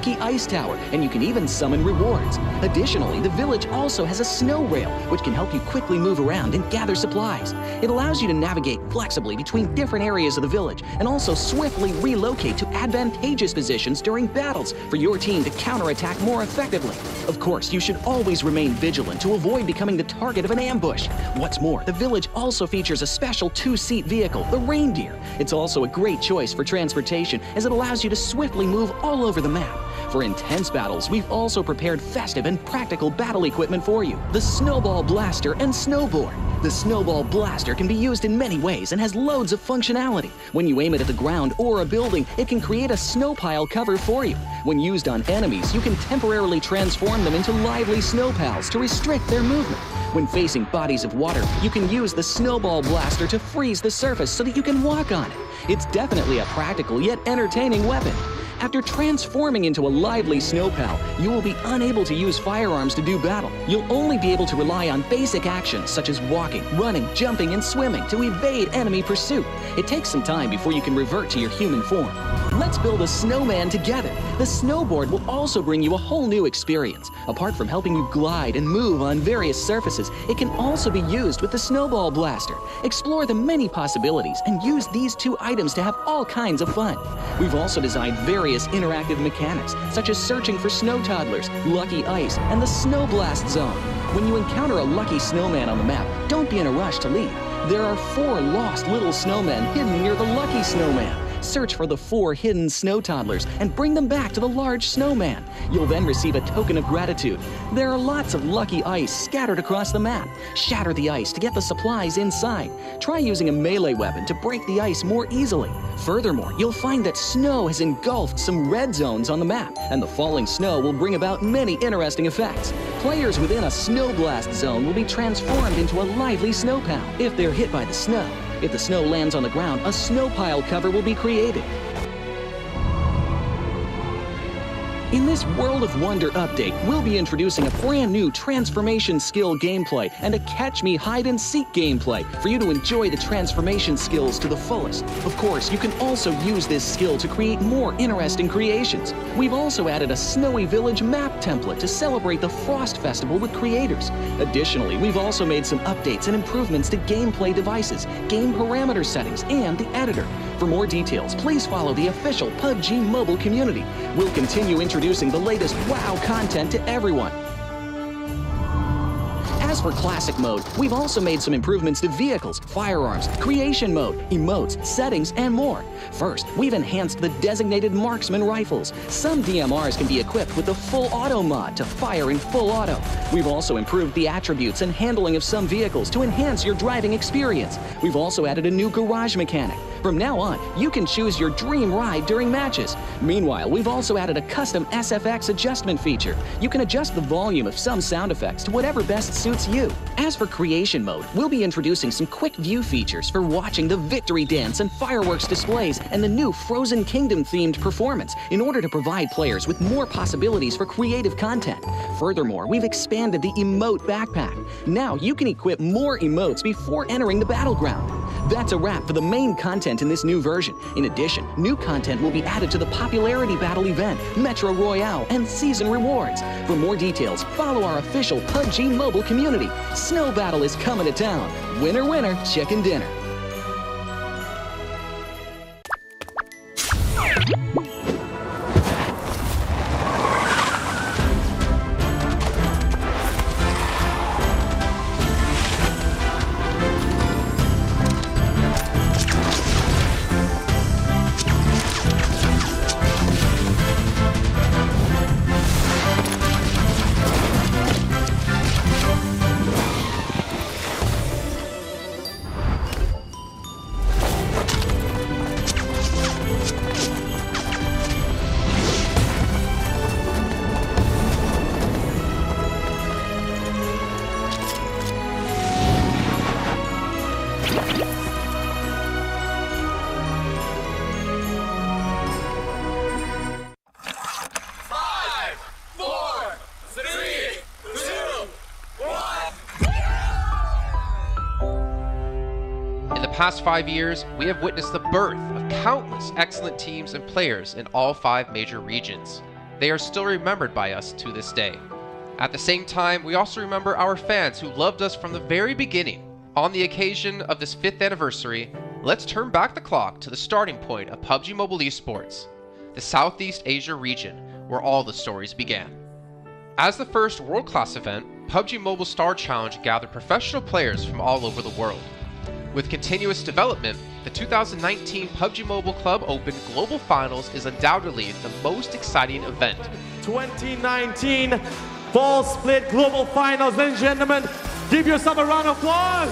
lucky ice tower, and you can even summon rewards. Additionally, the village also has a snow rail, which can help you quickly move around and gather supplies. It allows you to navigate flexibly between different areas of the village and also swiftly relocate to advantageous positions during battles for your team to counterattack more effectively. Of course, you should always remain vigilant to avoid becoming the target of an ambush. What's more, the village also features a special two-seat vehicle, the reindeer. It's also a great choice for transportation as it allows you to swiftly move all over the map. For intense battles, we've also prepared festive and practical battle equipment for you, the Snowball Blaster and Snowboard. The Snowball Blaster can be used in many ways and has loads of functionality. When you aim it at the ground or a building, it can create a snow pile cover for you. When used on enemies, you can temporarily transform them into lively snow piles to restrict their movement. When facing bodies of water, you can use the Snowball Blaster to freeze the surface so that you can walk on it. It's definitely a practical yet entertaining weapon. After transforming into a lively snow pal, you will be unable to use firearms to do battle. You'll only be able to rely on basic actions such as walking, running, jumping, and swimming to evade enemy pursuit. It takes some time before you can revert to your human form. Let's build a snowman together. The snowboard will also bring you a whole new experience. Apart from helping you glide and move on various surfaces, it can also be used with the Snowball Blaster. Explore the many possibilities and use these two items to have all kinds of fun. We've also designed various interactive mechanics, such as searching for snow toddlers, lucky ice, and the snow blast zone. When you encounter a lucky snowman on the map, don't be in a rush to leave. There are 4 lost little snowmen hidden near the lucky snowman. Search for the 4 hidden snow toddlers and bring them back to the large snowman. You'll then receive a token of gratitude. There are lots of lucky ice scattered across the map. Shatter the ice to get the supplies inside. Try using a melee weapon to break the ice more easily. Furthermore, you'll find that snow has engulfed some red zones on the map, and the falling snow will bring about many interesting effects. Players within a snow blast zone will be transformed into a lively snow pal if they're hit by the snow. If the snow lands on the ground, a snow pile cover will be created. In this World of Wonder update, we'll be introducing a brand new transformation skill gameplay and a catch me hide and seek gameplay for you to enjoy the transformation skills to the fullest. Of course, you can also use this skill to create more interesting creations. We've also added a Snowy Village map template to celebrate the Frost Festival with creators. Additionally, we've also made some updates and improvements to gameplay devices, game parameter settings, and the editor. For more details, please follow the official PUBG Mobile community. We'll continue introducing the latest WoW content to everyone. As for Classic Mode, we've also made some improvements to vehicles, firearms, creation mode, emotes, settings, and more. First, we've enhanced the designated marksman rifles. Some DMRs can be equipped with the full auto mod to fire in full auto. We've also improved the attributes and handling of some vehicles to enhance your driving experience. We've also added a new garage mechanic. From now on, you can choose your dream ride during matches. Meanwhile, we've also added a custom SFX adjustment feature. You can adjust the volume of some sound effects to whatever best suits you. As for creation mode, we'll be introducing some quick view features for watching the victory dance and fireworks displays and the new Frozen Kingdom themed performance in order to provide players with more possibilities for creative content. Furthermore, we've expanded the emote backpack. Now you can equip more emotes before entering the battleground. That's a wrap for the main content in this new version. In addition, new content will be added to the Popularity Battle event, Metro Royale, and Season Rewards. For more details, follow our official PUBG Mobile community. Snow Battle is coming to town. Winner, winner, chicken dinner. In the past 5 years, we have witnessed the birth of countless excellent teams and players in all 5 major regions. they are still remembered by us to this day. At the same time, we also remember our fans who loved us from the very beginning. On the occasion of this 5th anniversary, let's turn back the clock to the starting point of PUBG Mobile esports, the Southeast Asia region, where all the stories began. As the first world-class event, PUBG Mobile Star Challenge gathered professional players from all over the world. With continuous development, the 2019 PUBG Mobile Club Open Global Finals is undoubtedly the most exciting event. 2019 Fall Split Global Finals, ladies and gentlemen, give yourself a round of applause!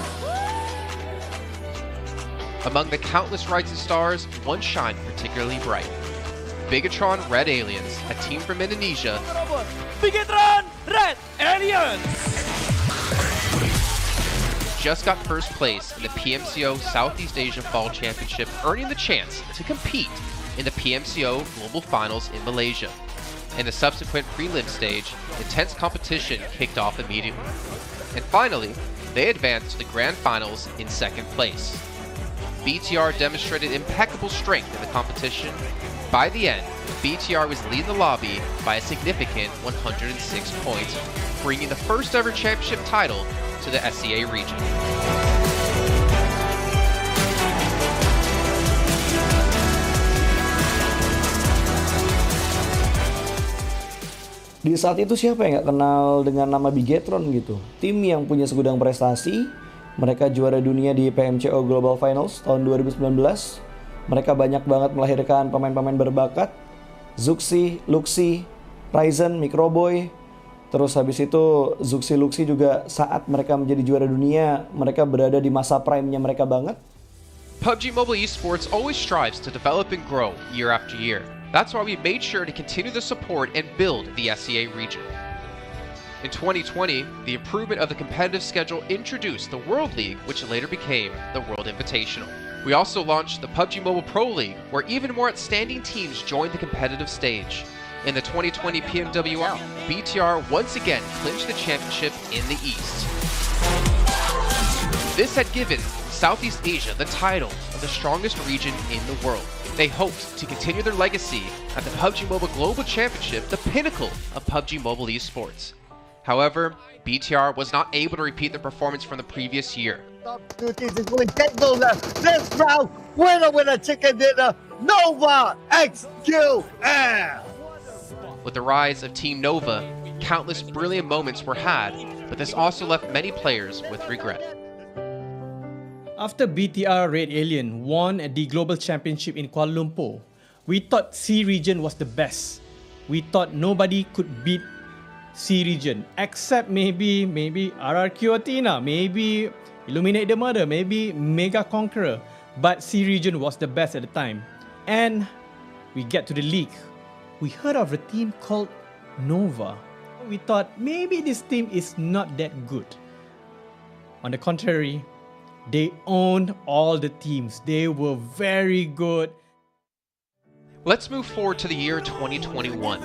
Among the countless rising stars, one shined particularly bright. Bigatron Red Aliens, a team from Indonesia, Bigatron Red Aliens just got first place in the PMCO Southeast Asia Fall Championship, earning the chance to compete in the PMCO Global Finals in Malaysia. In the subsequent prelim stage, intense competition kicked off immediately. And finally, they advanced to the Grand Finals in second place. BTR demonstrated impeccable strength in the competition. By the end, BTR was leading the lobby by a significant 106 points, bringing the first ever championship title to the SEA region. Di saat itu siapa yang gak kenal dengan nama Bigatron gitu? Tim yang punya segudang prestasi, mereka juara dunia di PMCO Global Finals tahun 2019. Mereka banyak banget melahirkan pemain-pemain berbakat, Zuxi, Luxi, Ryzen, Microboy. Terus habis itu Zuxi, Luxi juga saat mereka menjadi juara dunia, mereka berada di masa prime-nya mereka banget. PUBG Mobile Esports always strives to develop and grow year after year. That's why we made sure to continue the support and build the SEA region. In 2020, the improvement of the competitive schedule introduced the World League, which later became the World Invitational. We also launched the PUBG Mobile Pro League, where even more outstanding teams joined the competitive stage. In the 2020 PMWL, BTR once again clinched the championship in the East. This had given Southeast Asia the title of the strongest region in the world. They hoped to continue their legacy at the PUBG Mobile Global Championship, the pinnacle of PUBG Mobile esports. However, BTR was not able to repeat their performance from the previous year. Top 2 teams is going to take those this round. Winner with a chicken dinner, Nova XQL. With the rise of Team Nova, countless brilliant moments were had, but this also left many players with regret. After BTR Red Alien won at the Global Championship in Kuala Lumpur, we thought C region was the best. We thought nobody could beat C region except maybe RRQ Athena, maybe Illuminate the Murder, maybe Mega Conqueror, but C region was the best at the time. And we get to the league. We heard of a team called Nova. We thought maybe this team is not that good. On the contrary, they owned all the teams. They were very good. Let's move forward to the year 2021.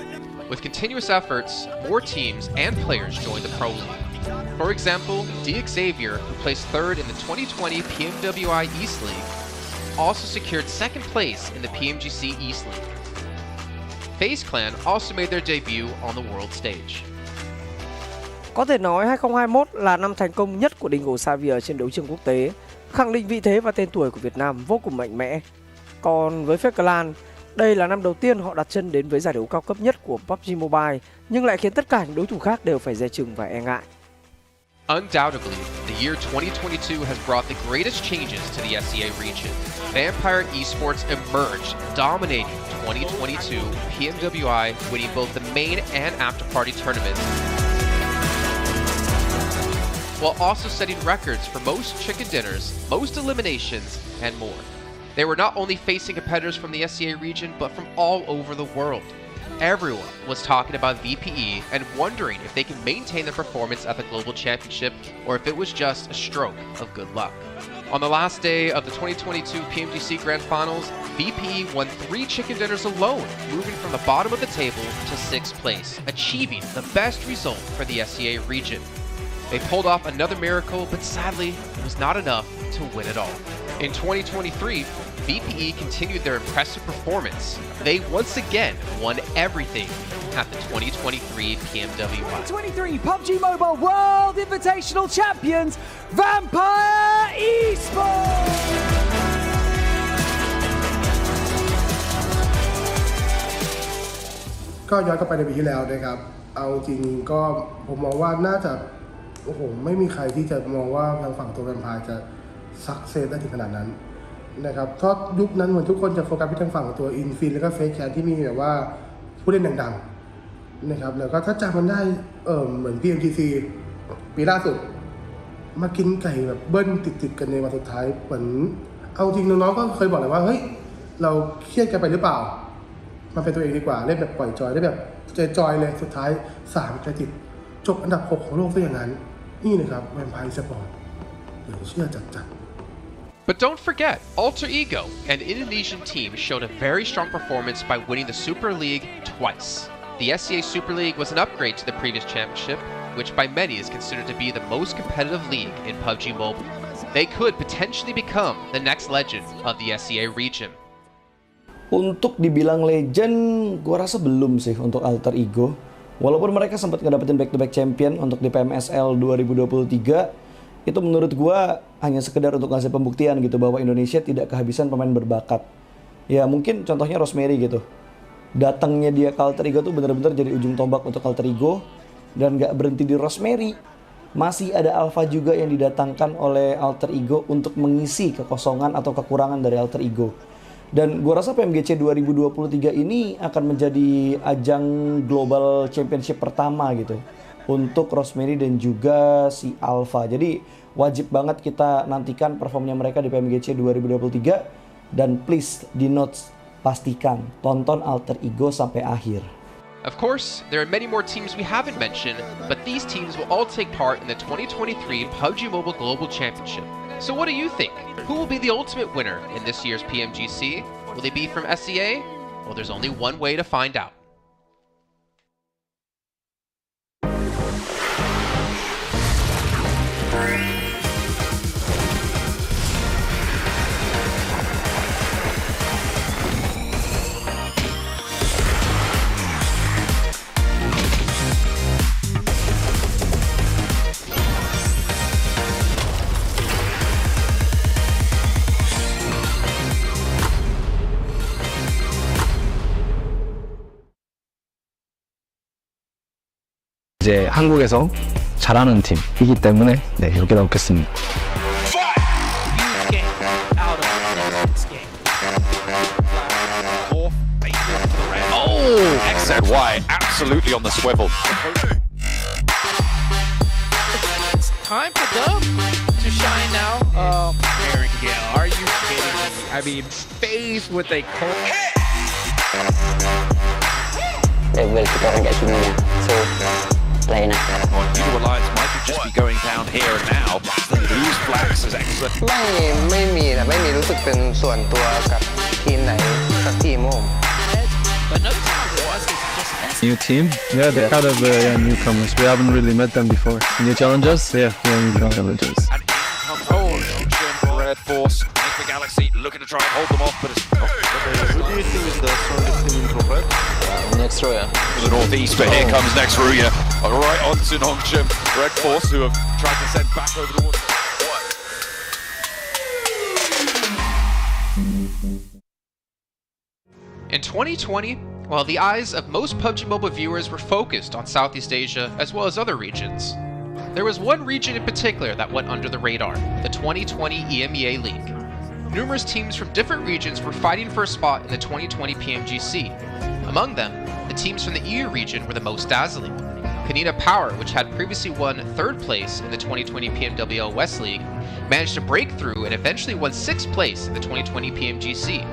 With continuous efforts, more teams and players joined the Pro League. For example, Xavier, who placed third in the 2020 PMWI East League, also secured second place in the PMGC East League. FaZe Clan also made their debut on the world stage. Có thể nói 2021 là năm thành công nhất của Dingo Xavier trên đấu trường quốc tế, khẳng định vị thế và tên tuổi của Việt Nam vô cùng mạnh mẽ. Còn với FaZe Clan, đây là năm đầu tiên họ đặt chân đến với giải đấu cao cấp nhất của PUBG Mobile, nhưng lại khiến tất cả những đối thủ khác đều phải dè chừng và e ngại. Undoubtedly, the year 2022 has brought the greatest changes to the SEA region. Vampire Esports emerged, dominating 2022 PMWI, winning both the main and after-party tournaments, while also setting records for most chicken dinners, most eliminations, and more. They were not only facing competitors from the SEA region, but from all over the world. Everyone was talking about VPE and wondering if they can maintain their performance at the Global Championship or if it was just a stroke of good luck. On the last day of the 2022 PMGC Grand Finals, VPE won 3 chicken dinners alone, moving from the bottom of the table to 6th place, achieving the best result for the SEA region. They pulled off another miracle, but sadly, it was not enough to win it all. In 2023, BPE continued their impressive performance. They once again won everything at the 2023 PMWI. 2023 PUBG Mobile World Invitational Champions, Vampire Esports! ก็ย้อนกลับไปในปีที่แล้วนะครับเอาจริงก็ผมมองว่าน่าจะโอ้โหไม่มีใครที่จะมองว่าทางฝั่งตัวแวมไพร์จะซักเซสได้ถึงขนาดนั้นนะครับเพราะยุคนั้นเหมือนทุกคนจะโฟกัสไปทางฝั่งตัวอินฟินแล้วก็เฟคแคนที่มีแบบว่าผู้เล่นดังๆนะครับแล้วก็ถ้าจำมันได้เหมือน PMGC ปีล่าสุดมากินไก่แบบเบิ้ลติดๆกันในวันสุดท้ายเหมือนเอาจริงน้องๆก็เคยบอกเลยว่าเฮ้ยเราเครียดกันไปหรือเปล่ามันเป็นตัวเองดีกว่าเล่นแบบปล่อยจอยได้แบบจอยเลยสุดท้าย3กระติดจบอันดับ6ของโลกซะอย่างนั้นนี่นะครับแวมไพร์สปอร์ตเดี๋ยวเชื่อจัด But don't forget, Alter Ego, an Indonesian team, showed a very strong performance by winning the Super League twice. The SCA Super League was an upgrade to the previous championship, which by many is considered to be the most competitive league in PUBG Mobile. They could potentially become the next legend of the SCA region. Untuk dibilang legend, gua rasa belum sih untuk Alter Ego. Walaupun mereka sempat ngedapetin back-to-back champion untuk di PMSL 2023, itu menurut gua hanya sekedar untuk ngasih pembuktian gitu bahwa Indonesia tidak kehabisan pemain berbakat. Ya mungkin contohnya Rosemary gitu. Datangnya dia ke Alter Ego tuh benar-benar jadi ujung tombak untuk Alter Ego. Dan gak berhenti di Rosemary. Masih ada Alpha juga yang didatangkan oleh Alter Ego untuk mengisi kekosongan atau kekurangan dari Alter Ego. Dan gue rasa PMGC 2023 ini akan menjadi ajang global championship pertama gitu untuk Rosemary dan juga si Alpha. Jadi wajib banget kita nantikan performnya mereka di PMGC 2023. Dan please di notes pastikan tonton Alter Ego sampai akhir. Of course, there are many more teams we haven't mentioned, but these teams will all take part in the 2023 PUBG Mobile Global Championship. So what do you think? Who will be the ultimate winner in this year's PMGC? Will they be from SCA? Well, there's only one way to find out. 이제 한국에서 잘하는 팀이기 때문에 네, 이렇게 넣겠습니다. Oh, XZY absolutely on the swivel. It's time for them to shine now. Aaron Gale, are you kidding me? I mean, faced with a cold. Level kita orang kat sini lah. So lain lah. Well, New Alliance might just be going down here and now. The loose flags is excellent. ไม่มีนะไม่มีรู้สึกเป็นส่วนตัวกับทีมไหนสักทีมผม But no time was just New team? Yeah, they're kind of newcomers. We haven't really met them before. New challengers? Yeah, new challengers. And in comes Red Force. Make the Galaxy looking to try and hold them off, but it's Who do you think is the strongest team in Pro Red? Next Ruya. To the northeast, but here comes Next Ruya. Right onto Nongchim. Red Force, who have tried to send back over the water. In 2020, while the eyes of most PUBG Mobile viewers were focused on Southeast Asia as well as other regions, there was one region in particular that went under the radar, the 2020 EMEA League. Numerous teams from different regions were fighting for a spot in the 2020 PMGC. Among them, the teams from the EU region were the most dazzling. Kanina Power, which had previously won 3rd place in the 2020 PMWL West League, managed to break through and eventually won 6th place in the 2020 PMGC.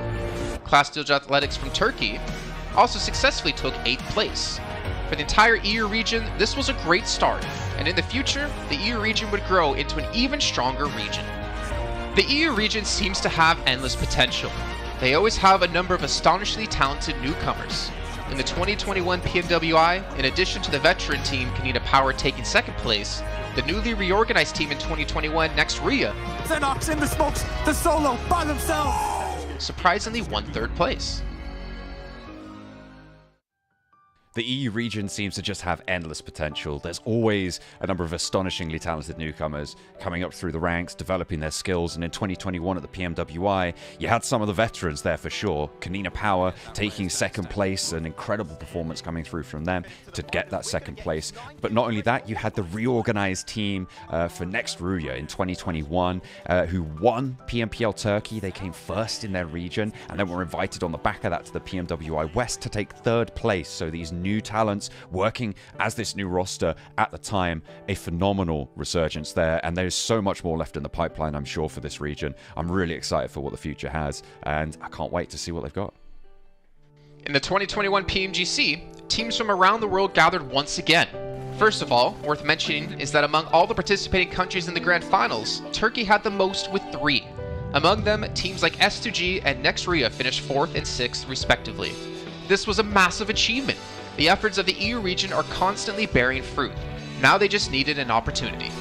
Class Dilge Athletics from Turkey also successfully took 8th place. For the entire EU region, this was a great start, and in the future, the EU region would grow into an even stronger region. The EU region seems to have endless potential. They always have a number of astonishingly talented newcomers. In the 2021 PMWI, in addition to the veteran team Kanina Power taking 2nd place, the newly reorganized team in 2021, Next Ruya, Xenox in the smokes, the solo by themselves. surprisingly won 3rd place. The EU region seems to just have endless potential. There's always a number of astonishingly talented newcomers coming up through the ranks, developing their skills, and in 2021 at the PMWI, you had some of the veterans there for sure. Kanina Power taking 2nd place, an incredible performance coming through from them to get that 2nd place. But not only that, you had the reorganized team for Next Ruya in 2021 who won PMPL Turkey. They came 1st in their region and then were invited on the back of that to the PMWI West to take 3rd place. So these new talents working as this new roster at the time, a phenomenal resurgence there, and there's so much more left in the pipeline, I'm sure, for this region. I'm really excited for what the future has, and I can't wait to see what they've got. In the 2021 PMGC, teams from around the world gathered once again. First of all, worth mentioning is that among all the participating countries in the Grand Finals, Turkey had the most with 3. Among them, teams like S2G and Next Ruya finished 4th and 6th respectively. This was a massive achievement. The efforts of the EU region are constantly bearing fruit. Now they just needed an opportunity.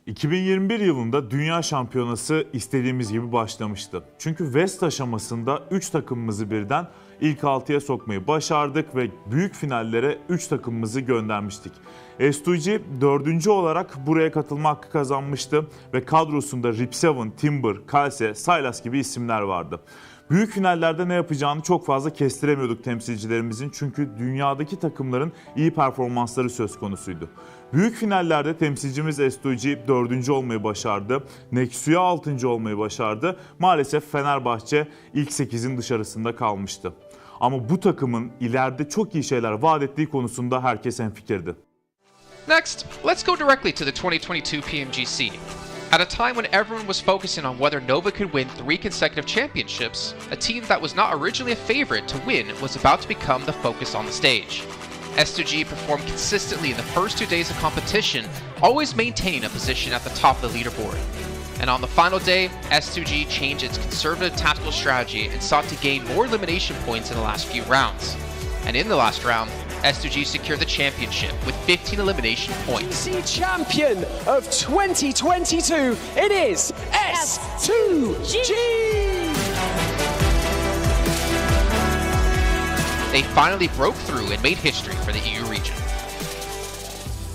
2021 yılında Dünya Şampiyonası istediğimiz gibi başlamıştı. Çünkü West aşamasında 3 takımımızı birden ilk 6'ya sokmayı başardık ve büyük finallere 3 takımımızı göndermiştik. S2G 4. olarak buraya katılma hakkı kazanmıştı ve kadrosunda Rip7, Timber, Kalse, Silas gibi isimler vardı. Büyük finallerde ne yapacağını çok fazla kestiremiyorduk temsilcilerimizin çünkü dünyadaki takımların iyi performansları söz konusuydu. Büyük finallerde temsilcimiz S2G 4. olmayı başardı, Nexu'ya 6. olmayı başardı. Maalesef Fenerbahçe ilk 8'in dışarısında kalmıştı. Ama bu takımın ileride çok iyi şeyler vaat ettiği konusunda herkes hemfikirdi. Next, let's go directly to the 2022 PMGC. At a time when everyone was focusing on whether Nova could win 3 consecutive championships, a team that was not originally a favorite to win was about to become the focus on the stage. S2G performed consistently in the first 2 days of competition, always maintaining a position at the top of the leaderboard. And on the final day, S2G changed its conservative tactical strategy and sought to gain more elimination points in the last few rounds. And in the last round, S2G secured the championship with 15 elimination points. PMGC champion of 2022, it is S2G! They finally broke through and made history for the EU region.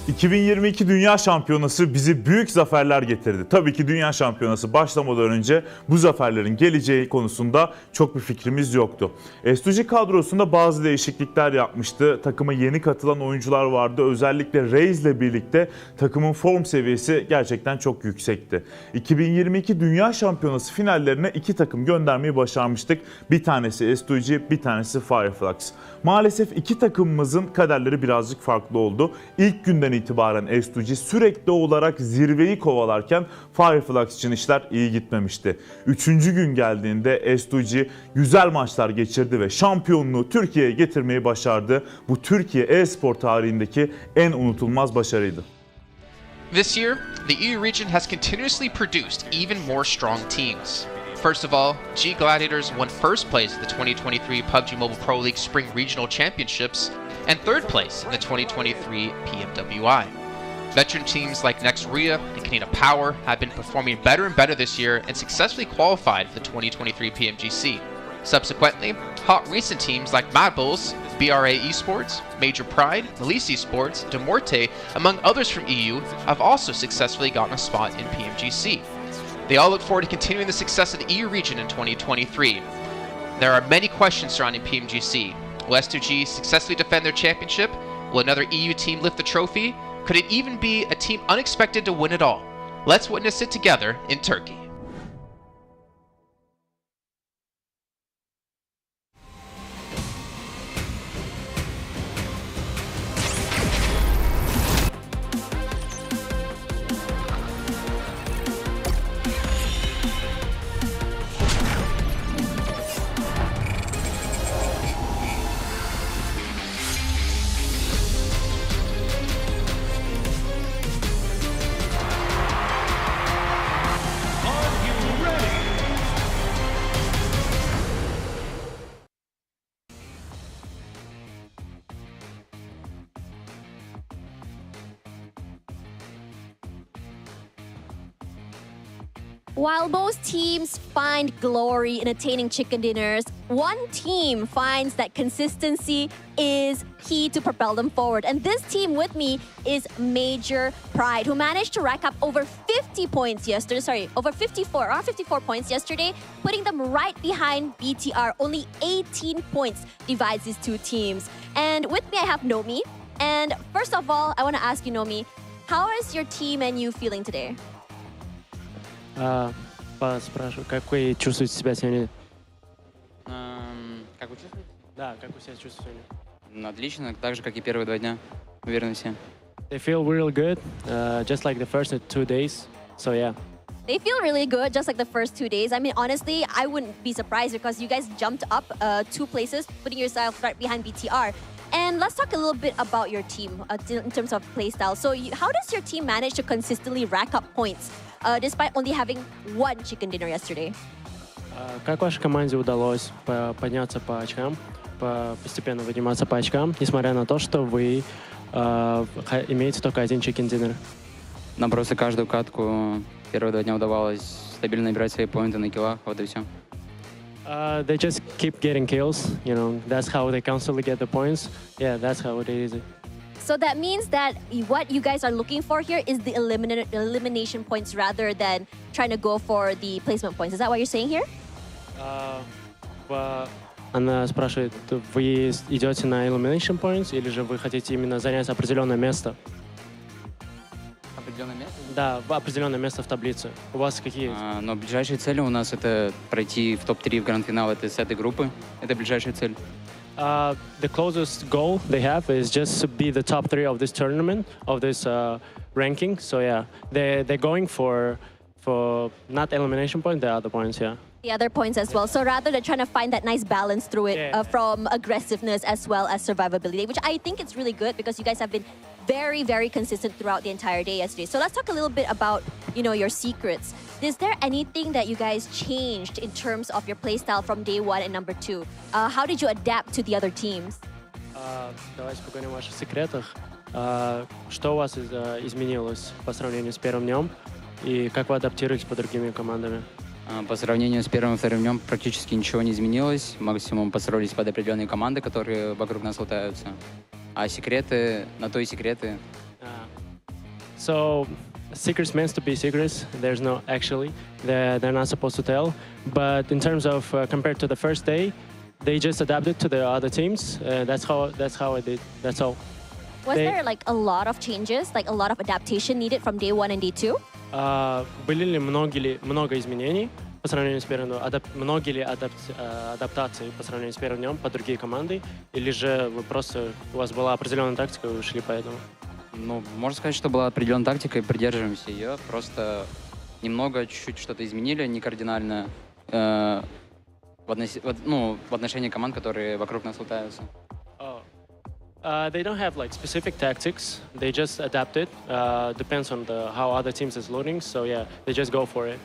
2022 Dünya Şampiyonası bizi büyük zaferler getirdi. Tabii ki Dünya Şampiyonası başlamadan önce bu zaferlerin geleceği konusunda çok bir fikrimiz yoktu. S2G kadrosunda bazı değişiklikler yapmıştı. Takıma yeni katılan oyuncular vardı. Özellikle Reis ile birlikte takımın form seviyesi gerçekten çok yüksekti. 2022 Dünya Şampiyonası finallerine 2 takım göndermeyi başarmıştık. Bir tanesi S2G, bir tanesi Fireflux. Maalesef 2 takımımızın kaderleri birazcık farklı oldu. İlk günden itibaren S2G sürekli olarak zirveyi kovalarken Fireflux için işler iyi gitmemişti. 3. gün geldiğinde S2G güzel maçlar geçirdi ve şampiyonluğu Türkiye'ye getirmeyi başardı. Bu Türkiye e-spor tarihindeki en unutulmaz başarıydı. This year, the EU region has continuously produced even more strong teams. First of all, G Gladiators won 1st place at the 2023 PUBG Mobile Pro League Spring Regional Championships and 3rd place in the 2023 PMWI. Veteran teams like Next Ruya and Kanina Power have been performing better and better this year and successfully qualified for the 2023 PMGC. Subsequently, hot recent teams like Mad Bulls, BRA Esports, Major Pride, Melise Esports, Demorte, among others from EU, have also successfully gotten a spot in PMGC. They all look forward to continuing the success of the EU region in 2023. There are many questions surrounding PMGC. Will S2G successfully defend their championship? Will another EU team lift the trophy? Could it even be a team unexpected to win it all? Let's witness it together in Turkey. While most teams find glory in attaining chicken dinners, one team finds that consistency is key to propel them forward. And this team with me is Major Pride, who managed to rack up over 50 points yesterday. Over 54 points yesterday, putting them right behind BTR. Only 18 points divides these two teams. And with me, I have Nomi. And first of all, I want to ask you, Nomi, how is your team and you feeling today? Спрашиваю, как вы чувствуете себя сегодня? Как вы чувствуете? Да, как вы себя чувствуете сегодня? Отлично, так же, как и первые 2 дня. Уверены все. They feel real good, just like the first 2 days. So yeah. They feel really good, just like the first 2 days. I mean, honestly, I wouldn't be surprised because you guys jumped up 2 places, putting yourself right behind BTR. And let's talk a little bit about your team in terms of playstyle. So how does your team manage to consistently rack up points despite only having 1 chicken dinner yesterday? Как вашей команде удалось подняться по очкам, постепенно подниматься по очкам, несмотря на то, что вы имеете только 1 chicken dinner? Нам просто каждую катку первые 2 дня удавалось стабильно набирать свои поинты на киллах, вот и все. They just keep getting kills, you know, that's how they constantly get the points. Yeah, that's how it is. So that means that what you guys are looking for here is the elimination points rather than trying to go for the placement points. Is that what you're saying here? Она спрашивает, вы идете на elimination points или же вы хотите именно занять определенное место? Определенное место? Да, определенное место в таблице. У вас какие есть? Но ближайшие цели у нас это пройти в топ-3 в гранд-финал с этой группы. Это ближайшая цель. The closest goal they have is just to be the top 3 of this tournament, of this ranking. So yeah, they're going for not elimination point, the other points, yeah. The other points as well. So rather they're trying to find that nice balance through it from aggressiveness as well as survivability, which I think it's really good because you guys have been very, very consistent throughout the entire day yesterday. So let's talk a little bit about, you know, your secrets. Is there anything that you guys changed in terms of your playstyle from day 1 and number 2? How did you adapt to the other teams? Давайте поговорим о ваших секретах. Что у вас изменилось по сравнению с первым днем и как вы адаптируетесь по другими командами? По сравнению с первым и вторым днем практически ничего не изменилось. Максимум построились под определенные команды, которые вокруг нас лутаются. А секреты, на то и секреты. So, secrets meant to be secrets. There's no actually. They're not supposed to tell. But in terms of compared to the first day, they just adapted to the other teams. That's how I did. That's all. Was there like a lot of changes, like a lot of adaptation needed from day 1 and day 2? Были ли много изменений по сравнению с первым днем? Многие ли адаптации по сравнению с первым днем по другие команды? Или же вы просто, у вас была определенная тактика, и вы шли по этому? Ну, можно сказать, что была определенная тактика, и придерживаемся ее. Просто немного, чуть-чуть что-то изменили, не кардинально, в отношении команд, которые вокруг нас лутаются. They don't have like specific tactics. They just adapt it. Depends on how other teams is loading. So yeah, they just go for it.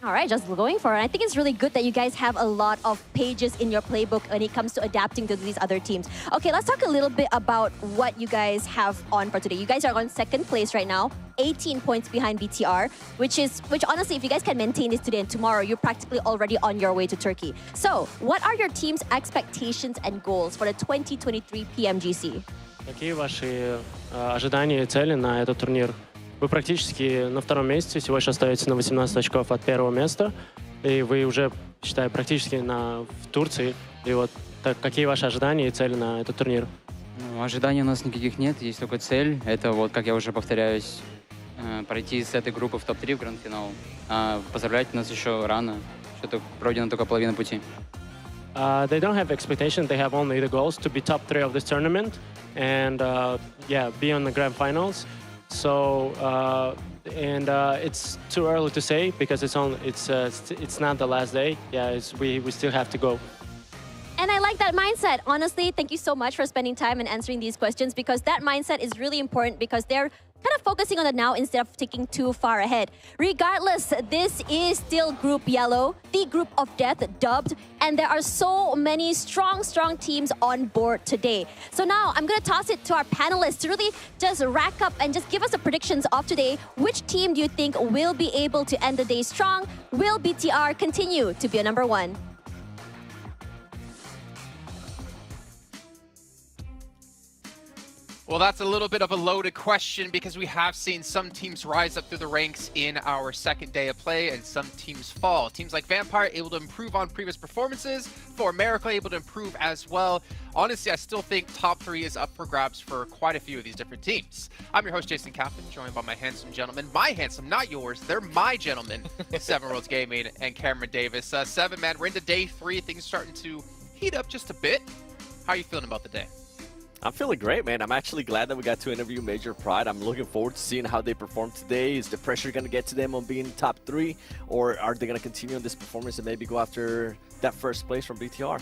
All right, just going for it. I think it's really good that you guys have a lot of pages in your playbook when it comes to adapting to these other teams. Okay, let's talk a little bit about what you guys have on for today. You guys are on 2nd place right now, 18 points behind BTR, which honestly, if you guys can maintain this today and tomorrow, you're practically already on your way to Turkey. So, what are your team's expectations and goals for the 2023 PMGC? Какие ваши ожидания и цели на этот турнир? Вы практически на 2-м месте, всего лишь остаетесь на 18 очков от 1-го места, и вы уже, считаю, практически в Турции. И вот какие ваши ожидания и цели на этот турнир? Ну, ожиданий у нас никаких нет, есть только цель. Это вот, как я уже повторяюсь, пройти с этой группы в топ-3 в гранд-финал. Поздравлять нас еще рано, что-то пройдено только половина пути. They don't have expectations, they have only the goals to be top 3 of this tournament and be on the Grand Finals. So it's too early to say because it's not the last day. Yeah, we still have to go. And I like that mindset. Honestly, thank you so much for spending time and answering these questions because that mindset is really important because they're kind of focusing on the now instead of thinking too far ahead. Regardless, this is still Group Yellow, the group of death dubbed, and there are so many strong teams on board today. So now I'm gonna toss it to our panelists to really just rack up and just give us the predictions of today. Which team do you think will be able to end the day strong? Will BTR continue to be a number one? Well, that's a little bit of a loaded question because we have seen some teams rise up through the ranks in our second day of play and some teams fall. Teams like Vampire able to improve on previous performances, For America able to improve as well. Honestly, I still think top 3 is up for grabs for quite a few of these different teams. I'm your host, Jason Kaplan, joined by my handsome gentlemen. My handsome, not yours. They're my gentlemen. Seven Worlds Gaming and Cameron Davis. Seven, man, we're into day 3. Things starting to heat up just a bit. How are you feeling about the day? I'm feeling great, man. I'm actually glad that we got to interview Major Pride. I'm looking forward to seeing how they perform today. Is the pressure going to get to them on being top 3? Or are they going to continue on this performance and maybe go after that first place from BTR?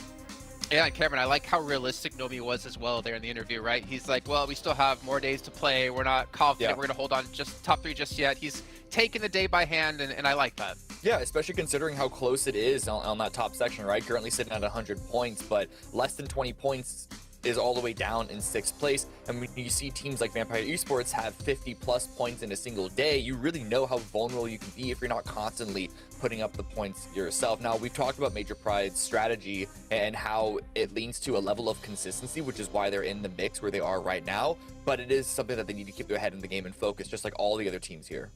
Yeah, and Cameron, I like how realistic Nomi was as well there in the interview, right? He's like, well, we still have more days to play. We're not confident we're going to hold on just top 3 just yet. He's taking the day by hand, and I like that. Yeah, especially considering how close it is on that top section, right? Currently sitting at 100 points, but less than 20 points is all the way down in 6th place. And when you see teams like Vampire Esports have 50 plus points in a single day, you really know how vulnerable you can be if you're not constantly putting up the points yourself. Now, we've talked about Major Pride's strategy and how it leans to a level of consistency, which is why they're in the mix where they are right now. But it is something that they need to keep their head in the game and focus, just like all the other teams here.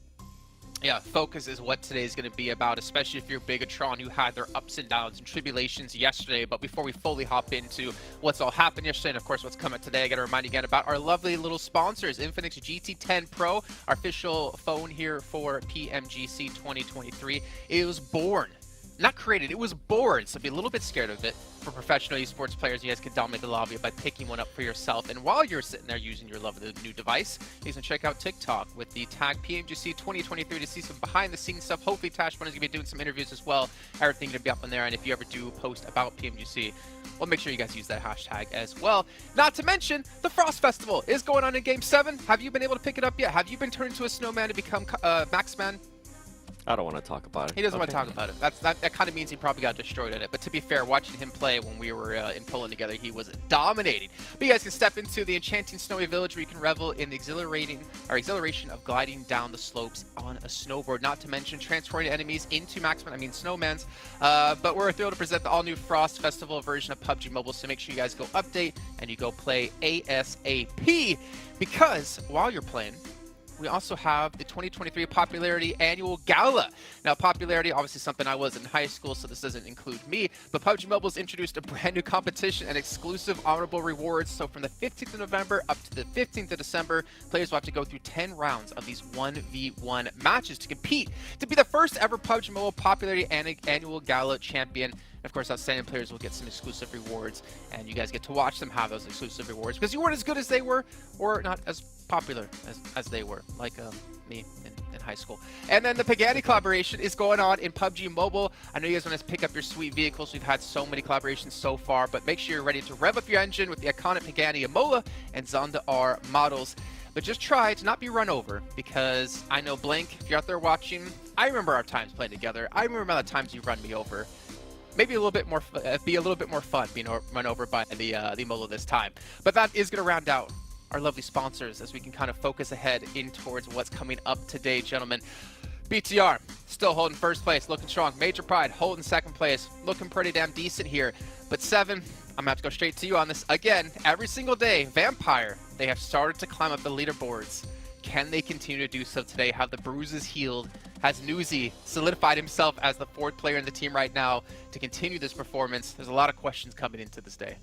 Yeah, focus is what today's going to be about, especially if you're Bigatron, who had their ups and downs and tribulations yesterday. But before we fully hop into what's all happened yesterday and, of course, what's coming today, I got to remind you again about our lovely little sponsors, Infinix GT10 Pro, our official phone here for PMGC 2023. It was born, not created, it was born, so be a little bit scared of it. For professional esports players, you guys can dominate the lobby by picking one up for yourself. And while you're sitting there using your lovely new device, you can check out TikTok with the tag PMGC 2023 to see some behind-the-scenes stuff. Hopefully, Tashbun is going to be doing some interviews as well. Everything going to be up on there. And if you ever do post about PMGC, well, make sure you guys use that hashtag as well. Not to mention, the Frost Festival is going on in Game 7. Have you been able to pick it up yet? Have you been turned into a snowman to become Maxman? I don't want to talk about it. He doesn't want to talk about it. That kind of means he probably got destroyed at it. But to be fair, watching him play when we were in Poland together, he was dominating. But you guys can step into the enchanting snowy village where you can revel in the exhilaration of gliding down the slopes on a snowboard. Not to mention transferring enemies into snowmans. But we're thrilled to present the all-new Frost Festival version of PUBG Mobile. So make sure you guys go update and you go play ASAP. Because while you're playing, we also have the 2023 Popularity Annual Gala. Now, popularity, obviously something I was in high school, so this doesn't include me, but PUBG Mobile's introduced a brand new competition and exclusive honorable rewards. So from the 15th of November up to the 15th of December, players will have to go through 10 rounds of these 1v1 matches to compete to be the first ever PUBG Mobile Popularity Annual Gala champion. And of course, outstanding players will get some exclusive rewards, and you guys get to watch them have those exclusive rewards because you weren't as good as they were or not as popular as they were, like me in high school. And then the Pagani collaboration is going on in PUBG Mobile. I know you guys want to pick up your sweet vehicles. We've had so many collaborations so far, but make sure you're ready to rev up your engine with the iconic Pagani Imola and Zonda R models. But just try to not be run over, because I know, Blank, if you're out there watching, I remember our times playing together. I remember the times you run me over. Maybe a little bit more, be a little bit more fun being run over by the Imola this time. But that is going to round out our lovely sponsors as we can kind of focus ahead in towards what's coming up today, gentlemen. BTR still holding first place, looking strong. Major Pride holding second place, looking pretty damn decent here. But Seven, I'm gonna have to go straight to you on this again. Every single day, Vampire, they have started to climb up the leaderboards. Can they continue to do so today? Have the bruises healed? Has Newsy solidified himself as the 4th player in the team right now to continue this performance? There's a lot of questions coming into this day.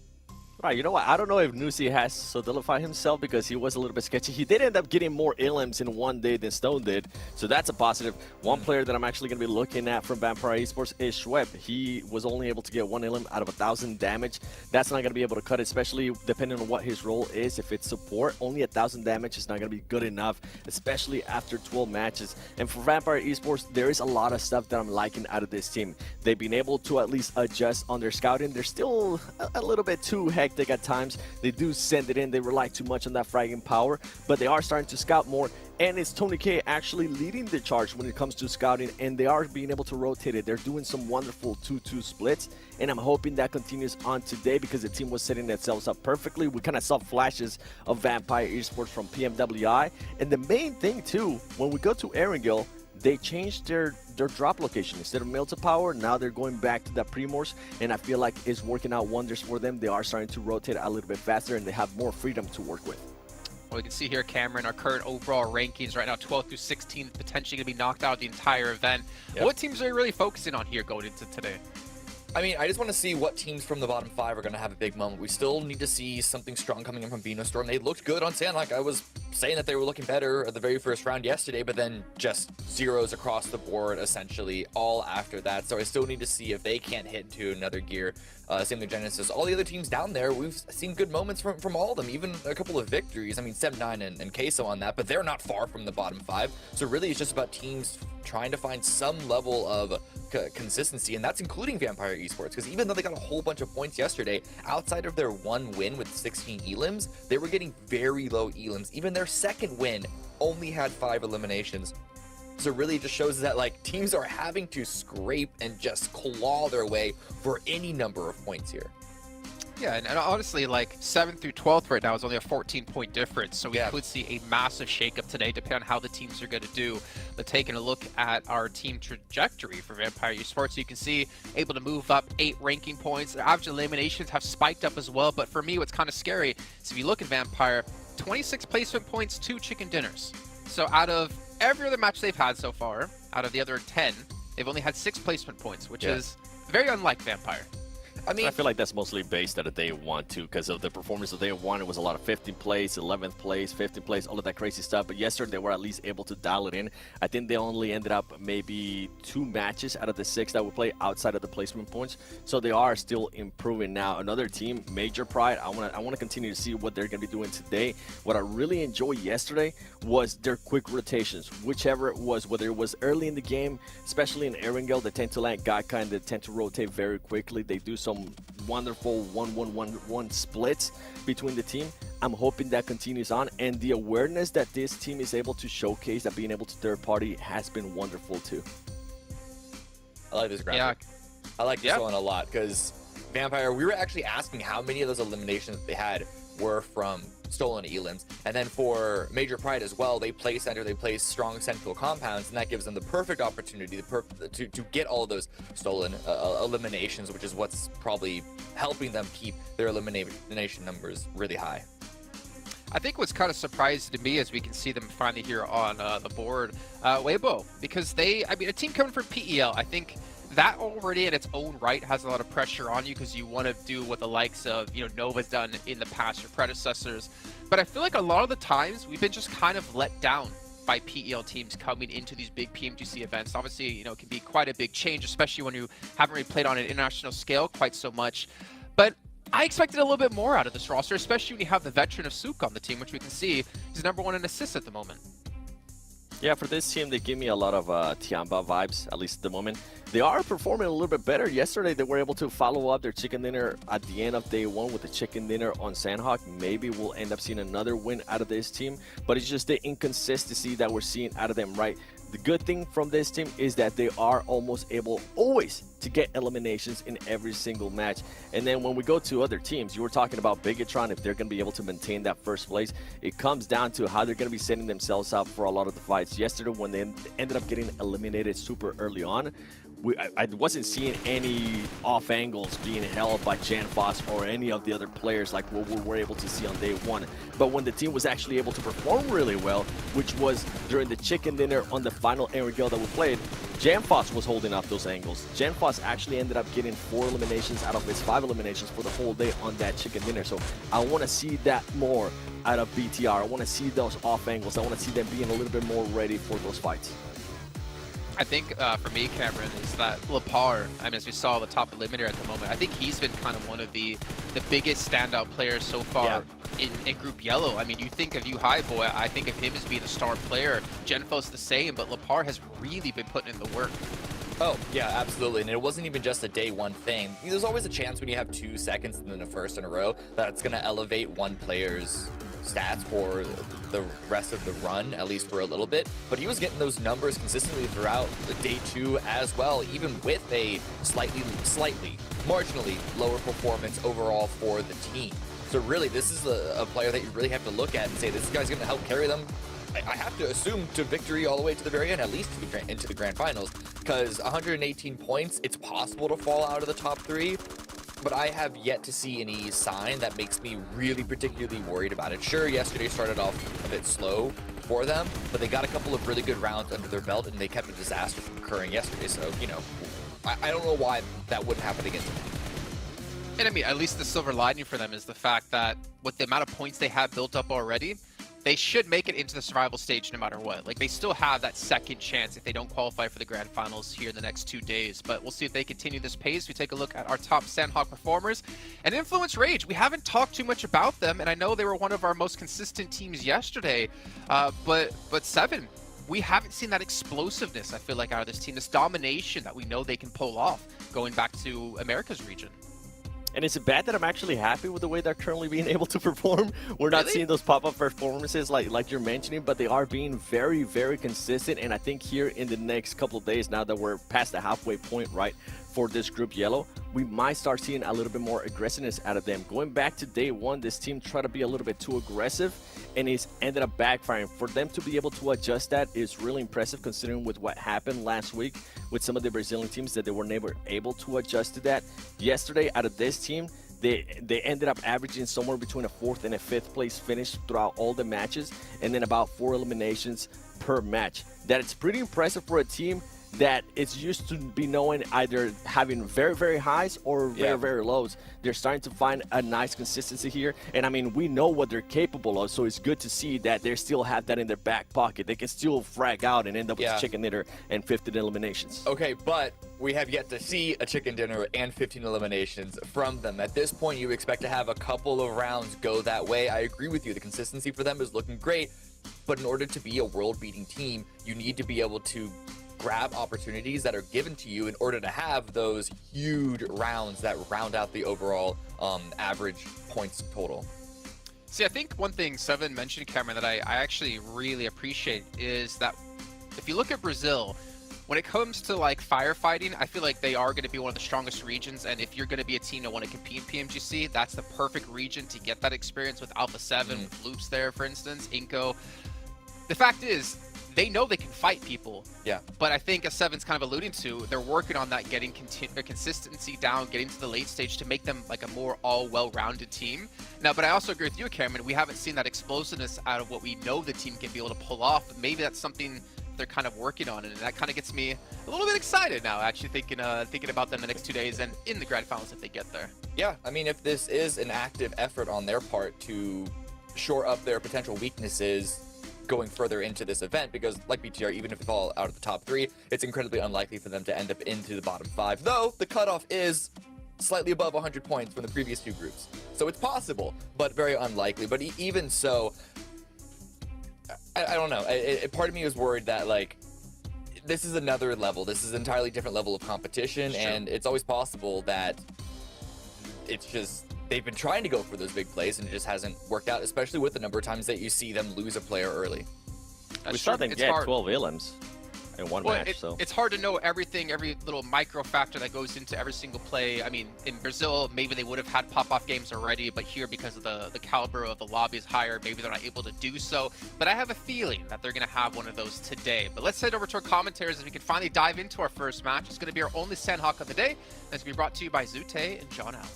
Right, you know what? I don't know if Nusi has solidified himself because he was a little bit sketchy. He did end up getting more elims in one day than Stone did, so that's a positive. One player that I'm actually going to be looking at from Vampire Esports is Schweb. He was only able to get 1 elim out of 1,000 damage. That's not going to be able to cut it, especially depending on what his role is. If it's support, only 1,000 damage is not going to be good enough, especially after 12 matches. And for Vampire Esports, there is a lot of stuff that I'm liking out of this team. They've been able to at least adjust on their scouting. They're still a little bit too hectic at times. They do send it in. They rely too much on that fragging power, but they are starting to scout more, And it's Tony K actually leading the charge when it comes to scouting, and they are being able to rotate it. They're doing some wonderful 2-2 splits, and I'm hoping that continues on today because the team was setting themselves up perfectly. We kind of saw flashes of Vampire Esports from PMWI, and the main thing too, when we go to Erangel, they changed their drop location. Instead of Melta Power, now they're going back to that Primors, and I feel like it's working out wonders for them. They are starting to rotate a little bit faster, and they have more freedom to work with. Well, we can see here, Cameron, our current overall rankings right now, 12th through 16th, potentially going to be knocked out the entire event. Yep. What teams are you really focusing on here going into today? I mean, I just want to see what teams from the bottom 5 are going to have a big moment. We still need to see something strong coming in from Venostorm. They looked good on Sandhawk. I was saying that they were looking better at the very first round yesterday, but then just zeros across the board, essentially, all after that. So I still need to see if they can't hit into another gear. Same with Genesis. All the other teams down there, we've seen good moments from all of them, even a couple of victories. I mean, 7-9 and Queso on that, but they're not far from the bottom 5. So really, it's just about teams trying to find some level of consistency, and that's including Vampire Esports, because even though they got a whole bunch of points yesterday, outside of their one win with 16 elims, they were getting very low elims. Even their second win only had 5 eliminations. So really just shows that like teams are having to scrape and just claw their way for any number of points here. Yeah, and honestly, like 7th through 12th right now is only a 14-point difference, so we could see a massive shakeup today, depending on how the teams are going to do. But taking a look at our team trajectory for Vampire Esports, you can see able to move up 8 ranking points. Their average eliminations have spiked up as well, but for me, what's kind of scary is if you look at Vampire, 26 placement points, 2 chicken dinners. So out of every other match they've had so far, out of the other 10, they've only had 6 placement points, which is very unlike Vampire. I mean, I feel like that's mostly based out of day 1 too, because of the performance of day 1. It was a lot of 15th place, 11th place, 15th place, all of that crazy stuff. But yesterday they were at least able to dial it in. I think they only ended up maybe 2 matches out of the 6 that we play outside of the placement points. So they are still improving now. Another team, Major Pride. I want to continue to see what they're going to be doing today. What I really enjoyed yesterday was their quick rotations, whichever it was, whether it was early in the game, especially in Erangel, they tend to land Gaikai and they tend to rotate very quickly. They do some wonderful 1-1-1-1 splits between the team. I'm hoping that continues on, and the awareness that this team is able to showcase, that being able to third party, has been wonderful too. I like this graphic. I like this one a lot, because Vampire, we were actually asking how many of those eliminations they had were from stolen elims, and then for Major Pride as well, they play center, they play strong central compounds, and that gives them the perfect opportunity to get all of those stolen eliminations, which is what's probably helping them keep their elimination numbers really high. I think what's kind of surprising to me as we can see them finally here on the board, Weibo, because I mean, a team coming from PEL, I think that already in its own right has a lot of pressure on you because you want to do what the likes of, you know, Nova's done in the past, your predecessors. But I feel like a lot of the times we've been just kind of let down by PEL teams coming into these big PMGC events. Obviously, you know, it can be quite a big change, especially when you haven't really played on an international scale quite so much. But I expected a little bit more out of this roster, especially when you have the veteran of Suk on the team, which we can see is #1 in assists at the moment. Yeah, for this team, they give me a lot of Tiamba vibes, at least at the moment. They are performing a little bit better. Yesterday, they were able to follow up their chicken dinner at the end of day 1 with the chicken dinner on Sandhawk. Maybe we'll end up seeing another win out of this team, but it's just the inconsistency that we're seeing out of them, right? The good thing from this team is that they are almost able always to get eliminations in every single match. And then when we go to other teams, you were talking about Bigatron, if they're going to be able to maintain that first place. It comes down to how they're going to be setting themselves up for a lot of the fights. Yesterday, when they ended up getting eliminated super early on, I wasn't seeing any off angles being held by Janfoss or any of the other players like what we were able to see on day 1. But when the team was actually able to perform really well, which was during the chicken dinner on the final Erangel that we played, Janfoss was holding up those angles. Janfoss actually ended up getting 4 eliminations out of his 5 eliminations for the whole day on that chicken dinner. So I want to see that more out of BTR. I want to see those off angles. I want to see them being a little bit more ready for those fights. I think for me, Cameron, is that Lepar, I mean, as we saw the top eliminator at the moment, I think he's been kind of one of the biggest standout players so far in Group Yellow. I mean, you think of High Boy, I think of him as being a star player. Genfos the same, but Lepar has really been putting in the work. Oh, yeah, absolutely. And it wasn't even just a day 1 thing. There's always a chance when you have 2 seconds and then a first in a row that it's going to elevate one player's stats for the rest of the run, at least for a little bit, but he was getting those numbers consistently throughout the day 2 as well, even with a slightly, marginally lower performance overall for the team. So really, this is a player that you really have to look at and say, this guy's going to help carry them, I have to assume, to victory all the way to the very end, at least into the Grand Finals, because 118 points, it's possible to fall out of the top 3, but I have yet to see any sign that makes me really particularly worried about it. Sure, yesterday started off a bit slow for them, but they got a couple of really good rounds under their belt, and they kept a disaster from occurring yesterday, so, you know, I don't know why that wouldn't happen again today. And I mean, at least the silver lining for them is the fact that with the amount of points they have built up already, they should make it into the survival stage no matter what. Like, they still have that second chance if they don't qualify for the Grand Finals here in the next 2 days. But we'll see if they continue this pace. We take a look at our top Sandhawk performers. And Influence Rage, we haven't talked too much about them, and I know they were one of our most consistent teams yesterday. But Seven, we haven't seen that explosiveness, I feel like, out of this team. This domination that we know they can pull off going back to America's region. And is it bad that I'm actually happy with the way they're currently being able to perform? We're not seeing those pop-up performances like you're mentioning, but they are being very, very consistent. And I think here in the next couple of days, now that we're past the halfway point, right, for this group yellow, we might start seeing a little bit more aggressiveness out of them. Going back to day 1, this team tried to be a little bit too aggressive, and it's ended up backfiring. For them to be able to adjust that is really impressive, considering with what happened last week with some of the Brazilian teams, that they were never able to adjust to that. Yesterday, out of this team, they ended up averaging somewhere between a 4th and a 5th place finish throughout all the matches, and then about 4 eliminations per match. That it's pretty impressive for a team that it's used to be knowing either having very, very highs or very, very lows. They're starting to find a nice consistency here. And I mean, we know what they're capable of, so it's good to see that they still have that in their back pocket. They can still frag out and end up with a chicken dinner and 15 eliminations. Okay, but we have yet to see a chicken dinner and 15 eliminations from them. At this point, you expect to have a couple of rounds go that way. I agree with you. The consistency for them is looking great. But in order to be a world-beating team, you need to be able to grab opportunities that are given to you in order to have those huge rounds that round out the overall average points total. See, I think one thing Seven mentioned, Cameron, that I actually really appreciate is that if you look at Brazil, when it comes to like firefighting, I feel like they are going to be one of the strongest regions, and if you're going to be a team that want to compete in PMGC, that's the perfect region to get that experience with Alpha 7, with Loops there, for instance, Inko. The fact is, they know they can fight people. Yeah. But I think, as Seven's kind of alluding to, they're working on that, getting their consistency down, getting to the late stage to make them like a more well-rounded team. Now, but I also agree with you, Cameron. We haven't seen that explosiveness out of what we know the team can be able to pull off. Maybe that's something they're kind of working on, and that kind of gets me a little bit excited now, actually thinking about them the next 2 days and in the Grand Finals if they get there. Yeah, I mean, if this is an active effort on their part to shore up their potential weaknesses going further into this event, because like BTR, even if they fall out of the top 3, it's incredibly unlikely for them to end up into the bottom 5, though the cutoff is slightly above 100 points from the previous 2 groups. So it's possible, but very unlikely. But even so, I don't know. Part of me is worried that, like, this is another level. This is an entirely different level of competition, and it's always possible that it's just they've been trying to go for those big plays and it just hasn't worked out, especially with the number of times that you see them lose a player early. We saw them get 12 elims in one match, so it's hard to know everything, every little micro factor that goes into every single play. I mean, in Brazil, maybe they would have had pop-off games already, but here, because of the caliber of the lobby is higher, maybe they're not able to do so. But I have a feeling that they're going to have one of those today. But let's head over to our commentators and we can finally dive into our first match. It's going to be our only Sandhawk of the day. It's going to be brought to you by Zute and John Al.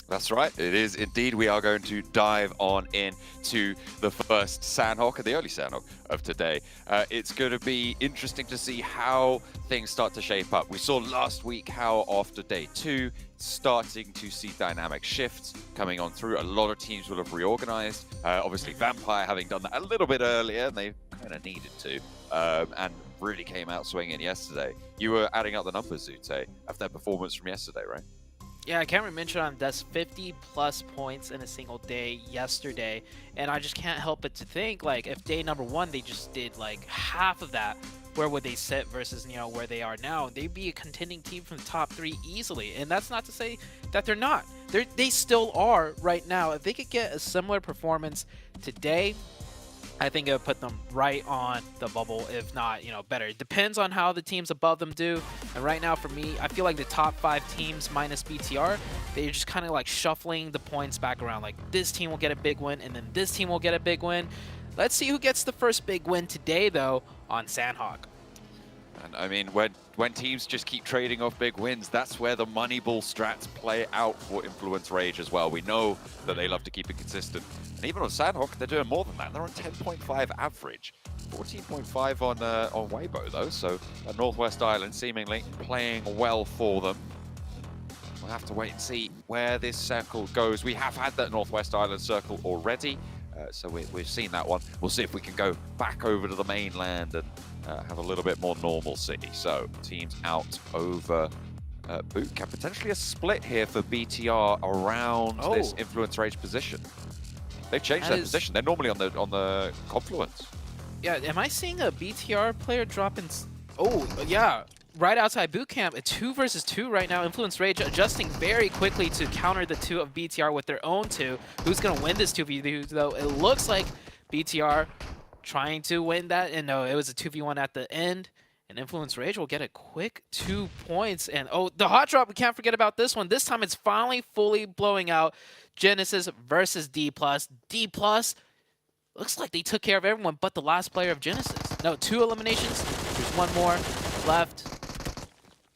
That's right, it is indeed. We are going to dive on into the first Sandhawk and the early Sandhawk of today. It's going to be interesting to see how things start to shape up. We saw last week how after day 2, starting to see dynamic shifts coming on through. A lot of teams will have reorganized. Obviously, Vampire having done that a little bit earlier, and they kind of needed to, and really came out swinging yesterday. You were adding up the numbers, Zute, of their performance from yesterday, right? Yeah, Cameron mentioned on that's 50+ points in a single day yesterday, and I just can't help but to think, like, if day number 1 they just did like half of that, where would they sit versus, you know, where they are now? They'd be a contending team from the top 3 easily, and that's not to say that they're not. They still are right now. If they could get a similar performance today, I think it would put them right on the bubble, if not, better. It depends on how the teams above them do. And right now, for me, I feel like the top 5 teams minus BTR, they're just kind of like shuffling the points back around. Like, this team will get a big win, and then this team will get a big win. Let's see who gets the first big win today, though, on Sandhawk. And I mean, when teams just keep trading off big wins, that's where the Moneyball strats play out for Influence Rage as well. We know that they love to keep it consistent. And even on Sandhawk, they're doing more than that. They're on 10.5 average. 14.5 on Weibo, though. So Northwest Island seemingly playing well for them. We'll have to wait and see where this circle goes. We have had that Northwest Island circle already. So we've seen that one. We'll see if we can go back over to the mainland and have a little bit more normalcy. So teams out over boot camp. Potentially a split here for BTR around this Influence Rage position. They've changed their position. They're normally on the confluence. Yeah, am I seeing a BTR player drop in? Oh, yeah. Right outside boot camp, a 2 versus 2 right now. Influence Rage adjusting very quickly to counter the 2 of BTR with their own 2. Who's going to win this 2v2, though? It looks like BTR trying to win that. And no, it was a 2v1 at the end. And Influence Rage will get a quick 2 points. And oh, the hot drop, we can't forget about this one. This time it's finally fully blowing out. Genesis versus D+. D+, looks like they took care of everyone but the last player of Genesis. No, 2 eliminations. There's 1 more left.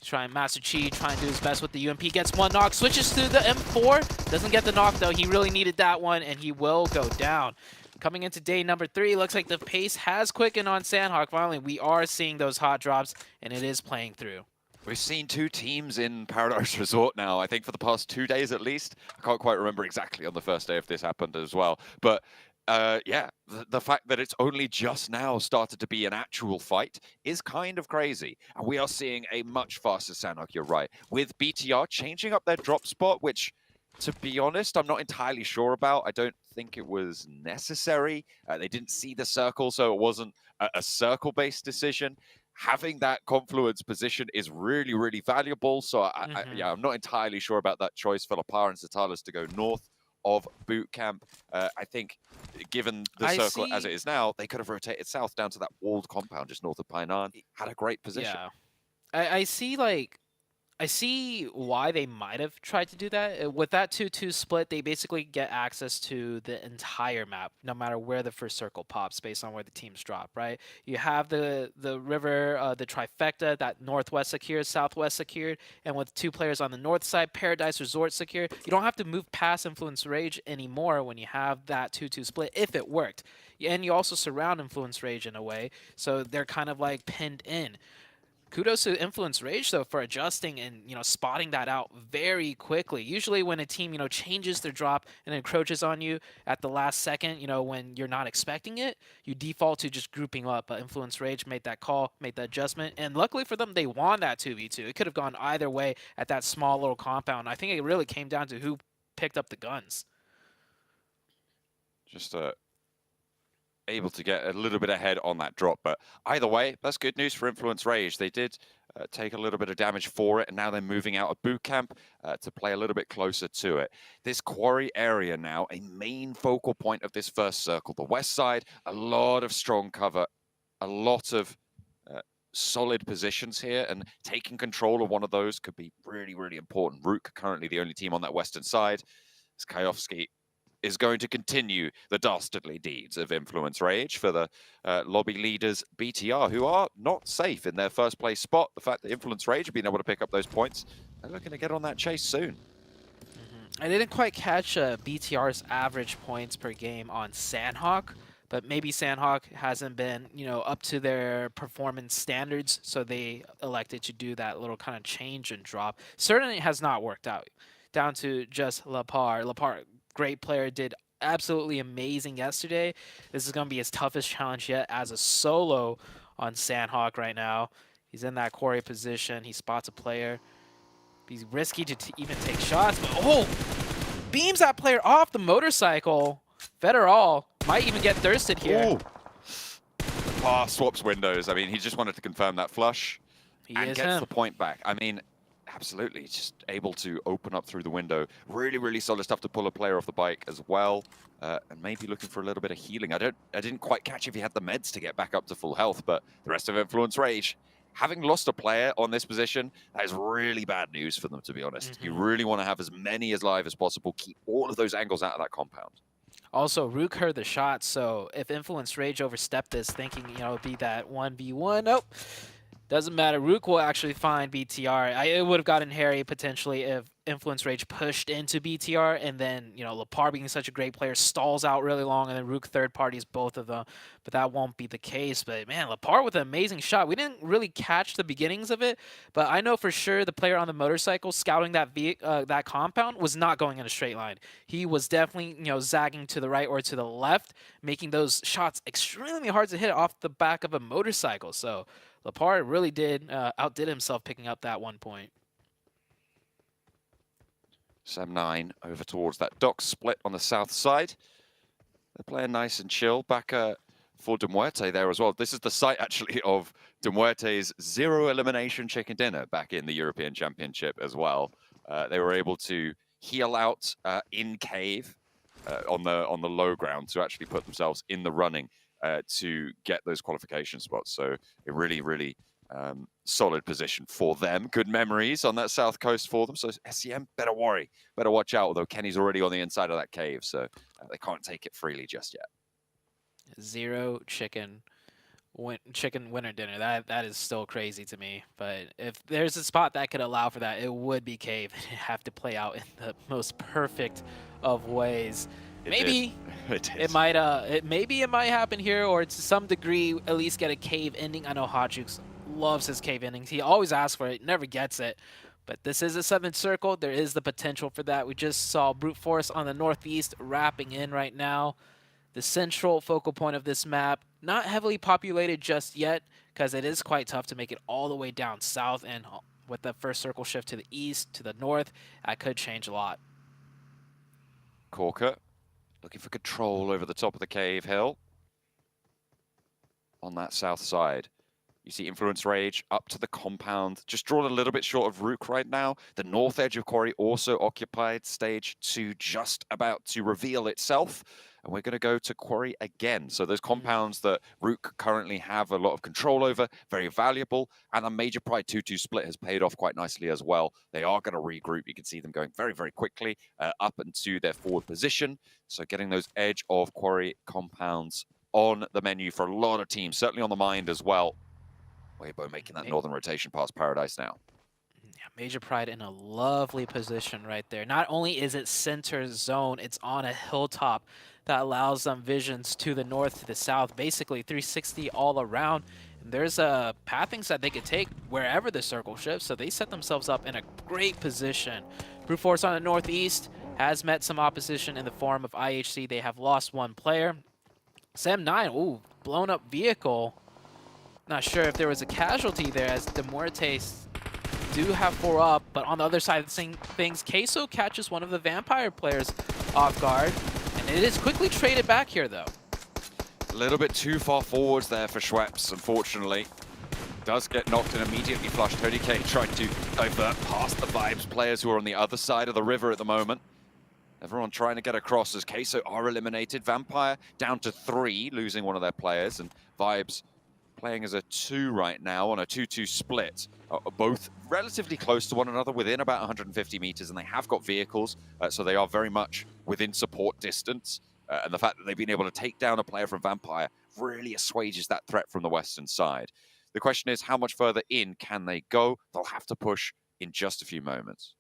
Trying Master Chi, trying to do his best with the UMP. Gets 1 knock, switches to the M4. Doesn't get the knock, though. He really needed that one, and he will go down. Coming into day number 3, looks like the pace has quickened on Sandhawk. Finally, we are seeing those hot drops, and it is playing through. We've seen 2 teams in Paradise Resort now, I think for the past 2 days at least. I can't quite remember exactly on the first day if this happened as well. But yeah, the fact that it's only just now started to be an actual fight is kind of crazy. And we are seeing a much faster Sandhawk, you're right. With BTR changing up their drop spot, which, to be honest, I'm not entirely sure about. I don't think it was necessary. They didn't see the circle, so it wasn't a circle-based decision. Having that confluence position is really, really valuable. So, yeah, I'm not entirely sure about that choice for Lapar and Satalis to go north of boot camp. I think, given the circle as it is now, they could have rotated south down to that walled compound just north of Painan. Had a great position. Yeah, I see why they might have tried to do that. With that 2-2 split, they basically get access to the entire map, no matter where the first circle pops, based on where the teams drop, right? You have the river, the trifecta, that northwest secured, southwest secured, and with 2 players on the north side, Paradise Resort secured. You don't have to move past Influence Rage anymore when you have that 2-2 split, if it worked. And you also surround Influence Rage in a way, so they're kind of like pinned in. Kudos to Influence Rage, though, for adjusting and, spotting that out very quickly. Usually when a team, changes their drop and encroaches on you at the last second, when you're not expecting it, you default to just grouping up. But Influence Rage made that call, made that adjustment, and luckily for them, they won that 2v2. It could have gone either way at that small little compound. I think it really came down to who picked up the guns. Just able to get a little bit ahead on that drop, but either way, that's good news for Influence Rage. They did take a little bit of damage for it, and now they're moving out of boot camp to play a little bit closer to it. This quarry area now, a main focal point of this first circle. The west side, a lot of strong cover, a lot of solid positions here, and taking control of one of those could be really, really important. Rook currently the only team on that western side. Skayovsky is going to continue the dastardly deeds of Influence Rage for the lobby leaders BTR, who are not safe in their first place spot. The fact that Influence Rage have been able to pick up those points, they're looking to get on that chase soon. I didn't quite catch BTR's average points per game on Sandhawk, but maybe Sandhawk hasn't been, up to their performance standards, so they elected to do that little kind of change and drop. Certainly has not worked out. Down to just Lapar. Lapar, great player, did absolutely amazing yesterday. This is going to be his toughest challenge yet as a solo on Sandhawk right now. He's in that quarry position. He spots a player. He's risky to even take shots, but beams that player off the motorcycle. Federal might even get thirsted here. Swaps windows. I mean, he just wanted to confirm that flush and gets the point back. I mean, Absolutely, just able to open up through the window. Really, really solid stuff to pull a player off the bike as well. And maybe looking for a little bit of healing. I didn't quite catch if he had the meds to get back up to full health, but the rest of Influence Rage, having lost a player on this position, that is really bad news for them, to be honest. You really want to have as many as live as possible, keep all of those angles out of that compound. Also, Rook heard the shot, so if Influence Rage overstepped this, thinking, you know, it'd be that 1v1, nope. Doesn't matter. Rook will actually find BTR. It would have gotten hairy potentially if Influence Rage pushed into BTR, and then, you know, Lepar being such a great player stalls out really long, and then Rook third parties both of them. But that won't be the case. But man, Lepar with an amazing shot. We didn't really catch the beginnings of it, but I know for sure the player on the motorcycle scouting that compound was not going in a straight line. He was definitely, you know, zagging to the right or to the left, making those shots extremely hard to hit off the back of a motorcycle. So Lepar really outdid himself picking up that 1 point. Sam9 over towards that dock split on the south side. They're playing nice and chill. Back for Demuerte there as well. This is the site, actually, of Demuerte's 0 elimination chicken dinner back in the European Championship as well. They were able to heal out in cave on the low ground to actually put themselves in the running to get those qualification spots. So a really, really solid position for them. Good memories on that south coast for them. So SCM, better watch out, although Kenny's already on the inside of that cave, so they can't take it freely just yet. 0 chicken winner dinner. That is still crazy to me. But if there's a spot that could allow for that, it would be cave. It'd have to play out in the most perfect of ways. Maybe it might happen here, or to some degree at least get a cave ending. I know Hotjukes loves his cave endings. He always asks for it, never gets it. But this is a 7th circle. There is the potential for that. We just saw Brute Force on the northeast wrapping in right now. The central focal point of this map, not heavily populated just yet, because it is quite tough to make it all the way down south. And with the first circle shift to the east, to the north, that could change a lot. Corker looking for control over the top of the cave hill. On that south side, you see Influence Rage up to the compound, just drawn a little bit short of Rook right now. The north edge of Quarry also occupied. Stage 2 just about to reveal itself. And we're going to go to Quarry again. So those compounds that Rook currently have a lot of control over, very valuable. And the Major Pride 2-2 split has paid off quite nicely as well. They are going to regroup. You can see them going very, very quickly up into their forward position. So getting those edge of Quarry compounds on the menu for a lot of teams, certainly on the mind as well. Weibo making that northern rotation past Paradise now. Major Pride in a lovely position right there. Not only is it center zone, it's on a hilltop that allows them visions to the north, to the south, basically 360 all around. And there's pathings that they could take wherever the circle shifts, so they set themselves up in a great position. Brute Force on the northeast has met some opposition in the form of IHC. They have lost 1 player. Sam9, ooh, blown up vehicle. Not sure if there was a casualty there, as Demuertes do have 4 up, but on the other side of the same things, Queso catches one of the Vampire players off guard, and it is quickly traded back here, though. A little bit too far forwards there for Schweppes, unfortunately. Does get knocked and immediately flushed. Tony K trying to divert past the Vibes players who are on the other side of the river at the moment. Everyone trying to get across as Queso are eliminated. Vampire down to 3, losing one of their players, and Vibes playing as a 2 right now on a 2-2 split. Both relatively close to one another, within about 150 meters, and they have got vehicles, so they are very much within support distance. And the fact that they've been able to take down a player from Vampire really assuages that threat from the western side. The question is, how much further in can they go? They'll have to push in just a few moments.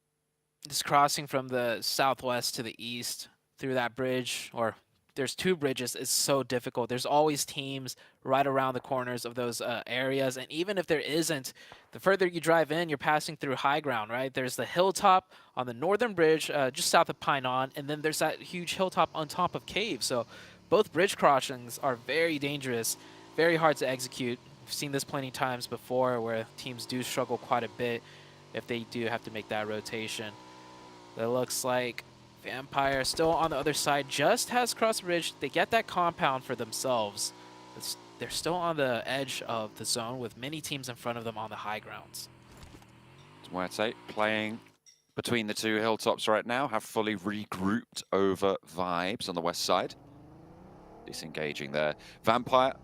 This crossing from the southwest to the east through that bridge, or there's 2 bridges, is so difficult. There's always teams right around the corners of those areas, and even if there isn't, the further you drive in, you're passing through high ground, right? There's the hilltop on the northern bridge just south of Pinon, and then there's that huge hilltop on top of Cave. So both bridge crossings are very dangerous, very hard to execute. We've seen this plenty of times before where teams do struggle quite a bit if they do have to make that rotation. It looks like Vampire still on the other side, just has crossed the bridge. They get that compound for themselves. They're still on the edge of the zone with many teams in front of them on the high grounds. Muerte playing between the two hilltops right now, have fully regrouped over Vibes on the west side. Disengaging there. Vampire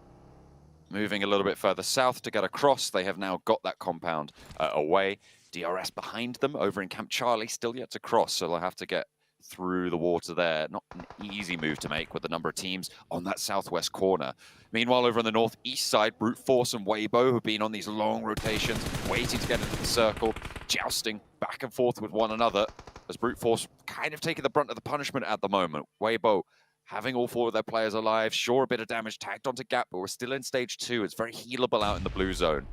moving a little bit further south to get across. They have now got that compound away. DRS behind them over in Camp Charlie, still yet to cross, so they'll have to get through the water there. Not an easy move to make with the number of teams on that southwest corner. Meanwhile, over on the northeast side, Brute Force and Weibo have been on these long rotations, waiting to get into the circle, jousting back and forth with one another, as Brute Force kind of taking the brunt of the punishment at the moment. Weibo having all four of their players alive, sure, a bit of damage tagged onto Gap, but we're still in stage 2. It's very healable out in the blue zone.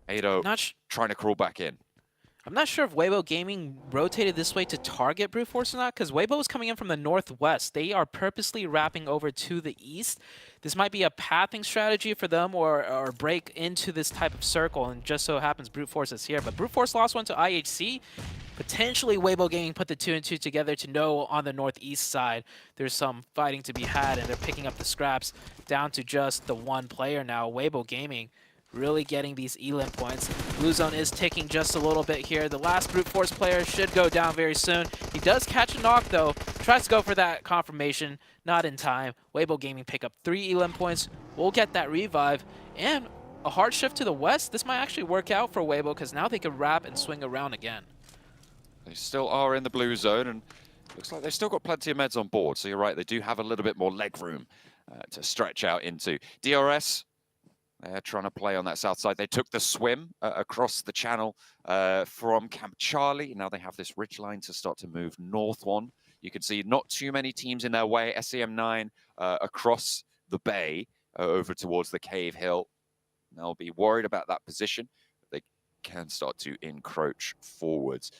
Ado trying to crawl back in. I'm not sure if Weibo Gaming rotated this way to target Brute Force or not, because Weibo is coming in from the northwest. They are purposely wrapping over to the east. This might be a pathing strategy for them, or break into this type of circle, and just so happens Brute Force is here. But Brute Force lost one to IHC. Potentially Weibo Gaming put the 2 and 2 together to know on the northeast side there's some fighting to be had, and they're picking up the scraps down to just the one player now. Weibo Gaming really getting these elim points. Blue zone is ticking just a little bit here. The last Brute Force player should go down very soon. He does catch a knock though. Tries to go for that confirmation. Not in time. Weibo Gaming pick up 3 elim points. We'll get that revive. And a hard shift to the west. This might actually work out for Weibo, because now they can wrap and swing around again. They still are in the blue zone, and looks like they've still got plenty of meds on board. So you're right, they do have a little bit more leg room to stretch out into. DRS, they're trying to play on that south side. They took the swim across the channel from Camp Charlie. Now they have this ridge line to start to move north on. You can see not too many teams in their way. SEM9 across the bay over towards the Cave Hill. They'll be worried about that position. They can start to encroach forwards.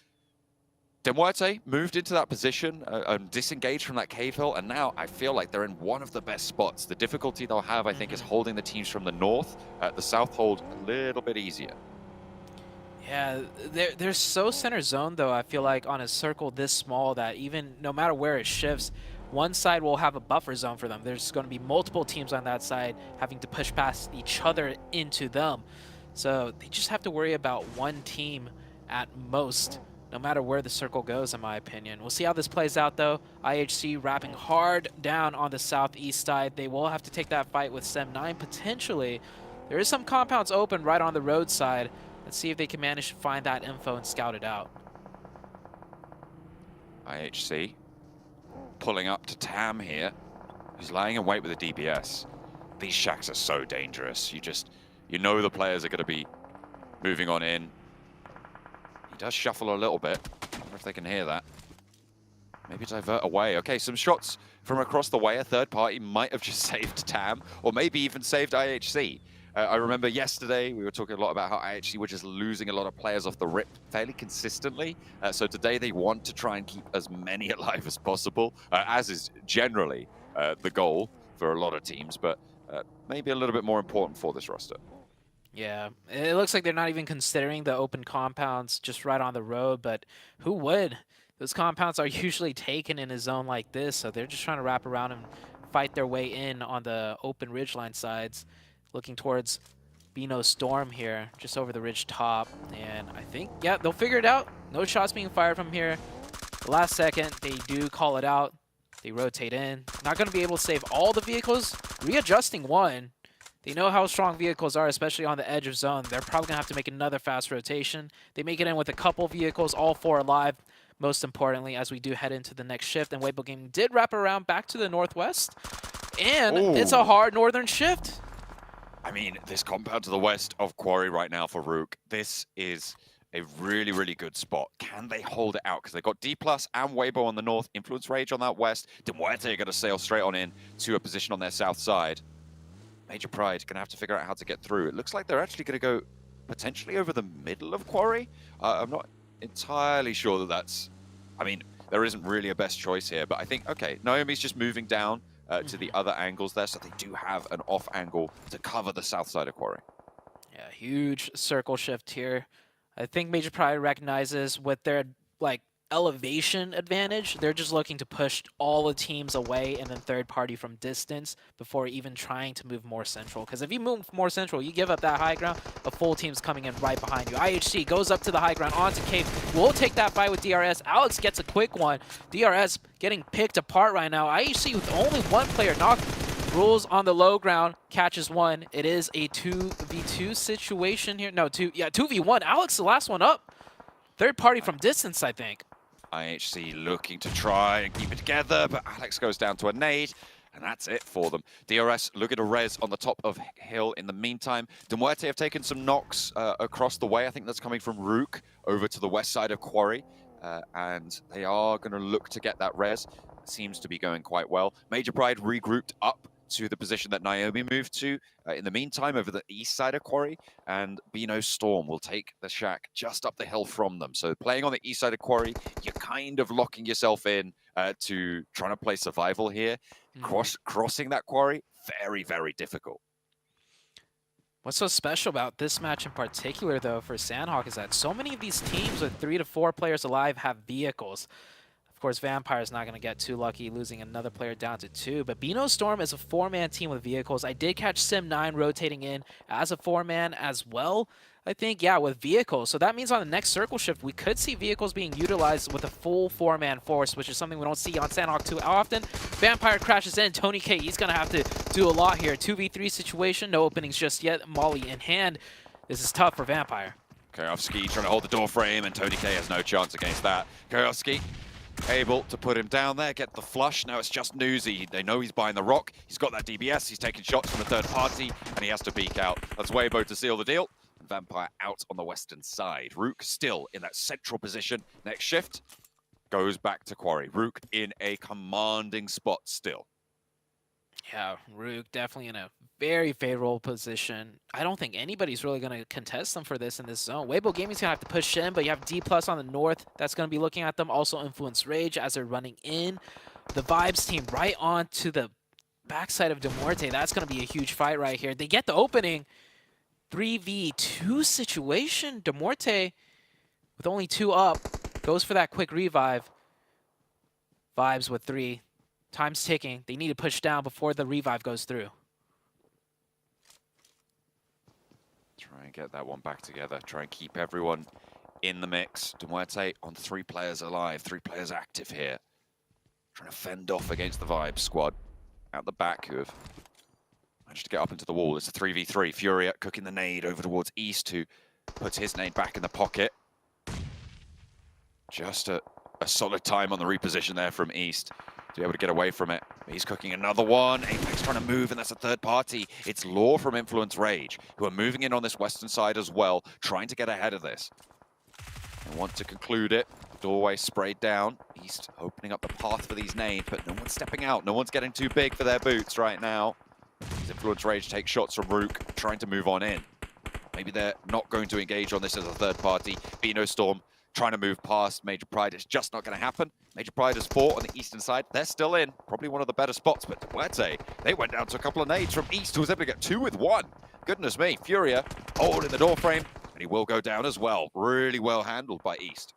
Demuerte moved into that position and disengaged from that cave hill, and now I feel like they're in one of the best spots. The difficulty they'll have, I think, is holding the teams from the north. The south hold a little bit easier. Yeah, they're so center zone, though, I feel like, on a circle this small that even no matter where it shifts, one side will have a buffer zone for them. There's going to be multiple teams on that side having to push past each other into them. So they just have to worry about one team at most, no matter where the circle goes, in my opinion. We'll see how this plays out, though. IHC wrapping hard down on the southeast side. They will have to take that fight with SEM9, potentially. There is some compounds open right on the roadside. Let's see if they can manage to find that info and scout it out. IHC pulling up to Tam here. He's lying in wait with a DPS. These shacks are so dangerous. You know the players are going to be moving on in. He does shuffle a little bit. I wonder if they can hear that. Maybe divert away. Okay, some shots from across the way. A third party might have just saved Tam, or maybe even saved IHC. I remember yesterday we were talking a lot about how IHC were just losing a lot of players off the rip fairly consistently. So today they want to try and keep as many alive as possible, as is generally the goal for a lot of teams, but maybe a little bit more important for this roster. Yeah, it looks like they're not even considering the open compounds just right on the road, but who would? Those compounds are usually taken in a zone like this, so they're just trying to wrap around and fight their way in on the open ridgeline sides, looking towards Bino Storm here, just over the ridge top. And I think, yeah, they'll figure it out. No shots being fired from here. The last second, they do call it out. They rotate in. Not going to be able to save all the vehicles. Readjusting one. They know how strong vehicles are, especially on the edge of zone. They're probably going to have to make another fast rotation. They make it in with a couple vehicles, all 4 alive, most importantly, as we do head into the next shift. And Weibo Gaming did wrap around back to the northwest. And it's a hard northern shift. I mean, this compound to the west of Quarry right now for Rook, this is a really, really good spot. Can they hold it out? Because they've got D+ and Weibo on the north, Influence Rage on that west. Demuerte are going to sail straight on in to a position on their south side. Major Pride going to have to figure out how to get through. It looks like they're actually going to go potentially over the middle of Quarry. I'm not entirely sure that that's... I mean, there isn't really a best choice here, but I think, okay, Naomi's just moving down to the other angles there, so they do have an off angle to cover the south side of Quarry. Yeah, huge circle shift here. I think Major Pride recognizes with their, like, elevation advantage. They're just looking to push all the teams away and then third party from distance before even trying to move more central. Because if you move more central, you give up that high ground, a full team's coming in right behind you. IHC goes up to the high ground onto Cave. We'll take that fight with DRS. Alex gets a quick one. DRS getting picked apart right now. IHC with only one player knocked. Rules on the low ground, catches one. It is a 2v2 situation here. No, 2v1. Alex, the last one up. Third party from distance, I think. IHC looking to try and keep it together, but Alex goes down to a nade, and that's it for them. DRS looking to res on the top of hill in the meantime. Demuerte have taken some knocks across the way. I think that's coming from Rook over to the west side of Quarry, and they are going to look to get that res. Seems to be going quite well. Major Pride regrouped up to the position that Naomi moved to in the meantime over the east side of Quarry, and Bino Storm will take the shack just up the hill from them. So playing on the east side of Quarry, you're kind of locking yourself in to trying to play survival here. Crossing that Quarry, very, very difficult. What's so special about this match in particular, though, for Sandhawk is that so many of these teams with 3 to 4 players alive have vehicles. Of course, Vampire's not going to get too lucky, losing another player down to 2. But Bino Storm is a 4-man team with vehicles. I did catch Sim9 rotating in as a 4-man as well, I think, yeah, with vehicles. So that means on the next circle shift, we could see vehicles being utilized with a full 4-man force, which is something we don't see on Sandhawk too often. Vampire crashes in. Tony K, he's going to have to do a lot here. 2v3 situation, no openings just yet. Molly in hand. This is tough for Vampire. Kayovsky trying to hold the door frame, and Tony K has no chance against that. Kayovsky able to put him down there, get the flush. Now it's just Newsy. They know he's buying the rock. He's got that DBS. He's taking shots from a third party, and he has to peek out. That's Weibo to seal the deal. Vampire out on the western side. Rook still in that central position. Next shift goes back to Quarry. Rook in a commanding spot still. Yeah, Rook definitely in a very favorable position. I don't think anybody's really going to contest them for this in this zone. Weibo Gaming's going to have to push in, but you have D+ on the north that's going to be looking at them. Also Influence Rage as they're running in. The Vibes team right on to the backside of Demuerte. That's going to be a huge fight right here. They get the opening. 3v2 situation. Demuerte with only 2 up goes for that quick revive. Vibes with 3. Time's ticking. They need to push down before the revive goes through. Try and get that one back together. Try and keep everyone in the mix. Demuerte on 3 players alive, 3 players active here. Trying to fend off against the Vibe squad out the back who have managed to get up into the wall. It's a 3v3. Furia cooking the nade over towards East, who puts his nade back in the pocket. Just a solid time on the reposition there from East to be able to get away from it. He's cooking another one. Apex trying to move, and that's a third party. It's Law from Influence Rage, who are moving in on this western side as well, trying to get ahead of this. They want to conclude it. Doorway sprayed down. East opening up the path for these nades, but no one's stepping out. No one's getting too big for their boots right now. As Influence Rage takes shots from Rook, trying to move on in. Maybe they're not going to engage on this as a third party. Bino Storm trying to move past Major Pride. It's just not going to happen. Major Pride has fought on the eastern side. They're still in. Probably one of the better spots, but Duerte, they went down to a couple of nades from East, who was able to get 2 with 1. Goodness me. Furia holding the door frame, and he will go down as well. Really well handled by East.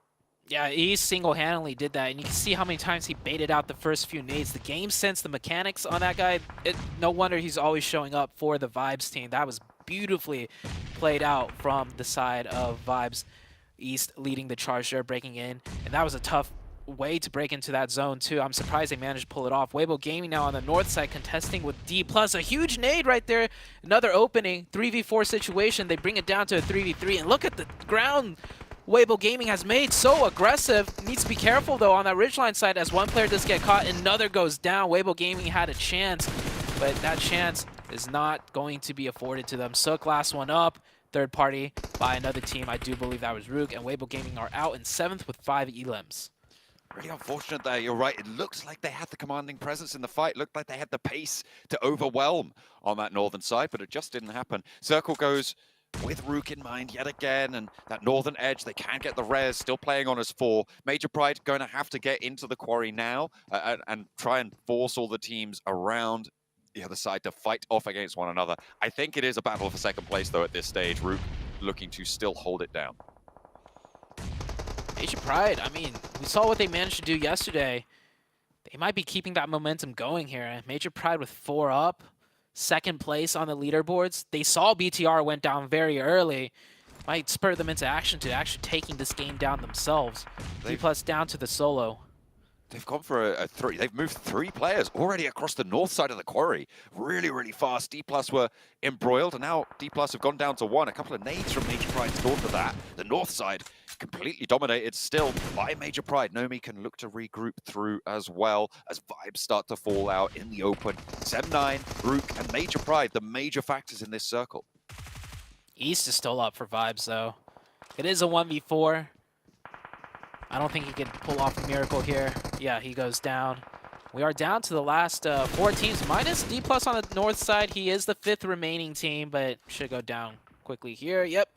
Yeah, East single-handedly did that, and you can see how many times he baited out the first few nades. The game sense, the mechanics on that guy, no wonder he's always showing up for the Vibes team. That was beautifully played out from the side of Vibes. East leading the charge there, breaking in, and that was a tough way to break into that zone too. I'm surprised they managed to pull it off. Weibo Gaming now on the north side contesting with D+. A huge nade right there. Another opening, 3v4 situation. They bring it down to a 3v3, and look at the ground Weibo Gaming has made. So aggressive. Needs to be careful though on that ridgeline side as one player does get caught, another goes down. Weibo Gaming had a chance, but that chance is not going to be afforded to them. Sook last one up. Third party by another team. I do believe that was Rook, and Weibo Gaming are out in 7th with 5 elims. Really unfortunate there, you're right. It looks like they had the commanding presence in the fight. Looked like they had the pace to overwhelm on that northern side, but it just didn't happen. Circle goes with Rook in mind yet again, and that northern edge, they can get the res, still playing on as 4. Major Pride going to have to get into the quarry now and try and force all the teams around the other side to fight off against one another. I think it is a battle for second place though at this stage. Rook looking to still hold it down. Major Pride, I mean, we saw what they managed to do yesterday. They might be keeping that momentum going here. Major Pride with 4 up, 2nd place on the leaderboards. They saw BTR went down very early. Might spur them into action to actually taking this game down themselves. D+ down to the solo. They've gone for a 3. They've moved 3 players already across the north side of the quarry. Really, really fast. D+ were embroiled, and now D+ have gone down to 1. A couple of nades from Major Pride north of that. The north side completely dominated still by Major Pride. Nomi can look to regroup through as well as vibes start to fall out in the open. 7-9, Rook, and Major Pride, the major factors in this circle. East is still up for vibes, though. It is a 1v4. I don't think he can pull off a miracle here. Yeah, he goes down. We are down to the last 4 teams, minus D+ on the north side. He is the 5th remaining team, but should go down quickly here. Yep.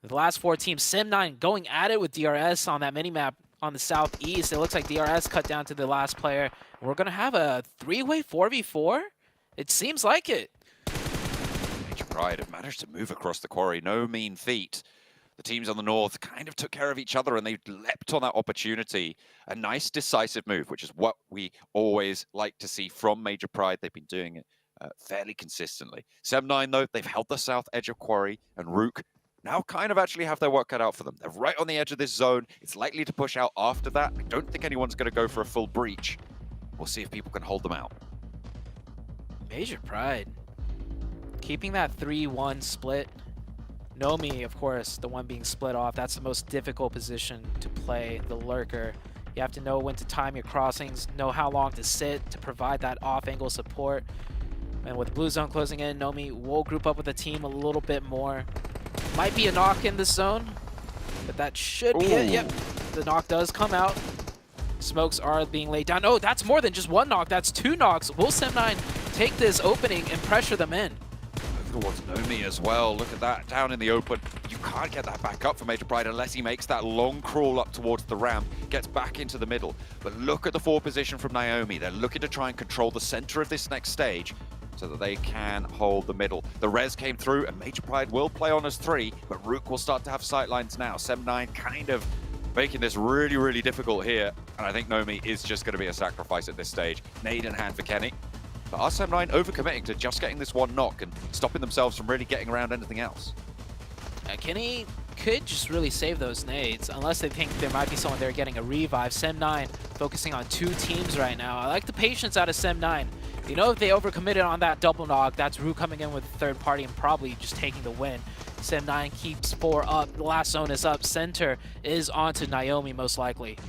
The last 4 teams, Sim9 going at it with DRS on that minimap on the southeast. It looks like DRS cut down to the last player. We're going to have a 3-way 4v4? It seems like it. Major Pride have managed to move across the quarry. No mean feat. The teams on the north kind of took care of each other and they leapt on that opportunity. A nice decisive move, which is what we always like to see from Major Pride. They've been doing it fairly consistently. 7-9 though, they've held the south edge of quarry, and Rook now kind of actually have their work cut out for them. They're right on the edge of this zone. It's likely to push out after that. I don't think anyone's going to go for a full breach. We'll see if people can hold them out. Major Pride keeping that 3-1 split. Nomi, of course, the one being split off. That's the most difficult position to play, the lurker. You have to know when to time your crossings, know how long to sit to provide that off-angle support. And with blue zone closing in, Nomi will group up with the team a little bit more. Might be a knock in this zone, but that should be it. Yep, the knock does come out. Smokes are being laid down. Oh, that's more than just 1 knock. That's 2 knocks. Will Sim9 take this opening and pressure them in? Towards Nomi as well. Look at that, down in the open. You can't get that back up for Major Pride unless he makes that long crawl up towards the ramp, gets back into the middle. But look at the forward position from Naomi. They're looking to try and control the center of this next stage so that they can hold the middle. The res came through and Major Pride will play on as 3, but Rook will start to have sightlines now. 7-9 kind of making this really, really difficult here. And I think Nomi is just going to be a sacrifice at this stage. Nade in hand for Kenny. But are 7-9 overcommitting to just getting this 1 knock and stopping themselves from really getting around anything else? Kenny could just really save those nades, unless they think there might be someone there getting a revive. Sim9 focusing on 2 teams right now. I like the patience out of Sim9. You know, if they overcommitted on that double knock, that's Rue coming in with a 3rd party and probably just taking the win. Sim9 keeps 4 up. The last zone is up. Center is onto Naomi, most likely.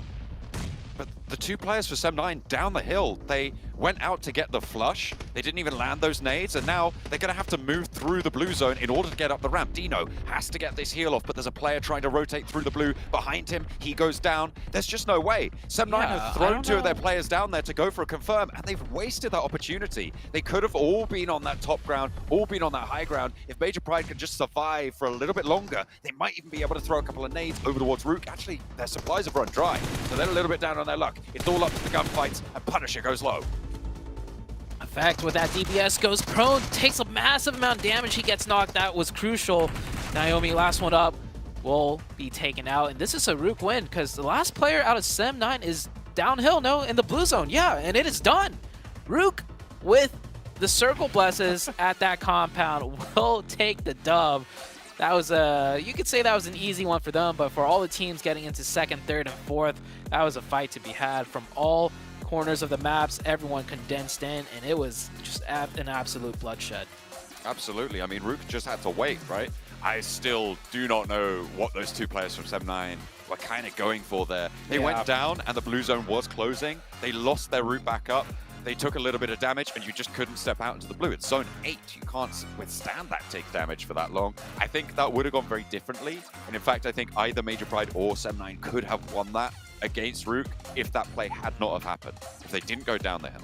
But the 2 players for Sim9 down the hill, they went out to get the flush. They didn't even land those nades, and now they're going to have to move through the blue zone in order to get up the ramp. Dino has to get this heal off, but there's a player trying to rotate through the blue behind him. He goes down. There's just no way. Sim9 have thrown 2 of their players down there to go for a confirm, and they've wasted that opportunity. They could have all been on that top ground, all been on that high ground. If Major Pride could just survive for a little bit longer, they might even be able to throw a couple of nades over towards Rook. Actually, their supplies have run dry, so they're a little bit down on their luck. It's all up to the gunfights, and Punisher goes low. Effect with that DBS goes prone, takes a massive amount of damage. He gets knocked. That was crucial. Naomi, last one up, will be taken out. And this is a Rook win because the last player out of Sim9 is downhill, no, in the blue zone. Yeah, and it is done. Rook with the circle blesses at that compound will take the dub. That was you could say that was an easy one for them, but for all the teams getting into 2nd, 3rd, and 4th, that was a fight to be had from all corners of the maps. Everyone condensed in, and it was just an absolute bloodshed. Absolutely. I mean, Rook just had to wait, right? I still do not know what those 2 players from 7-9 were kind of going for there. They went down, and the blue zone was closing. They lost their route back up. They took a little bit of damage, and you just couldn't step out into the blue. It's zone 8. You can't withstand that take damage for that long. I think that would have gone very differently. And in fact, I think either Major Pride or 7-9 could have won that against Rook if that play had not have happened, if they didn't go down the hill.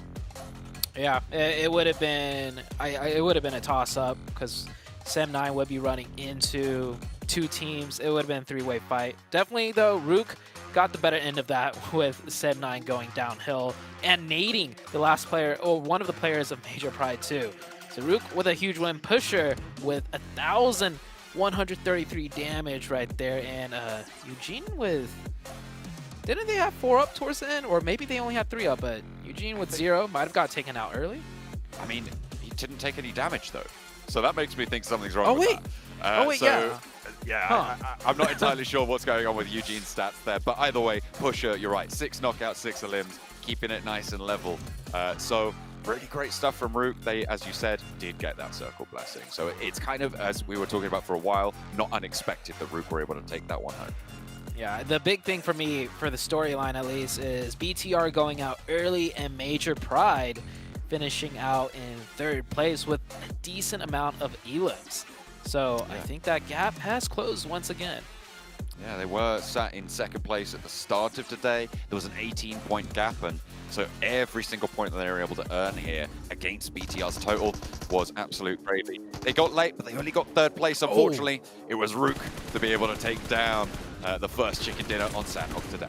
Yeah, it would have been it would have been a toss-up because Sim9 would be running into 2 teams. It would have been a 3-way fight. Definitely, though, Rook got the better end of that with Sim9 going downhill and nading the last player, or one of the players of Major Pride too. So Rook with a huge win. Pusher with 1,000 133 damage right there. And Eugene with... Didn't they have 4 up towards the end? Or maybe they only had 3 up, but Eugene with 0 might have got taken out early. I mean, he didn't take any damage, though. So that makes me think something's wrong Oh, with wait. that. Yeah. Yeah, Huh. I'm not entirely sure what's going on with Eugene's stats there, but either way, Pusher, you're right, 6 knockouts, 6 limbs, keeping it nice and level. So really great stuff from Rook. They, as you said, did get that circle blessing. So it's kind of, as we were talking about for a while, not unexpected that Rook were able to take that one home. Yeah, the big thing for me, for the storyline at least, is BTR going out early and Major Pride finishing out in 3rd place with a decent amount of elims. So I think that gap has closed once again. Yeah, they were sat in 2nd place at the start of today. There was an 18-point gap, and so every single point that they were able to earn here against BTR's total was absolute gravy. They got late, but they only got 3rd place, unfortunately. It was Rook to be able to take down the first chicken dinner on Sandhawk today.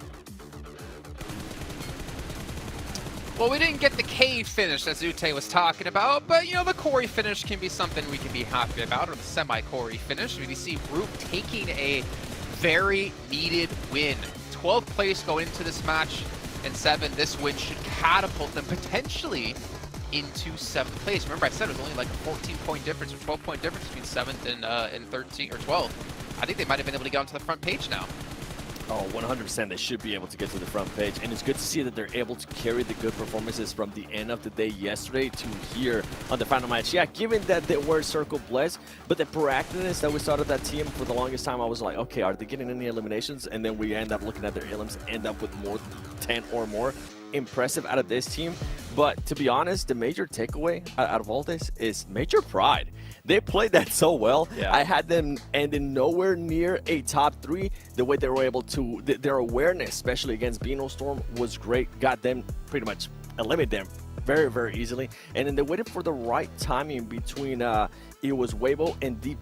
Well, we didn't get the K finish that Zute was talking about, but, you know, the Corey finish can be something we can be happy about, or the semi-Corey finish. We see Rook taking a very needed win. 12th place going into this match, and 7, this win should catapult them potentially into 7th place. Remember, I said it was only like a 14-point difference or 12-point difference between 7th and 13 or 12th. I think they might have been able to get onto the front page now. Oh, 100% they should be able to get to the front page, and it's good to see that they're able to carry the good performances from the end of the day yesterday to here on the final match. Yeah, given that they were circle blessed, but the proactiveness that we saw of that team for the longest time, I was like, okay, are they getting any eliminations? And then we end up looking at their elims, end up with more 10 or more. Impressive out of this team, but to be honest, the major takeaway out of all this is Major Pride. They played that so well. Yeah. I had them ending nowhere near a top 3. The way they were able to, their awareness, especially against Beano Storm, was great. Got them pretty much eliminated them very, very easily. And then they waited for the right timing between it was Weibo and D+.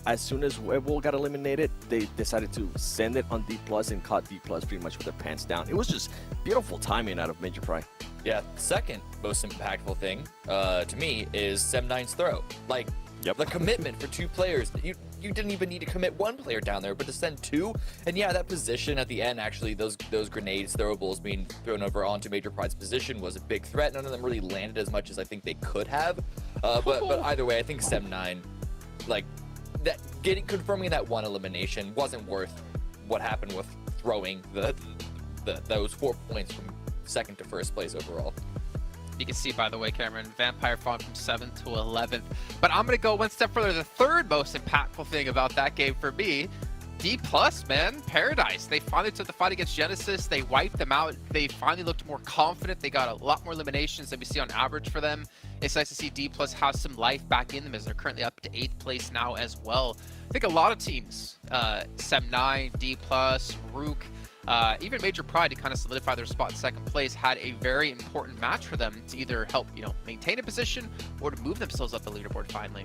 As soon as Weibo got eliminated, they decided to send it on D+ and caught D+ pretty much with their pants down. It was just beautiful timing out of Major Pride. Yeah, second most impactful thing to me is 7-9's throw. Like, the commitment for 2 players. You didn't even need to commit 1 player down there, but to send 2. And yeah, that position at the end, actually, those grenades, throwables being thrown over onto Major Pride's position was a big threat. None of them really landed as much as I think they could have. But either way, I think 7-9, like, that confirming that 1 elimination wasn't worth what happened with throwing those 4 points from 2nd to 1st place overall. You can see, by the way, Cameron, Vampire falling from 7th to 11th. But I'm going to go one step further. The 3rd most impactful thing about that game for me, D+, man, Paradise. They finally took the fight against Genesis. They wiped them out. They finally looked more confident. They got a lot more eliminations than we see on average for them. It's nice to see D+ have some life back in them, as they're currently up to 8th place now as well. I think a lot of teams, 7-9, D+, Rook, even Major Pride, to kind of solidify their spot in 2nd place, had a very important match for them to either help, maintain a position or to move themselves up the leaderboard finally.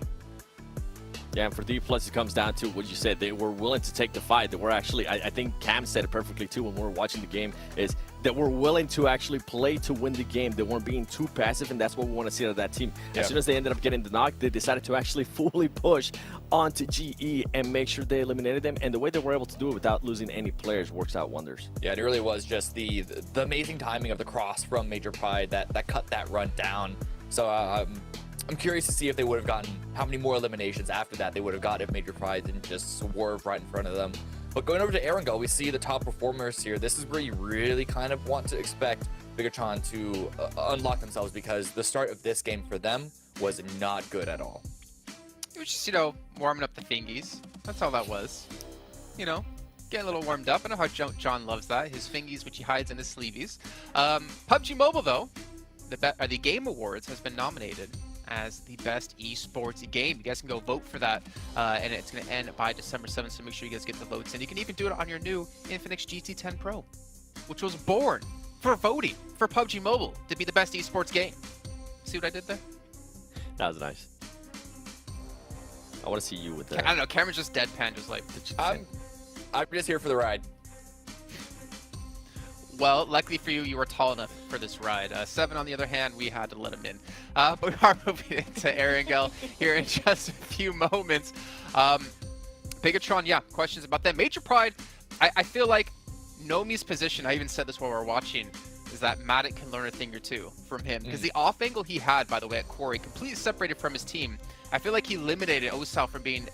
Yeah, and for D+, it comes down to what you said. They were willing to take the fight. They were actually, I think Cam said it perfectly too when we were watching the game, is that we're willing to actually play to win the game. They weren't being too passive, and that's what we want to see out of that team. Yeah. As soon as they ended up getting the knock, they decided to actually fully push onto GE and make sure they eliminated them. And the way they were able to do it without losing any players works out wonders. Yeah, it really was just the amazing timing of the cross from Major Pride that cut that run down. So I'm curious to see if they would have gotten, how many more eliminations after that they would have got if Major Pride didn't just swerve right in front of them. But going over to Erangel, we see the top performers here. This is where you really kind of want to expect Bigatron to unlock themselves, because the start of this game for them was not good at all. It was just, warming up the fingies. That's all that was. Getting a little warmed up. I know how John loves that. His fingies, which he hides in his sleeveys. PUBG Mobile, though, the Game Awards has been nominated as the best esports game. You guys can go vote for that, and it's going to end by December 7th, so make sure you guys get the votes in. You can even do it on your new Infinix GT10 Pro, which was born for voting for PUBG Mobile to be the best esports game. See what I did there? That was nice. I want to see you with that. I don't know, Cameron's just deadpan, just like... I'm just here for the ride. Well, luckily for you, you were tall enough for this ride. 7, on the other hand, we had to let him in. But we are moving into Erangel here in just a few moments. Bigatron, yeah, questions about that. Major Pride, I feel like Nomi's position, I even said this while we were watching, is that Matic can learn a thing or two from him. Because the off angle he had, by the way, at Quarry, completely separated from his team. I feel like he eliminated Osal from being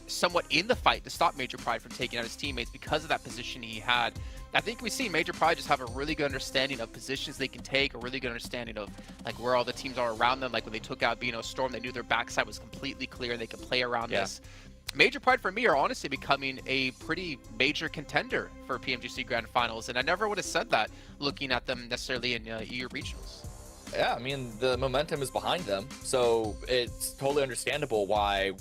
somewhat in the fight to stop Major Pride from taking out his teammates because of that position he had. I think we've seen Major Pride just have a really good understanding of positions they can take, a really good understanding of like where all the teams are around them. Like when they took out Beano Storm, they knew their backside was completely clear and they could play around this. Major Pride for me are honestly becoming a pretty major contender for PMGC Grand Finals, and I never would have said that looking at them necessarily in EU Regionals. Yeah, I mean, the momentum is behind them, so it's totally understandable why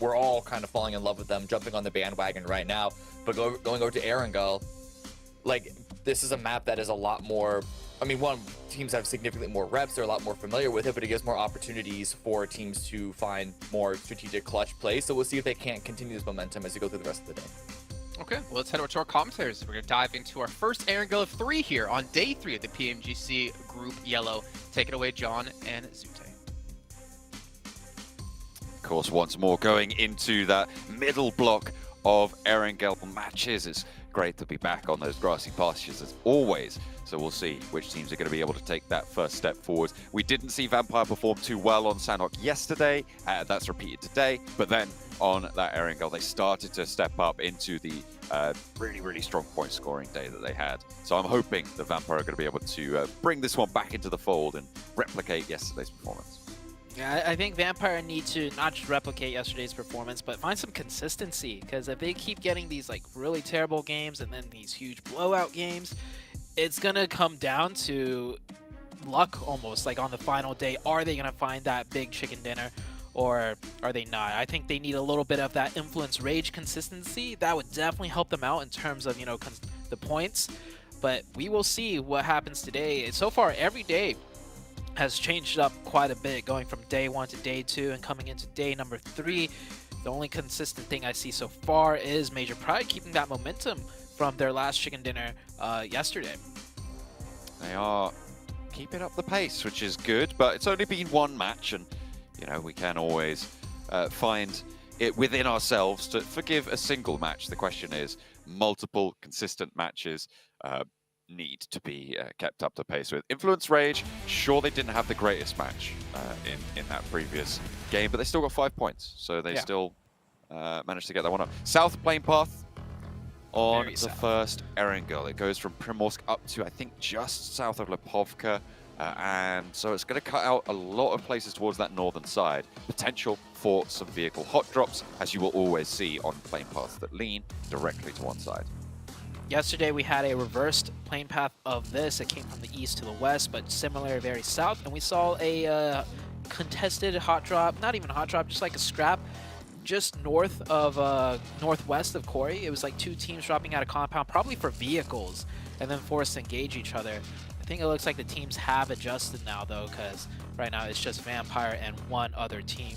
we're all kind of falling in love with them, jumping on the bandwagon right now. But going over to Erangel, like, this is a map that is a lot more, I mean, one, teams have significantly more reps, they're a lot more familiar with it, but it gives more opportunities for teams to find more strategic clutch plays. So we'll see if they can't continue this momentum as we go through the rest of the day. Okay, well, let's head over to our commentators. We're going to dive into our first Erangel of 3 here on day 3 of the PMGC Group Yellow. Take it away, John and Zute. Of course, once more going into that middle block of Erangel matches. It's great to be back on those grassy pastures as always. So we'll see which teams are going to be able to take that first step forward. We didn't see Vampire perform too well on Sanhok yesterday. That's repeated today. But then on that Erangel, they started to step up into the really, really strong point scoring day that they had. So I'm hoping the Vampire are going to be able to bring this one back into the fold and replicate yesterday's performance. Yeah, I think Vampire need to not just replicate yesterday's performance, but find some consistency. Because if they keep getting these like really terrible games and then these huge blowout games, it's gonna come down to luck almost. Like on the final day, are they gonna find that big chicken dinner, or are they not? I think they need a little bit of that influence rage consistency. That would definitely help them out in terms of, you know, the points. But we will see what happens today. So far, every day has changed up quite a bit, going from day 1 to day 2 and coming into day number 3. The only consistent thing I see so far is Major Pride keeping that momentum from their last chicken dinner yesterday. They are keeping up the pace, which is good, but it's only been one match, and you know, we can always find it within ourselves to forgive a single match. The question is, multiple consistent matches need to be kept up to pace with. Influence Rage, sure, they didn't have the greatest match in that previous game, but they still got 5 points, so they still managed to get that one up. South Plane Path on the first Erangel. It goes from Primorsk up to, I think, just south of Lipovka, and so it's going to cut out a lot of places towards that northern side. Potential for some vehicle hot drops, as you will always see on plane paths that lean directly to one side. Yesterday we had a reversed plane path of this. It came from the east to the west, but similar, very south. And we saw a contested hot drop, not even a hot drop, just like a scrap, just north of northwest of Quarry. It was like 2 teams dropping out of compound, probably for vehicles, and then forced to engage each other. I think it looks like the teams have adjusted now, though, because right now it's just Vampire and one other team.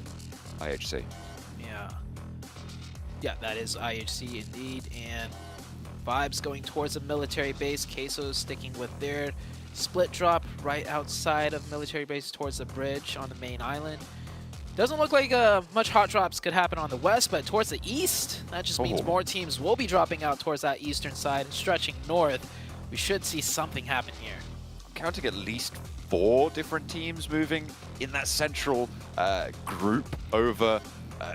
IHC. Yeah, that is IHC indeed. And Vibes going towards a military base. Queso's sticking with their split drop right outside of military base towards the bridge on the main island. Doesn't look like much hot drops could happen on the west, but towards the east, that just means more teams will be dropping out towards that eastern side and stretching north. We should see something happen here. I'm counting at least 4 different teams moving in that central group over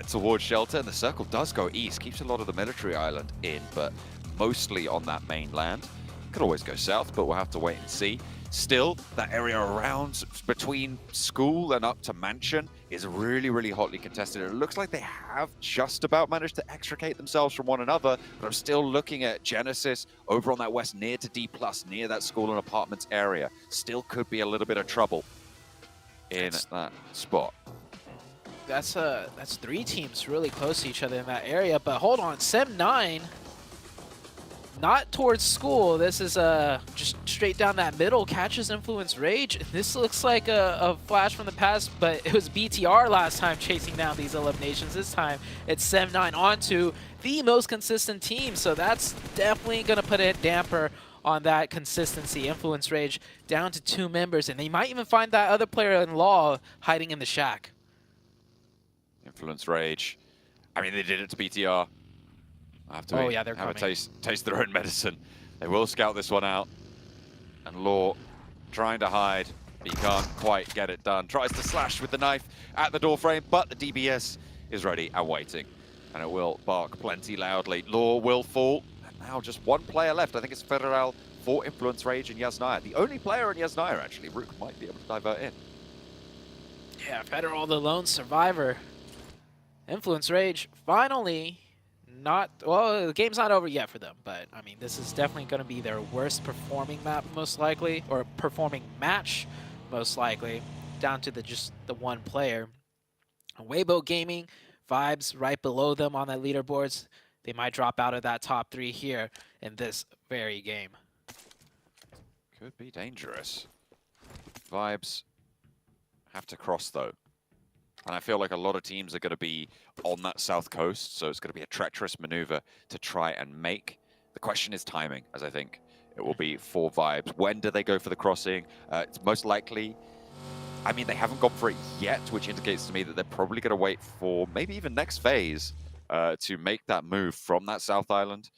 towards Shelter, and the circle does go east, keeps a lot of the military island in, but mostly on that mainland. Could always go south, but we'll have to wait and see. Still, that area around between school and up to mansion is really, really hotly contested. It looks like they have just about managed to extricate themselves from one another, but I'm still looking at Genesis over on that west near to D+, near that school and apartments area. Still could be a little bit of trouble in that spot. That's 3 teams really close to each other in that area, but hold on, Sem9, not towards school. This is just straight down that middle, catches Influence Rage. This looks like a flash from the past, but it was BTR last time chasing down these eliminations. This time it's Sem9 onto the most consistent team, so that's definitely going to put a damper on that consistency. Influence Rage down to 2 members, and they might even find that other player in law hiding in the shack. Influence Rage. I mean, they did it to BTR. Have to yeah, they're have coming. a taste their own medicine. They will scout this one out. And Law trying to hide, but he can't quite get it done. Tries to slash with the knife at the door frame, but the DBS is ready and waiting. And it will bark plenty loudly. Law will fall. And now just one player left. I think it's Federal for Influence Rage and Yasnaya. The only player in Yasnaya, actually. Rook might be able to divert in. Yeah, Federal, the lone survivor. Influence Rage, finally, well, the game's not over yet for them, but, I mean, this is definitely going to be their worst performing map, most likely, or performing match, most likely, down to just the one player. Weibo Gaming, Vibes right below them on that leaderboards. They might drop out of that top 3 here in this very game. Could be dangerous. Vibes have to cross, though. And I feel like a lot of teams are going to be on that south coast, so it's going to be a treacherous maneuver to try and make. The question is timing, as I think it will be for Vibes. When do they go for the crossing? It's most likely... I mean, they haven't gone for it yet, which indicates to me that they're probably going to wait for maybe even next phase to make that move from that south island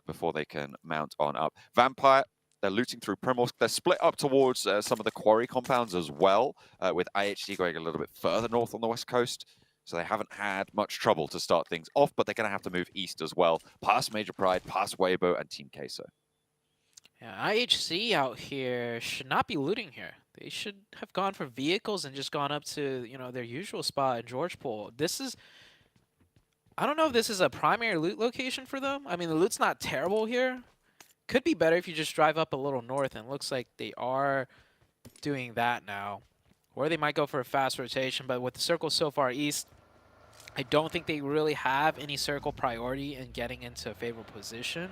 before they can mount on up. Vampire, they're looting through Primorsk. They're split up towards some of the quarry compounds as well, with IHC going a little bit further north on the west coast. So they haven't had much trouble to start things off, but they're going to have to move east as well, past Major Pride, past Weibo, and Team Queso. Yeah, IHC out here should not be looting here. They should have gone for vehicles and just gone up to, you know, their usual spot in Georgepol. This is... I don't know if this is a primary loot location for them. I mean, the loot's not terrible here. Could be better if you just drive up a little north, and it looks like they are doing that now. Or they might go for a fast rotation, but with the circle so far east, I don't think they really have any circle priority in getting into a favorable position.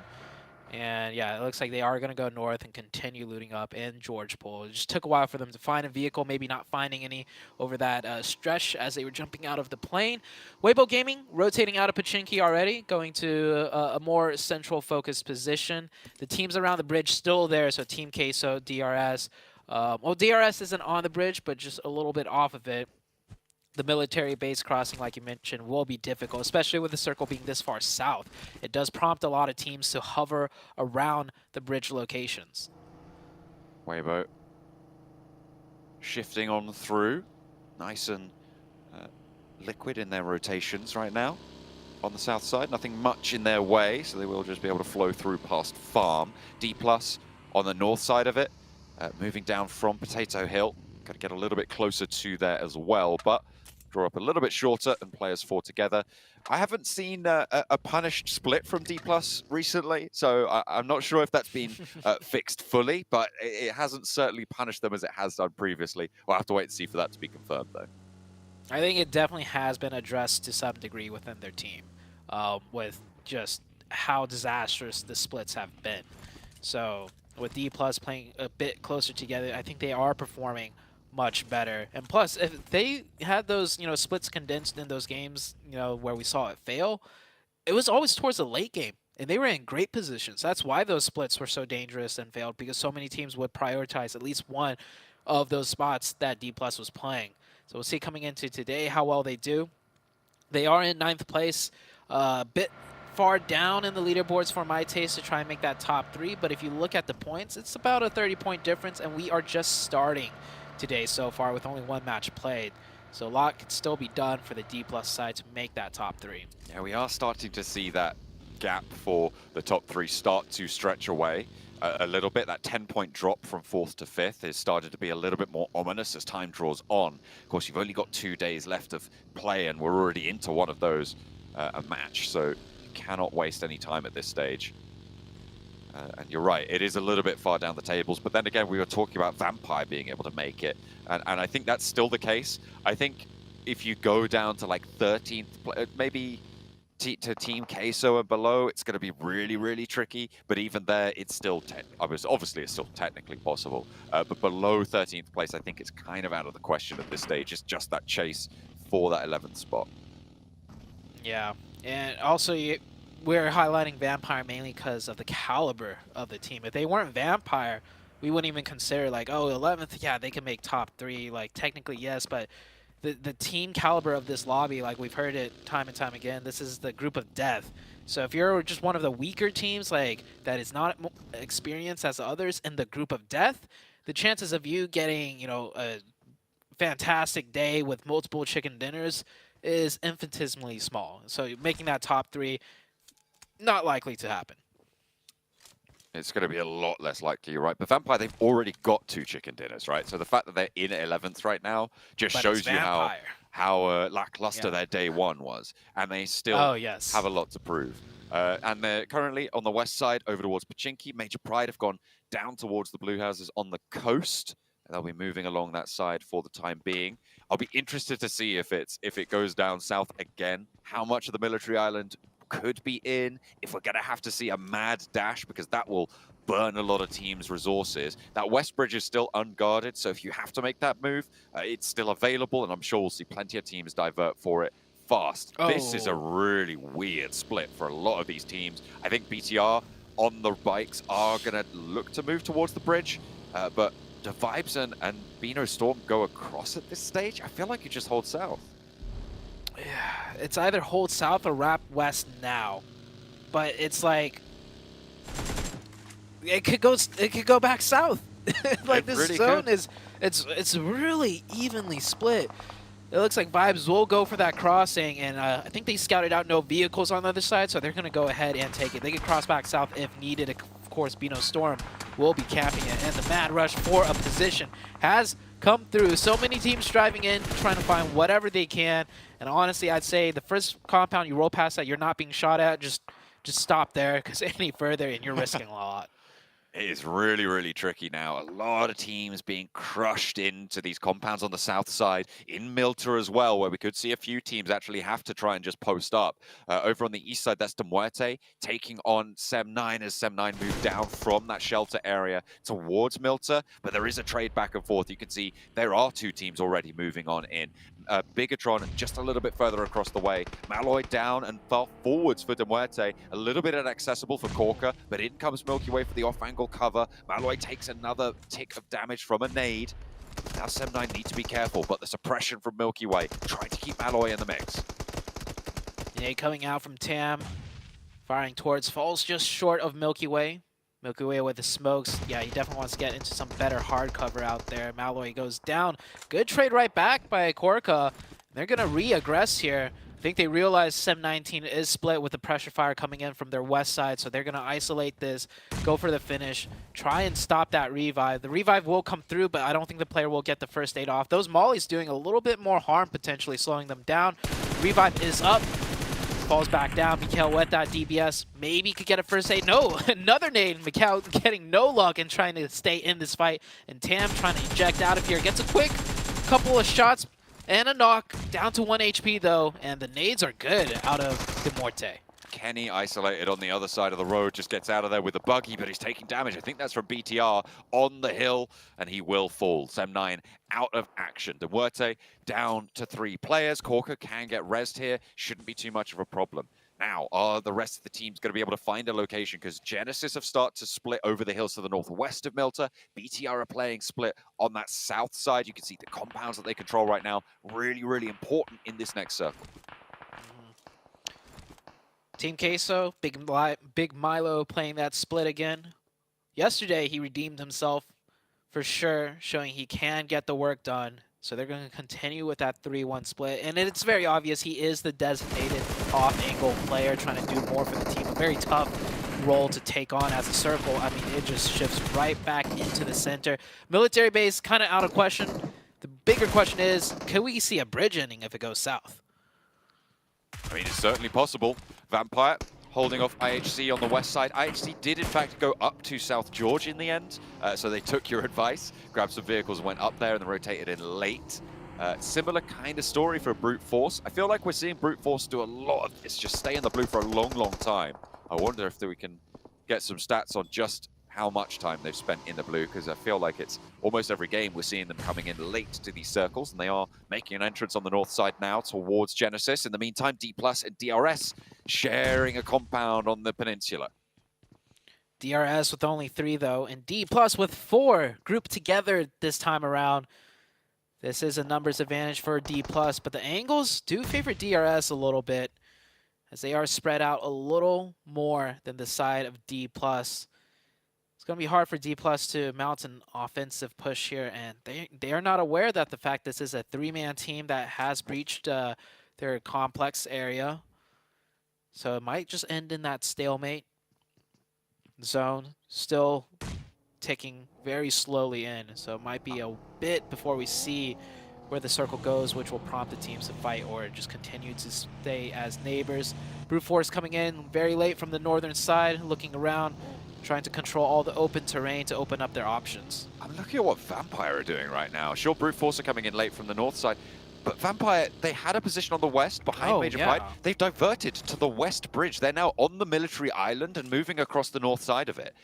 And yeah, it looks like they are going to go north and continue looting up in Georgepol. It just took a while for them to find a vehicle, maybe not finding any over that stretch as they were jumping out of the plane. Weibo Gaming rotating out of Pachinki already, going to a more central focused position. The teams around the bridge still there, so Team Queso, DRS. Well, DRS isn't on the bridge, but just a little bit off of it. The military base crossing, like you mentioned, will be difficult, especially with the circle being this far south. It does prompt a lot of teams to hover around the bridge locations. Weibo shifting on through. Nice and liquid in their rotations right now. On the south side, nothing much in their way, so they will just be able to flow through past Farm. D+ on the north side of it, moving down from Potato Hill. Got to get a little bit closer to there as well, but draw up a little bit shorter and players four together. I haven't seen a punished split from D+ recently, so I'm not sure if that's been fixed fully, but it hasn't certainly punished them as it has done previously. We'll have to wait and see for that to be confirmed, though. I think it definitely has been addressed to some degree within their team, with just how disastrous the splits have been. So with D+ playing a bit closer together, I think they are performing much better. And plus, if they had those, splits condensed in those games, where we saw it fail, it was always towards the late game, and they were in great positions. That's why those splits were so dangerous and failed, because so many teams would prioritize at least one of those spots that D+ was playing. So we'll see coming into today how well they do. They are in 9th place, a bit far down in the leaderboards for my taste to try and make that top 3, but if you look at the points, it's about a 30-point difference, and we are just starting today so far with only one match played. So a lot can still be done for the D+ side to make that top 3. Yeah, we are starting to see that gap for the top 3 start to stretch away a little bit. That 10-point drop from 4th to 5th has started to be a little bit more ominous as time draws on. Of course, you've only got 2 days left of play, and we're already into one of those, a match, so you cannot waste any time at this stage. And you're right, it is a little bit far down the tables, but then again, we were talking about Vampire being able to make it, and I think that's still the case. I think if you go down to like 13th, maybe to Team Queso and below, it's going to be really, really tricky, but even there, it's still, obviously it's still technically possible, but below 13th place, I think it's kind of out of the question at this stage. It's just that chase for that 11th spot. Yeah, and also we're highlighting Vampire mainly because of the caliber of the team. If they weren't Vampire, we wouldn't even consider like, oh, 11th, yeah, they can make top 3. Like, technically, yes, but the team caliber of this lobby, like we've heard it time and time again, this is the group of death. So if you're just one of the weaker teams, like that is not experienced as the others in the group of death, the chances of you getting, you know, a fantastic day with multiple chicken dinners is infinitesimally small. So making that top 3, not likely to happen. It's going to be a lot less likely, you're right. But Vampire, they've already got 2 chicken dinners, right? So the fact that they're in 11th right now just shows you how lackluster their day 1 was. And they still have a lot to prove. And they're currently on the west side over towards Pachinki. Major Pride have gone down towards the blue houses on the coast. And they'll be moving along that side for the time being. I'll be interested to see if it goes down south again, how much of the military island could be in, if we're going to have to see a mad dash, because that will burn a lot of teams' resources. That west bridge is still unguarded, so if you have to make that move, it's still available, and I'm sure we'll see plenty of teams divert for it fast. This is a really weird split for a lot of these teams. I think BTR on the bikes are going to look to move towards the bridge, but do Vibes and Beano Storm go across at this stage? I feel like you just hold south. Yeah, it's either hold south or wrap west now, but it's like it could go back south. Like this really zone it's really evenly split. It looks like Vibes will go for that crossing, and I think they scouted out no vehicles on the other side, so they're going to go ahead and take it. They can cross back south if needed. Of course, Beano Storm will be camping it, and the mad rush for a position has come through. So many teams driving in, trying to find whatever they can, and honestly, I'd say the first compound you roll past that you're not being shot at, just stop there, because any further and you're risking a lot. It is really, really tricky now. A lot of teams being crushed into these compounds on the south side, in Milta as well, where we could see a few teams actually have to try and just post up. Over on the east side, that's De Muerte taking on Sem9 as Sem9 move down from that shelter area towards Milta, but there is a trade back and forth. You can see there are 2 teams already moving on in. Bigatron just a little bit further across the way. Malloy down and far forwards for De Muerte. A little bit inaccessible for Corker, but in comes Milky Way for the off-angle cover. Malloy takes another tick of damage from a nade. Now Sem9 need to be careful, but the suppression from Milky Way trying to keep Malloy in the mix. Nade coming out from Tam, firing towards, falls just short of Milky Way. Milky Way with the smokes. Yeah, he definitely wants to get into some better hard cover out there. Malloy goes down. Good trade right back by Korka. They're going to re-aggress here. I think they realize Sem19 is split with the pressure fire coming in from their west side, so they're going to isolate this, go for the finish, try and stop that revive. The revive will come through, but I don't think the player will get the first aid off. Those mollies doing a little bit more harm, potentially slowing them down. Revive is up. Falls back down. Mikhail with that DBS. Maybe could get a first aid. No, another nade. Mikhail getting no luck and trying to stay in this fight. And Tam trying to eject out of here. Gets a quick couple of shots and a knock. Down to 1 HP though. And the nades are good out of De Muerte. Kenny isolated on the other side of the road, just gets out of there with the buggy, but he's taking damage. I think that's from BTR on the hill, and he will fall. Sem9 out of action. De Muerte down to 3 players. Corker can get rezzed here. Shouldn't be too much of a problem. Now, are the rest of the teams going to be able to find a location? Because Genesis have started to split over the hills to the northwest of Milta. BTR are playing split on that south side. You can see the compounds that they control right now. Really, really important in this next circle. Team Queso, Big Milo playing that split again. Yesterday, he redeemed himself for sure, showing he can get the work done. So they're going to continue with that 3-1 split. And it's very obvious he is the designated off-angle player trying to do more for the team. A very tough role to take on as a circle. I mean, it just shifts right back into the center. Military base kind of out of question. The bigger question is, can we see a bridge ending if it goes south? I mean, it's certainly possible. Vampire holding off IHC on the west side. IHC did, in fact, go up to South George in the end, so they took your advice, grabbed some vehicles, went up there, and then rotated in late. Similar kind of story for Brute Force. I feel like we're seeing Brute Force do a lot of this, just stay in the blue for a long, long time. I wonder if we can get some stats on just how much time they've spent in the blue, because I feel like it's almost every game we're seeing them coming in late to these circles, and they are making an entrance on the north side now towards Genesis. In the meantime, D+ and DRS sharing a compound on the peninsula. DRS with only 3 though, and D+ with 4 grouped together this time around. This is a numbers advantage for D+, but the angles do favor DRS a little bit, as they are spread out a little more than the side of D+. It's going to be hard for D+ to mount an offensive push here, and they are not aware that the fact this is a 3-man team that has breached their complex area. So it might just end in that stalemate. Zone still ticking very slowly in, so it might be a bit before we see where the circle goes, which will prompt the teams to fight or just continue to stay as neighbors. Brute Force coming in very late from the northern side, looking around, trying to control all the open terrain to open up their options. I'm looking at what Vampire are doing right now. Sure, Brute Force are coming in late from the north side, but Vampire, they had a position on the west behind Major Pride. They've diverted to the west bridge. They're now on the military island and moving across the north side of it.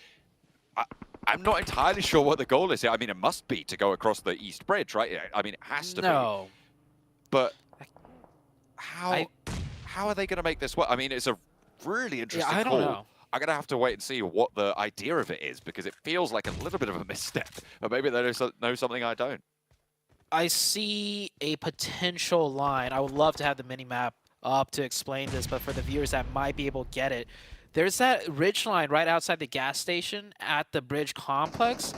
I'm not entirely sure what the goal is here. I mean, it must be to go across the east bridge, right? I mean, it has to be. But how are they going to make this work? I mean, it's a really interesting call. I don't know. I'm going to have to wait and see what the idea of it is, because it feels like a little bit of a misstep. But maybe they know something I don't. I see a potential line. I would love to have the mini-map up to explain this, but for the viewers that might be able to get it, there's that ridge line right outside the gas station at the bridge complex.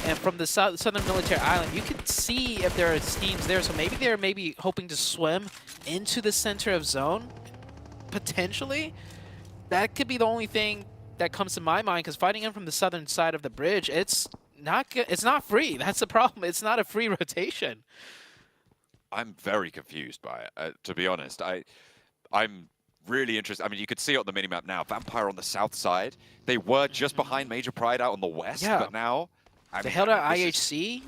And from the southern military island, you can see if there are teams there. So maybe they're hoping to swim into the center of zone, potentially. That could be the only thing that comes to my mind, because fighting in from the southern side of the bridge, it's not free. That's the problem. It's not a free rotation. I'm very confused by it, to be honest. I'm really interested. I mean, you could see it on the minimap now. Vampire on the south side. They were just behind Major Pride out on the west, but now they held out IHC.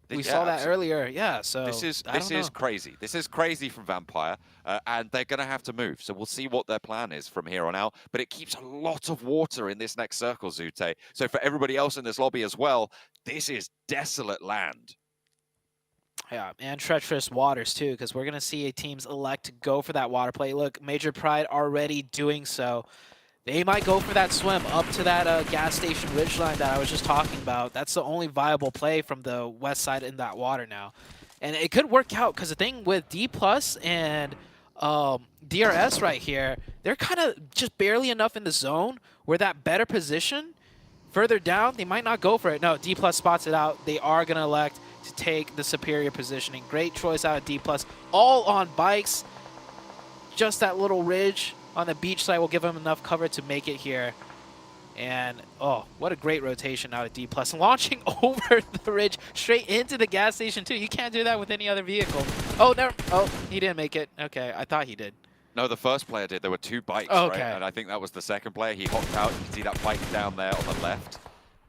We saw that earlier. Yeah, so this is crazy. This is crazy from Vampire, and they're going to have to move. So we'll see what their plan is from here on out. But it keeps a lot of water in this next circle, Zute. So for everybody else in this lobby as well, this is desolate land. Yeah, and treacherous waters too, because we're going to see teams elect to go for that water play. Look, Major Pride already doing so. They might go for that swim up to that gas station ridgeline that I was just talking about. That's the only viable play from the west side in that water now. And it could work out, because the thing with D+ and DRS right here, they're kind of just barely enough in the zone where that better position, further down, they might not go for it. No, D+ spots it out. They are going to elect to take the superior positioning. Great choice out of D+. All on bikes. Just that little ridge on the beach side will give them enough cover to make it here. And, oh, what a great rotation out of D+. Launching over the ridge straight into the gas station, too. You can't do that with any other vehicle. Oh, never. Oh, he didn't make it. Okay, I thought he did. No, the first player did. There were 2 bikes, right? And I think that was the second player. He hopped out. You can see that bike down there on the left.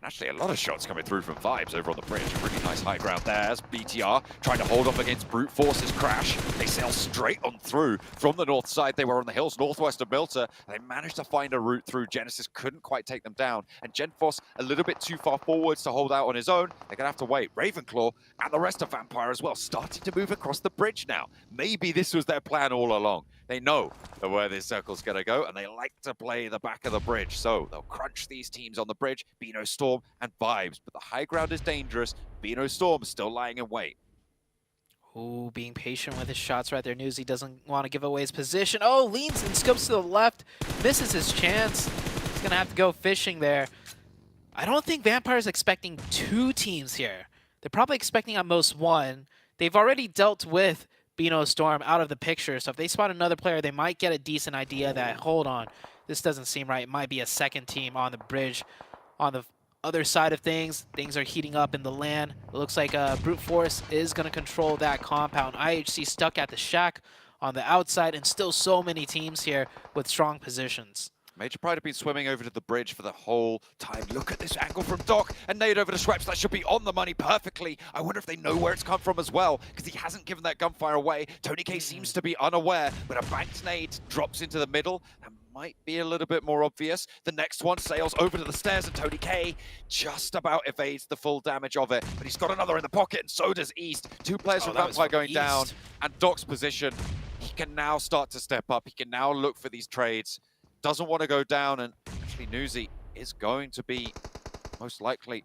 And actually, a lot of shots coming through from Vibes over on the bridge. A really nice high ground there as BTR trying to hold off against Brute Force's crash. They sail straight on through from the north side. They were on the hills northwest of Milta. They managed to find a route through. Genesis couldn't quite take them down. And Genforce a little bit too far forwards to hold out on his own. They're going to have to wait. Ravenclaw and the rest of Vampire as well starting to move across the bridge now. Maybe this was their plan all along. They know where this circle's going to go, and they like to play the back of the bridge. So they'll crunch these teams on the bridge, Beano Storm and Vibes. But the high ground is dangerous. Beano Storm still lying in wait. Ooh, being patient with his shots right there. Newsy doesn't want to give away his position. Oh, leans and scopes to the left. Misses his chance. He's going to have to go fishing there. I don't think Vampire's expecting 2 teams here. They're probably expecting at most 1. They've already dealt with Beano Storm out of the picture, so if they spot another player, they might get a decent idea that, hold on, this doesn't seem right. It might be a second team on the bridge. On the other side of things are heating up in the land. It looks like Brute Force is going to control that compound. IHC stuck at the shack on the outside, and still so many teams here with strong positions. Major Pride have been swimming over to the bridge for the whole time. Look at this angle from Doc, and nade over to Schweppes. That should be on the money perfectly. I wonder if they know where it's come from as well, because he hasn't given that gunfire away. Tony K seems to be unaware, but a banked nade drops into the middle. That might be a little bit more obvious. The next one sails over to the stairs, and Tony K just about evades the full damage of it, but he's got another in the pocket, and so does East. 2 players from Vampire going down, and Doc's position, he can now start to step up. He can now look for these trades. Doesn't want to go down, and actually Newsy is going to be most likely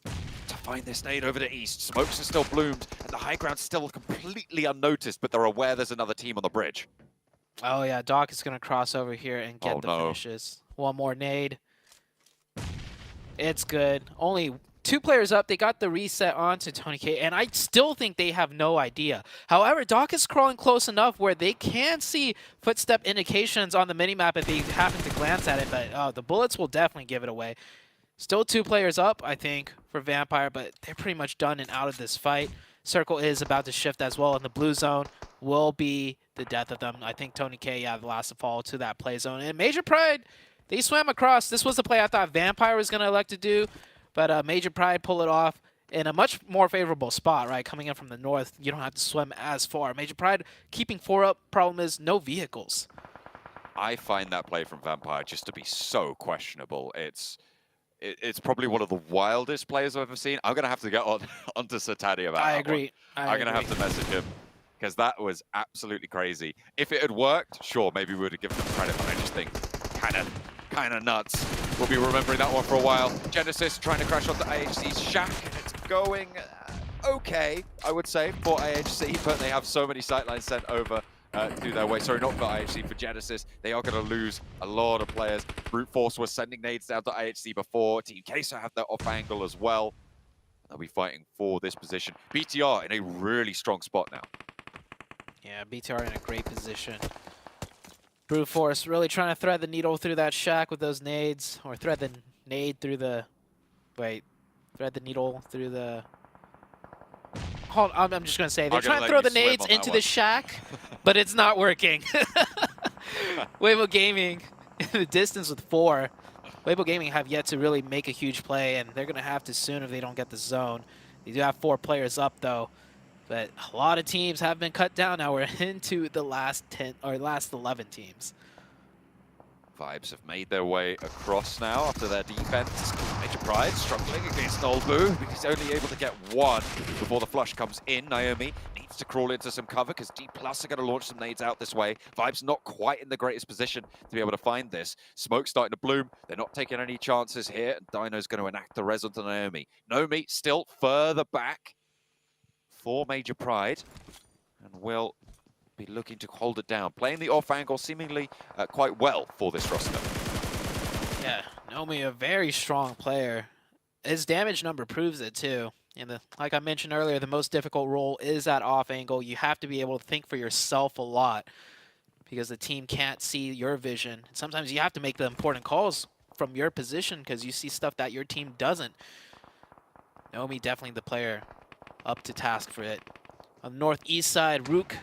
to find this nade over to east. Smokes are still bloomed, and the high ground's still completely unnoticed, but they're aware there's another team on the bridge. Oh yeah, Doc is gonna cross over here and get the finishes. One more nade. It's good. Only 2 players up. They got the reset onto Tony K, and I still think they have no idea. However, Doc is crawling close enough where they can see footstep indications on the minimap if they happen to glance at it, but the bullets will definitely give it away. Still 2 players up, I think, for Vampire, but they're pretty much done and out of this fight. Circle is about to shift as well, and the blue zone will be the death of them. I think Tony K, the last to fall to that play zone. And Major Pride, they swam across. This was the play I thought Vampire was going to elect to do, but Major Pride pull it off in a much more favorable spot, right? Coming in from the north, you don't have to swim as far. Major Pride keeping 4 up. Problem is no vehicles. I find that play from Vampire just to be so questionable. It's probably one of the wildest players I've ever seen. I'm going to have to get onto Satani about that. I agree. I'm going to have to message him because that was absolutely crazy. If it had worked, sure, maybe we would have given him credit, but I just think kind of nuts. We'll be remembering that one for a while. Genesis trying to crash onto IHC's shack, and it's going okay, I would say, for IHC, but they have so many sightlines sent over to their way. Sorry, not for IHC, for Genesis. They are going to lose a lot of players. Brute Force was sending nades down to IHC before. Team Queso have their off angle as well. They'll be fighting for this position. BTR in a really strong spot now. Yeah, BTR in a great position. Brute Force really trying to thread the needle through that shack with those nades, or thread the nade through the... Wait, thread the needle through the... Hold, I'm just going to say, they're trying to throw the nades into the shack, but it's not working. Weibo Gaming in the distance with 4. Weibo Gaming have yet to really make a huge play, and they're going to have to soon if they don't get the zone. They do have 4 players up, though. But a lot of teams have been cut down. Now we're into the last 10 or last 11 teams. Vibes have made their way across now after their defense. Major Pride struggling against Nolbu because he's only able to get 1 before the flush comes in. Naomi needs to crawl into some cover because D+ are going to launch some nades out this way. Vibes not quite in the greatest position to be able to find this. Smoke starting to bloom. They're not taking any chances here. And Dino's going to enact the res onto Naomi. Naomi still further back for Major Pride, and will be looking to hold it down. Playing the off angle seemingly quite well for this roster. Yeah, Naomi, a very strong player. His damage number proves it too. And like I mentioned earlier, the most difficult role is that off angle. You have to be able to think for yourself a lot because the team can't see your vision. Sometimes you have to make the important calls from your position because you see stuff that your team doesn't. Naomi definitely the player up to task for it. On the northeast side, Rook,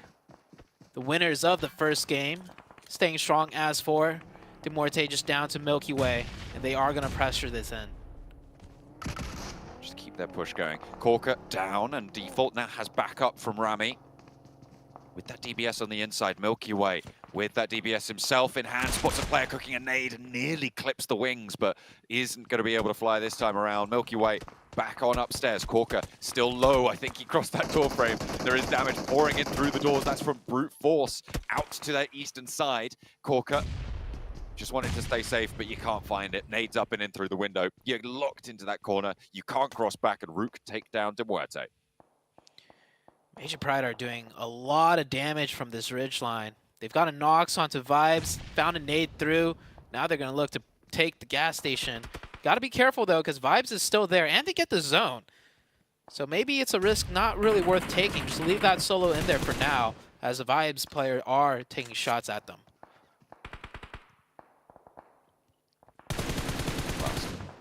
the winners of the first game, staying strong as for Demorte just down to Milky Way, and they are going to pressure this in. Just keep their push going. Corker down, and Default now has backup from Rami. With that DBS on the inside, Milky Way with that DBS himself in hand, spots a player cooking a nade and nearly clips the wings, but isn't going to be able to fly this time around. Milky Way back on upstairs. Corker still low. I think he crossed that door frame. There is damage pouring in through the doors. That's from Brute Force out to their eastern side. Corker just wanted to stay safe, but you can't find it. Nades up and in through the window. You're locked into that corner. You can't cross back, and Rook take down Demuerte. Major Pride are doing a lot of damage from this ridge line. They've got a Nox onto Vibes, found a nade through. Now they're going to look to take the gas station. Got to be careful, though, because Vibes is still there, and they get the zone. So maybe it's a risk not really worth taking. Just leave that solo in there for now, as the Vibes player are taking shots at them.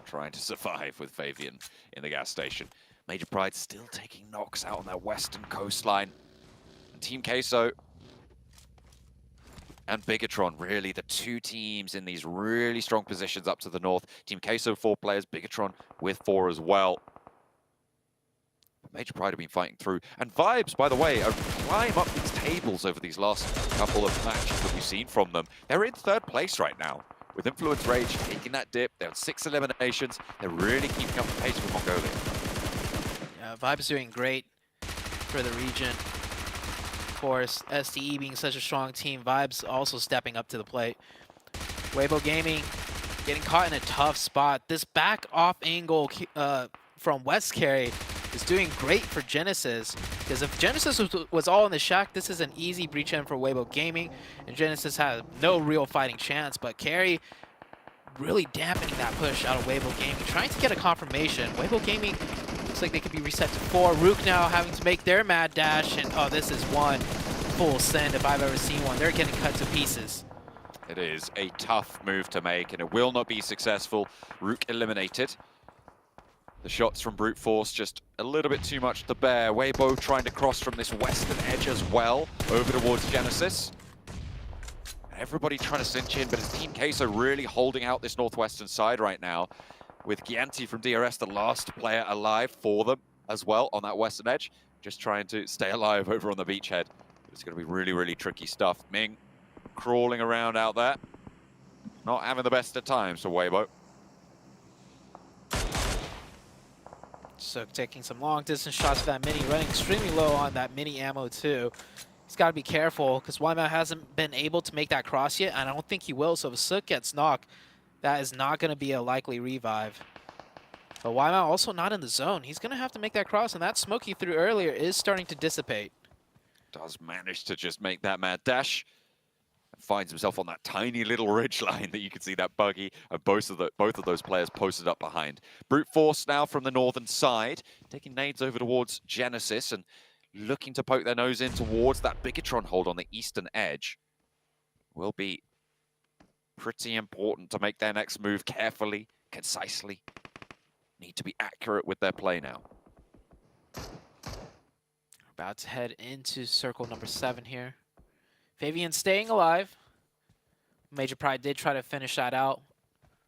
Trying to survive with Fabian in the gas station. Major Pride still taking knocks out on their western coastline. And Team Queso and Bigatron, really the 2 teams in these really strong positions up to the north. Team Queso 4 players, Bigatron with 4 as well. Major Pride have been fighting through. And Vibes, by the way, are climb up these tables over these last couple of matches that we've seen from them. They're in 3rd place right now. With Influence Rage taking that dip, they're on 6 eliminations. They're really keeping up the pace with Mongolia. Yeah, Vibes doing great for the region. Of course, SDE being such a strong team, Vibes also stepping up to the plate. Weibo Gaming getting caught in a tough spot. This back off angle from West Carry is doing great for Genesis. Because if Genesis was all in the shack, this is an easy breach in for Weibo Gaming. And Genesis had no real fighting chance. But Carry really dampening that push out of Weibo Gaming. Trying to get a confirmation. Weibo Gaming looks like they could be reset to 4. Rook now having to make their mad dash. And oh, this is one full send if I've ever seen one. They're getting cut to pieces. It is a tough move to make, and it will not be successful. Rook eliminated. The shots from Brute Force just a little bit too much to bear. Weibo trying to cross from this western edge as well, over towards Genesis. Everybody trying to cinch in, but it's Team Queso really holding out this northwestern side right now, with Gianti from DRS, the last player alive for them as well on that western edge, just trying to stay alive over on the beachhead. It's going to be really, really tricky stuff. Ming crawling around out there. Not having the best of times for Weibo. So taking some long distance shots for that mini, running extremely low on that mini ammo too. He's got to be careful because Wyman hasn't been able to make that cross yet, and I don't think he will. So if Sook gets knocked, that is not going to be a likely revive. But Wyman also not in the zone. He's going to have to make that cross, and that smoke he threw earlier is starting to dissipate. Does manage to just make that mad dash. Finds himself on that tiny little ridge line that you can see that buggy and both of those players posted up behind. Brute Force now from the northern side, taking nades over towards Genesis and looking to poke their nose in towards that Bigatron hold on the eastern edge. Will be pretty important to make their next move carefully, concisely. Need to be accurate with their play now. About to head into circle number 7 here. Fabian staying alive. Major Pride did try to finish that out,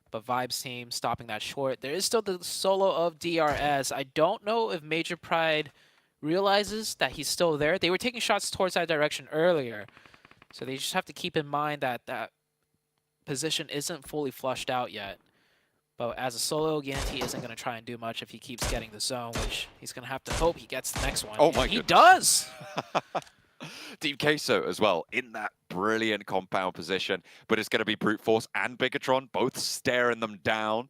but Vibes team stopping that short. There is still the solo of DRS. I don't know if Major Pride realizes that he's still there. They were taking shots towards that direction earlier, so they just have to keep in mind that that position isn't fully flushed out yet. But as a solo, Yanti isn't going to try and do much if he keeps getting the zone, which he's going to have to hope he gets the next one. Oh my He goodness. does! Team Queso as well in that brilliant compound position, but it's going to be Brute Force and Bigatron both staring them down.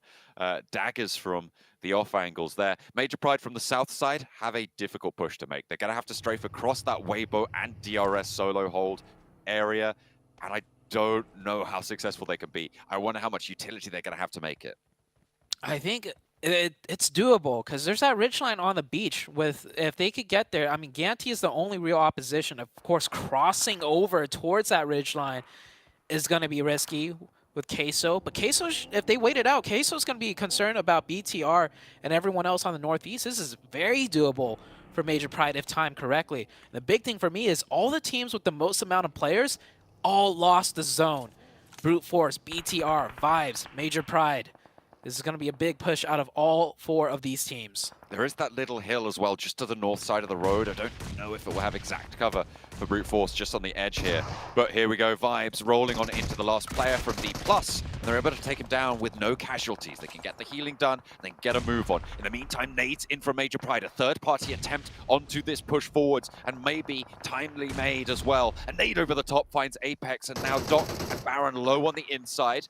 Daggers from the off angles there. Major Pride from the south side have a difficult push to make. They're going to have to strafe across that Weibo and DRS solo hold area, and I don't know how successful they can be. I wonder how much utility they're going to have to make it. I think it's doable because there's that ridgeline on the beach. With if they could get there, I mean, Ganti is the only real opposition. Of course, crossing over towards that ridgeline is going to be risky with Queso. But Queso, if they wait it out, Queso's going to be concerned about BTR and everyone else on the northeast. This is very doable for Major Pride if timed correctly. The big thing for me is all the teams with the most amount of players all lost the zone. Brute Force, BTR, Vibes, Major Pride. This is going to be a big push out of all 4 of these teams. There is that little hill as well, just to the north side of the road. I don't know if it will have exact cover for Brute Force just on the edge here. But here we go, Vibes rolling on into the last player from D+. And they're able to take him down with no casualties. They can get the healing done, and then get a move on. In the meantime, nades in from Major Pride. A third-party attempt onto this push forwards, and maybe timely made as well. A nade over the top finds Apex, and now Doc and Baron low on the inside.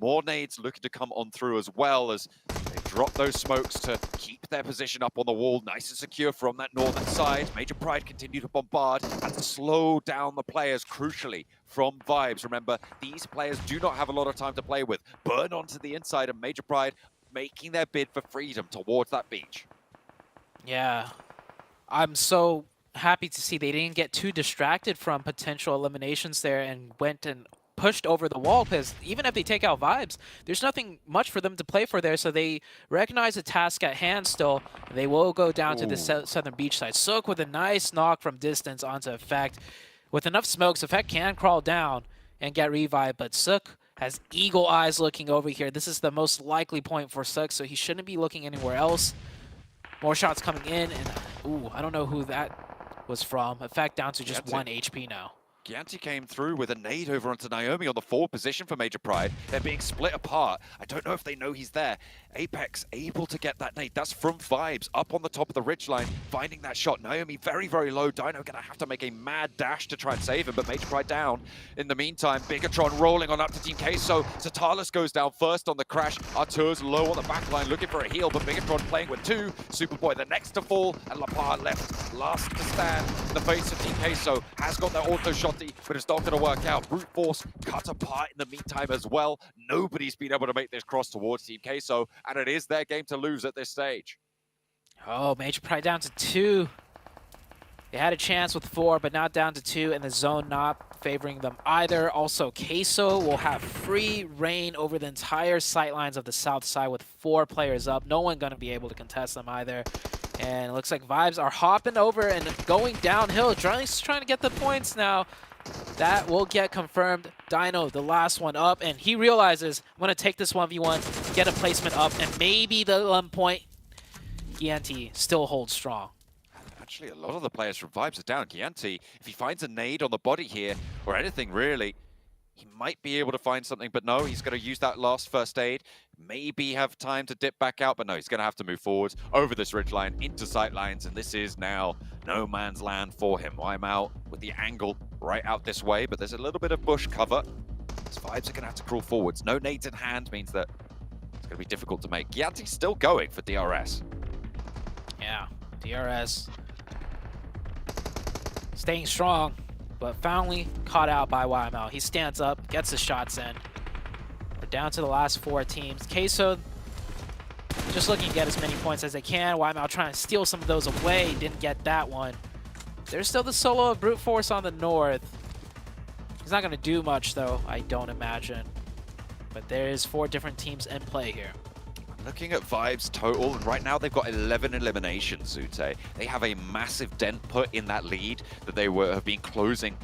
More nades looking to come on through as well as they drop those smokes to keep their position up on the wall nice and secure from that northern side. Major Pride continue to bombard and slow down the players, crucially, from Vibes. Remember, these players do not have a lot of time to play with. Burn onto the inside, and Major Pride making their bid for freedom towards that beach. Yeah, I'm so happy to see they didn't get too distracted from potential eliminations there and went and pushed over the wall, because even if they take out Vibes, there's nothing much for them to play for there, so they recognize the task at hand still. They will go down to the southern beach side. Sook with a nice knock from distance onto Effect. With enough smokes, Effect can crawl down and get revived, but Sook has eagle eyes looking over here. This is the most likely point for Sook, so he shouldn't be looking anywhere else. More shots coming in, and ooh, I don't know who that was from. Effect down to just 1 HP now. Gianti came through with a nade over onto Naomi on the forward position for Major Pride. They're being split apart. I don't know if they know he's there. Apex able to get that nade. That's from Vibes up on the top of the ridgeline, finding that shot. Naomi very, very low. Dino gonna have to make a mad dash to try and save him, but Major Pride down. In the meantime, Bigatron rolling on up to Team Queso. Zatalis goes down first on the crash. Artur's low on the back line looking for a heal, but Bigatron playing with two. Superboy the next to fall, and Lapar left last to stand in the face of Team Queso. Has got that auto shotty, but it's not going to work out. Brute Force cut apart in the meantime as well. Nobody's been able to make this cross towards Team Queso, and it is their game to lose at this stage. Oh, Major Pride down to 2. They had a chance with 4, but now down to 2, and the zone not favoring them either. Also, Queso will have free reign over the entire sightlines of the south side with 4 players up. No one going to be able to contest them either. And it looks like Vibes are hopping over and going downhill. Just trying to get the points now. That will get confirmed. Dino, the last one up, and he realizes, I'm going to take this 1v1, get a placement up, and maybe the 1 point. Gianti still holds strong. Actually, a lot of the players from Vibes are down. Gianti, if he finds a nade on the body here, or anything really, he might be able to find something, but no, he's going to use that last first aid. Maybe have time to dip back out, but no, he's going to have to move forwards over this ridgeline into sight lines, and this is now no man's land for him. I'm out with the angle right out this way, but there's a little bit of bush cover. His Vibes are going to have to crawl forwards. No nades in hand means that it's going to be difficult to make. Gianti's still going for DRS. Yeah, DRS staying strong, but finally caught out by YML. He stands up, gets the shots in. We're down to the last 4 teams. Queso just looking to get as many points as they can. YML trying to steal some of those away. Didn't get that one. There's still the solo of Brute Force on the north. He's not going to do much, though, I don't imagine. But there is 4 different teams in play here. Looking at Vibes total, and right now they've got 11 eliminations, Zute. They have a massive dent put in that lead that they have been closing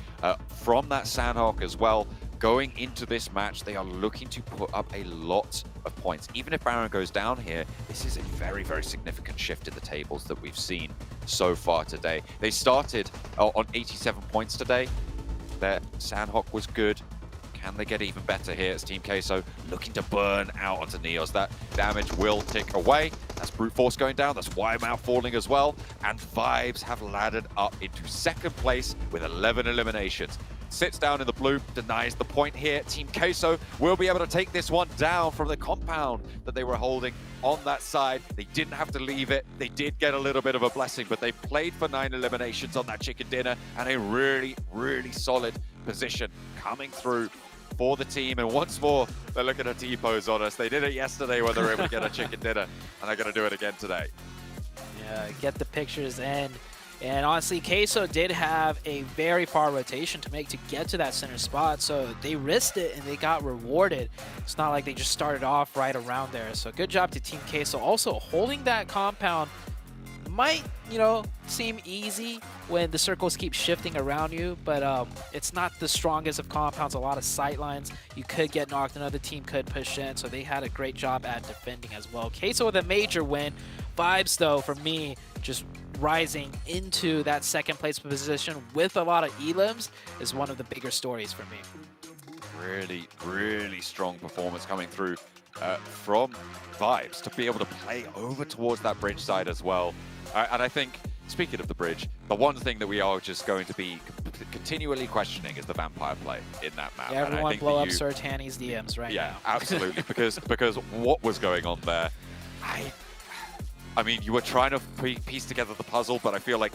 from that Sandhawk as well. Going into this match, they are looking to put up a lot of points. Even if Baron goes down here, this is a very, very significant shift in the tables that we've seen so far today. They started on 87 points today. Their Sandhawk was good. Can they get even better here? It's Team Queso looking to burn out onto Neos. That damage will tick away. That's Brute Force going down. That's YML falling as well. And Vibes have laddered up into second place with 11 eliminations. Sits down in the blue, denies the point here. Team Queso will be able to take this one down from the compound that they were holding on that side. They didn't have to leave it. They did get a little bit of a blessing, but they played for 9 eliminations on that chicken dinner and a really, really solid position coming through for the team. And once more, they're looking at T-pose on us. They did it yesterday when they were able to get a chicken dinner, and they're going to do it again today. Yeah, get the pictures in. And honestly, Queso did have a very far rotation to make to get to that center spot, so they risked it and they got rewarded. It's not like they just started off right around there. So good job to Team Queso. Also, holding that compound might, you know, seem easy when the circles keep shifting around you, but it's not the strongest of compounds. A lot of sight lines. You could get knocked, another team could push in, so they had a great job at defending as well. Queso with a major win. Vibes, though, for me, just rising into that second place position with a lot of elims is one of the bigger stories for me. Really, really strong performance coming through from Vibes to be able to play over towards that bridge side as well. And I think, speaking of the bridge, the one thing that we are just going to be continually questioning is the vampire play in that map. Yeah, everyone and I think blow up Sir Tanny's DMs right now. Yeah, absolutely, because what was going on there, I mean, you were trying to piece together the puzzle, but I feel like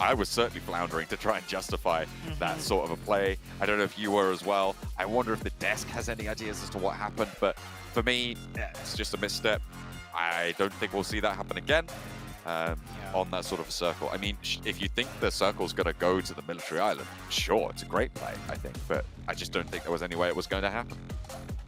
I was certainly floundering to try and justify that sort of a play. I don't know if you were as well. I wonder if the desk has any ideas as to what happened, but for me, it's just a misstep. I don't think we'll see that happen again on that sort of a circle. I mean, if you think the circle's going to go to the military island, sure, it's a great play, I think, but I just don't think there was any way it was going to happen.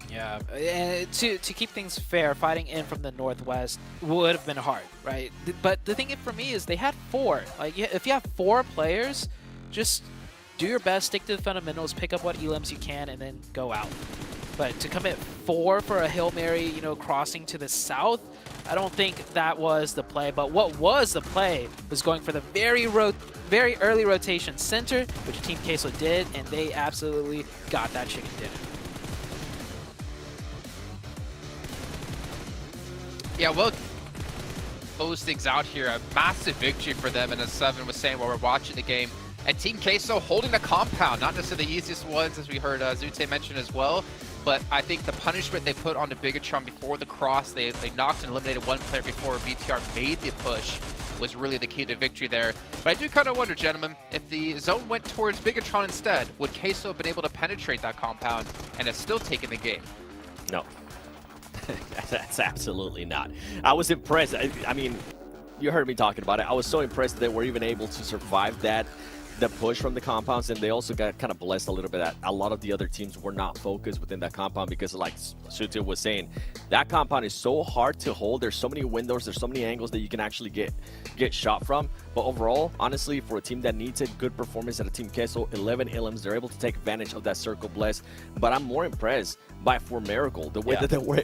Yeah, and to keep things fair, fighting in from the northwest would have been hard, right? But the thing for me is they had 4. Like, if you have 4 players, just do your best, stick to the fundamentals, pick up what elims you can, and then go out. But to commit 4 for a Hail Mary, you know, crossing to the south, I don't think that was the play, but what was the play was going for the very early rotation center, which Team Queso did, and they absolutely got that chicken dinner. Yeah, well, close things out here. A massive victory for them, and as Seven was saying while we're watching the game. And Team Queso holding the compound, not necessarily the easiest ones, as we heard Zute mention as well. But I think the punishment they put on the Bigatron before the cross, they knocked and eliminated one player before BTR made the push, was really the key to victory there. But I do kind of wonder, gentlemen, if the zone went towards Bigatron instead, would Queso have been able to penetrate that compound and have still taken the game? No. That's absolutely not. I was impressed. I mean, you heard me talking about it. I was so impressed that they were even able to survive that, the push from the compounds, and they also got kind of blessed a little bit that a lot of the other teams were not focused within that compound because, like Sutil was saying, that compound is so hard to hold. There's so many windows, there's so many angles that you can actually get shot from. But overall, honestly, for a team that needs a good performance at a Team Queso, 11 Ilms, they're able to take advantage of that circle bless. But I'm more impressed by For Miracle, the way that they were.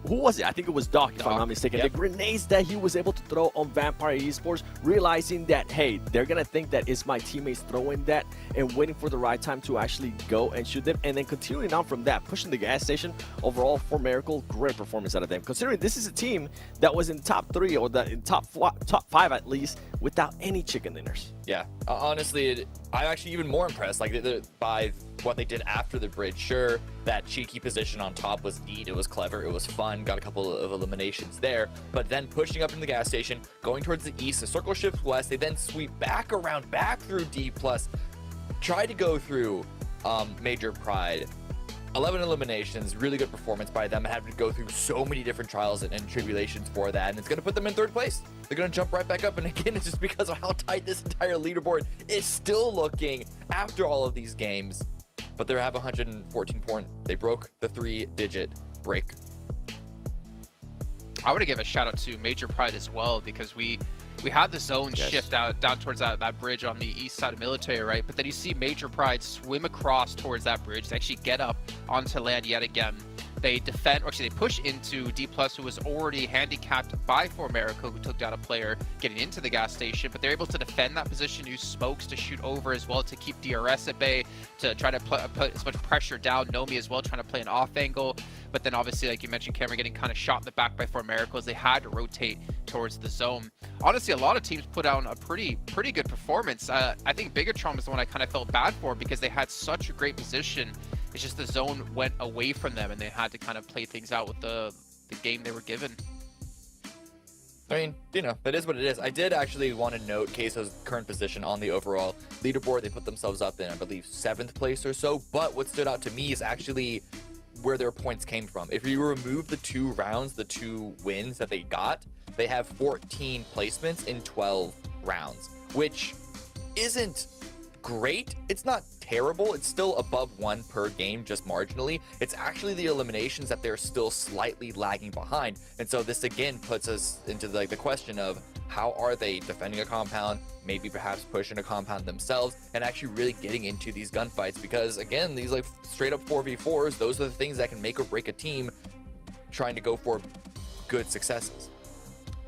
Who was it? I think it was Doc, if I'm not mistaken. Yep. The grenades that he was able to throw on Vampire Esports, realizing that, hey, they're going to think that it's my teammates throwing that and waiting for the right time to actually go and shoot them. And then continuing on from that, pushing the gas station. Overall, For Miracle, great performance out of them. Considering this is a team that was in top 3 or in top 5 at least without any chicken dinners. Yeah, honestly, I'm actually even more impressed by what they did after the bridge. Sure, that cheeky position on top was neat, it was clever, it was fun, got a couple of eliminations there, but then pushing up in the gas station, going towards the east, the circle shifts west, they then sweep back around, back through D+, try to go through Major Pride. 11 eliminations, really good performance by them, and having to go through so many different trials and tribulations for that, and it's going to put them in 3rd place. They're going to jump right back up, and again, it's just because of how tight this entire leaderboard is still looking after all of these games. But they have 114 points. They broke the 3-digit break. I want to give a shout out to Major Pride as well, because we had the zone shift out down towards that bridge on the east side of Military, right? But then you see Major Pride swim across towards that bridge to actually get up onto land yet again. They defend, or actually they push into D+, who was already handicapped by For Miracle, who took down a player getting into the gas station, but they're able to defend that position, use smokes to shoot over as well to keep DRS at bay, to try to put as much pressure down. Nomi as well, trying to play an off angle. But then obviously, like you mentioned, Cameron, getting kind of shot in the back by For Miracle as they had to rotate towards the zone. Honestly, a lot of teams put out a pretty good performance. I think Bigatron was the one I kind of felt bad for because they had such a great position. It's just the zone went away from them and they had to kind of play things out with the game they were given. I mean, you know, that is what it is. I did actually want to note Queso's current position on the overall leaderboard. They put themselves up in, I believe, 7th place or so. But what stood out to me is actually where their points came from. If you remove the 2 rounds, the 2 wins that they got, they have 14 placements in 12 rounds, which isn't great. It's not terrible. It's still above 1 per game, just marginally. It's actually the eliminations that they're still slightly lagging behind. And so this again puts us into the question of how are they defending a compound, maybe perhaps pushing a compound themselves, and actually really getting into these gunfights, because again, these like straight up 4v4s, those are the things that can make or break a team trying to go for good successes.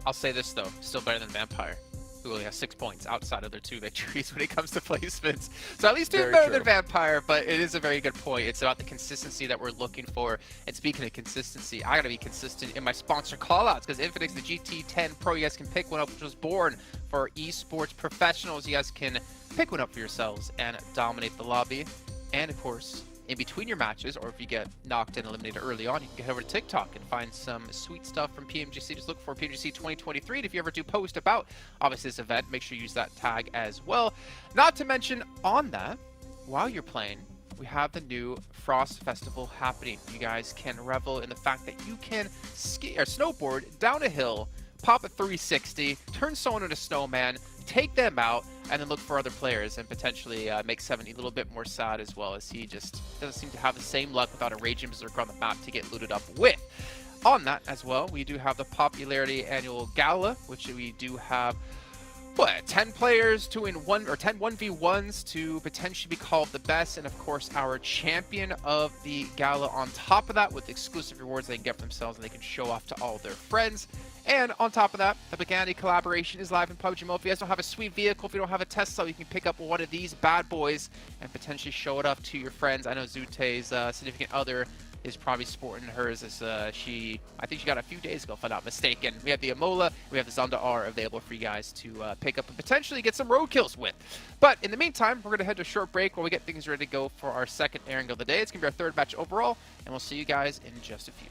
I'll say this though, still better than Vampire, who only has 6 points outside of their 2 victories when it comes to placements. So at least doing better than Vampire, but it is a very good point. It's about the consistency that we're looking for. And speaking of consistency, I gotta be consistent in my sponsor callouts, because Infinix, the GT10 Pro, you guys can pick one up, which was born for esports professionals. You guys can pick one up for yourselves and dominate the lobby. And of course, in between your matches, or if you get knocked and eliminated early on, you can get over to TikTok and find some sweet stuff from PMGC. Just look for PMGC 2023. And if you ever do post about, obviously, this event, make sure you use that tag as well. Not to mention, on that, while you're playing, we have the new Frost Festival happening. You guys can revel in the fact that you can ski or snowboard down a hill, pop a 360, turn someone into a snowman, take them out, and then look for other players and potentially make Seven a little bit more sad, as well as he just doesn't seem to have the same luck without a Raging Berserker on the map to get looted up with. On that as well, we do have the Popularity Annual Gala, which we do have 10 players to win 10 1v1s to potentially be called the best, and of course our champion of the gala on top of that with exclusive rewards they can get for themselves and they can show off to all their friends. And on top of that, the Bugatti collaboration is live in PUBG Mobile. If you guys don't have a sweet vehicle, if you don't have a Tesla, you can pick up one of these bad boys and potentially show it off to your friends. I know Zute's significant other is probably sporting hers as I think she got a few days ago, if I'm not mistaken. We have the Amola, we have the Zonda R available for you guys to pick up and potentially get some road kills with. But in the meantime, we're going to head to a short break while we get things ready to go for our second airing of the day. It's going to be our third match overall, and we'll see you guys in just a few.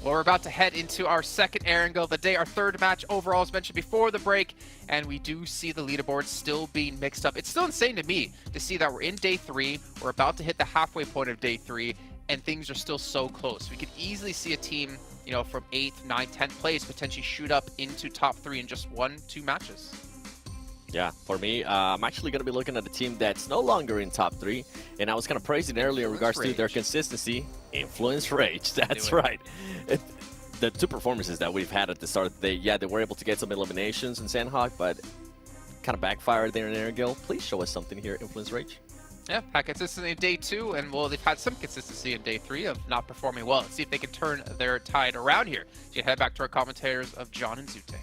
Well, we're about to head into our second airing of the day, our third match overall, as mentioned before the break, and we do see the leaderboard still being mixed up. It's still insane to me to see that we're in day 3, we're about to hit the halfway point of day 3, and things are still so close. We could easily see a team, you know, from 8th, 9th, 10th place potentially shoot up into top 3 in just 1-2 matches. Yeah, for me, I'm actually going to be looking at a team that's no longer in top 3, and I was kind of praising earlier in regards to their consistency. Influence Rage, that's right. The two performances that we've had at the start of the day, yeah, they were able to get some eliminations in Sandhawk, but kind of backfired there in Airgill. Please show us something here, Influence Rage. Yeah, had consistency in day 2, and well, they've had some consistency in day 3 of not performing well. Let's see if they can turn their tide around here. So you head back to our commentators of John and Zute.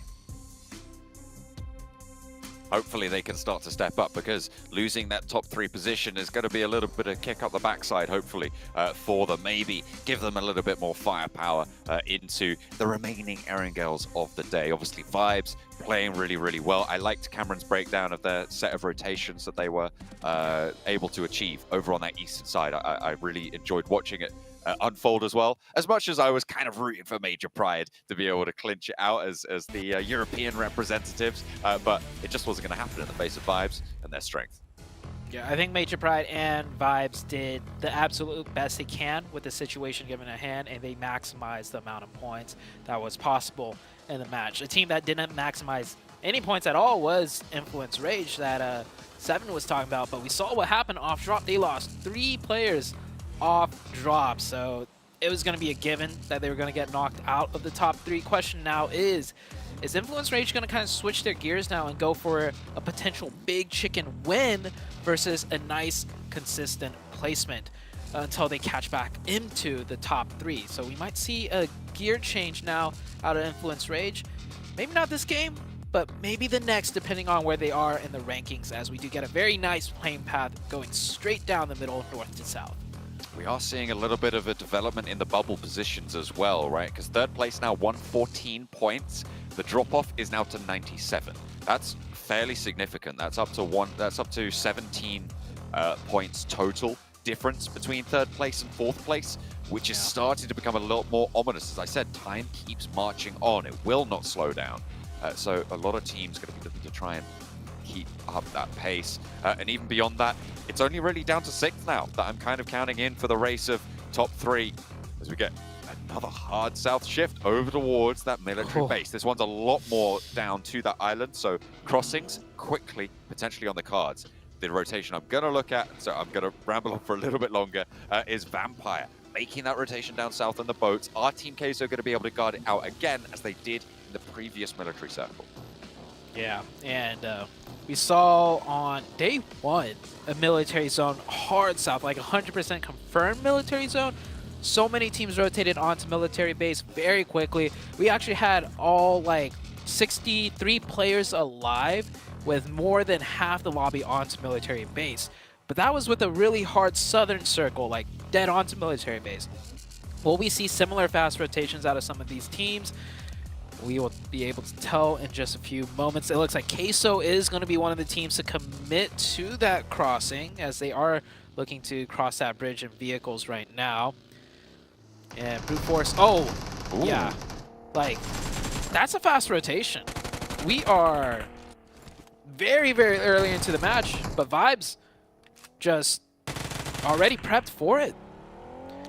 Hopefully they can start to step up, because losing that top 3 position is going to be a little bit of kick up the backside, hopefully, for them. Maybe give them a little bit more firepower into the remaining Erangels of the day. Obviously, Vibes playing really, really well. I liked Cameron's breakdown of their set of rotations that they were able to achieve over on that eastern side. I really enjoyed watching it unfold as well. As much as I was kind of rooting for Major Pride to be able to clinch it out as the European representatives, but it just wasn't going to happen in the face of Vibes and their strength. Yeah, I think Major Pride and Vibes did the absolute best they can with the situation given at hand, and they maximized the amount of points that was possible in the match. A team that didn't maximize any points at all was Influence Rage that Seven was talking about, but we saw what happened off drop. They lost 3 players off drop, so it was going to be a given that they were going to get knocked out of the top 3. Question now is Influence Rage going to kind of switch their gears now and go for a potential big chicken win versus a nice consistent placement until they catch back into the top 3? So we might see a gear change now out of Influence Rage. Maybe not this game, but maybe the next, depending on where they are in the rankings, as we do get a very nice playing path going straight down the middle, north to south. We are seeing a little bit of a development in the bubble positions as well, right? Because third place now 114 points. The drop-off is now to 97. That's fairly significant. That's up to 17 points total difference between third place and fourth place, which is starting to become a lot more ominous. As I said, time keeps marching on. It will not slow down. So a lot of teams are going to be looking to try and keep up that pace. And even beyond that, it's only really down to 6th now that I'm kind of counting in for the race of top 3 as we get another hard south shift over towards that military base. This one's a lot more down to that island, so crossings quickly potentially on the cards. The rotation I'm going to look at, so I'm going to ramble on for a little bit longer, is Vampire. Making that rotation down south on the boats. Our Team Queso going to be able to guard it out again as they did in the previous military circle. Yeah, and we saw on day 1 a military zone hard south, like 100% confirmed military zone. So many teams rotated onto military base very quickly. We actually had all like 63 players alive with more than half the lobby onto military base. But that was with a really hard southern circle, like dead onto military base. Will we see similar fast rotations out of some of these teams? We will be able to tell in just a few moments. It looks like Queso is going to be one of the teams to commit to that crossing, as they are looking to cross that bridge in vehicles right now. And Brute Force, yeah, like, that's a fast rotation. We are very, very early into the match, but Vibes just already prepped for it.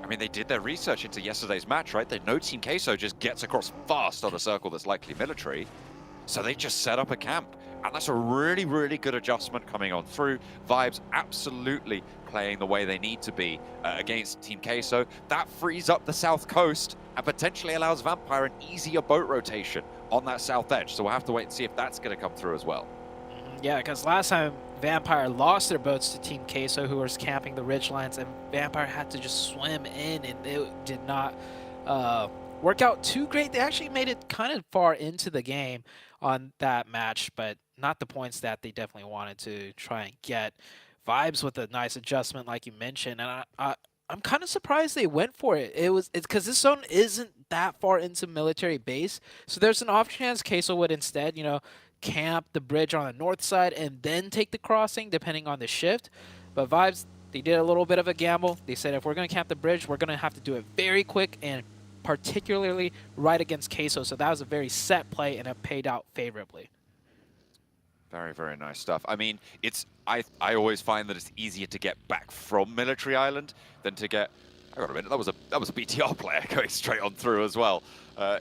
I mean, they did their research into yesterday's match, right? They know Team Queso just gets across fast on a circle that's likely military, so they just set up a camp. And that's a really, really good adjustment coming on through. Vibes absolutely playing the way they need to be against Team Queso. That frees up the south coast and potentially allows Vampire an easier boat rotation on that south edge. So we'll have to wait and see if that's going to come through as well. Yeah, because last time Vampire lost their boats to Team Queso, who was camping the ridgelines, and Vampire had to just swim in, and it did not work out too great. They actually made it kind of far into the game on that match, but not the points that they definitely wanted to try and get. Vibes with a nice adjustment, like you mentioned, and I'm kind of surprised they went for it. It's because this zone isn't that far into military base, so there's an off chance Queso would instead, you know, camp the bridge on the north side and then take the crossing, depending on the shift. But Vibes, they did a little bit of a gamble. They said, if we're going to camp the bridge, we're going to have to do it very quick and particularly right against Queso. So that was a very set play, and it paid out favorably. Very, very nice stuff. I mean, I always find that it's easier to get back from Military Island than to get. Hang on a minute, that was a BTR player going straight on through as well.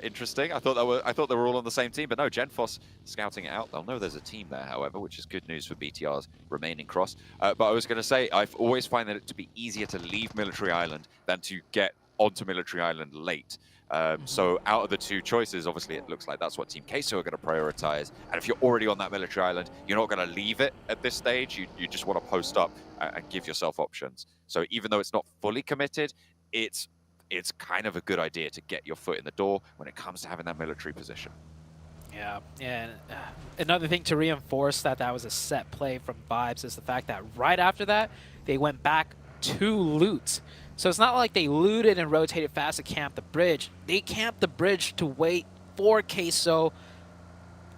Interesting. I thought they were all on the same team, but no, Genfos scouting it out. They'll know there's a team there, however, which is good news for BTR's remaining cross. But I was going to say, I've always find that it to be easier to leave Military Island than to get onto Military Island late. So out of the two choices, obviously it looks like that's what Team Queso are going to prioritize. And if you're already on that Military Island, you're not going to leave it at this stage. You just want to post up and give yourself options. So even though it's not fully committed, it's kind of a good idea to get your foot in the door when it comes to having that military position. Yeah, and another thing to reinforce that was a set play from Vibes is the fact that right after that, they went back to loot. So it's not like they looted and rotated fast to camp the bridge. They camped the bridge to wait for Queso.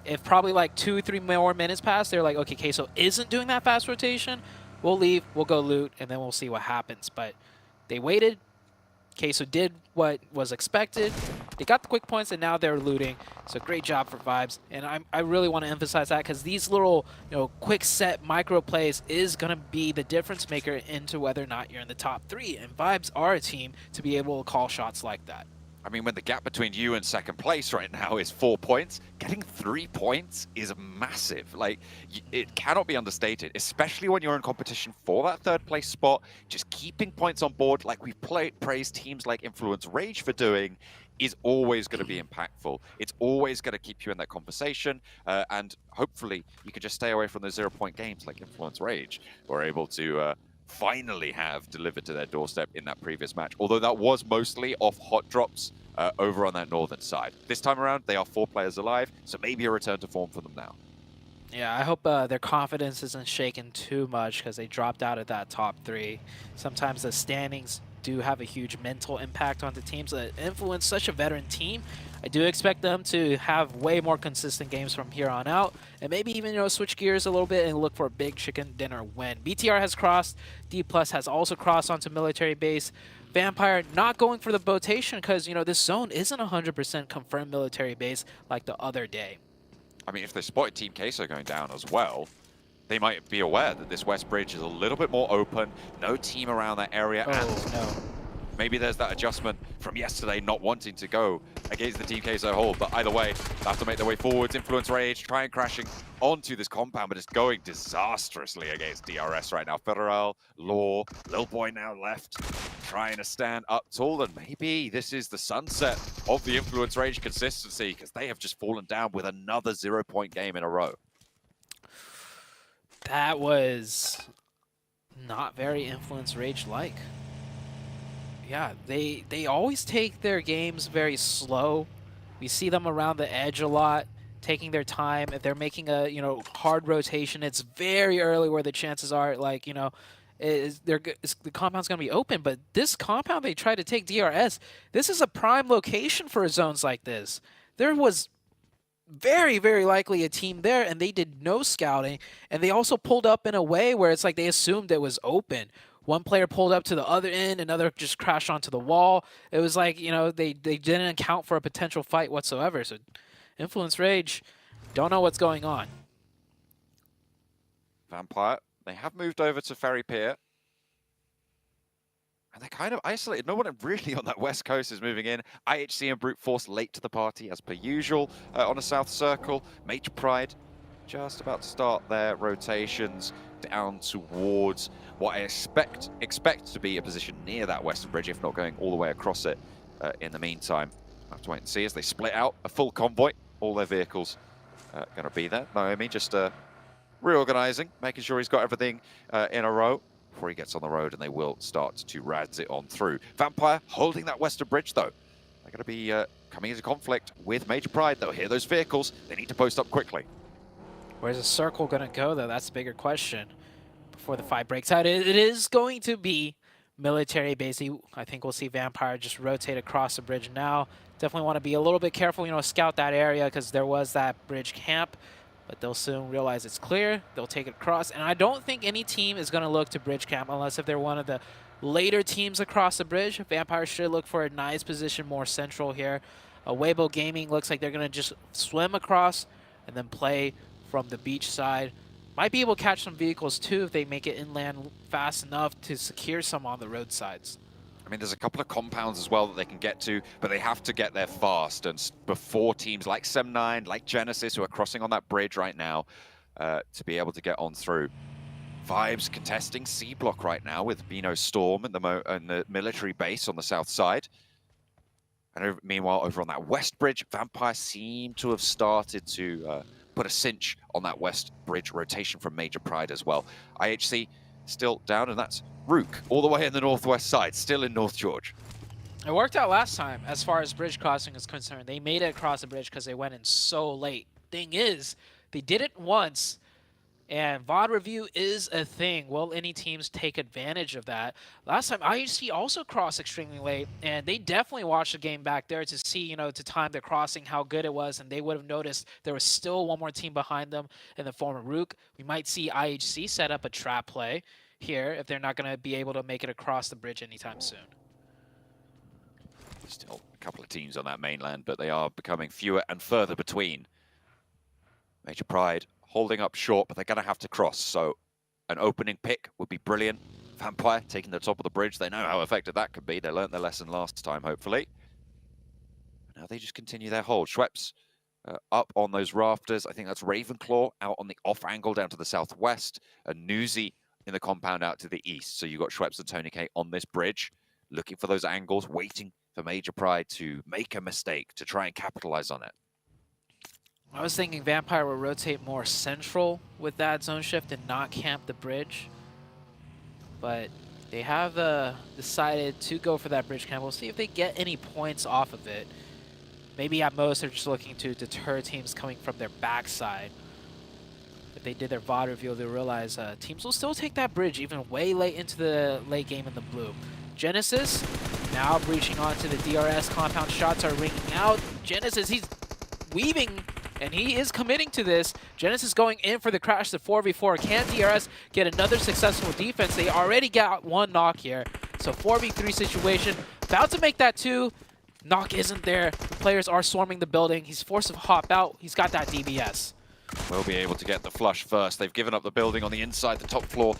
If probably like 2-3 more minutes passed, they're like, okay, Queso isn't doing that fast rotation. We'll leave, we'll go loot, and then we'll see what happens. But they waited. Queso did what was expected. They got the quick points, and now they're looting. So great job for Vibes. And I really want to emphasize that because these little, quick set micro plays is going to be the difference maker into whether or not you're in the top 3. And Vibes are a team to be able to call shots like that. I mean, when the gap between you and second place right now is 4 points, getting 3 points is massive. Like, it cannot be understated, especially when you're in competition for that third place spot. Just keeping points on board, like we've praised teams like Influence Rage for doing, is always going to be impactful. It's always going to keep you in that conversation, and hopefully you can just stay away from those 0-point games like Influence Rage. We're able to finally have delivered to their doorstep in that previous match, although that was mostly off hot drops over on that northern side. This time around, they are 4 players alive, so maybe a return to form for them now. Yeah, I hope their confidence isn't shaken too much because they dropped out of that top 3. Sometimes the standings do have a huge mental impact on the teams that influence such a veteran team. I do expect them to have way more consistent games from here on out, and maybe even switch gears a little bit and look for a big chicken dinner win. BTR has crossed, D+ has also crossed onto military base. Vampire not going for the botation because this zone isn't 100% confirmed military base like the other day. I mean, if they spotted Team Queso going down as well, they might be aware that this west bridge is a little bit more open, no team around that area, and no. Maybe there's that adjustment from yesterday not wanting to go against the Team Queso hold, but either way, they have to make their way forwards. Influence Rage trying crashing onto this compound, but it's going disastrously against DRS right now. Federal, Law, Lil Boy now left. trying to stand up tall, and maybe this is the sunset of the Influence Rage consistency, because they have just fallen down with another 0-point game in a row. That was not very Influence Rage-like. Yeah, they always take their games very slow. We see them around the edge a lot, taking their time. If they're making a hard rotation, it's very early where the chances are the compound's going to be open. But this compound they tried to take DRS, this is a prime location for zones like this. There was very, very likely a team there, and they did no scouting, and they also pulled up in a way where it's like they assumed it was open. One player pulled up to the other end, another just crashed onto the wall. It was like, they didn't account for a potential fight whatsoever. So Influence Rage don't know what's going on. Vampire, they have moved over to Ferry Pier. And they're kind of isolated. No one really on that west coast is moving in. IHC and Brute Force late to the party, as per usual, on a south circle. Major Pride just about to start their rotations down towards what I expect to be a position near that western bridge, if not going all the way across it in the meantime. I'll have to wait and see as they split out a full convoy. All their vehicles going to be there. Naomi just reorganizing, making sure he's got everything in a row before he gets on the road, and they will start to razz it on through. Vampire holding that western bridge, though. They're going to be coming into conflict with Major Pride. They'll hear those vehicles. They need to post up quickly. Where's the circle going to go, though? That's the bigger question. Before the fight breaks out, it is going to be military base. I think we'll see Vampire just rotate across the bridge now. Definitely want to be a little bit careful, scout that area, because there was that bridge camp. But they'll soon realize it's clear. They'll take it across. And I don't think any team is going to look to bridge camp unless if they're one of the later teams across the bridge. Vampire should look for a nice position more central here. Weibo Gaming looks like they're going to just swim across and then play from the beach side. Might be able to catch some vehicles too if they make it inland fast enough to secure some on the roadsides. I mean, there's a couple of compounds as well that they can get to, but they have to get there fast. And before teams like Sem9, like Genesis, who are crossing on that bridge right now, to be able to get on through. Vibes contesting C block right now with Bino Storm and the military base on the south side. And meanwhile, over on that west bridge, Vampire seem to have started to put a cinch on that west bridge rotation from Major Pride as well. IHC still down, and that's Rook all the way in the northwest side, still in North George. It worked out last time as far as bridge crossing is concerned. They made it across the bridge because they went in so late. Thing is, they did it once, and VOD review is a thing. Will any teams take advantage of that? Last time, IHC also crossed extremely late, and they definitely watched the game back there to see, to time the crossing, how good it was, and they would have noticed there was still one more team behind them in the form of Rook. We might see IHC set up a trap play here if they're not going to be able to make it across the bridge anytime soon. Still a couple of teams on that mainland, but they are becoming fewer and further between. Major Pride holding up short, but they're going to have to cross, so an opening pick would be brilliant. Vampire taking the top of the bridge. They know how effective that could be. They learned their lesson last time, hopefully. Now they just continue their hold. Schweppes up on those rafters. I think that's Ravenclaw out on the off angle down to the southwest, and Newsy in the compound out to the east. So you've got Schweppes and Tony K on this bridge, looking for those angles, waiting for Major Pride to make a mistake, to try and capitalize on it. I was thinking Vampire will rotate more central with that zone shift and not camp the bridge. But they have decided to go for that bridge camp. We'll see if they get any points off of it. Maybe at most they're just looking to deter teams coming from their backside. If they did their VOD review, they'll realize teams will still take that bridge even way late into the late game in the blue. Genesis now breaching onto the DRS compound. Shots are ringing out. Genesis, he's weaving, and he is committing to this. Genesis going in for the crash, the 4v4. Can DRS get another successful defense? They already got one knock here. So 4v3 situation. About to make that 2. Knock isn't there. The players are swarming the building. He's forced to hop out. He's got that DBS. Will be able to get the flush first. They've given up the building on the inside, the top floor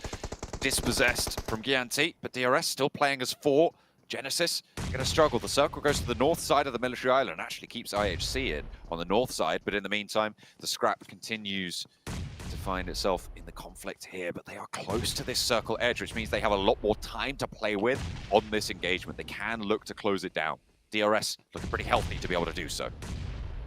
dispossessed from Gianti, but DRS still playing as 4. Genesis going to struggle. The circle goes to the north side of the military island, actually keeps IHC in on the north side, but in the meantime, the scrap continues to find itself in the conflict here, but they are close to this circle edge, which means they have a lot more time to play with on this engagement. They can look to close it down. DRS looking pretty healthy to be able to do so.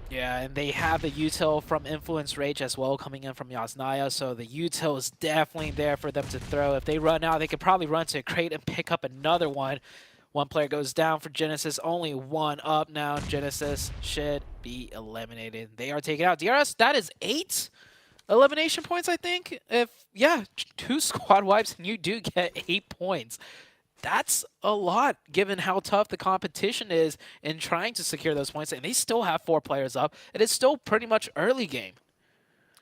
Yeah, and they have the util from Influence Rage as well coming in from Yasnaya, so the util is definitely there for them to throw. If they run out, they could probably run to a crate and pick up another one. One player goes down for Genesis, only one up now. Genesis should be eliminated. They are taken out. DRS, that is 8 elimination points, I think. Yeah, 2 squad wipes and you do get 8 points. That's a lot given how tough the competition is in trying to secure those points. And they still have 4 players up. It is still pretty much early game.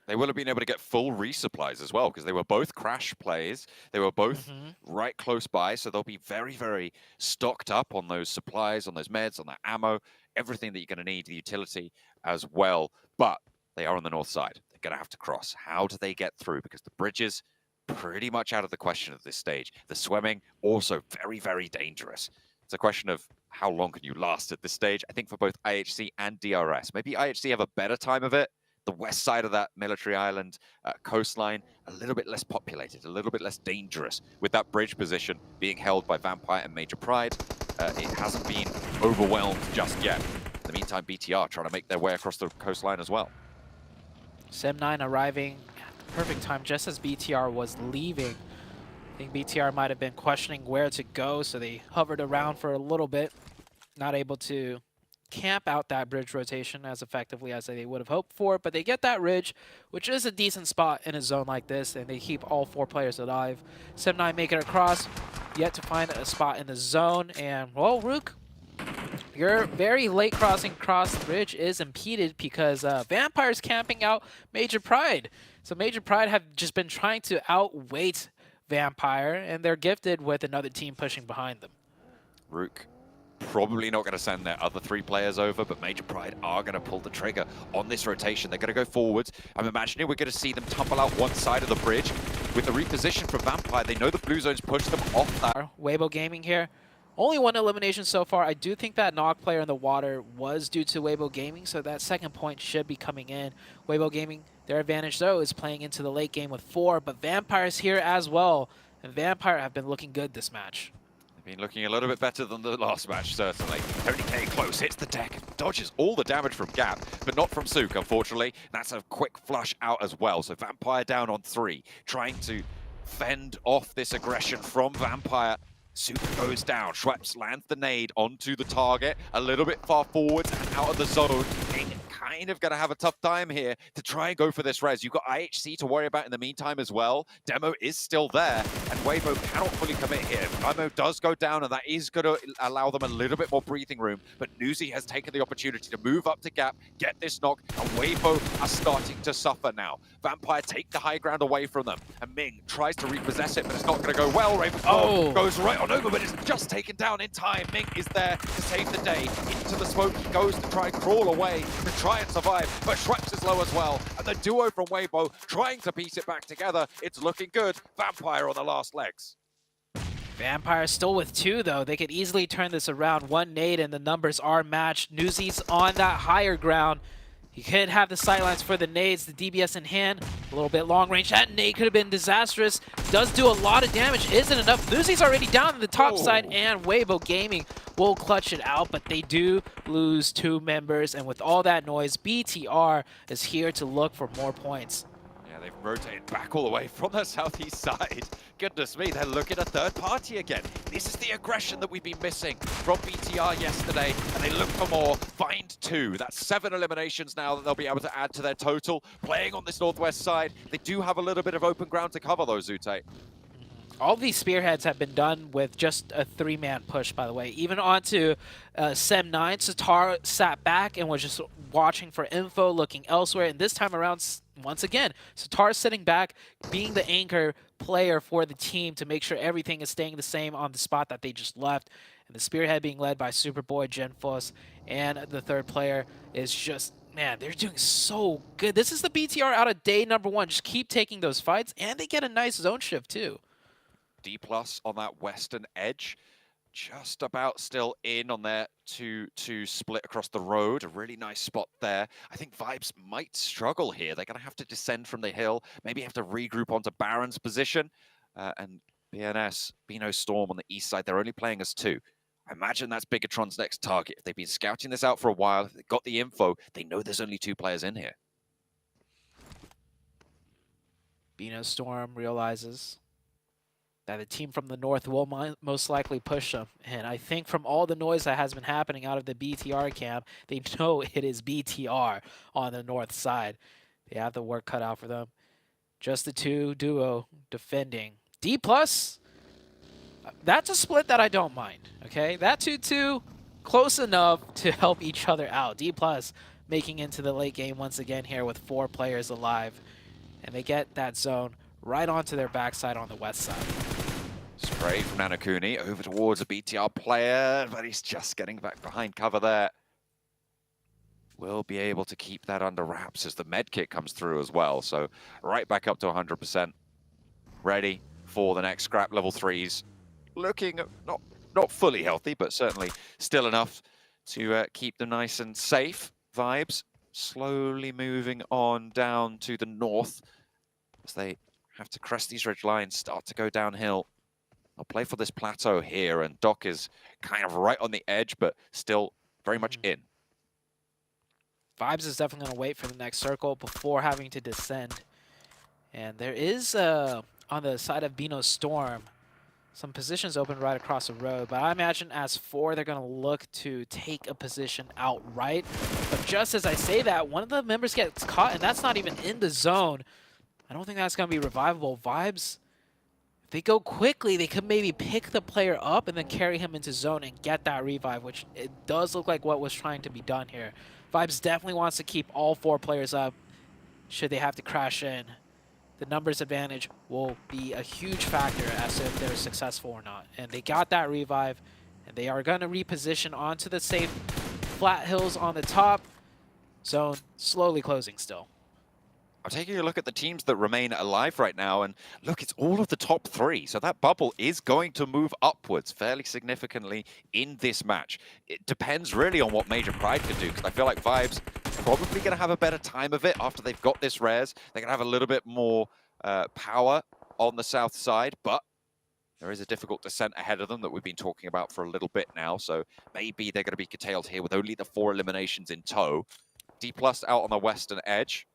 They will have been able to get full resupplies as well because they were both crash plays. They were both right close by, so they'll be very, very stocked up on those supplies, on those meds, on that ammo, everything that you're going to need, the utility as well. But they are on the north side. They're going to have to cross. How do they get through? Because the bridges pretty much out of the question at this stage. The swimming also very, very dangerous. It's a question of how long can you last at this stage. I think for both IHC and DRS. Maybe IHC have a better time of it. The west side of that military island coastline, a little bit less populated, a little bit less dangerous. With that bridge position being held by Vampire and Major Pride, it hasn't been overwhelmed just yet. In the meantime, BTR trying to make their way across the coastline as well. Sem9 arriving at the perfect time just as BTR was leaving. I think BTR might have been questioning where to go, so they hovered around for a little bit, not able to camp out that bridge rotation as effectively as they would have hoped for, but they get that ridge, which is a decent spot in a zone like this, and they keep all 4 players alive. Sem9 make it across, yet to find a spot in the zone, and well, Rook, your very late crossing across the bridge is impeded because Vampire's camping out Major Pride. So Major Pride have just been trying to outweight Vampire, and they're gifted with another team pushing behind them. Rook probably not going to send their other 3 players over, but Major Pride are going to pull the trigger on this rotation. They're going to go forwards. I'm imagining we're going to see them tumble out one side of the bridge. With the reposition from Vampire, they know the blue zones push them off that. Weibo Gaming here. Only 1 elimination so far. I do think that knock player in the water was due to Weibo Gaming, so that second point should be coming in. Weibo Gaming, their advantage though is playing into the late game with 4, but Vampire's here as well. And Vampire have been looking good this match. Been looking a little bit better than the last match, certainly. Tony K close, hits the deck, dodges all the damage from Gap, but not from Sook, unfortunately. That's a quick flush out as well, so Vampire down on 3, trying to fend off this aggression from Vampire. Sook goes down, Schweppes lands the nade onto the target, a little bit far forwards and out of the zone. Kind of going to have a tough time here to try and go for this res. You've got IHC to worry about in the meantime as well. Demo is still there, and Weibo cannot fully commit here. Demo does go down, and that is going to allow them a little bit more breathing room, but Nuzi has taken the opportunity to move up to Gap, get this knock, and Weibo are starting to suffer now. Vampire take the high ground away from them, and Ming tries to repossess it, but it's not going to go well. Raven goes right on over, but it's just taken down in time. Ming is there to save the day. Into the smoke he goes to try and crawl away, to try and survive, but Schweppes is low as well, and the duo from Weibo trying to piece it back together. It's looking good. Vampire on the last legs. Vampire still with 2 though. They could easily turn this around. 1 nade and the numbers are matched. Nuzi's on that higher ground. He could have the sightlines for the nades, the DBS in hand. A little bit long range. That nade could have been disastrous. Does do a lot of damage. Isn't enough. Nuzi's already down on the top side, and Weibo Gaming will clutch it out, but they do lose 2 members. And with all that noise, BTR is here to look for more points. Yeah, they've rotated back all the way from the southeast side. Goodness me, they're looking at third party again. This is the aggression that we've been missing from BTR yesterday, and they look for more. Find 2. That's 7 eliminations now that they'll be able to add to their total. Playing on this northwest side, they do have a little bit of open ground to cover though, Zute. All these spearheads have been done with just a 3-man push, by the way. Even onto Sem9, Satar sat back and was just watching for info, looking elsewhere. And this time around, once again, Satar sitting back, being the anchor player for the team to make sure everything is staying the same on the spot that they just left. And the spearhead being led by Superboy, Genfos, and the third player is just... Man, they're doing so good. This is the BTR out of day number 1. Just keep taking those fights, and they get a nice zone shift, too. D+ on that western edge. just about still in on their 2-2 split across the road. A really nice spot there. I think Vibes might struggle here. They're going to have to descend from the hill, maybe have to regroup onto Baron's position. And BNS, Bino Storm on the east side, they're only playing as 2. I imagine that's Bigatron's next target. If they've been scouting this out for a while, if they've got the info, they know there's only 2 players in here. Bino Storm realizes that the team from the north will most likely push them. And I think from all the noise that has been happening out of the BTR camp, they know it is BTR on the north side. They have the work cut out for them. Just the 2 duo defending. D+, that's a split that I don't mind, okay? That 2-2, close enough to help each other out. D+ making into the late game once again here with 4 players alive. And they get that zone right onto their backside on the west side. Spray from Nanakuni over towards a BTR player, but he's just getting back behind cover there. Will be able to keep that under wraps as the med kit comes through as well. So right back up to 100%. Ready for the next scrap. Level 3s. Looking not fully healthy, but certainly still enough to keep them nice and safe. Vibes slowly moving on down to the north as they have to crest these ridge lines, start to go downhill. I'll play for this plateau here, and Doc is kind of right on the edge, but still very much in. Vibes is definitely going to wait for the next circle before having to descend. And there is, on the side of Bino Storm, some positions open right across the road. But I imagine as 4, they're going to look to take a position outright. But just as I say that, one of the members gets caught, and that's not even in the zone. I don't think that's going to be revivable. Vibes, if they go quickly, they could maybe pick the player up and then carry him into zone and get that revive, which it does look like what was trying to be done here. Vibes definitely wants to keep all 4 players up should they have to crash in. The numbers advantage will be a huge factor as to if they're successful or not. And they got that revive, and they are going to reposition onto the safe flat hills on the top. Zone slowly closing still. I'm taking a look at the teams that remain alive right now, and look, it's all of the top 3. So that bubble is going to move upwards fairly significantly in this match. It depends really on what Major Pride can do, because I feel like Vibes probably going to have a better time of it after they've got this res. They're going to have a little bit more power on the south side, but there is a difficult descent ahead of them that we've been talking about for a little bit now. So maybe they're going to be curtailed here with only the 4 eliminations in tow. D+ out on the western edge.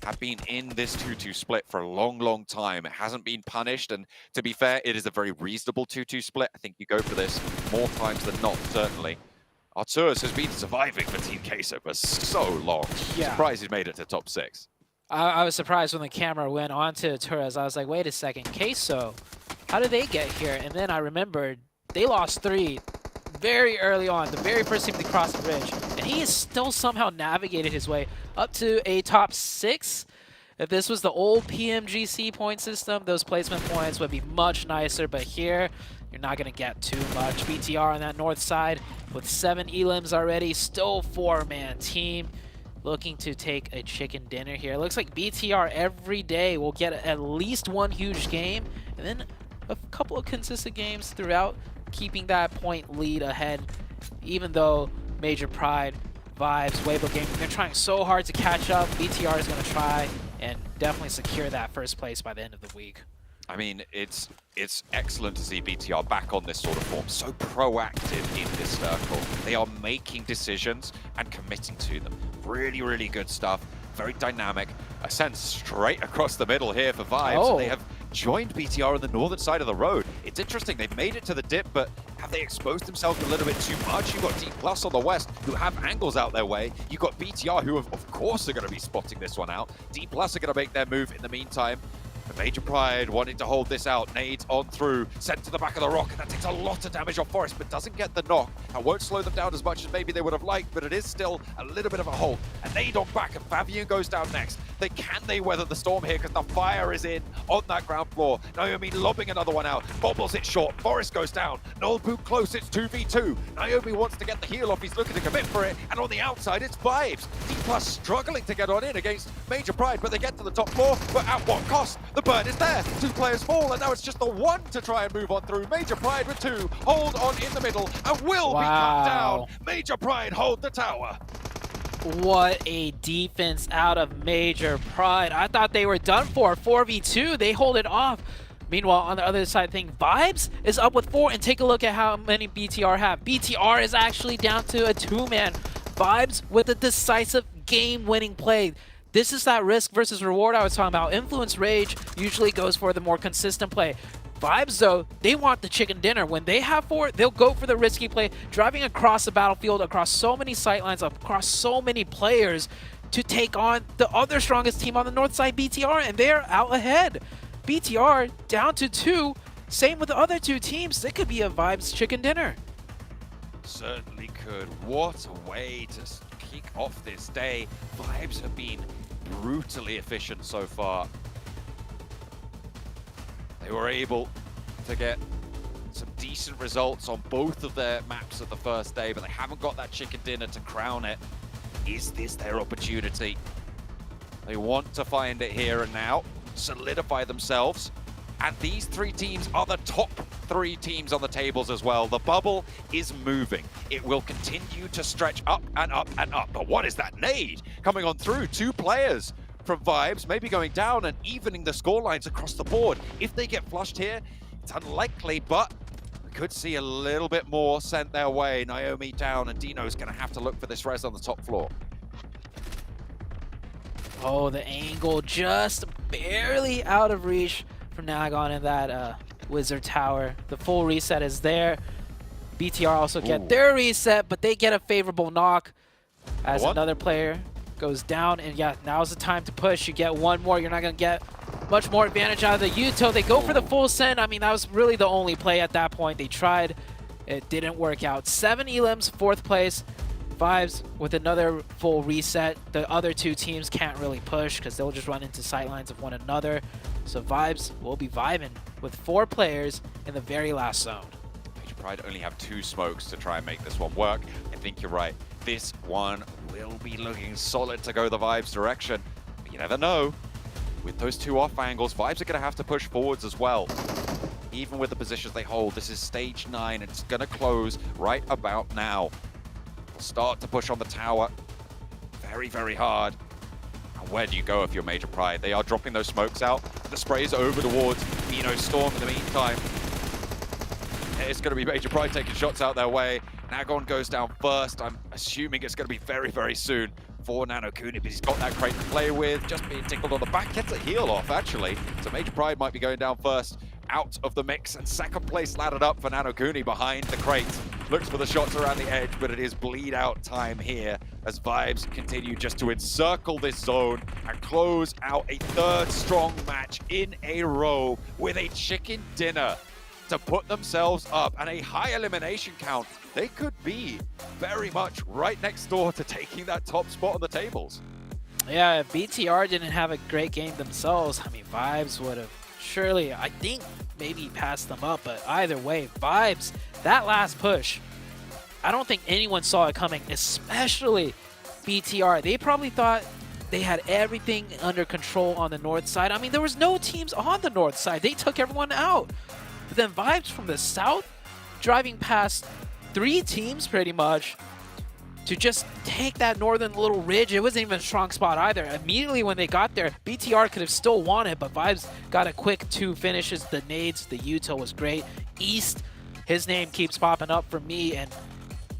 Have been in this 2-2 split for a long, long time. It hasn't been punished, and to be fair, it is a very reasonable 2-2 split. I think you go for this more times than not, certainly. Arturus has been surviving for Team Queso for so long. Yeah. Surprised he's made it to top 6. I was surprised when the camera went onto Arturus. I was like, wait a second, Queso, how did they get here? And then I remembered they lost 3 very early on, the very first team to cross the bridge. And he has still somehow navigated his way up to a top 6. If this was the old PMGC point system, those placement points would be much nicer. But here, you're not going to get too much. BTR on that north side with 7 elims already. Still 4-man team looking to take a chicken dinner here. It looks like BTR every day will get at least 1 huge game. And then a couple of consistent games throughout, keeping that point lead ahead, even though Major Pride, Vibes, Weibo Gaming, they're trying so hard to catch up. BTR is going to try and definitely secure that first place by the end of the week. I mean, it's excellent to see BTR back on this sort of form, so proactive in this circle. They are making decisions and committing to them. Really, really good stuff. Very dynamic. Ascend straight across the middle here for Vibes. Oh. They have joined BTR on the northern side of the road. It's interesting, they've made it to the dip, but have they exposed themselves a little bit too much? You've got D+ on the west, who have angles out their way. You've got BTR, who of course are going to be spotting this one out. D+ are going to make their move in the meantime. The Major Pride wanting to hold this out. Nades on through, sent to the back of the rock, and that takes a lot of damage off Forest, but doesn't get the knock. That won't slow them down as much as maybe they would have liked, but it is still a little bit of a hold. A nade on back, and Fabian goes down next. Can they weather the storm here? Because the fire is in on that ground floor. Naomi lobbing another one out. Bobbles it short. Forrest goes down. Noel Boot close. It's 2v2. Naomi wants to get the heal off. He's looking to commit for it. And on the outside, it's Vibes. D+ struggling to get on in against Major Pride, but they get to the top floor. But at what cost? The burn is there. 2 players fall, and now it's just the 1 to try and move on through. Major Pride with 2. Hold on in the middle and will be cut down. Major Pride hold the tower. What a defense out of Major Pride. I thought they were done for. 4v2, they hold it off. Meanwhile, on the other side thing, Vibes is up with 4, and take a look at how many BTR have. BTR is actually down to a 2-man. Vibes with a decisive game-winning play. This is that risk versus reward I was talking about. Influence Rage usually goes for the more consistent play. Vibes, though, they want the chicken dinner. When they have 4, they'll go for the risky play, driving across the battlefield, across so many sightlines, across so many players to take on the other strongest team on the north side, BTR, and they're out ahead. BTR down to 2. Same with the other 2 teams. It could be a Vibes chicken dinner. Certainly could. What a way to kick off this day. Vibes have been brutally efficient so far. They were able to get some decent results on both of their maps of the first day, but they haven't got that chicken dinner to crown it. Is this their opportunity? They want to find it here and now, solidify themselves, and these 3 teams are the top 3 teams on the tables as well. The bubble is moving. It will continue to stretch up and up and up. But what is that nade coming on through? 2 players from Vibes, maybe going down and evening the score lines across the board. If they get flushed here, it's unlikely, but we could see a little bit more sent their way. Naomi down, and Dino's going to have to look for this res on the top floor. Oh, the angle just barely out of reach from Nagon in that Wizard Tower. The full reset is there. BTR also get their reset, but they get a favorable knock as another player goes down. And yeah, now's the time to push. You get 1 more. You're not going to get much more advantage out of the Yuto. They go for the full send. I mean, that was really the only play at that point. They tried. It didn't work out. 7 elims, 4th place. Vibes with another full reset. The other 2 teams can't really push because they'll just run into sightlines of one another. So Vibes will be vibing with 4 players in the very last zone. Major Pride only have 2 smokes to try and make this one work. I think you're right. This one will be looking solid to go the Vibes direction. But you never know. With those 2 off angles, Vibes are going to have to push forwards as well. Even with the positions they hold, this is stage 9. It's going to close right about now. We'll start to push on the tower very, very hard. And where do you go if you're Major Pride? They are dropping those smokes out. The sprays over towards Dino Storm in the meantime. It's going to be Major Pride taking shots out their way. Nagon goes down first. I'm assuming it's going to be very, very soon for Nanokuni, but he's got that crate to play with. Just being tickled on the back. Gets a heal off, actually. So Major Pride might be going down first out of the mix. And 2nd place laddered up for Nanokuni behind the crate. Looks for the shots around the edge, but it is bleed out time here as Vibes continue just to encircle this zone and close out a 3rd strong match in a row with a chicken dinner to put themselves up and a high elimination count. They could be very much right next door to taking that top spot on the tables. Yeah, if BTR didn't have a great game themselves, I mean, Vibes would have surely, I think, maybe passed them up. But either way, Vibes, that last push, I don't think anyone saw it coming, especially BTR. They probably thought they had everything under control on the north side. I mean, there was no teams on the north side. They took everyone out. But then Vibes from the south, driving past 3 teams pretty much, to just take that northern little ridge. It wasn't even a strong spot either. Immediately when they got there, BTR could have still won it, but Vibes got a quick 2 finishes. The nades, the Yuto was great. East, his name keeps popping up for me, and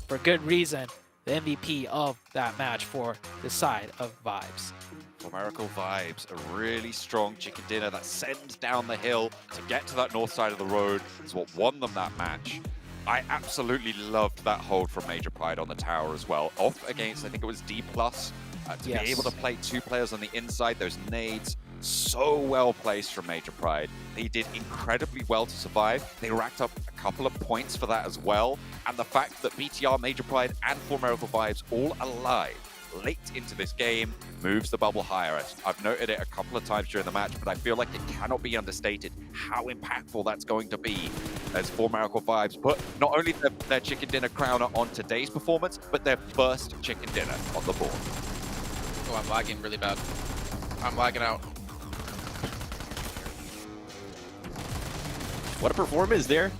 for good reason. The MVP of that match for the side of Vibes. For Miracle Vibes, a really strong chicken dinner that sends down the hill to get to that north side of the road is what won them that match. I absolutely loved that hold from Major Pride on the tower as well. Off against, I think it was D+. To be able to play 2 players on the inside, those nades, so well placed from Major Pride. They did incredibly well to survive. They racked up a couple of points for that as well. And the fact that BTR, Major Pride, and For Miracle Vibes all alive late into this game moves the bubble higher. I've noted it a couple of times during the match, but I feel like it cannot be understated how impactful that's going to be as 4Miracle Vibes put not only their chicken dinner crown on today's performance, but their first chicken dinner on the board. Oh, I'm lagging really bad. I'm lagging out. What a performance there.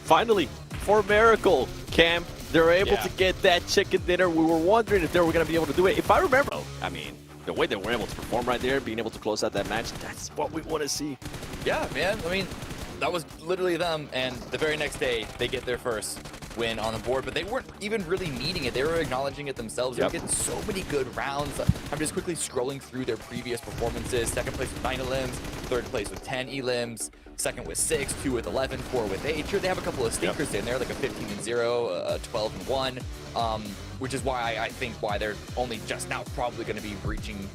Finally, 4Miracle, Cam, they're able to get that chicken dinner. We were wondering if they were going to be able to do it. If I remember, I mean, the way they were able to perform right there, being able to close out that match, that's what we want to see. Yeah, man. I mean, that was literally them, and the very next day, they get their first win on the board, but they weren't even really needing it. They were acknowledging it themselves. They were getting so many good rounds. I'm just quickly scrolling through their previous performances. Second place with 9 elims, third place with 10 elims, second with 6, 2 with 11, 4 with 8. Sure, they have a couple of stinkers in there, like a 15-0, a 12-1, which is why I think why they're only just now probably going to be reaching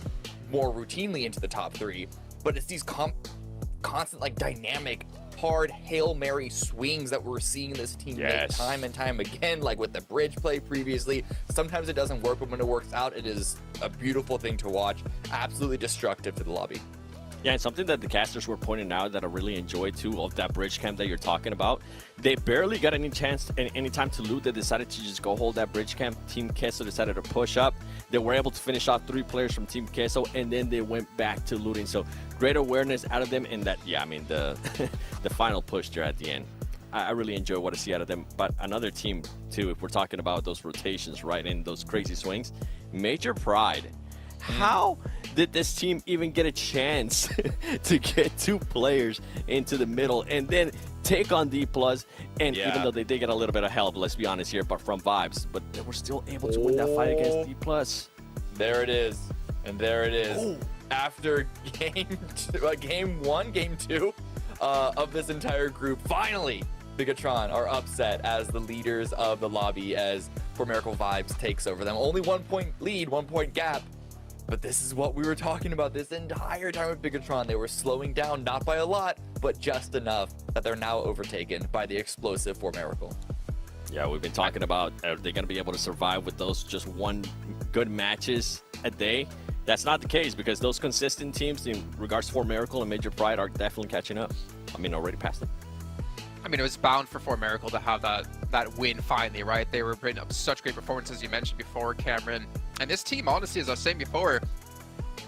more routinely into the top 3. But it's these constant, like, dynamic, hard Hail Mary swings that we're seeing this team make time and time again, like with the bridge play previously. Sometimes it doesn't work, but when it works out, it is a beautiful thing to watch. Absolutely destructive to the lobby. Yeah, and something that the casters were pointing out that I really enjoyed too of that bridge camp that you're talking about. They barely got any chance, any time to loot. They decided to just go hold that bridge camp. Team Queso decided to push up. They were able to finish off 3 players from Team Queso, and then they went back to looting. So great awareness out of them in that, yeah, I mean, the the final push there at the end. I really enjoy what I see out of them. But another team too, if we're talking about those rotations, right, and those crazy swings, Major Pride. How did this team even get a chance to get 2 players into the middle and then take on D+? And even though they did get a little bit of help, let's be honest here, but from Vibes, but they were still able to win that fight against D+. There it is. And there it is. Ooh. After game 1, game 2 of this entire group, finally, Bigatron are upset as the leaders of the lobby as 4Miracle Vibes takes over them. Only 1 point lead, 1 point gap. But this is what we were talking about this entire time with Bigatron. They were slowing down, not by a lot, but just enough that they're now overtaken by the explosive 4Miracle. Yeah, we've been talking about, are they going to be able to survive with those just 1 good matches a day? That's not the case because those consistent teams in regards to 4Miracle and Major Pride are definitely catching up. I mean, already past them. I mean, it was bound for 4Miracle to have that win finally, right? They were putting up such great performances, you mentioned before, Cameron. And this team, honestly, as I was saying before,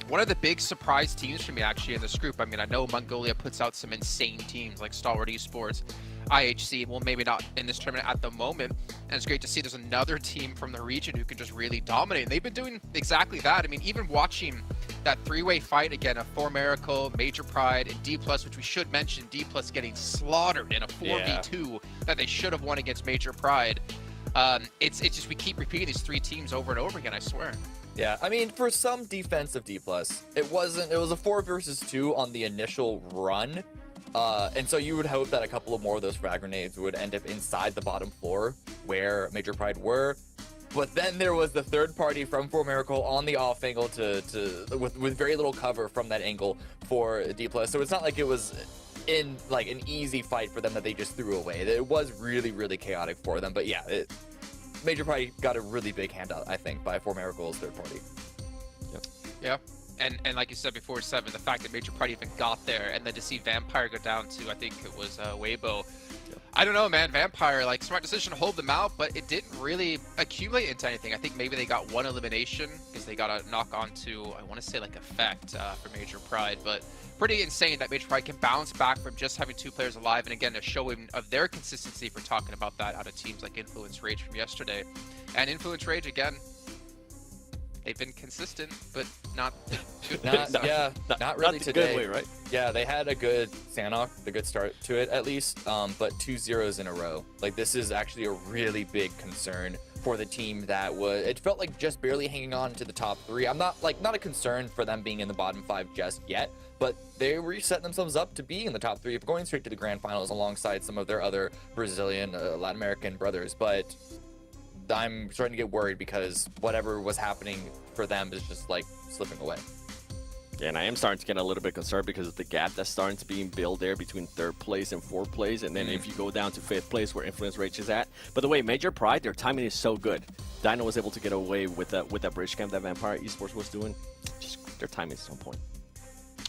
one of the big surprise teams for me actually in this group. I mean, I know Mongolia puts out some insane teams like Stalwart Esports, IHC, well, maybe not in this tournament at the moment. And it's great to see there's another team from the region who can just really dominate. And they've been doing exactly that. I mean, even watching that 3-way fight again of 4Miracle, Major Pride, and D+, which we should mention, D+ getting slaughtered in a 4v2 that they should have won against Major Pride. It's just we keep repeating these 3 teams over and over again, I swear. Yeah, I mean, for some defensive D+, it was a 4 versus 2 on the initial run. And so you would hope that a couple of more of those frag grenades would end up inside the bottom floor where Major Pride were. But then there was the third party from 4Miracle on the off angle with very little cover from that angle for D+. So it's not like it was in like an easy fight for them that they just threw away. It was really, really chaotic for them. But yeah, Major Pride got a really big handout, I think, by 4Miracle's third party. Yep. Yeah. And like you said before, Seven, the fact that Major Pride even got there, and then to see Vampire go down to, I think it was Weibo. I don't know, man. Vampire, like, smart decision to hold them out, but it didn't really accumulate into anything. I think maybe they got 1 elimination because they got a knock on to, I want to say, like, effect for Major Pride. But pretty insane that Major Pride can bounce back from just having 2 players alive. And again, a showing of their consistency for talking about that out of teams like Influence Rage from yesterday. And Influence Rage, again, they've been consistent, but not good. Not really today. Good way, right? Yeah, they had a good Sanok, a good start to it at least, but 2 zeros in a row. Like, this is actually a really big concern for the team that it felt like just barely hanging on to the top 3. I'm not a concern for them being in the bottom 5 just yet, but they were setting themselves up to be in the top 3 of going straight to the Grand Finals alongside some of their other Brazilian, Latin American brothers. But I'm starting to get worried because whatever was happening for them is just like slipping away. Yeah, and I am starting to get a little bit concerned because of the gap that's starting to be built there between 3rd place and 4th place. And then if you go down to 5th place where Influence Rage is at. By the way, Major Pride, their timing is so good. Dino was able to get away with that bridge camp that Vampire Esports was doing. Just their timing is on point.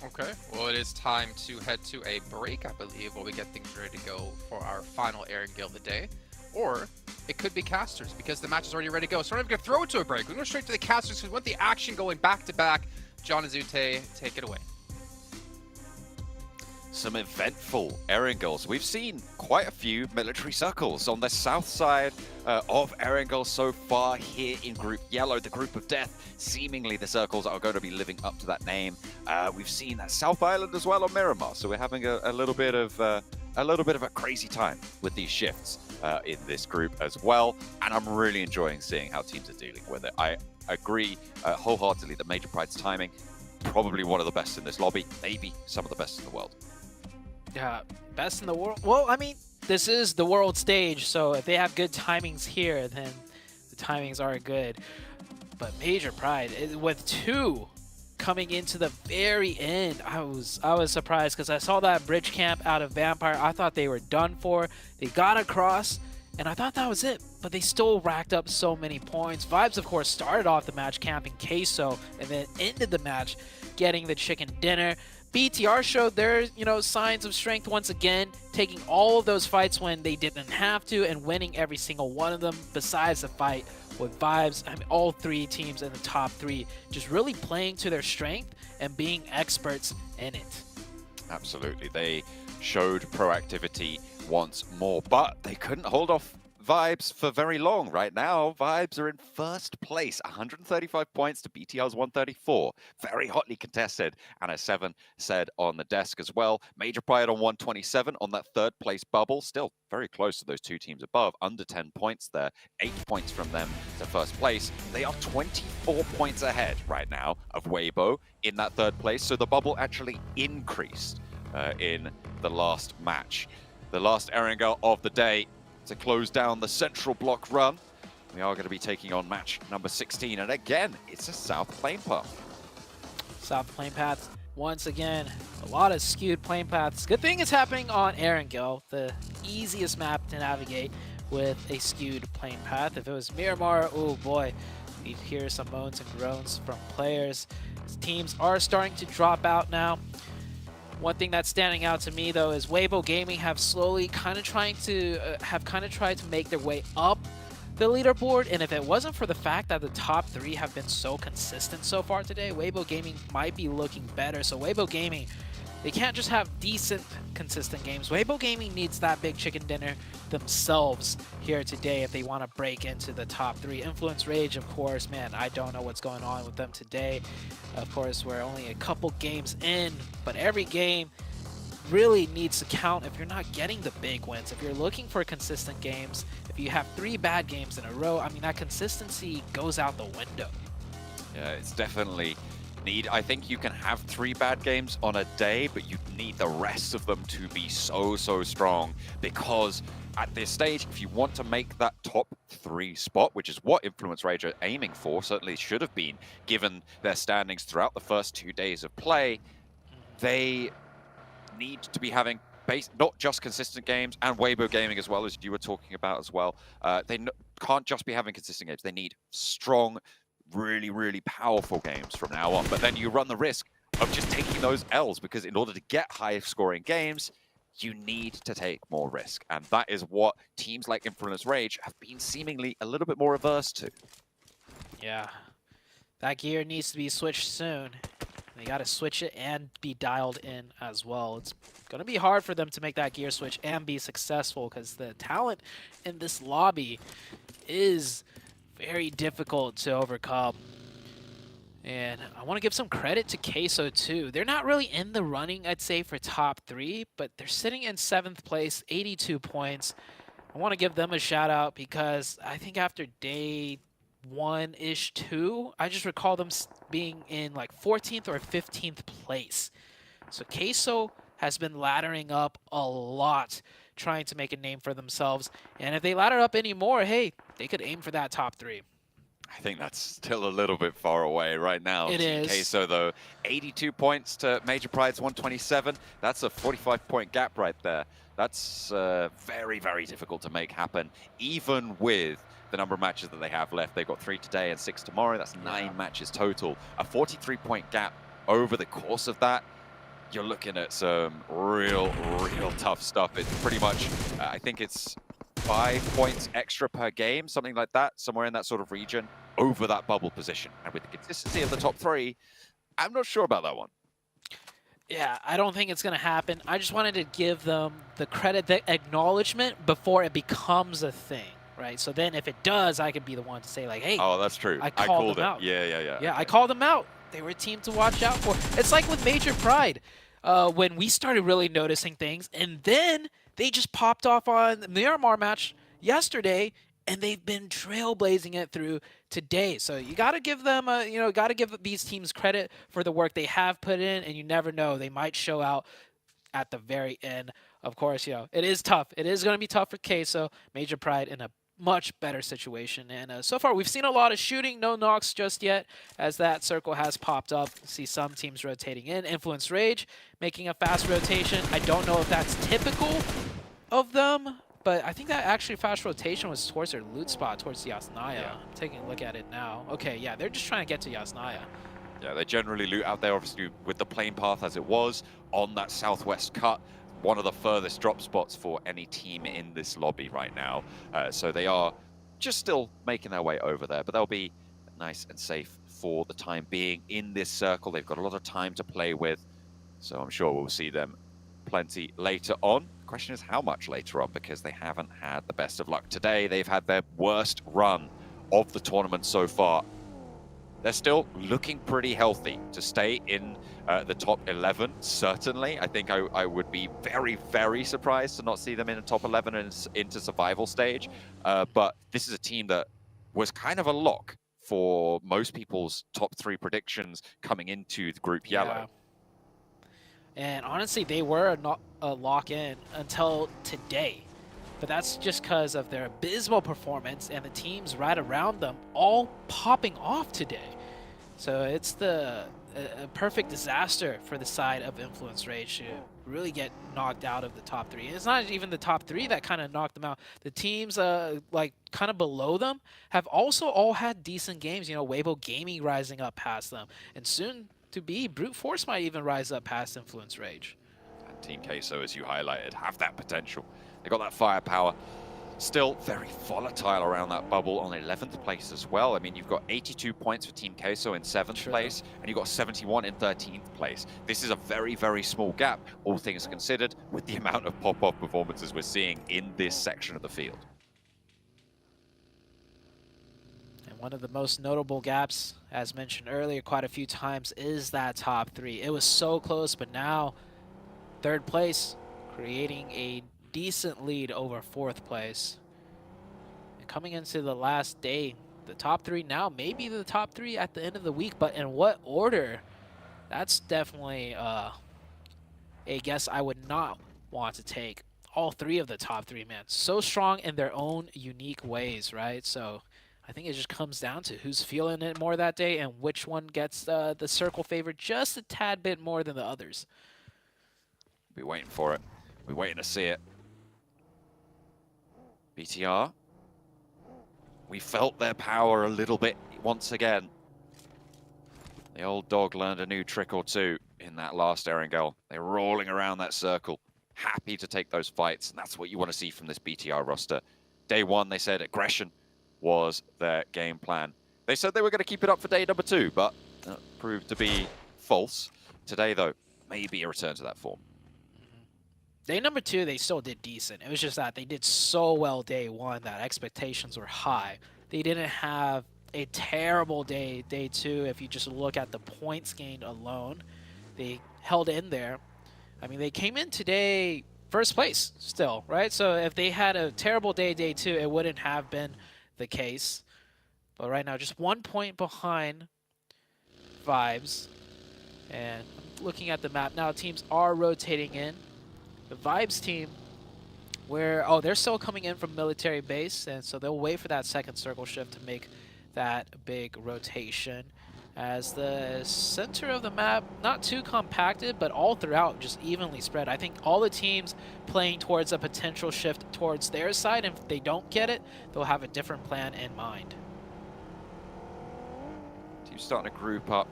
Okay, well, it is time to head to a break, I believe, while we get things ready to go for our final Aaron Gill of the day. Or it could be casters because the match is already ready to go. So we're not even going to throw it to a break. We're going straight to the casters because we want the action going back to back. John Azute, take it away. Some eventful Erangels. We've seen quite a few military circles on the south side of Erangel so far here in Group Yellow, the Group of Death. Seemingly the circles are going to be living up to that name. We've seen that South Island as well on Miramar, so we're having a little bit of a crazy time with these shifts in this group as well, and I'm really enjoying seeing how teams are dealing with it. I agree wholeheartedly that Major Pride's timing, probably one of the best in this lobby, maybe some of the best in the world. Yeah, best in the world. Well, I mean, this is the world stage, so if they have good timings here, then the timings are good. But Major Pride, with 2 coming into the very end, I was surprised because I saw that bridge camp out of Vampire. I thought they were done for. They got across, and I thought that was it. But they still racked up so many points. Vibes, of course, started off the match camping Queso, and then ended the match getting the chicken dinner. BTR showed their, signs of strength once again, taking all of those fights when they didn't have to and winning every single one of them besides the fight with Vibes. I mean, all 3 teams in the top 3 just really playing to their strength and being experts in it. Absolutely. They showed proactivity once more, but they couldn't hold off Vibes for very long. Right now, Vibes are in 1st place, 135 points to BTR's 134. Very hotly contested, and as Seven said on the desk as well, Major Pride on 127 on that 3rd place bubble, still very close to those 2 teams above, under 10 points there, 8 points from them to 1st place. They are 24 points ahead right now of Weibo in that 3rd place, so the bubble actually increased in the last match. The last Erangel of the day to close down the central block run. We are going to be taking on match number 16, and again, it's a South Plane Path. South Plane Paths, once again, a lot of skewed plane paths. Good thing it's happening on Erangel, the easiest map to navigate with a skewed plane path. If it was Miramar, oh boy, we'd hear some moans and groans from players. Teams are starting to drop out now. One thing that's standing out to me though is Weibo Gaming have slowly tried to make their way up the leaderboard, and if it wasn't for the fact that the top 3 have been so consistent so far today, Weibo Gaming might be looking better. So Weibo Gaming, they can't just have decent, consistent games. Weibo Gaming needs that big chicken dinner themselves here today if they want to break into the top 3. Influence Rage, of course, man, I don't know what's going on with them today. Of course, we're only a couple games in, but every game really needs to count if you're not getting the big wins. If you're looking for consistent games, if you have 3 bad games in a row, I mean, that consistency goes out the window. Yeah, it's definitely I think you can have 3 bad games on a day, but you need the rest of them to be so strong, because at this stage, if you want to make that top 3 spot, which is what Influence Rage are aiming for, certainly should have been given their standings throughout the first 2 days of play, they need to be having not just consistent games, and Weibo Gaming as well, as you were talking about as well. They can't just be having consistent games. They need strong, really powerful games from now on. But then you run the risk of just taking those L's, because in order to get high scoring games, you need to take more risk. And that is what teams like Influence Rage have been seemingly a little bit more averse to. Yeah, that gear needs to be switched soon. They got to switch it and be dialed in as well. It's going to be hard for them to make that gear switch and be successful, because the talent in this lobby is very difficult to overcome. And I want to give some credit to Queso too. They're not really in the running, I'd say, for top 3, but they're sitting in 7th place, 82 points. I want to give them a shout out because I think after day 1-ish, 2, I just recall them being in like 14th or 15th place. So Queso has been laddering up a lot, trying to make a name for themselves. And if they ladder up anymore, hey, they could aim for that top 3. I think that's still a little bit far away right now. It Team is. Queso, though, 82 points to Major Pride's 127. That's a 45-point gap right there. That's very, very difficult to make happen, even with the number of matches that they have left. They've got 3 today and 6 tomorrow. That's 9 matches total. A 43-point gap over the course of that. You're looking at some real tough stuff. It's pretty much, I think it's 5 points extra per game, something like that, somewhere in that sort of region, over that bubble position. And with the consistency of the top 3, I'm not sure about that one. Yeah, I don't think it's going to happen. I just wanted to give them the credit, the acknowledgement before it becomes a thing, right? So then if it does, I could be the one to say like, hey, oh, that's true. I called them out. Yeah. Yeah, Okay. I called them out. They were a team to watch out for. It's like with Major Pride, when we started really noticing things, and then they just popped off on the Miramar match yesterday, and they've been trailblazing it through today. So you got to give them, got to give these teams credit for the work they have put in, and you never know, they might show out at the very end. Of course, it is tough. It is going to be tough for Queso. Major Pride in a much better situation, and so far we've seen a lot of shooting, no knocks just yet, as that circle has popped up. See some teams rotating in. Influence Rage making a fast rotation. I don't know if that's typical of them, but I think that actually fast rotation was towards their loot spot, towards Yasnaya. Yeah. I'm taking a look at it now. Okay, yeah, they're just trying to get to Yasnaya. Yeah, they generally loot out there, obviously, with the plane path as it was on that southwest cut. One of the furthest drop spots for any team in this lobby right now. So they are just still making their way over there, but they'll be nice and safe for the time being in this circle. They've got a lot of time to play with, so I'm sure we'll see them plenty later on. The question is how much later on, because they haven't had the best of luck today. They've had their worst run of the tournament so far. They're still looking pretty healthy to stay in the top 11, certainly. I think I would be very, very surprised to not see them in the top 11 and into survival stage. But this is a team that was kind of a lock for most people's top 3 predictions coming into the Group Yellow. And honestly, they were not a lock-in until today. But that's just because of their abysmal performance and the teams right around them all popping off today. So it's a perfect disaster for the side of Influence Rage to really get knocked out of the top 3. And it's not even the top 3 that kind of knocked them out. The teams like kind of below them have also all had decent games. Weibo Gaming rising up past them, and soon to be Brute Force might even rise up past Influence Rage. And Team Queso, as you highlighted, have that potential. They got that firepower. Still very volatile around that bubble on 11th place as well. I mean, you've got 82 points for Team Queso in 7th place, and you've got 71 in 13th place. This is a very, very small gap, all things considered, with the amount of pop-off performances we're seeing in this section of the field. And one of the most notable gaps, as mentioned earlier quite a few times, is that top 3. It was so close, but now 3rd place, creating a decent lead over 4th place. And coming into the last day, the top 3 now, maybe the top 3 at the end of the week, but in what order? That's definitely a guess I would not want to take. All 3 of the top 3, man, so strong in their own unique ways, right? So I think it just comes down to who's feeling it more that day and which one gets the circle favor just a tad bit more than the others. Be waiting for it. We're waiting to see it. BTR, we felt their power a little bit once again. The old dog learned a new trick or two in that last Erangel. They're rolling around that circle, happy to take those fights, and that's what you want to see from this BTR roster. Day 1, they said aggression was their game plan. They said they were going to keep it up for day number 2, but that proved to be false. Today, though, maybe a return to that form. Day number 2, they still did decent. It was just that they did so well day 1 that expectations were high. They didn't have a terrible day 2 if you just look at the points gained alone. They held in there. I mean, they came in today 1st place still, right? So if they had a terrible day 2, it wouldn't have been the case. But right now, just 1 point behind Vibes. And looking at the map now, teams are rotating in. The Vibes team, they're still coming in from military base, and so they'll wait for that 2nd circle shift to make that big rotation. As the center of the map, not too compacted, but all throughout just evenly spread. I think all the teams playing towards a potential shift towards their side, and if they don't get it, they'll have a different plan in mind. Teams starting to group up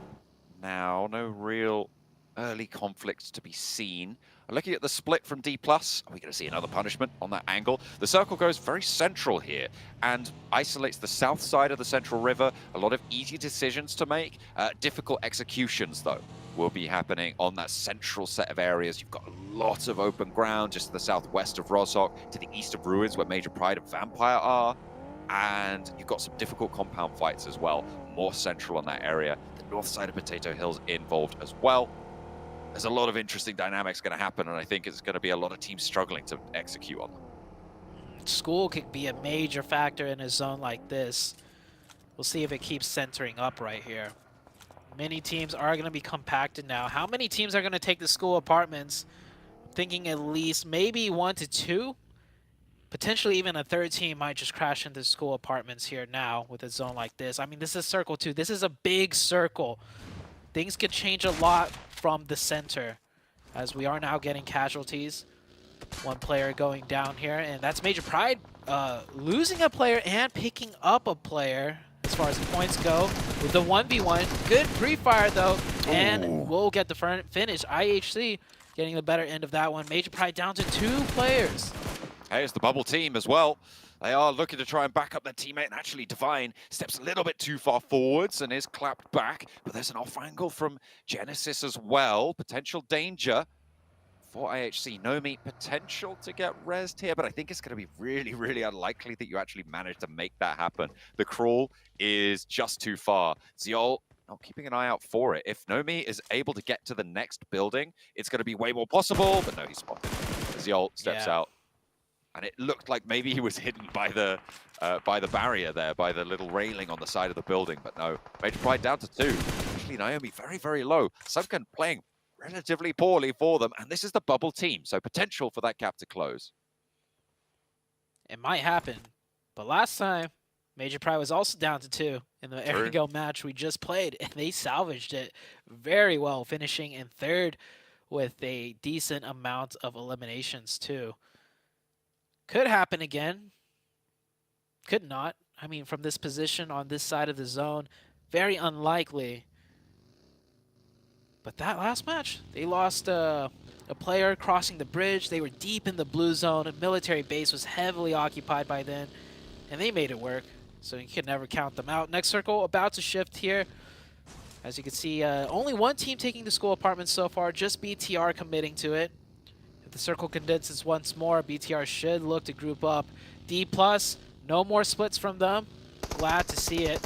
now. No real early conflicts to be seen. Looking at the split from D+, are we going to see another punishment on that angle? The circle goes very central here and isolates the south side of the central river. A lot of easy decisions to make. Difficult executions, though, will be happening on that central set of areas. You've got a lot of open ground just to the southwest of Rozhok, to the east of Ruins, where Major Pride and Vampire are. And you've got some difficult compound fights as well, more central on that area. The north side of Potato Hill's involved as well. There's a lot of interesting dynamics going to happen, and I think it's going to be a lot of teams struggling to execute on them. School could be a major factor in a zone like this. We'll see if it keeps centering up right here. Many teams are going to be compacted now. How many teams are going to take the school apartments? I'm thinking at least maybe 1 to 2. Potentially even a third team might just crash into school apartments here now with a zone like this. I mean, this is circle 2. This is a big circle. Things could change a lot from the center, as we are now getting casualties. One player going down here, and that's Major Pride losing a player and picking up a player as far as the points go with the 1v1. Good pre-fire though, and we'll get the finish. IHC getting the better end of that one. Major Pride down to 2 players. Hey, it's the bubble team as well. They are looking to try and back up their teammate, and actually Divine steps a little bit too far forwards and is clapped back. But there's an off angle from Genesis as well. Potential danger for IHC. Nomi, potential to get rezzed here, but I think it's going to be really, really unlikely that you actually manage to make that happen. The crawl is just too far. Ziol, not keeping an eye out for it. If Nomi is able to get to the next building, it's going to be way more possible, but no, he's spotted. Ziol steps out. And it looked like maybe he was hidden by the barrier there, by the little railing on the side of the building. But no, Major Pride down to 2. Actually, Naomi very, very low. Sunken playing relatively poorly for them. And this is the bubble team, so potential for that gap to close. It might happen. But last time, Major Pride was also down to 2 in the Erigo match we just played. And they salvaged it very well, finishing in 3rd with a decent amount of eliminations too. Could happen again. Could not. I mean, from this position on this side of the zone, very unlikely. But that last match, they lost a player crossing the bridge. They were deep in the blue zone. A military base was heavily occupied by then, and they made it work. So you could never count them out. Next circle about to shift here. As you can see, only one team taking the school apartments so far, just BTR committing to it. The circle condenses once more. BTR should look to group up. D+, no more splits from them. Glad to see it.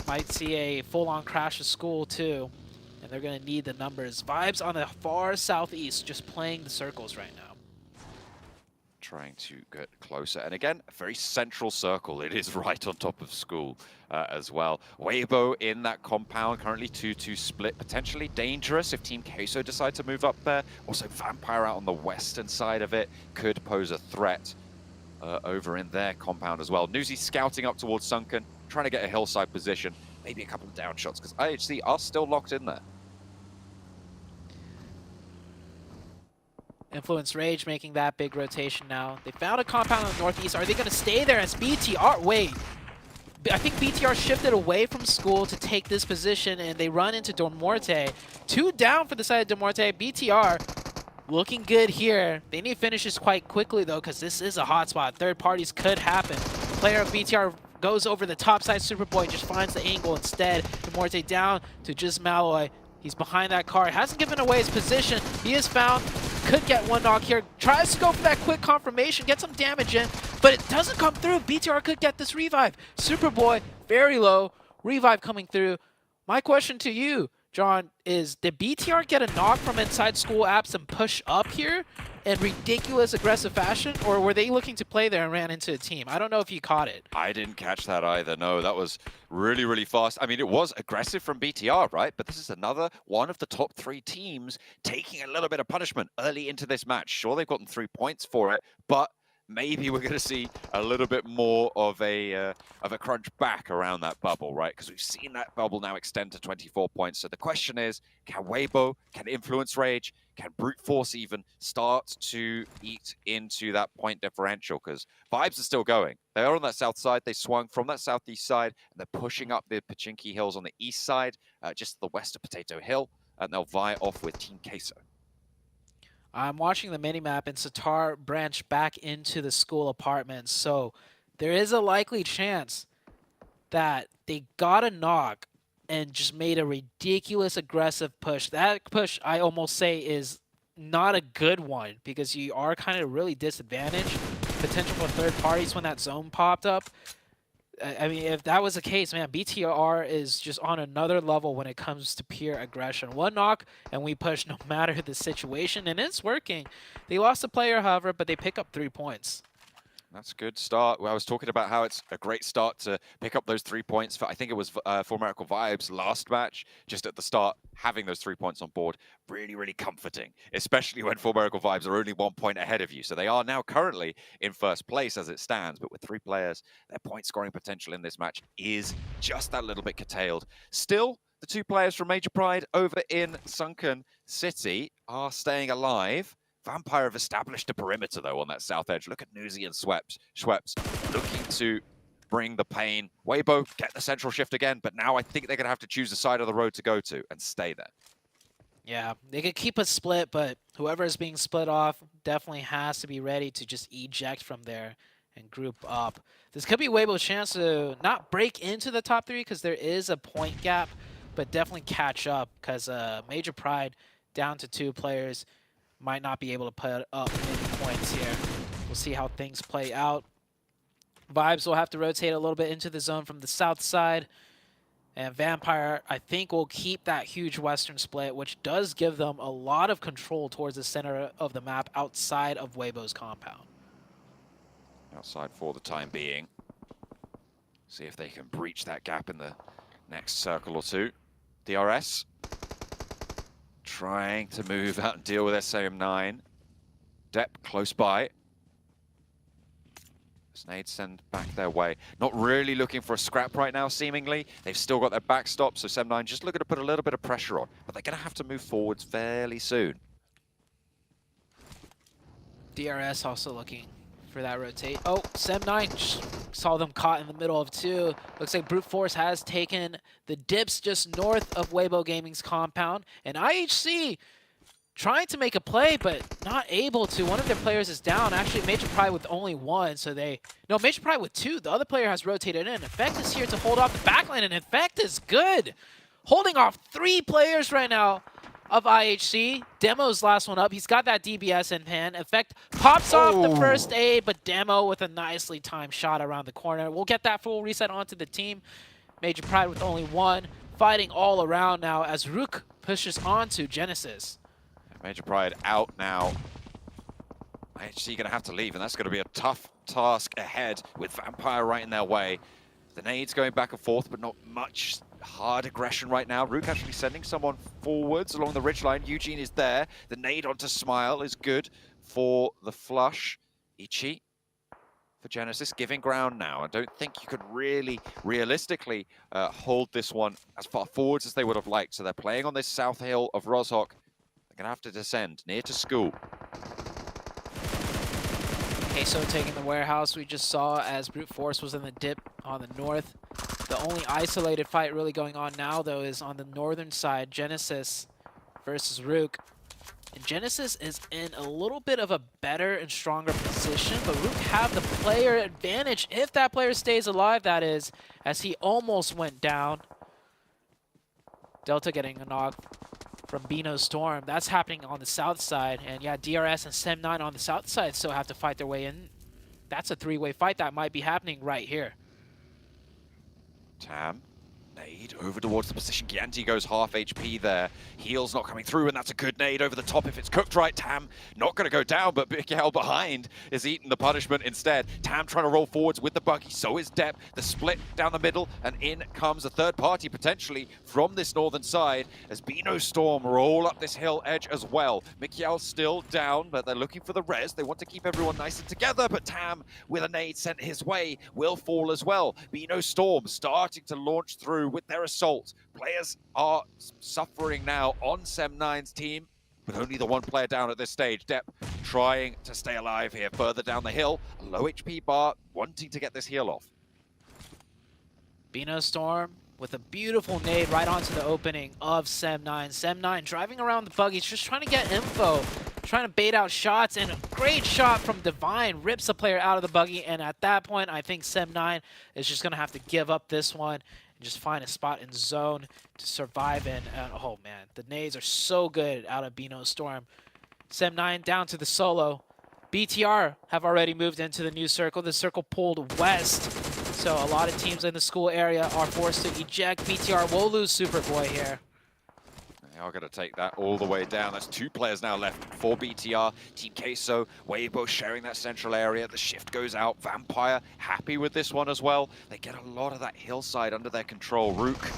Might see a full-on crash of school too. And they're going to need the numbers. Vibes on the far southeast, just playing the circles right now. Trying to get closer. And again, a very central circle. It is right on top of school as well. Weibo in that compound, currently 2-2 split. Potentially dangerous if Team Queso decide to move up there. Also, Vampire out on the western side of it could pose a threat over in their compound as well. Nuzi scouting up towards Sunken, trying to get a hillside position. Maybe a couple of down shots, because IHC are still locked in there. Influence Rage making that big rotation now. They found a compound on the northeast. Are they going to stay there as BTR? Wait. I think BTR shifted away from school to take this position, and they run into Dormorte. 2 down for the side of Dormorte. BTR looking good here. They need finishes quite quickly, though, because this is a hotspot. Third parties could happen. Player of BTR goes over the top side. Superboy just finds the angle instead. Dormorte down to just Malloy. He's behind that car. Hasn't given away his position. He is found. Could get one knock here. Tries to go for that quick confirmation. Get some damage in. But it doesn't come through. BTR could get this revive. Superboy, very low. Revive coming through. My question to you, John, is did BTR get a knock from inside school apps and push up here in ridiculous aggressive fashion? Or were they looking to play there and ran into a team? I don't know if you caught it. I didn't catch that either. No, that was really, really fast. I mean, it was aggressive from BTR, right? But this is another one of the top 3 teams taking a little bit of punishment early into this match. Sure, they've gotten 3 points for it, but maybe we're going to see a little bit more of a crunch back around that bubble, right? Because we've seen that bubble now extend to 24 points. So the question is, can Weibo, can Influence Rage, can Brute Force even start to eat into that point differential? Because vibes are still going. They are on that south side. They swung from that southeast side, and they're pushing up the Pachinki Hills on the east side, just to the west of Potato Hill, and they'll vie off with Team Queso. I'm watching the minimap, and Satar branched back into the school apartments, so there is a likely chance that they got a knock and just made a ridiculous aggressive push. That push, I almost say, is not a good one because you are kind of really disadvantaged. Potential for third parties when that zone popped up. I mean, if that was the case, man, BTR is just on another level when it comes to pure aggression. One knock, and we push no matter the situation, and it's working. They lost a player, however, but they pick up 3 points. That's a good start. Well, I was talking about how it's a great start to pick up those 3 points for, I think it was for Miracle Vibes last match, just at the start, having those 3 points on board, really, really comforting, especially when For Miracle Vibes are only 1 point ahead of you. So they are now currently in first place as it stands, but with 3 players, their point scoring potential in this match is just that little bit curtailed. Still, the 2 players from Major Pride over in Sunken City are staying alive. Vampire have established a perimeter, though, on that south edge. Look at Nuzi and Schweppes looking to bring the pain. Weibo get the central shift again, but now I think they're going to have to choose the side of the road to go to and stay there. Yeah, they could keep a split, but whoever is being split off definitely has to be ready to just eject from there and group up. This could be Weibo's chance to not break into the top 3 because there is a point gap, but definitely catch up because Major Pride down to 2 players might not be able to put up many points here. We'll see how things play out. Vibes will have to rotate a little bit into the zone from the south side. And Vampire, I think, will keep that huge western split, which does give them a lot of control towards the center of the map outside of Weibo's compound. Outside for the time being. See if they can breach that gap in the next circle or two. DRS trying to move out and deal with SAM9. Depp close by. Snade send back their way. Not really looking for a scrap right now, seemingly. They've still got their backstop, so SAM9 just looking to put a little bit of pressure on. But they're going to have to move forwards fairly soon. DRS also looking for that rotate. Oh, SAM9 saw them caught in the middle of 2. Looks like Brute Force has taken the dips just north of Weibo Gaming's compound. And IHC trying to make a play, but not able to. One of their players is down. Actually, Major Pride with only 1, so no, Major Pride with 2. The other player has rotated in. Effect is here to hold off the backline, and Effect is good. Holding off 3 players right now of IHC. Demo's last one up. He's got that DBS in hand. Effect pops off the first aid, but Demo with a nicely timed shot around the corner. We'll get that full reset onto the team. Major Pride with only 1. Fighting all around now as Rook pushes onto Genesis. Major Pride out now. IHC going to have to leave, and that's going to be a tough task ahead with Vampire right in their way. The nades going back and forth, but not much hard aggression right now. Rook actually sending someone forwards along the ridgeline. Eugene is there. The nade onto Smile is good for the flush. Ichi for Genesis giving ground now. I don't think you could really realistically hold this one as far forwards as they would have liked. So they're playing on this south hill of Rozhok. They're going to have to descend near to school. Queso taking the warehouse we just saw as Brute Force was in the dip on the north. The only isolated fight really going on now, though, is on the northern side, Genesis versus Rook. And Genesis is in a little bit of a better and stronger position, but Rook have the player advantage if that player stays alive, that is, as he almost went down. Delta getting a knock from Bino Storm. That's happening on the south side. And yeah, DRS and SAM9 on the south side still have to fight their way in. That's a 3-way fight that might be happening right here. Tam Nade over towards the position. Gianti goes half HP there. Heal's not coming through, and that's a good nade over the top if it's cooked right. Tam not going to go down, but Big Al behind is eating the punishment instead. Tam trying to roll forwards with the buggy, so is Depp. The split down the middle, and in comes a third party potentially from this northern side as Bino Storm roll up this hill edge as well. Mikiel's still down, but they're looking for the res. They want to keep everyone nice and together, but Tam with a nade sent his way will fall as well. Bino Storm starting to launch through with their assault. Players are suffering now on Sem9's team with only the one player down at this stage. Depp trying to stay alive here further down the hill. A low HP bar wanting to get this heal off. Bino Storm with a beautiful nade right onto the opening of Sem9. Sem9 driving around the buggies, just trying to get info, trying to bait out shots, and a great shot from Divine rips a player out of the buggy, and at that point, I think Sem9 is just going to have to give up this one and just find a spot in zone to survive in. And oh man, the nades are so good out of Bino Storm. Sem9 down to the solo. BTR have already moved into the new circle. The circle pulled west, so a lot of teams in the school area are forced to eject. BTR will lose Superboy here. They are going to take that all the way down. There's two players now left for BTR. Team Queso, Weibo sharing that central area. The shift goes out. Vampire happy with this one as well. They get a lot of that hillside under their control. Rook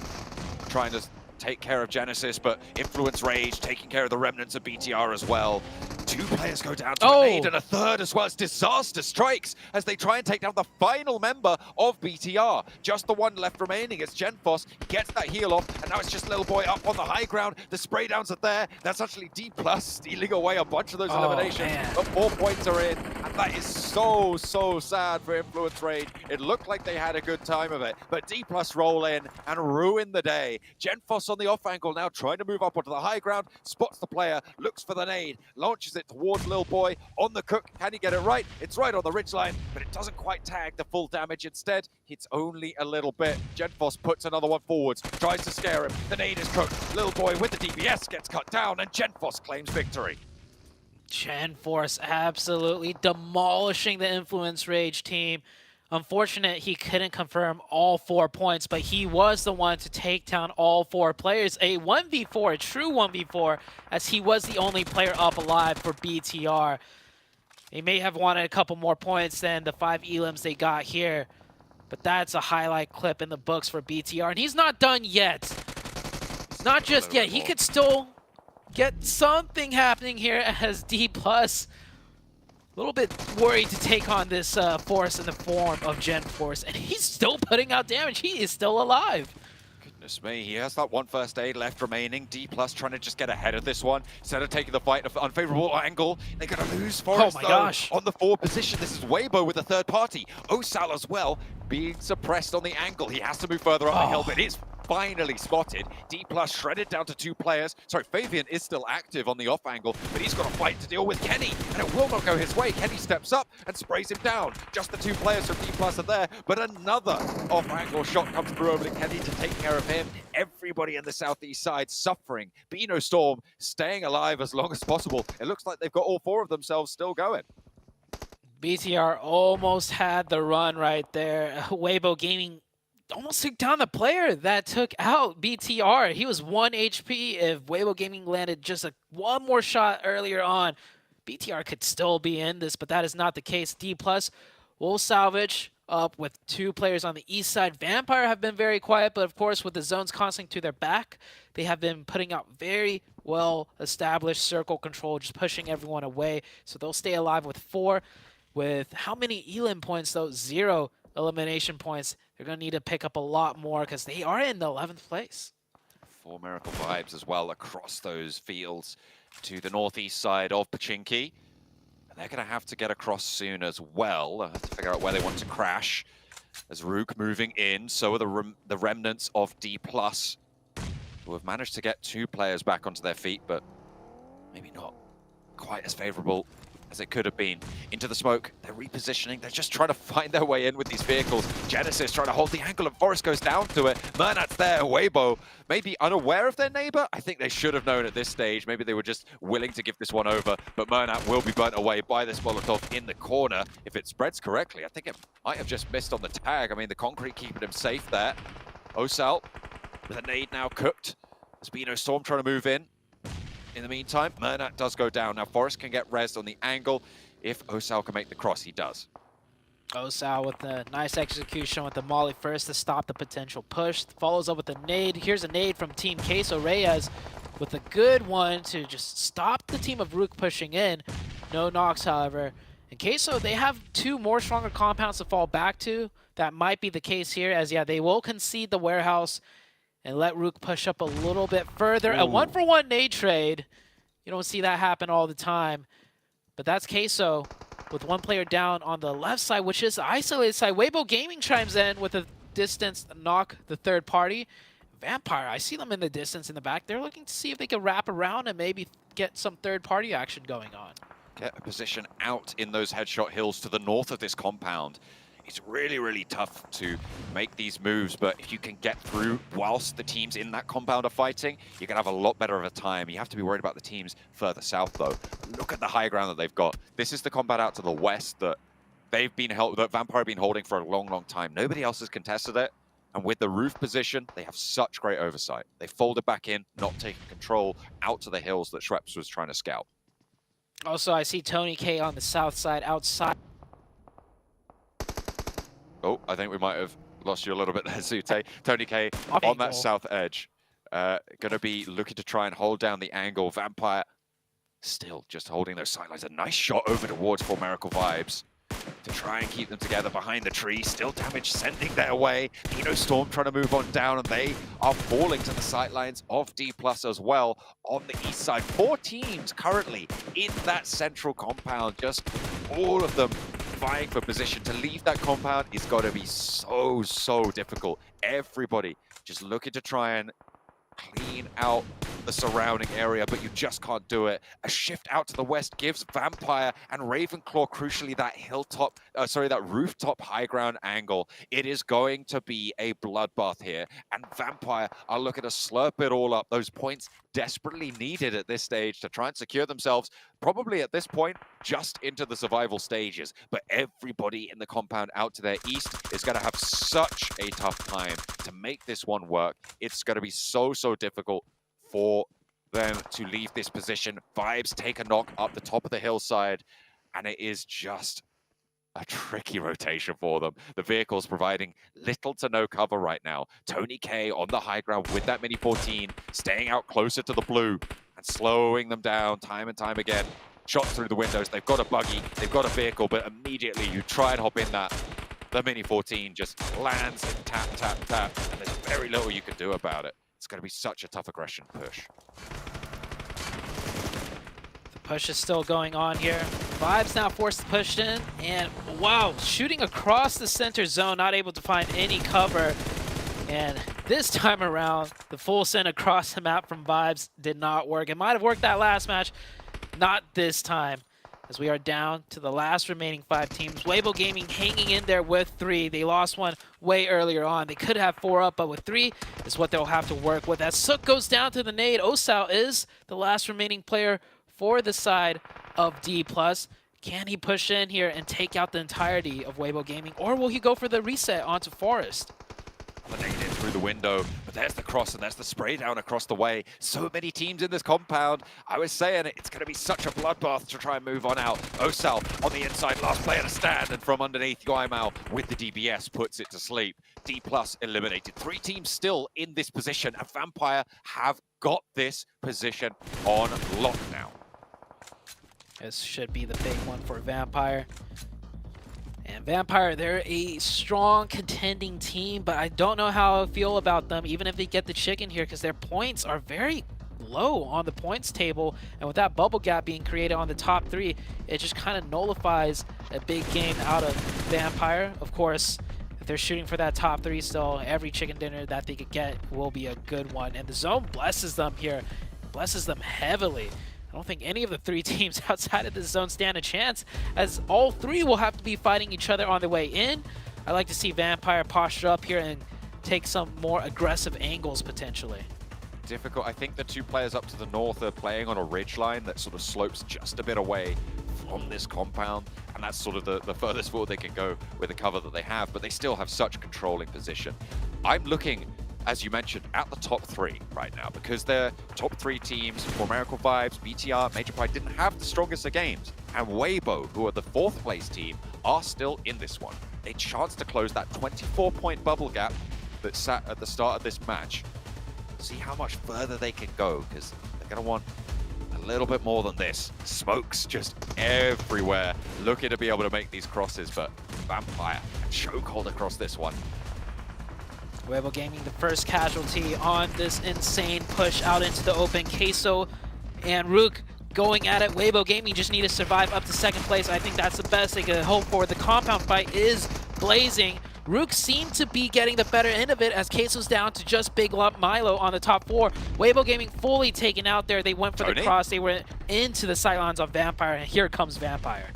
trying to take care of Genesis, but Influence Rage taking care of the remnants of BTR as well. Two players go down to a nade and a third as well. It's disaster strikes as they try and take down the final member of BTR. Just the one left remaining. It's Genfos. He gets that heal off, and now it's just Little Boy up on the high ground. The spray downs are there. That's actually D+ stealing away a bunch of those eliminations. But 4 points are in, and that is so, so sad for Influence Rage. It looked like they had a good time of it, but D+ roll in and ruin the day. Genfos on the off angle now trying to move up onto the high ground, spots the player, looks for the nade, launches it towards Lil Boy on the cook. Can he get it right? It's right on the ridgeline, but it doesn't quite tag the full damage. Instead, hits only a little bit. Genfos puts another one forwards, tries to scare him. The nade is cooked. Lil Boy with the DPS gets cut down, and Genfos claims victory. Genfos absolutely demolishing the Influence Rage team. Unfortunate he couldn't confirm all 4 points, but he was the one to take down all 4 players. A 1v4, a true 1v4, as he was the only player up alive for BTR. He may have wanted a couple more points than the 5 elims they got here, but that's a highlight clip in the books for BTR, and he's not done yet. It's not just yet. He could still get something happening here as D+. A little bit worried to take on this force in the form of Genfos, and he's still putting out damage. He is still alive. Goodness me, he has that one first aid left remaining. D+ trying to just get ahead of this one. Instead of taking the fight at an unfavorable angle, they're going to lose Forrest, gosh. On the forward position. This is Weibo with the third party. Osal as well, being suppressed on the angle. He has to move further up the hill, but it's finally spotted. D+ shredded down to 2 players. Sorry, Fabian is still active on the off angle, but he's got a fight to deal with Kenny, and it will not go his way. Kenny steps up and sprays him down. Just the 2 players from D+ are there, but another off angle shot comes through over to Kenny to take care of him. Everybody in the southeast side suffering. Bino Storm staying alive as long as possible. It looks like they've got all 4 of themselves still going. BTR almost had the run right there. Weibo Gaming almost took down the player that took out BTR. He was 1 HP. If Weibo Gaming landed just one more shot earlier on, BTR could still be in this, but that is not the case. D+ will salvage up with 2 players on the east side. Vampire have been very quiet, but of course with the zones constantly to their back, they have been putting out very well-established circle control, just pushing everyone away. So they'll stay alive with 4. With how many elim points though? 0 elimination points. They're going to need to pick up a lot more because they are in the 11th place. 4 Miracle vibes as well across those fields to the northeast side of Pachinki. And they're going to have to get across soon as well to figure out where they want to crash. As Rook moving in, so are the remnants of D+, who have managed to get 2 players back onto their feet, but maybe not quite as favorable as it could have been. Into the smoke, they're repositioning, they're just trying to find their way in with these vehicles. Genesis trying to hold the angle, and Forrest goes down to it. Mernat's there, Weibo maybe unaware of their neighbor. I think they should have known at this stage. Maybe they were just willing to give this one over, but Mernat will be burnt away by this Molotov in the corner. If it spreads correctly, I think it might have just missed on the tag. I mean, the concrete keeping him safe there. Osal with a nade now cooked. Spino Storm trying to move in. In the meantime, Murnat does go down. Now Forrest can get rezzed on the angle if Osal can make the cross. He does. Osal with a nice execution with the molly first to stop the potential push. Follows up with a nade. Here's a nade from Team Queso. Reyes with a good one to just stop the team of Rook pushing in. No knocks, however. And Queso, they have two more stronger compounds to fall back to. That might be the case here, as yeah, they will concede the warehouse and let Rook push up a little bit further. Ooh. A 1-for-1 nade trade. You don't see that happen all the time. But that's Queso with one player down on the left side, which is the isolated side. Weibo Gaming chimes in with a distance knock the third party. Vampire, I see them in the distance in the back. They're looking to see if they can wrap around and maybe get some third party action going on. Get a position out in those headshot hills to the north of this compound. It's really, really tough to make these moves, but if you can get through whilst the teams in that compound are fighting, you're going to have a lot better of a time. You have to be worried about the teams further south, though. Look at the high ground that they've got. This is the compound out to the west that that Vampire have been holding for a long, long time. Nobody else has contested it, and with the roof position, they have such great oversight. They folded back in, not taking control out to the hills that Schweppes was trying to scout. Also, I see Tony K on the south side outside. Oh, I think we might have lost you a little bit there, Zute. Tony K on that south edge. Going to be looking to try and hold down the angle. Vampire still just holding those sidelines. A nice shot over towards For Miracle Vibes to try and keep them together behind the tree. Still damage sending their way. Pino Storm trying to move on down, and they are falling to the sidelines of D+ as well on the east side. 4 teams currently in that central compound. Just all of them vying for position. To leave that compound is got to be so, so difficult. Everybody just looking to try and clean out the surrounding area, but you just can't do it. A shift out to the west gives Vampire and Ravenclaw, crucially, that that rooftop high ground angle. It is going to be a bloodbath here, and Vampire are looking to slurp it all up. Those points desperately needed at this stage to try and secure themselves, probably at this point, just into the survival stages. But everybody in the compound out to their east is going to have such a tough time to make this one work. It's going to be so, so difficult for them to leave this position. Vibes take a knock up the top of the hillside, and it is just a tricky rotation for them. The vehicle's providing little to no cover right now. Tony K on the high ground with that Mini 14, staying out closer to the blue and slowing them down time and time again. Shot through the windows. They've got a buggy, they've got a vehicle, but immediately you try and hop in that. The Mini 14 just lands and tap, tap, tap, and there's very little you can do about it. It's going to be such a tough aggression push. The push is still going on here. Vibes now forced to push in, and wow, shooting across the center zone, not able to find any cover. And this time around, the full send across the map from Vibes did not work. It might have worked that last match, not this time, as we are down to the last remaining 5 teams. Weibo Gaming hanging in there with 3. They lost one way earlier on. They could have 4 up, but with 3 is what they'll have to work with. As Sook goes down to the nade, Osal is the last remaining player for the side of D+. Can he push in here and take out the entirety of Weibo Gaming, or will he go for the reset onto Forest? Eliminated through the window, but there's the cross and there's the spray down across the way. So many teams in this compound. I was saying it's going to be such a bloodbath to try and move on out. Osal on the inside, last player to stand, and from underneath, Guaimao with the DBS puts it to sleep. D+ eliminated. 3 teams still in this position, and Vampire have got this position on lock now. This should be the big one for Vampire. And Vampire, they're a strong contending team, but I don't know how I feel about them, even if they get the chicken here, because their points are very low on the points table. And with that bubble gap being created on the top 3, it just kind of nullifies a big game out of Vampire. Of course, if they're shooting for that top 3 still, every chicken dinner that they could get will be a good one. And the zone blesses them here, blesses them heavily. I don't think any of the 3 teams outside of this zone stand a chance, as all 3 will have to be fighting each other on the way in. I like to see Vampire posture up here and take some more aggressive angles potentially. Difficult. I think the 2 players up to the north are playing on a ridge line that sort of slopes just a bit away from this compound, and that's sort of the furthest forward they can go with the cover that they have, but they still have such controlling position. I'm looking as you mentioned, at the top 3 right now, because their top 3 teams, For Miracle Vibes, BTR, Major Pride, didn't have the strongest of games. And Weibo, who are the 4th place team, are still in this one. A chance to close that 24-point bubble gap that sat at the start of this match. See how much further they can go, because they're going to want a little bit more than this. Smokes just everywhere, looking to be able to make these crosses, but Vampire and chokehold across this one. Weibo Gaming, the first casualty on this insane push out into the open. Queso and Rook going at it. Weibo Gaming just need to survive up to 2nd place. I think that's the best they could hope for. The compound fight is blazing. Rook seemed to be getting the better end of it as Queso's down to just Big Lump Milo on the top 4. Weibo Gaming fully taken out there. They went for the cross. They went into the sidelines on Vampire, and here comes Vampire.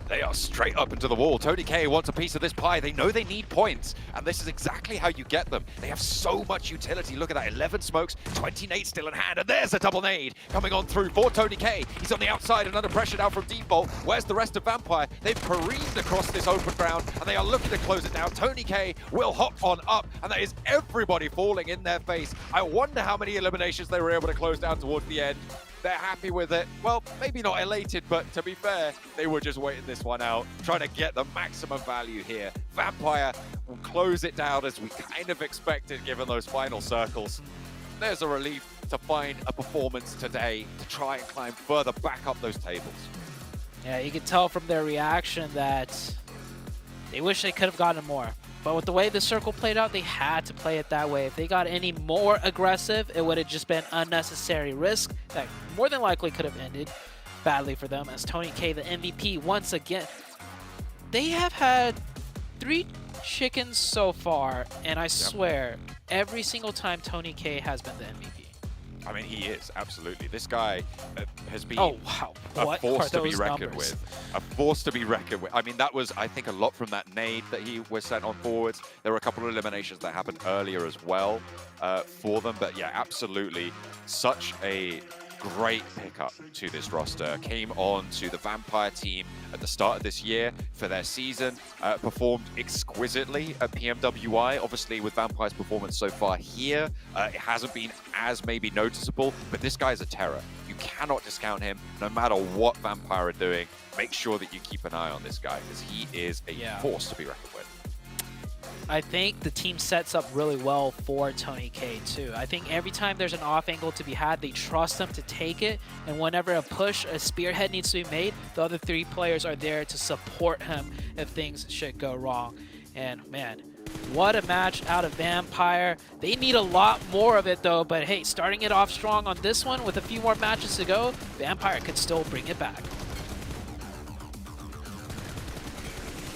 They are straight up into the wall. Tony K wants a piece of this pie. They know they need points, and this is exactly how you get them. They have so much utility. Look at that, 11 smokes, 20 nades still in hand, and there's a double nade coming on through for Tony K. He's on the outside and under pressure now from Default. Where's the rest of Vampire? They've careened across this open ground, and they are looking to close it now. Tony K will hop on up, and that is everybody falling in their face. I wonder how many eliminations they were able to close down towards the end. They're happy with it. Well, maybe not elated, but to be fair, they were just waiting this one out, trying to get the maximum value here. Vampire will close it down as we kind of expected, given those final circles. There's a relief to find a performance today to try and climb further back up those tables. Yeah, you could tell from their reaction that they wish they could have gotten more. But with the way the circle played out, they had to play it that way. If they got any more aggressive, it would have just been unnecessary risk that more than likely could have ended badly for them. As Tony K, the MVP, once again, they have had 3 chickens so far, and I swear, every single time Tony K has been the MVP. I mean, he is, absolutely. This guy has been a force to be reckoned with. A force to be reckoned with. I mean, that was, I think, a lot from that nade that he was sent on forwards. There were a couple of eliminations that happened earlier as well for them. But yeah, absolutely. Such a great pickup to this roster. Came on to the Vampire team at the start of this year for their season. Performed exquisitely at PMWI. Obviously, with Vampire's performance so far here, it hasn't been as maybe noticeable, but this guy's a terror. You cannot discount him no matter what Vampire are doing. Make sure that you keep an eye on this guy because he is a force to be reckoned with. I think the team sets up really well for Tony K too. I think every time there's an off angle to be had, they trust him to take it. And whenever a push, a spearhead needs to be made, the other 3 players are there to support him if things should go wrong. And man, what a match out of Vampire. They need a lot more of it though, but hey, starting it off strong on this one with a few more matches to go, Vampire could still bring it back.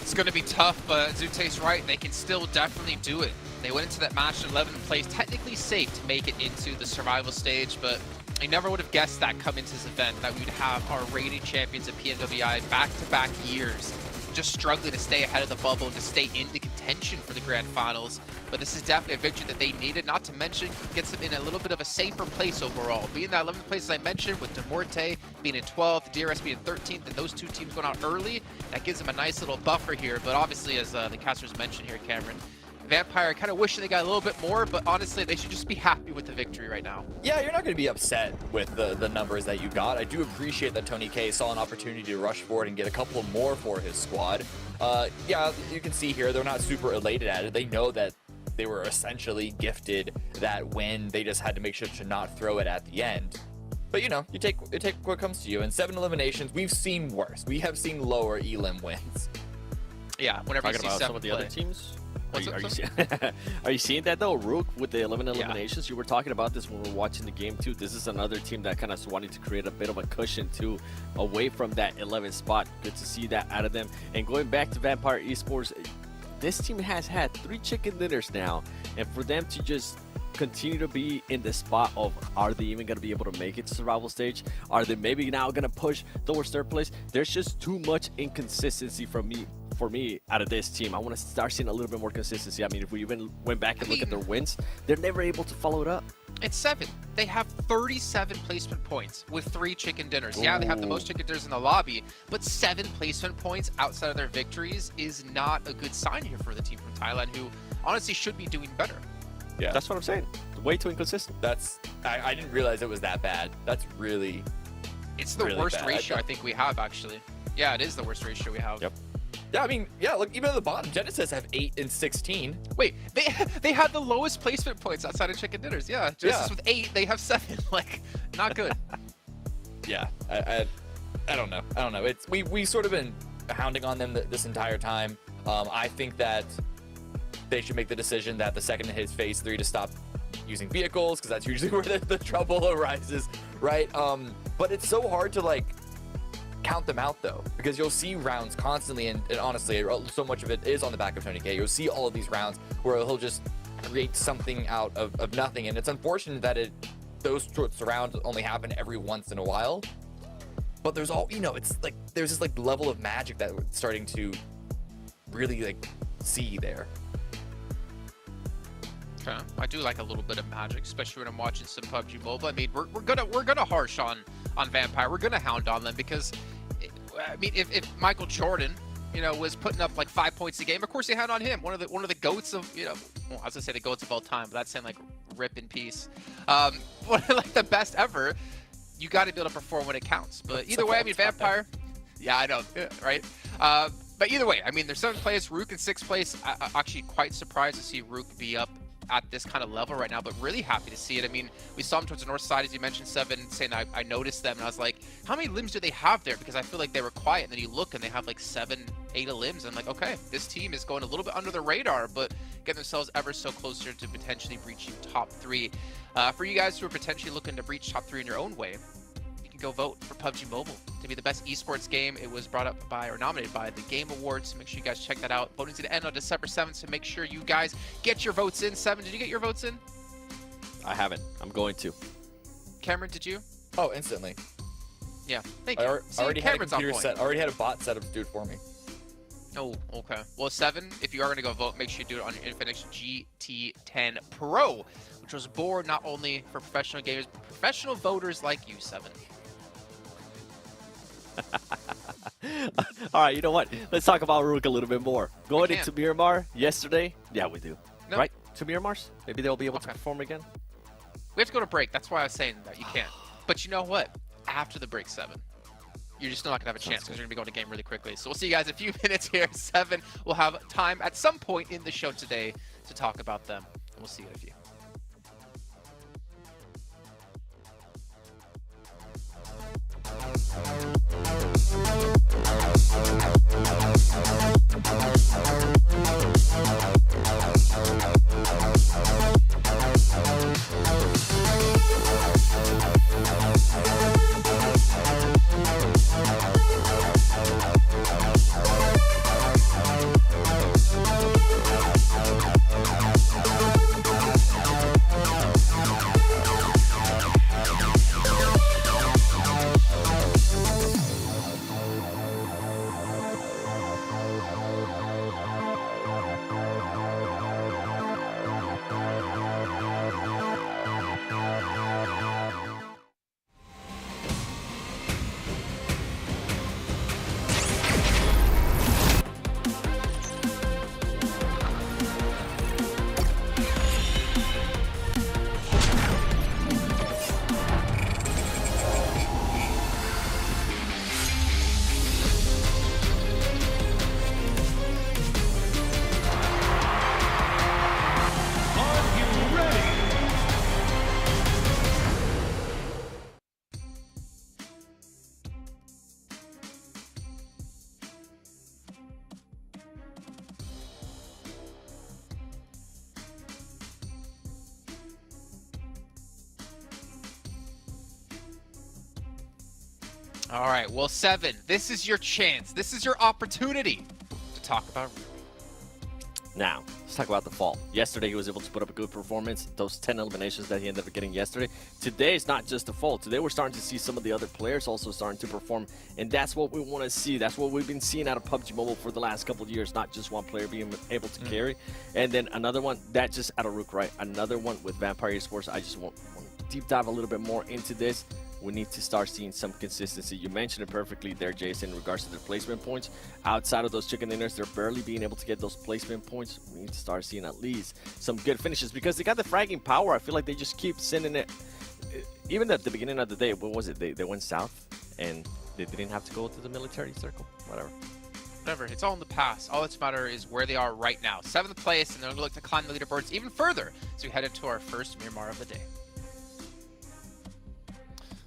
It's going to be tough, but Zute's right. They can still definitely do it. They went into that match in 11th place, technically safe to make it into the survival stage, but I never would have guessed that coming into this event, that we would have our rated champions of PMWI back-to-back years just struggling to stay ahead of the bubble and to stay into contention for the Grand Finals. But this is definitely a victory that they needed, not to mention gets them in a little bit of a safer place overall. Being that 11th place, as I mentioned, with Demorte being in 12th, DRS being in 13th, and those 2 teams going out early, that gives them a nice little buffer here. But obviously, as the casters mentioned here, Cameron, Vampire kind of wishing they got a little bit more, but honestly, they should just be happy with the victory right now. Yeah, you're not going to be upset with the numbers that you got. I do appreciate that Tony K saw an opportunity to rush forward and get a couple more for his squad. Yeah, you can see here, they're not super elated at it. They know that they were essentially gifted that win. They just had to make sure to not throw it at the end. But you know, you take what comes to you. In 7 eliminations, we've seen worse. We have seen lower elim wins. Yeah, whenever you see some of the other teams. Are you seeing that though, Rook, with the 11 eliminations? You were talking about this when we were watching the game too. This is another team that kind of wanting to create a bit of a cushion too, away from that 11th spot. Good to see that out of them. And going back to Vampire Esports, this team has had 3 chicken dinners now, and for them to just continue to be in the spot of, are they even going to be able to make it to survival stage? Are they maybe now going to push towards 3rd place? There's just too much inconsistency for me out of this team. I want to start seeing a little bit more consistency. I mean, if we even went back and look at their wins, they're never able to follow it up. It's 7. They have 37 placement points with 3 chicken dinners. Yeah, they have the most chicken dinners in the lobby, but 7 placement points outside of their victories is not a good sign here for the team from Thailand, who honestly should be doing better. Yeah, that's what I'm saying. Way too inconsistent. I didn't realize it was that bad. That's really. It's the really worst bad. ratio I think we have, actually. Yeah, it is the worst ratio we have. Yep. Yeah, I mean, yeah, look, even at the bottom, Genesis have 8 and 16. Wait, they had the lowest placement points outside of chicken dinners. Yeah, Genesis with 8, they have 7. Like, not good. Yeah, I don't know. I don't know. It's we sort of been hounding on them this entire time. I think that they should make the decision that the second it hits phase 3 to stop using vehicles, because that's usually where the trouble arises, right? But it's so hard to like count them out though, because you'll see rounds constantly, and honestly, so much of it is on the back of Tony K. You'll see all of these rounds where he'll just create something out of nothing, and it's unfortunate that those sorts of rounds only happen every once in a while. But there's it's like there's this like level of magic that we're starting to really like see there. Okay. I do like a little bit of magic, especially when I'm watching some PUBG Mobile. I mean, we're gonna harsh on Vampire. We're gonna hound on them because, I mean, if Michael Jordan, was putting up like 5 points a game, of course they hound on him. One of the goats of, well, I was gonna say the goats of all time, but that's saying like rip in peace. One of like the best ever. You got to be able to perform when it counts. But either way, I mean, Vampire. Yeah, I know, right? But either way, I mean, there's 7th place, Rook in 6th place. I'm actually quite surprised to see Rook be up at this kind of level right now, but really happy to see it. I mean, we saw him towards the north side, as you mentioned, 7, saying I noticed them, and I was like, how many limbs do they have there? Because I feel like they were quiet, and then you look, and they have like 7, 8 limbs, and I'm like, okay, this team is going a little bit under the radar, but getting themselves ever so closer to potentially breaching top 3. For you guys who are potentially looking to breach top 3 in your own way, you can go vote for PUBG Mobile to be the best esports game. It was brought up by, or nominated by, the Game Awards. Make sure you guys check that out. Voting's going to end on December 7th, so make sure you guys get your votes in. 7, did you get your votes in? I haven't. I'm going to. Cameron, did you? Oh, instantly. Yeah, thank you. I already had a computer set. I already had a bot set up to do it for me. Oh, okay. Well, 7, if you are going to go vote, make sure you do it on your Infinix GT10 Pro, which was born not only for professional gamers, but professional voters like you, 7. All right, you know what? Let's talk about Rook a little bit more. Going into Miramar yesterday, yeah, we do. No. Right? To Miramars? Maybe they'll be able to perform again? We have to go to break. That's why I was saying that you can't. But you know what? After the break, 7, you're just not going to have a chance because you're going to be going to game really quickly. So we'll see you guys in a few minutes here. 7 will have time at some point in the show today to talk about them. And we'll see you in a few. All right, well, 7, this is your chance. This is your opportunity to talk about Rook. Now, let's talk about the fall. Yesterday, he was able to put up a good performance. Those 10 eliminations that he ended up getting yesterday. Today is not just the fall. Today, we're starting to see some of the other players also starting to perform, and that's what we want to see. That's what we've been seeing out of PUBG Mobile for the last couple of years, not just one player being able to carry. And then another one, that just out of Rook, right? Another one with Vampire Esports. I just want to deep dive a little bit more into this. we need to start seeing some consistency. You mentioned it perfectly there, Jason, in regards to their placement points. Outside of those chicken dinners, they're barely being able to get those placement points. We need to start seeing at least some good finishes because they got the fragging power. I feel like they just keep sending it. Even at the beginning of the day, what was it? They went south and they didn't have to go to the military circle. Whatever, it's all in the past. All that's matter is where they are right now. 7th place, and they're going to look to climb the leaderboards even further as we head into our first Miramar of the day.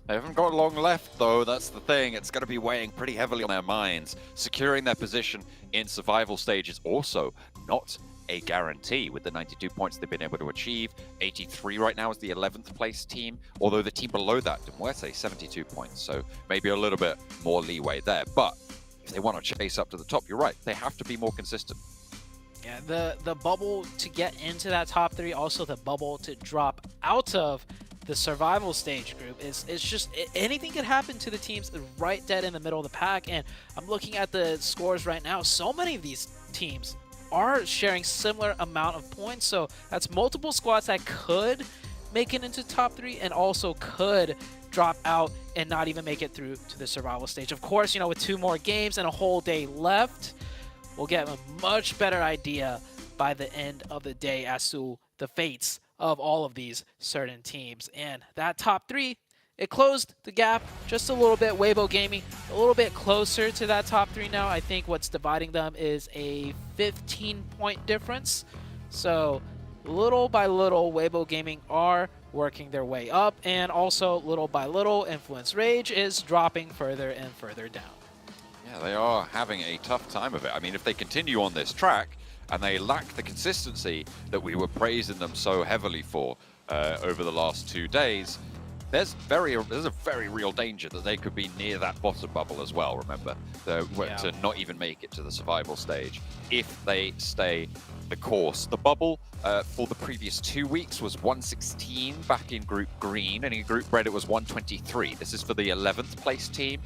They haven't got long left, though. That's the thing. It's going to be weighing pretty heavily on their minds. Securing their position in survival stage is also not a guarantee with the 92 points they've been able to achieve. 83 right now is the 11th place team, although the team below that, Demuerte, 72 points. So maybe a little bit more leeway there. But if they want to chase up to the top, you're right. They have to be more consistent. Yeah, the bubble to get into that top 3, also the bubble to drop out of the survival stage group it's just anything could happen to the teams right dead in the middle of the pack. And I'm looking at the scores right now. So many of these teams are sharing similar amount of points, so that's multiple squads that could make it into top 3 and also could drop out and not even make it through to the survival stage. Of course, you know, with 2 more games and a whole day left, we'll get a much better idea by the end of the day as to the fates of all of these certain teams. And that top 3, it closed the gap just a little bit. Weibo Gaming a little bit closer to that top 3 now. I think what's dividing them is a 15-point difference. So little by little, Weibo Gaming are working their way up, and also little by little, Influence Rage is dropping further and further down. Yeah, they are having a tough time of it. I mean, if they continue on this track, and they lack the consistency that we were praising them so heavily for over the last 2 days, there's a very real danger that they could be near that bottom bubble as well, remember, to not even make it to the survival stage if they stay the course. The bubble for the previous 2 weeks was 116 back in Group Green, and in Group Red it was 123. This is for the 11th place team.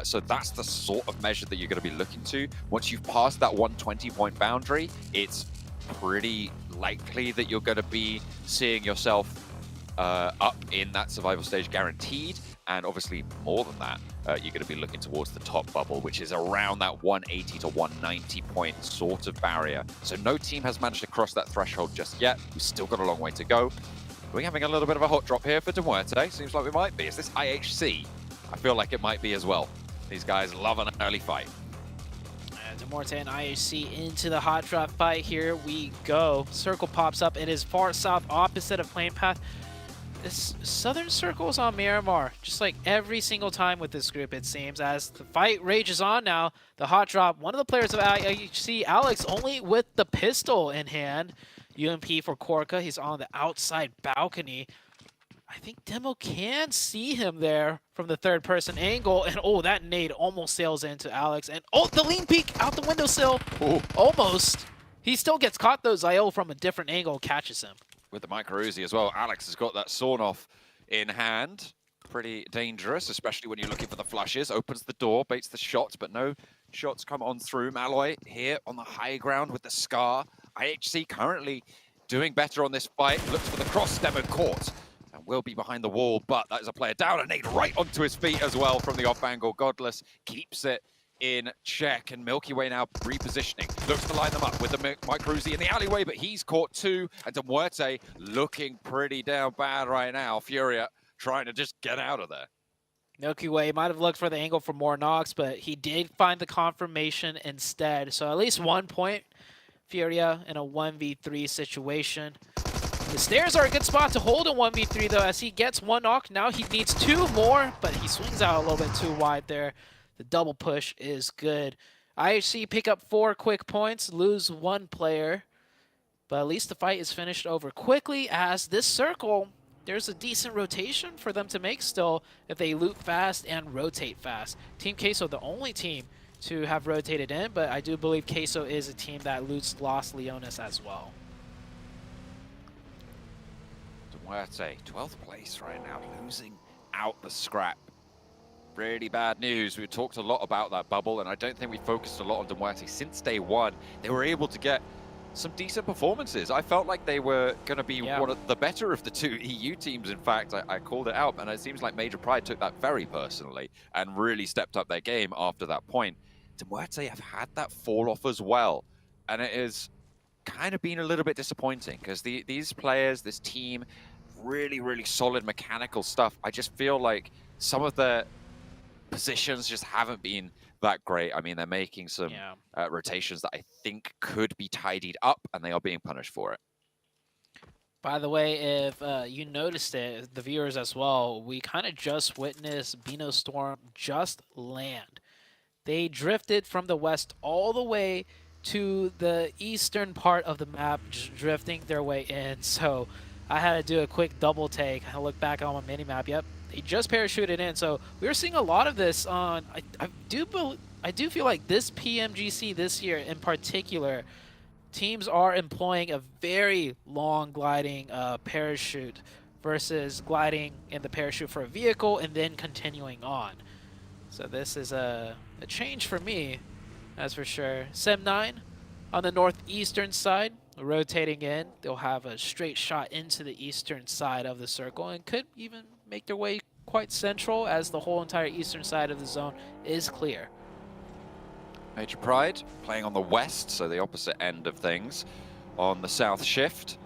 So that's the sort of measure that you're going to be looking to. Once you've passed that 120-point boundary, it's pretty likely that you're going to be seeing yourself up in that survival stage guaranteed. And obviously, more than that, you're going to be looking towards the top bubble, which is around that 180 to 190-point sort of barrier. So no team has managed to cross that threshold just yet. We've still got a long way to go. We're having a little bit of a hot drop here for Demuerte. Seems like we might be. Is this IHC? I feel like it might be as well. These guys love an early fight. Demuerte and IHC into the hot drop fight. Here we go. Circle pops up. It is far south opposite of plane path. This southern circle is on Miramar, just like every single time with this group, it seems. As the fight rages on now, the hot drop, one of the players of IHC, Alex, only with the pistol in hand. UMP for Korka. He's on the outside balcony. I think Demo can see him there from the third-person angle, and oh, that nade almost sails into Alex, and oh, the lean peek out the windowsill, almost. He still gets caught though. Zael from a different angle catches him. With the micro Uzi as well, Alex has got that sawn-off in hand. Pretty dangerous, especially when you're looking for the flushes. Opens the door, baits the shots, but no shots come on through. Malloy here on the high ground with the Scar. IHC currently doing better on this fight. Looks for the cross, Demo caught. And will be behind the wall, but that is a player down, and nade right onto his feet as well from the off angle. Godless keeps it in check, and Milky Way now repositioning. Looks to line them up with the micro Uzi in the alleyway, but he's caught too. And Demuerte looking pretty down bad right now. Furia trying to just get out of there. Milky Way might have looked for the angle for more knocks, but he did find the confirmation instead. So at least 1 point. Furia in a 1v3 situation. The stairs are a good spot to hold a 1v3 though, as he gets 1 knock. Now he needs 2 more, but he swings out a little bit too wide there. The double push is good. IHC pick up 4 quick points, lose 1 player, but at least the fight is finished over quickly, as this circle, there's a decent rotation for them to make still if they loot fast and rotate fast. Team Queso, the only team to have rotated in, but I do believe Queso is a team that loots Los Leones as well. Demuerte, 12th place right now, losing out the scrap. Really bad news. We talked a lot about that bubble, and I don't think we focused a lot on Demuerte since day one. They were able to get some decent performances. I felt like they were going to be one of the better of the two EU teams. In fact, I called it out, and it seems like Major Pride took that very personally and really stepped up their game after that point. Muerte have had that fall off as well, and it has kind of been a little bit disappointing because these players, this team, really solid mechanical stuff. I just feel like some of their positions just haven't been that great. I mean, they're making some rotations that I think could be tidied up, and they are being punished for it. By the way, if you noticed it, the viewers as well, we kind of just witnessed Beano Storm just land. They drifted from the west all the way to the eastern part of the map, just drifting their way in. So I had to do a quick double take. I look back on my mini map. Yep, they just parachuted in. So we were seeing a lot of this on. I do feel like this PMGC this year in particular, teams are employing a very long gliding parachute versus gliding in the parachute for a vehicle and then continuing on. So this is a change for me, that's for sure. Sem9 on the northeastern side, rotating in. They'll have a straight shot into the eastern side of the circle and could even make their way quite central as the whole entire eastern side of the zone is clear. Major Pride playing on the west, so the opposite end of things. On the south shift,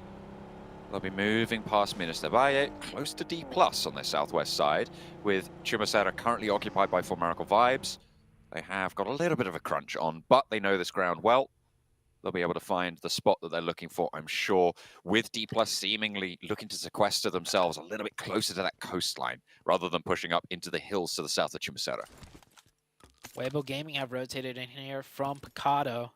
they'll be moving past Minas de Valle, close to D+ on their southwest side, with Chumacera currently occupied by Formarical Vibes. They have got a little bit of a crunch on, but they know this ground well. They'll be able to find the spot that they're looking for, I'm sure, with D+ seemingly looking to sequester themselves a little bit closer to that coastline, rather than pushing up into the hills to the south of Chumacera. Weibo Gaming have rotated in here from Picado.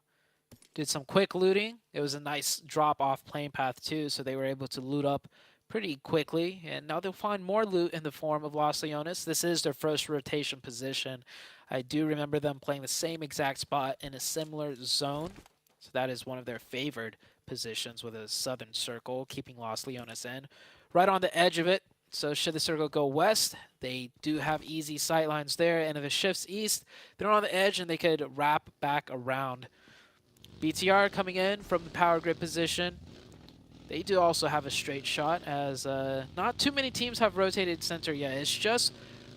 Did some quick looting. It was a nice drop off plane path too, so they were able to loot up pretty quickly. And now they'll find more loot in the form of Los Leones. This is their first rotation position. I do remember them playing the same exact spot in a similar zone. So that is one of their favored positions with a southern circle, keeping Los Leones in. Right on the edge of it. So should the circle go west, they do have easy sight lines there. And if it shifts east, they're on the edge and they could wrap back around. BTR coming in from the power grid position. They do also have a straight shot as not too many teams have rotated center yet. It's just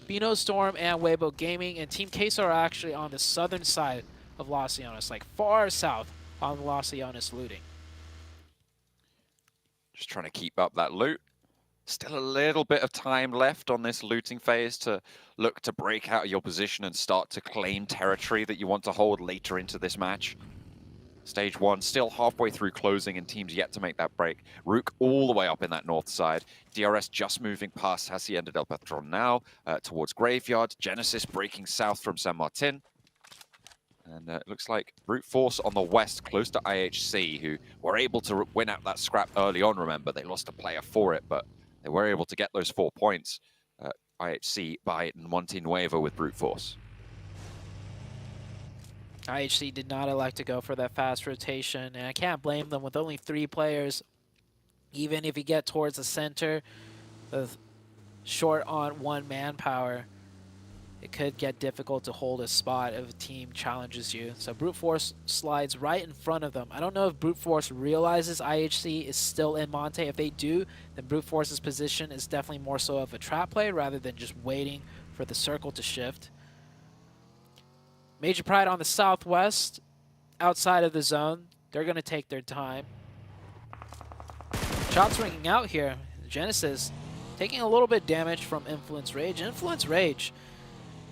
Beano Storm and Weibo Gaming, and Team Queso are actually on the southern side of Los Leones, like far south on Los Leones looting. Just trying to keep up that loot. Still a little bit of time left on this looting phase to look to break out of your position and start to claim territory that you want to hold later into this match. Stage 1 still halfway through closing and teams yet to make that break. Rook all the way up in that north side. DRS just moving past Hacienda del Patron now towards Graveyard. Genesis breaking south from San Martin. And it looks like Brute Force on the west, close to IHC, who were able to win out that scrap early on, remember. They lost a player for it, but they were able to get those 4 points. IHC by Monte Nuevo with Brute Force. IHC did not elect to go for that fast rotation, and I can't blame them with only 3 players. Even if you get towards the center, with short on 1 manpower, it could get difficult to hold a spot if a team challenges you. So Brute Force slides right in front of them. I don't know if Brute Force realizes IHC is still in Monte. If they do, then Brute Force's position is definitely more so of a trap play rather than just waiting for the circle to shift. Major Pride on the southwest, outside of the zone. They're going to take their time. Shots ringing out here. Genesis taking a little bit damage from Influence Rage. Influence Rage,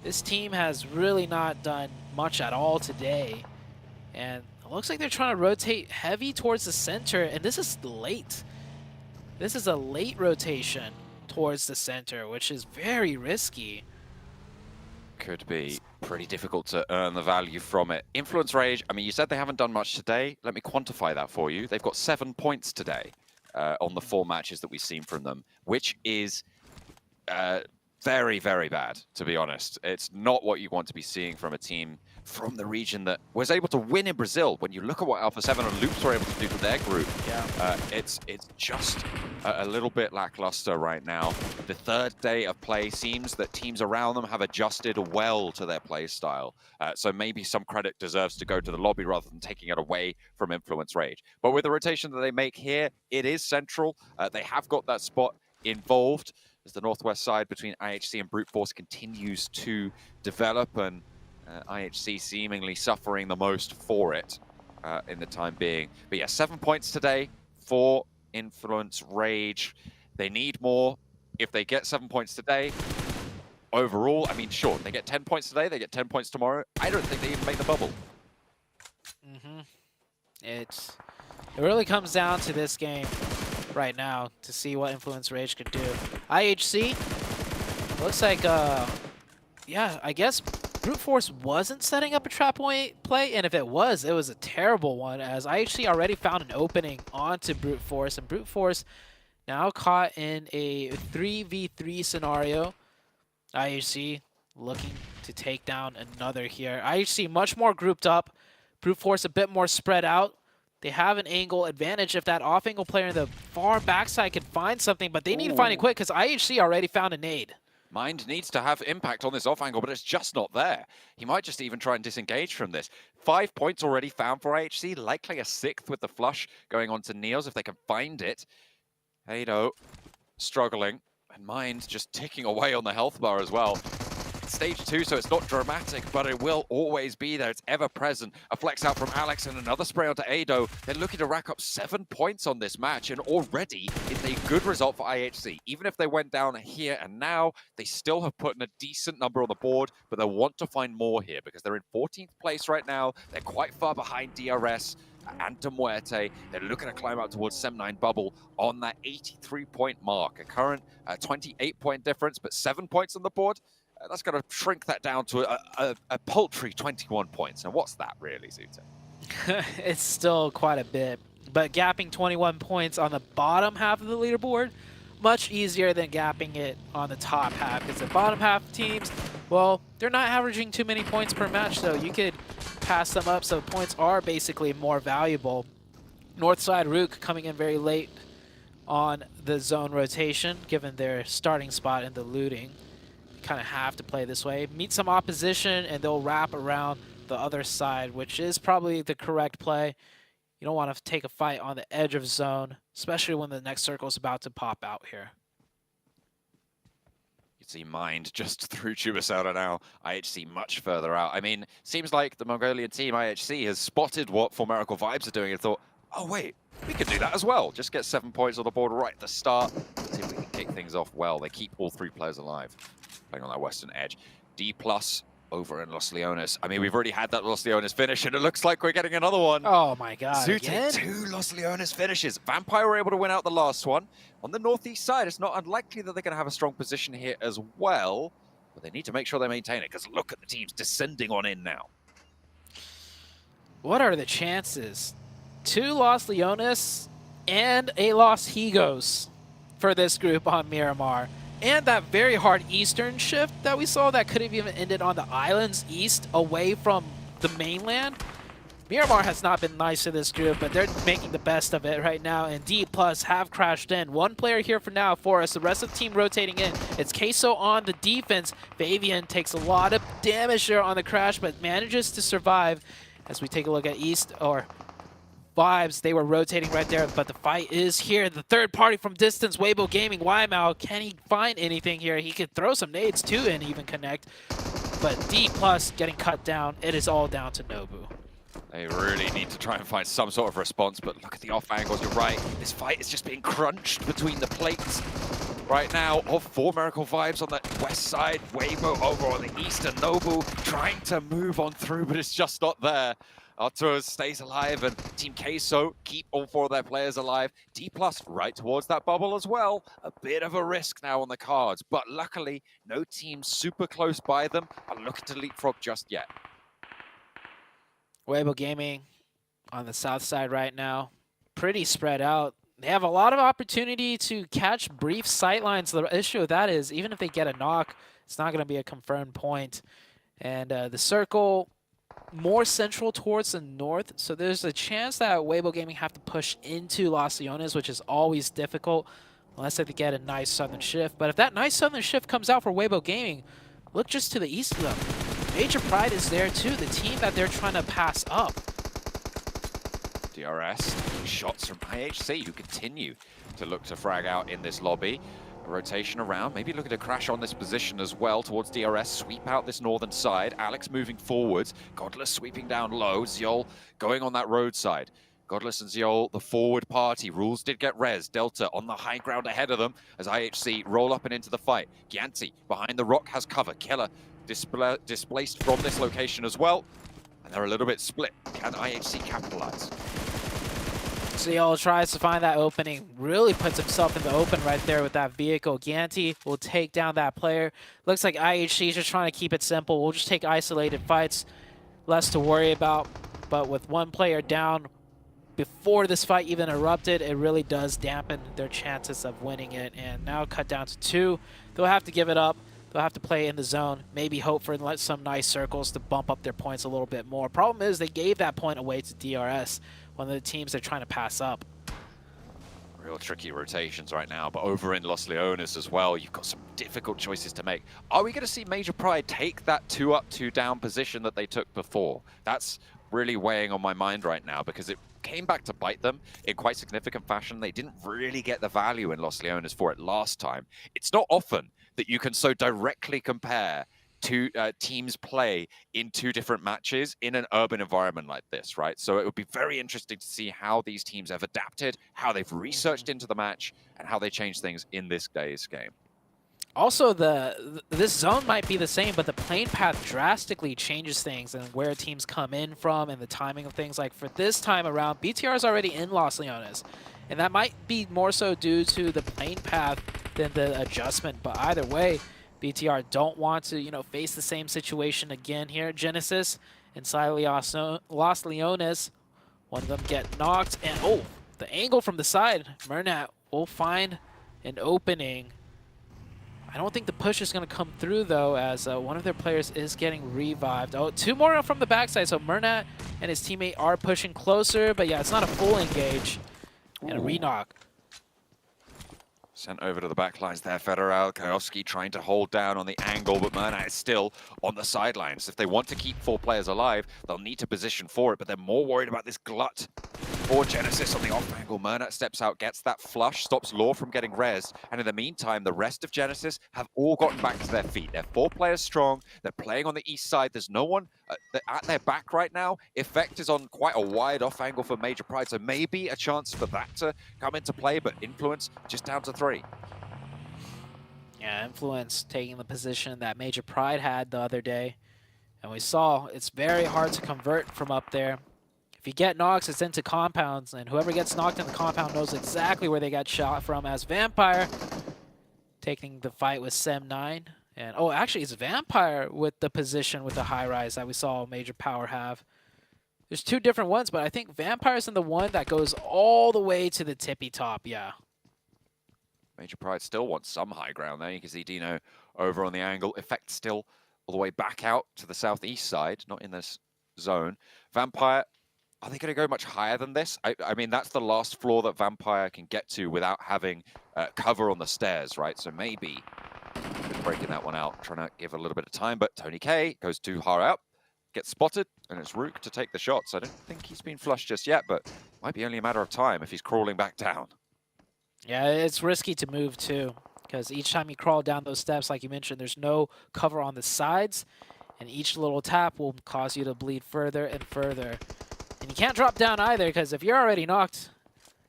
this team has really not done much at all today. And it looks like they're trying to rotate heavy towards the center, and this is late. This is a late rotation towards the center, which is very risky. Could be pretty difficult to earn the value from it. Influence Rage, I mean, you said they haven't done much today. Let me quantify that for you. They've got 7 points today on the 4 matches that we've seen from them, which is very, very bad, to be honest. It's not what you want to be seeing from a team from the region that was able to win in Brazil. When you look at what Alpha 7 and Loops were able to do for their group, it's just a little bit lackluster right now. The third day of play seems that teams around them have adjusted well to their play style. So maybe some credit deserves to go to the lobby rather than taking it away from Influence Rage. But with the rotation that they make here, it is central. They have got that spot involved as the northwest side between IHC and Brute Force continues to develop, and IHC seemingly suffering the most for it in the time being. But yeah, 7 points today for Influence Rage. They need more. If they get 7 points today, overall, I mean, sure, they get 10 points today, they get 10 points tomorrow. I don't think they even make the bubble. It really comes down to this game right now to see what Influence Rage could do. IHC looks like, yeah, I guess Brute Force wasn't setting up a trap point play, and if it was a terrible one, as IHC already found an opening onto Brute Force, and Brute Force now caught in a 3v3 scenario. IHC looking to take down another here. IHC much more grouped up, Brute Force a bit more spread out. They have an angle advantage if that off-angle player in the far backside can find something, but they need to find it quick because IHC already found a nade. Mind needs to have impact on this off angle, but it's just not there. He might just even try and disengage from this. 5 points already found for IHC, likely a 6th with the flush going on to Neos if they can find it. Ado struggling, and Mind just ticking away on the health bar as well. Stage 2, so it's not dramatic, but it will always be there. It's ever present. A flex out from Alex and another spray onto Ado. They're looking to rack up 7 points on this match, and already it's a good result for IHC. Even if they went down here and now, they still have put in a decent number on the board, but they want to find more here because they're in 14th place right now. They're quite far behind DRS and De Muerte. They're looking to climb up towards Sem9 bubble on that 83-point mark. A current 28-point difference, but 7 points on the board. That's going to shrink that down to a paltry 21 points. And what's that really, Zute? It's still quite a bit. But gapping 21 points on the bottom half of the leaderboard, much easier than gapping it on the top half. Because the bottom half teams, well, they're not averaging too many points per match, so you could pass them up. So points are basically more valuable. Northside Rook coming in very late on the zone rotation, given their starting spot in the looting. Kind of have to play this way. Meet some opposition and they'll wrap around the other side, which is probably the correct play. You don't want to take a fight on the edge of zone, especially when the next circle is about to pop out here. You see Mind just through Chubasada now. IHC much further out. I mean, seems like the Mongolian team IHC has spotted what Formerical Vibes are doing and thought, oh wait, we could do that as well. Just get 7 points on the board right at the start. See if we can kick things off well. They keep all 3 players alive. Playing on that western edge. D+ over in Los Leones. I mean, we've already had that Los Leones finish, and it looks like we're getting another one. Oh my god, Zute, 2 Los Leones finishes. Vampire were able to win out the last one. On the northeast side, it's not unlikely that they're going to have a strong position here as well, but they need to make sure they maintain it, because look at the teams descending on in now. What are the chances? 2 Los Leones and a Los Higos for this group on Miramar. And that very hard eastern shift that we saw that could have even ended on the islands east away from the mainland. Miramar has not been nice to this group, but they're making the best of it right now. And D+ have crashed in. 1 player here for now for us. The rest of the team rotating in. It's Queso on the defense. Fabian takes a lot of damage there on the crash, but manages to survive. As we take a look at East, or Vibes, they were rotating right there, but the fight is here. The third party from distance, Weibo Gaming, Waimao, can he find anything here? He could throw some nades too and even connect, but D+ getting cut down. It is all down to Nobu. They really need to try and find some sort of response, but look at the off angles, you're right. This fight is just being crunched between the plates right now of Formerical Vibes on the west side, Weibo over on the east, and Nobu trying to move on through, but it's just not there. Artur stays alive, and Team Queso keep all 4 of their players alive. D+ right towards that bubble as well. A bit of a risk now on the cards, but luckily no team super close by them are looking to leapfrog just yet. Weibo Gaming on the south side right now. Pretty spread out. they have a lot of opportunity to catch brief sightlines. The issue with that is even if they get a knock, it's not going to be a confirmed point. And the circle more central towards the north, so there's a chance that Weibo Gaming have to push into Los Leones, which is always difficult unless they get a nice southern shift. But if that nice southern shift comes out for Weibo Gaming, look just to the east of them. Major Pride is there too, the team that they're trying to pass up. DRS, shots from IHC, who continue to look to frag out in this lobby. A rotation around, maybe looking to crash on this position as well towards DRS, sweep out this northern side. Alex moving forwards, Godless sweeping down low, Ziol going on that roadside. Godless and Ziol, the forward party. Rules did get res. Delta on the high ground ahead of them as IHC roll up and into the fight. Gianti behind the rock has cover. Keller displaced from this location as well. And they're a little bit split. Can IHC capitalize? Ziol tries to find that opening, really puts himself in the open right there with that vehicle. Gianti will take down that player. Looks like IHC is just trying to keep it simple. We'll just take isolated fights, less to worry about. But with one player down before this fight even erupted, it really does dampen their chances of winning it. And now cut down to 2. They'll have to give it up. They'll have to play in the zone, maybe hope for some nice circles to bump up their points a little bit more. Problem is they gave that point away to DRS, one of the teams they're trying to pass up. Real tricky rotations right now, but over in Los Leones as well, you've got some difficult choices to make. Are we going to see Major Pride take that 2 up, 2 down position that they took before? That's really weighing on my mind right now because it came back to bite them in quite significant fashion. They didn't really get the value in Los Leones for it last time. It's not often that you can so directly compare two teams play in 2 different matches in an urban environment like this, right? So it would be very interesting to see how these teams have adapted, how they've researched into the match, and how they change things in this day's game. Also, this zone might be the same, but the plane path drastically changes things and where teams come in from and the timing of things. Like for this time around, BTR is already in Los Leones, and that might be more so due to the plane path than the adjustment. But either way, BTR don't want to, face the same situation again here. Genesis inside Los Leones, one of them get knocked, and the angle from the side. Murnat will find an opening. I don't think the push is going to come through, though, as one of their players is getting revived. 2 more from the backside, so Murnat and his teammate are pushing closer, but yeah, it's not a full engage. And a re-knock. Sent over to the back lines there, Federal. Kajowski trying to hold down on the angle, but Murnat is still on the sidelines. If they want to keep 4 players alive, they'll need to position for it, but they're more worried about this glut for Genesis on the off angle. Murnat steps out, gets that flush, stops Law from getting rezzed, and in the meantime, the rest of Genesis have all gotten back to their feet. They're 4 players strong, they're playing on the east side, there's no one at their back right now. Effect is on quite a wide off angle for Major Pride, so maybe a chance for that to come into play, but Influence just down to 3. Yeah, Influence taking the position that Major Pride had the other day. And we saw it's very hard to convert from up there. If you get knocks, it's into compounds, and whoever gets knocked in the compound knows exactly where they got shot from, as Vampire taking the fight with Sem9. And actually it's Vampire with the position with the high rise that we saw Major Power have. There's 2 different ones, but I think Vampire's in the one that goes all the way to the tippy top, yeah. Major Pride still wants some high ground there. You can see Dino over on the angle. Effect still all the way back out to the southeast side, not in this zone. Vampire, are they going to go much higher than this? I mean, that's the last floor that Vampire can get to without having cover on the stairs, right? So maybe breaking that one out, trying to give a little bit of time. But Tony K goes too high up, gets spotted, and it's Rook to take the shots. I don't think he's been flushed just yet, but might be only a matter of time if he's crawling back down. Yeah, it's risky to move too, because each time you crawl down those steps, like you mentioned, there's no cover on the sides, and each little tap will cause you to bleed further and further. And you can't drop down either, because if you're already knocked,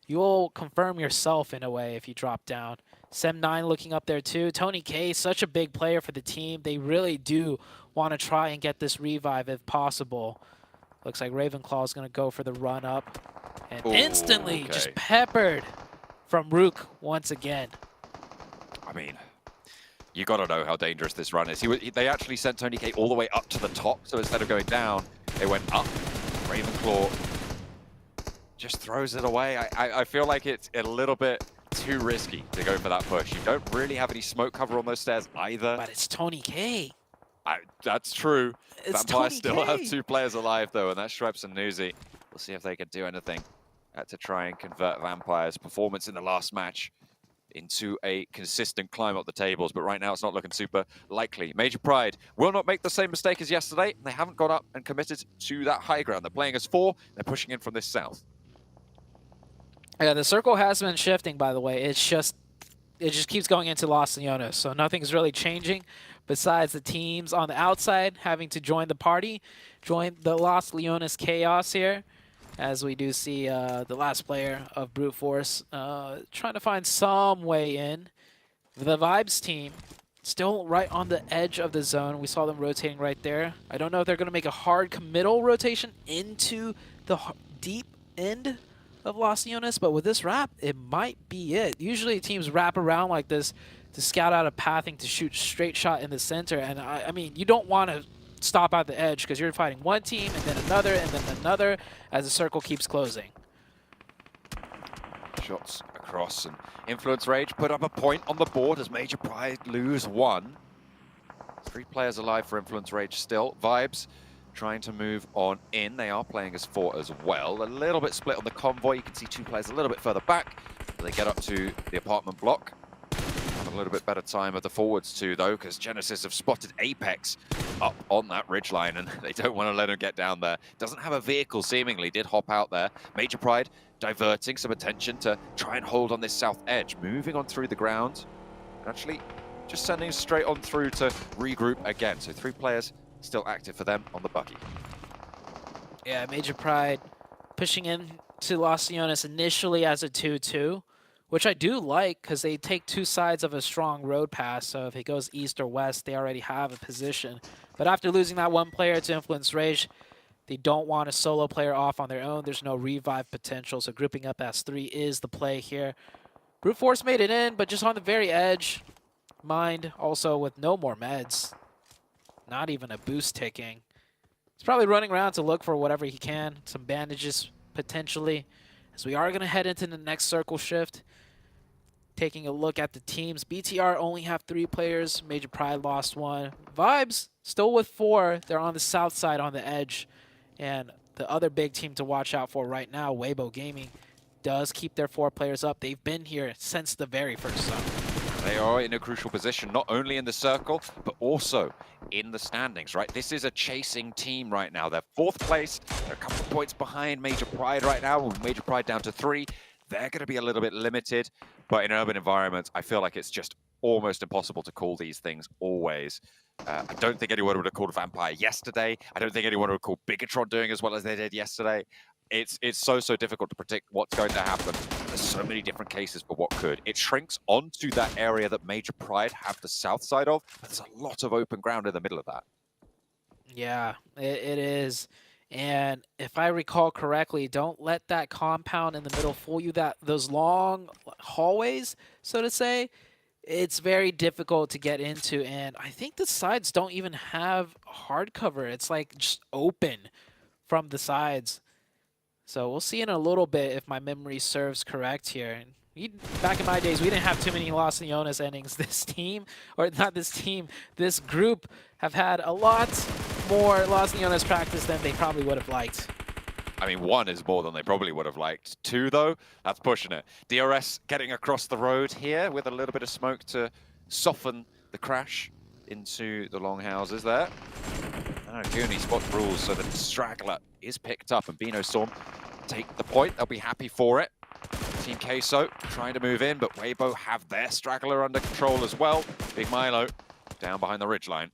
you'll confirm yourself in a way if you drop down. Sem9 looking up there too. Tony K, such a big player for the team. They really do want to try and get this revive if possible. Looks like Ravenclaw is going to go for the run up, and instantly just peppered from Rook once again. I mean, you got to know how dangerous this run is. They actually sent Tony K all the way up to the top, so instead of going down, they went up. Ravenclaw just throws it away. I feel like it's a little bit too risky to go for that push. You don't really have any smoke cover on those stairs either. But it's Tony K. That's true. It's Vampire Tony still K. have 2 players alive, though, and that's Schweppes and Nuzi. We'll see if they can do anything to try and convert Vampire's performance in the last match into a consistent climb up the tables. But right now, it's not looking super likely. Major Pride will not make the same mistake as yesterday. They haven't gone up and committed to that high ground. They're playing as 4. They're pushing in from this south. Yeah, the circle has been shifting, by the way. It just keeps going into Los Leones, so nothing's really changing besides the teams on the outside having to join the party, join the Los Leones chaos here, as we do see the last player of Brute Force trying to find some way in. The Vibes team still right on the edge of the zone. We saw them rotating right there. I don't know if they're going to make a hard committal rotation into the deep end of Los Leones, but with this wrap, it might be it. Usually teams wrap around like this to scout out a pathing to shoot straight shot in the center, and I mean, you don't want to stop at the edge because you're fighting one team and then another as the circle keeps closing. Shots across, and Influence Rage put up a point on the board as Major Pride lose 1. 3 players alive for Influence Rage still. Vibes trying to move on in. They are playing as 4 as well. A little bit split on the convoy. You can see 2 players a little bit further back. They get up to the apartment block. Have a little bit better time of the forwards too, though, because Genesis have spotted Apex up on that ridgeline, and they don't want to let him get down there. Doesn't have a vehicle, seemingly. Did hop out there. Major Pride diverting some attention to try and hold on this south edge. Moving on through the ground. Actually, just sending straight on through to regroup again. So 3 players still active for them on the buggy. Yeah, Major Pride pushing in to Los Leones initially as a 2-2, which I do like because they take 2 sides of a strong road pass. So if it goes east or west, they already have a position. But after losing that 1 player to Influence Rage, they don't want a solo player off on their own. There's no revive potential, so grouping up as 3 is the play here. Brute Force made it in, but just on the very edge. Mind also with no more meds. Not even a boost ticking. He's probably running around to look for whatever he can. Some bandages, potentially. As we are going to head into the next circle shift. Taking a look at the teams. BTR only have 3 players. Major Pride lost 1. Vibes still with 4. They're on the south side on the edge. And the other big team to watch out for right now, Weibo Gaming, does keep their 4 players up. They've been here since the very first zone. They are in a crucial position, not only in the circle, but also in the standings, right? This is a chasing team right now. They're 4th place. They're a couple of points behind Major Pride right now. With Major Pride down to 3. They're going to be a little bit limited, but in urban environments, I feel like it's just almost impossible to call these things always. I don't think anyone would have called Vampire yesterday. I don't think anyone would have called Bigatron doing as well as they did yesterday. It's so difficult to predict what's going to happen. There's so many different cases for what could. It shrinks onto that area that Major Pride have the south side of, but there's a lot of open ground in the middle of that. Yeah, it is. And if I recall correctly, don't let that compound in the middle fool you. Those long hallways, so to say, it's very difficult to get into. And I think the sides don't even have hard cover. It's like just open from the sides. So we'll see in a little bit if my memory serves correct here. Back in my days, we didn't have too many Los Leones endings. This team, or not this team, this group have had a lot more Los Leones practice than they probably would have liked. I mean, 1 is more than they probably would have liked. 2, though, that's pushing it. DRS getting across the road here with a little bit of smoke to soften the crash into the long houses there. Goonie spots rules, so the straggler is picked up, and Bino Storm take the point. They'll be happy for it. Team Queso trying to move in, but Weibo have their straggler under control as well. Big Milo down behind the ridgeline.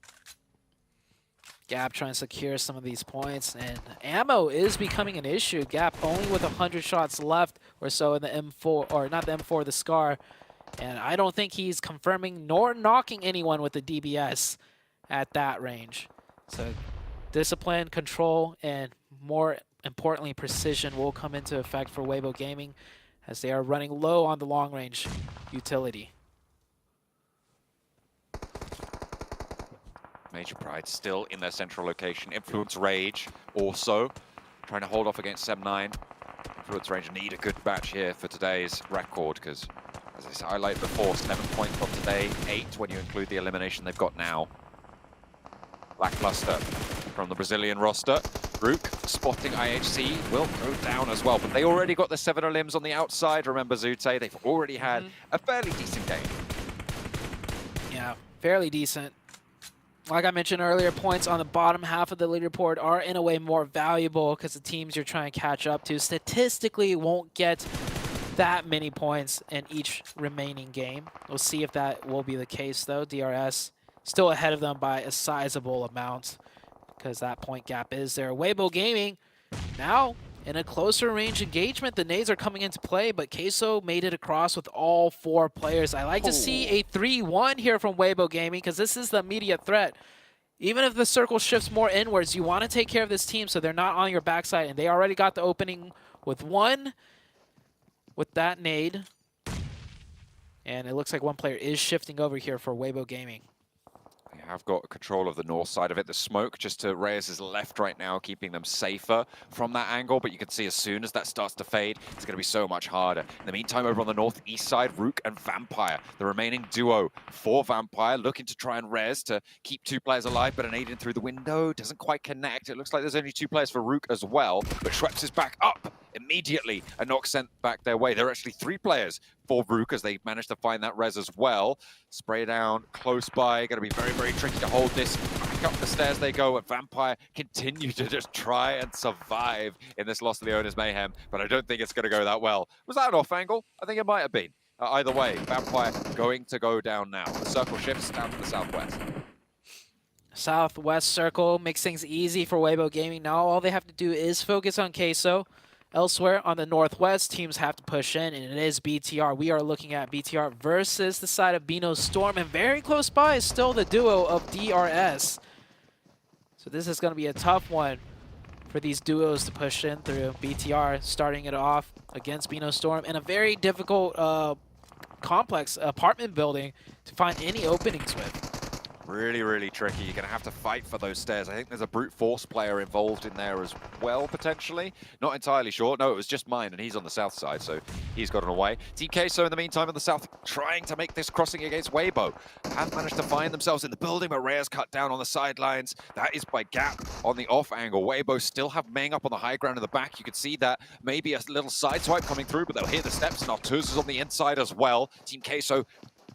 Gap trying to secure some of these points, and ammo is becoming an issue. Gap only with 100 shots left or so in the M4, or not the M4, the Scar. And I don't think he's confirming nor knocking anyone with the DBS at that range. So discipline, control, and more importantly, precision will come into effect for Weibo Gaming as they are running low on the long-range utility. Major Pride still in their central location. Influence Rage also trying to hold off against Sem9. Influence Ranger need a good match here for today's record, because as I highlighted before, 7 points from today, 8 when you include the elimination they've got now. Lackluster from the Brazilian roster. Rook spotting IHC will go down as well, but they already got the 7 limbs on the outside. Remember Zute, they've already had a fairly decent game. Yeah, fairly decent. Like I mentioned earlier, points on the bottom half of the leaderboard are in a way more valuable because the teams you're trying to catch up to statistically won't get that many points in each remaining game. We'll see if that will be the case though. DRS still ahead of them by a sizable amount because that point gap is there. Weibo Gaming now in a closer range engagement. The nades are coming into play, but Queso made it across with all 4 players. I like to see a 3-1 here from Weibo Gaming because this is the immediate threat. Even if the circle shifts more inwards, you want to take care of this team so they're not on your backside, and they already got the opening with 1 with that nade. And it looks like 1 player is shifting over here for Weibo Gaming. They have got control of the north side of it. The smoke just to Reyes' left right now, keeping them safer from that angle. But you can see as soon as that starts to fade, it's going to be so much harder. In the meantime, over on the northeast side, Rook and Vampire, the remaining duo for Vampire, looking to try and res to keep 2 players alive, but an aid in through the window doesn't quite connect. It looks like there's only 2 players for Rook as well, but Schweppes is back up immediately. A knock sent back their way. There are actually 3 players for Rook as they managed to find that res as well. Spray down close by. Going to be very, very tricky to hold this. Back up the stairs they go, and Vampire continue to just try and survive in this Los Leones mayhem, but I don't think it's going to go that well. Was that an off angle? I think it might have been. Either way, Vampire going to go down now. The circle shifts down to the southwest. Southwest circle makes things easy for Weibo Gaming. Now all they have to do is focus on Queso. Elsewhere on the northwest, teams have to push in, and it is BTR. We are looking at BTR versus the side of Bino Storm, and very close by is still the duo of DRS. So this is going to be a tough one for these duos to push in through. BTR starting it off against Bino Storm in a very difficult complex apartment building to find any openings with. Really, really tricky. You're going to have to fight for those stairs. I think there's a brute force player involved in there as well, potentially. Not entirely sure. No, it was just mine, and he's on the south side, so he's gotten away. Team Queso, in the meantime, on the south, trying to make this crossing against Weibo. Have managed to find themselves in the building, but Reyes cut down on the sidelines. That is by Gap on the off angle. Weibo still have Meng up on the high ground in the back. You can see that. Maybe a little side swipe coming through, but they'll hear the steps, and Artuz is on the inside as well. Team Queso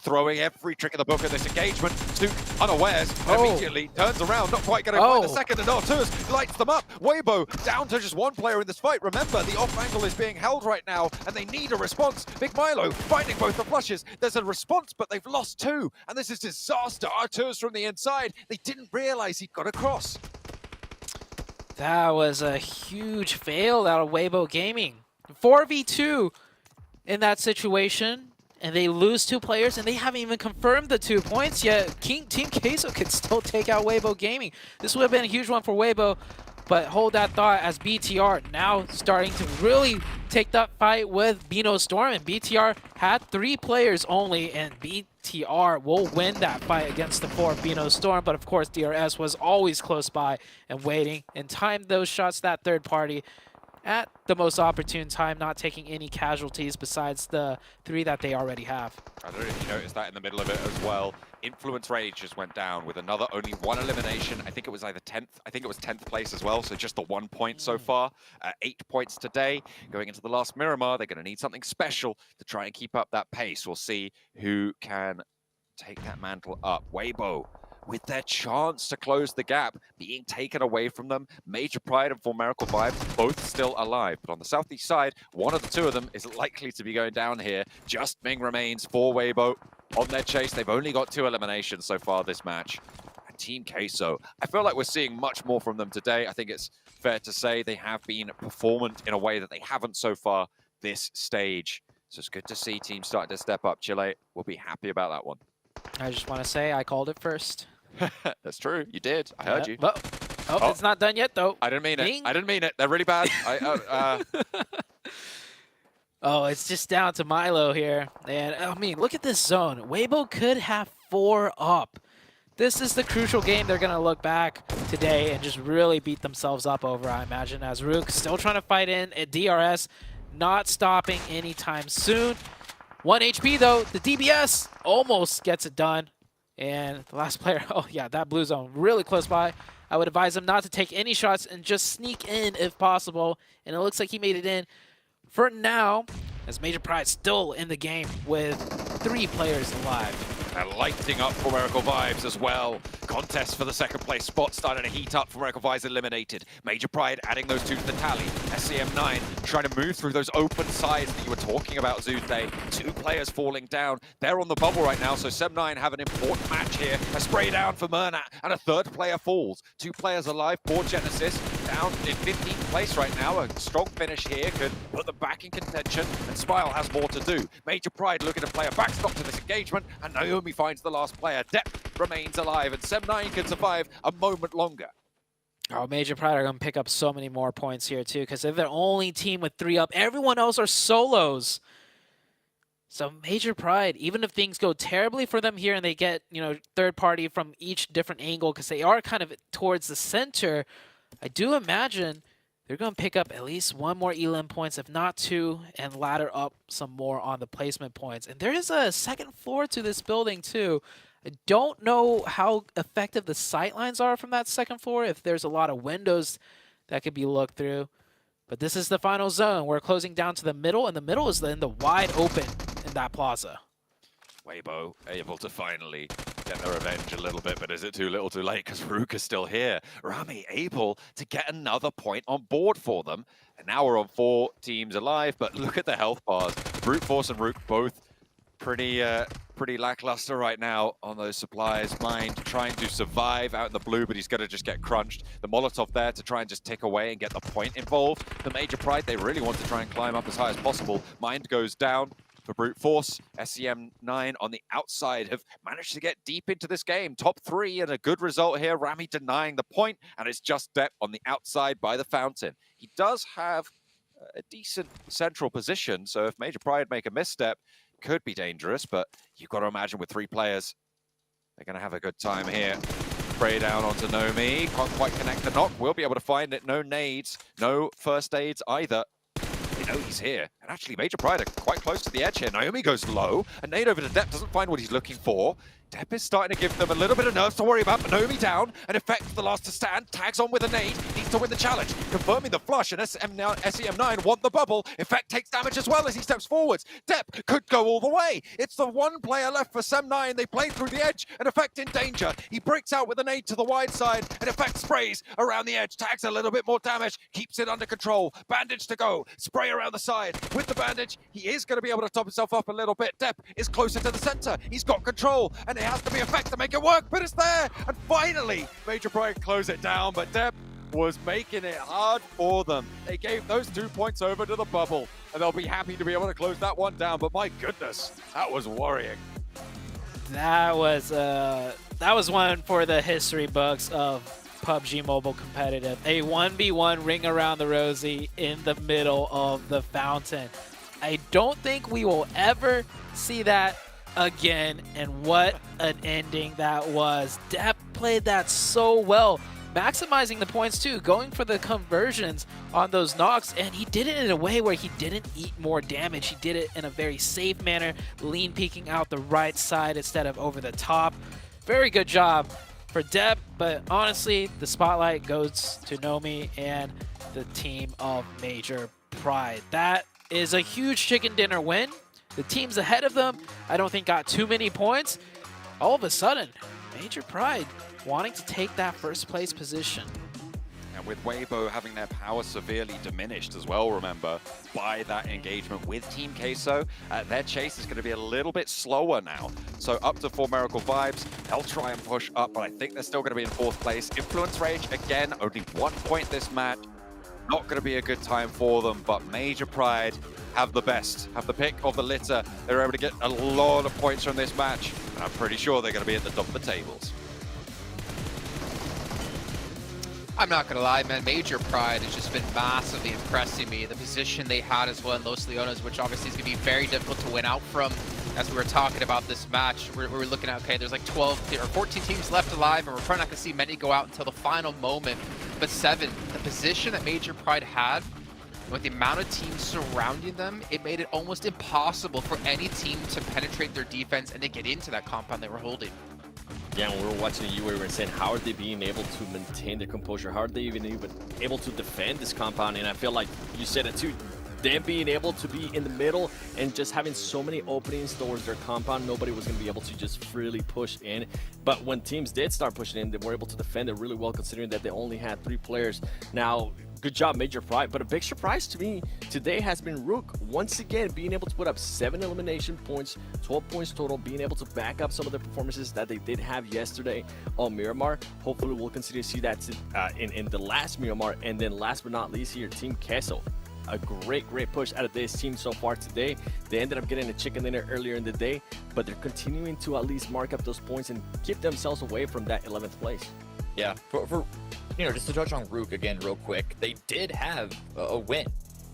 throwing every trick in the book in this engagement. Stu, unawares, immediately turns around, not quite going to find the second, and Artuz lights them up. Weibo down to just 1 player in this fight. Remember, the off angle is being held right now, and they need a response. Big Milo finding both the flushes. There's a response, but they've lost 2, and this is disaster. Artuz from the inside. They didn't realize he'd got across. That was a huge fail out of Weibo Gaming. 4v2 in that situation. And they lose 2 players, and they haven't even confirmed the 2 points yet. Team Queso could still take out Weibo Gaming. This would have been a huge one for Weibo, but hold that thought as BTR now starting to really take that fight with Bino Storm. And BTR had 3 players only, and BTR will win that fight against the 4 of Bino Storm. But of course, DRS was always close by and waiting and timed those shots, that third party, at the most opportune time, not taking any casualties besides the 3 that they already have. I don't know if you noticed that in the middle of it as well. Influence Rage just went down with only 1 elimination. I think it was either 10th. I think it was 10th place as well, so just the 1 point so far. 8 points today. Going into the last Miramar, they're going to need something special to try and keep up that pace. We'll see who can take that mantle up. Weibo, with their chance to close the gap, being taken away from them. Major Pride and For Miracle Vibe, both still alive. But on the southeast side, one of the 2 of them is likely to be going down here. Just Ming remains for Weibo on their chase. They've only got 2 eliminations so far this match. And Team Queso, I feel like we're seeing much more from them today. I think it's fair to say they have been performant in a way that they haven't so far this stage. So it's good to see teams starting to step up. Chile will be happy about that one. I just want to say I called it first. That's true. You did. I heard you. Oh, it's not done yet, though. I didn't mean it. I didn't mean it. They're really bad. Oh, it's just down to Milo here. And, I mean, look at this zone. Weibo could have 4 up. This is the crucial game they're going to look back today and just really beat themselves up over, I imagine, as Rook still trying to fight in at DRS. not stopping anytime soon. 1 HP though, the DBS almost gets it done. And the last player, oh yeah, that blue zone really close by. I would advise him not to take any shots and just sneak in if possible. And it looks like he made it in for now, as Major Pride still in the game with 3 players alive. And lighting up for Miracle Vibes as well. Contest for the second place spot starting to heat up for Miracle Vibes eliminated. Major Pride adding those 2 to the tally. SCM9 trying to move through those open sides that you were talking about, Zude. 2 players falling down. They're on the bubble right now, so SEM9 have an important match here. A spray down for Murnat, and a 3rd player falls. 2 players alive. Poor Genesis down in 15th place right now. A strong finish here could put them back in contention, and Spile has more to do. Major Pride looking to play a backstop to this engagement, and Naomi finds the last player. Depp remains alive, and SEM9 can survive a moment longer. Oh, Major Pride are going to pick up so many more points here, too, because they're the only team with 3 up. Everyone else are solos. So Major Pride, even if things go terribly for them here and they get, you know, 3rd party from each different angle, because they are kind of towards the center, I do imagine they're going to pick up at least 1 more elim points, if not 2, and ladder up some more on the placement points. And there is a 2nd floor to this building, too. I don't know how effective the sightlines are from that 2nd floor, if there's a lot of windows that could be looked through. But this is the final zone. We're closing down to the middle, and the middle is in the wide open in that plaza. Weibo able to finally get their revenge a little bit, but is it too little too late because Rook is still here? Rami able to get another point on board for them. And now we're on 4 teams alive, but look at the health bars. Brute Force and Rook both pretty lackluster right now on those supplies. Mind trying to survive out in the blue, but he's going to just get crunched. The Molotov there to try and just tick away and get the point involved. The Major Pride, they really want to try and climb up as high as possible. Mind goes down for Brute Force. SCM9 on the outside have managed to get deep into this game. Top 3 and a good result here. Rami denying the point, and it's just Depp on the outside by the fountain. He does have a decent central position, so if Major Pride make a misstep, could be dangerous, but you've got to imagine with 3 players, they're going to have a good time here. Spray down onto Nomi. Can't quite connect the knock. We'll be able to find it. No nades, no first aids either. They know he's here. And actually, Major Pride are quite close to the edge here. Naomi goes low. A nade over to Depp doesn't find what he's looking for. Depp is starting to give them a little bit of nerves to worry about. Naomi down, and Effect, the last to stand, tags on with a nade, needs to win the challenge. Confirming the flush, and SCM9 want the bubble. Effect takes damage as well as he steps forwards. Depp could go all the way. It's the 1 player left for SEM9. They play through the edge, and Effect in danger. He breaks out with a nade to the wide side, and Effect sprays around the edge, tags a little bit more damage, keeps it under control. Bandage to go, spray around the side. With the bandage, he is going to be able to top himself up a little bit. Depp is closer to the center. He's got control, and it has to be Effect to make it work, but it's there. And finally, Major Pride close it down, but Depp was making it hard for them. They gave those 2 points over to the bubble, and they'll be happy to be able to close that one down. But my goodness, that was worrying. That was one for the history books of PUBG Mobile competitive. A 1v1 ring around the rosy in the middle of the fountain. I don't think we will ever see that again, and what an ending that was. Depp played that so well, maximizing the points too, going for the conversions on those knocks, and he did it in a way where he didn't eat more damage. He did it in a very safe manner, lean peeking out the right side instead of over the top. Very good job for Depp, but honestly, the spotlight goes to Nomi and the team of Major Pride. That is a huge chicken dinner win. The teams ahead of them, I don't think got too many points. All of a sudden, Major Pride wanting to take that 1st place position. And with Weibo having their power severely diminished as well, remember, by that engagement with Team Queso, their chase is going to be a little bit slower now. So up to 4 Miracle Vibes, they'll try and push up, but I think they're still going to be in 4th place. Influence Rage, again, only 1 point this match. Not going to be a good time for them, but Major Pride have the best, have the pick of the litter. They're able to get a lot of points from this match, and I'm pretty sure they're going to be at the top of the tables. I'm not going to lie, man. Major Pride has just been massively impressing me. The position they had as well in Los Leones, which obviously is going to be very difficult to win out from. As we were talking about this match, we were looking at, okay, there's like 12 or 14 teams left alive, and we're probably not going to see many go out until the final moment. But 7, the position that Major Pride had With the amount of teams surrounding them, it made it almost impossible for any team to penetrate their defense and to get into that compound they were holding. Yeah, when we were watching you, we were saying, how are they being able to maintain their composure? How are they even able to defend this compound? And I feel like you said it too. Them being able to be in the middle and just having so many openings towards their compound, nobody was going to be able to just freely push in. But when teams did start pushing in, they were able to defend it really well, considering that they only had 3 players. Now, good job, Major Pride. But a big surprise to me today has been Rook, once again, being able to put up 7 elimination points, 12 points total, being able to back up some of the performances that they did have yesterday on Miramar. Hopefully, we'll continue to see that in the last Miramar. And then last but not least here, Team Queso. A great push out of this team so far today. They ended up getting a chicken dinner earlier in the day, but they're continuing to at least mark up those points and keep themselves away from that 11th place. Yeah, for just to touch on Rook again real quick, they did have a win.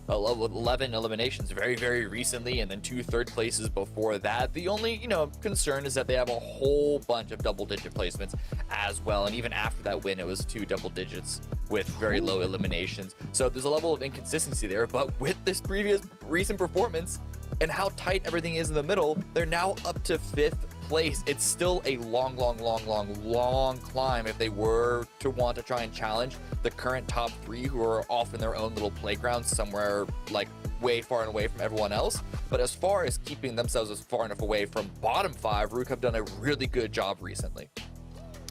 11 eliminations very recently, and then 2 third places before that. The only concern is that they have a whole bunch of double-digit placements as well, and even after that win it was 2 double digits with very low eliminations. So there's a level of inconsistency there, but with this recent performance and how tight everything is in the middle, they're now up to 5th place. It's still a long climb if they were to want to try and challenge the current top 3, who are off in their own little playground somewhere like way far and away from everyone else. But as far as keeping themselves as far enough away from bottom 5, Rook have done a really good job recently.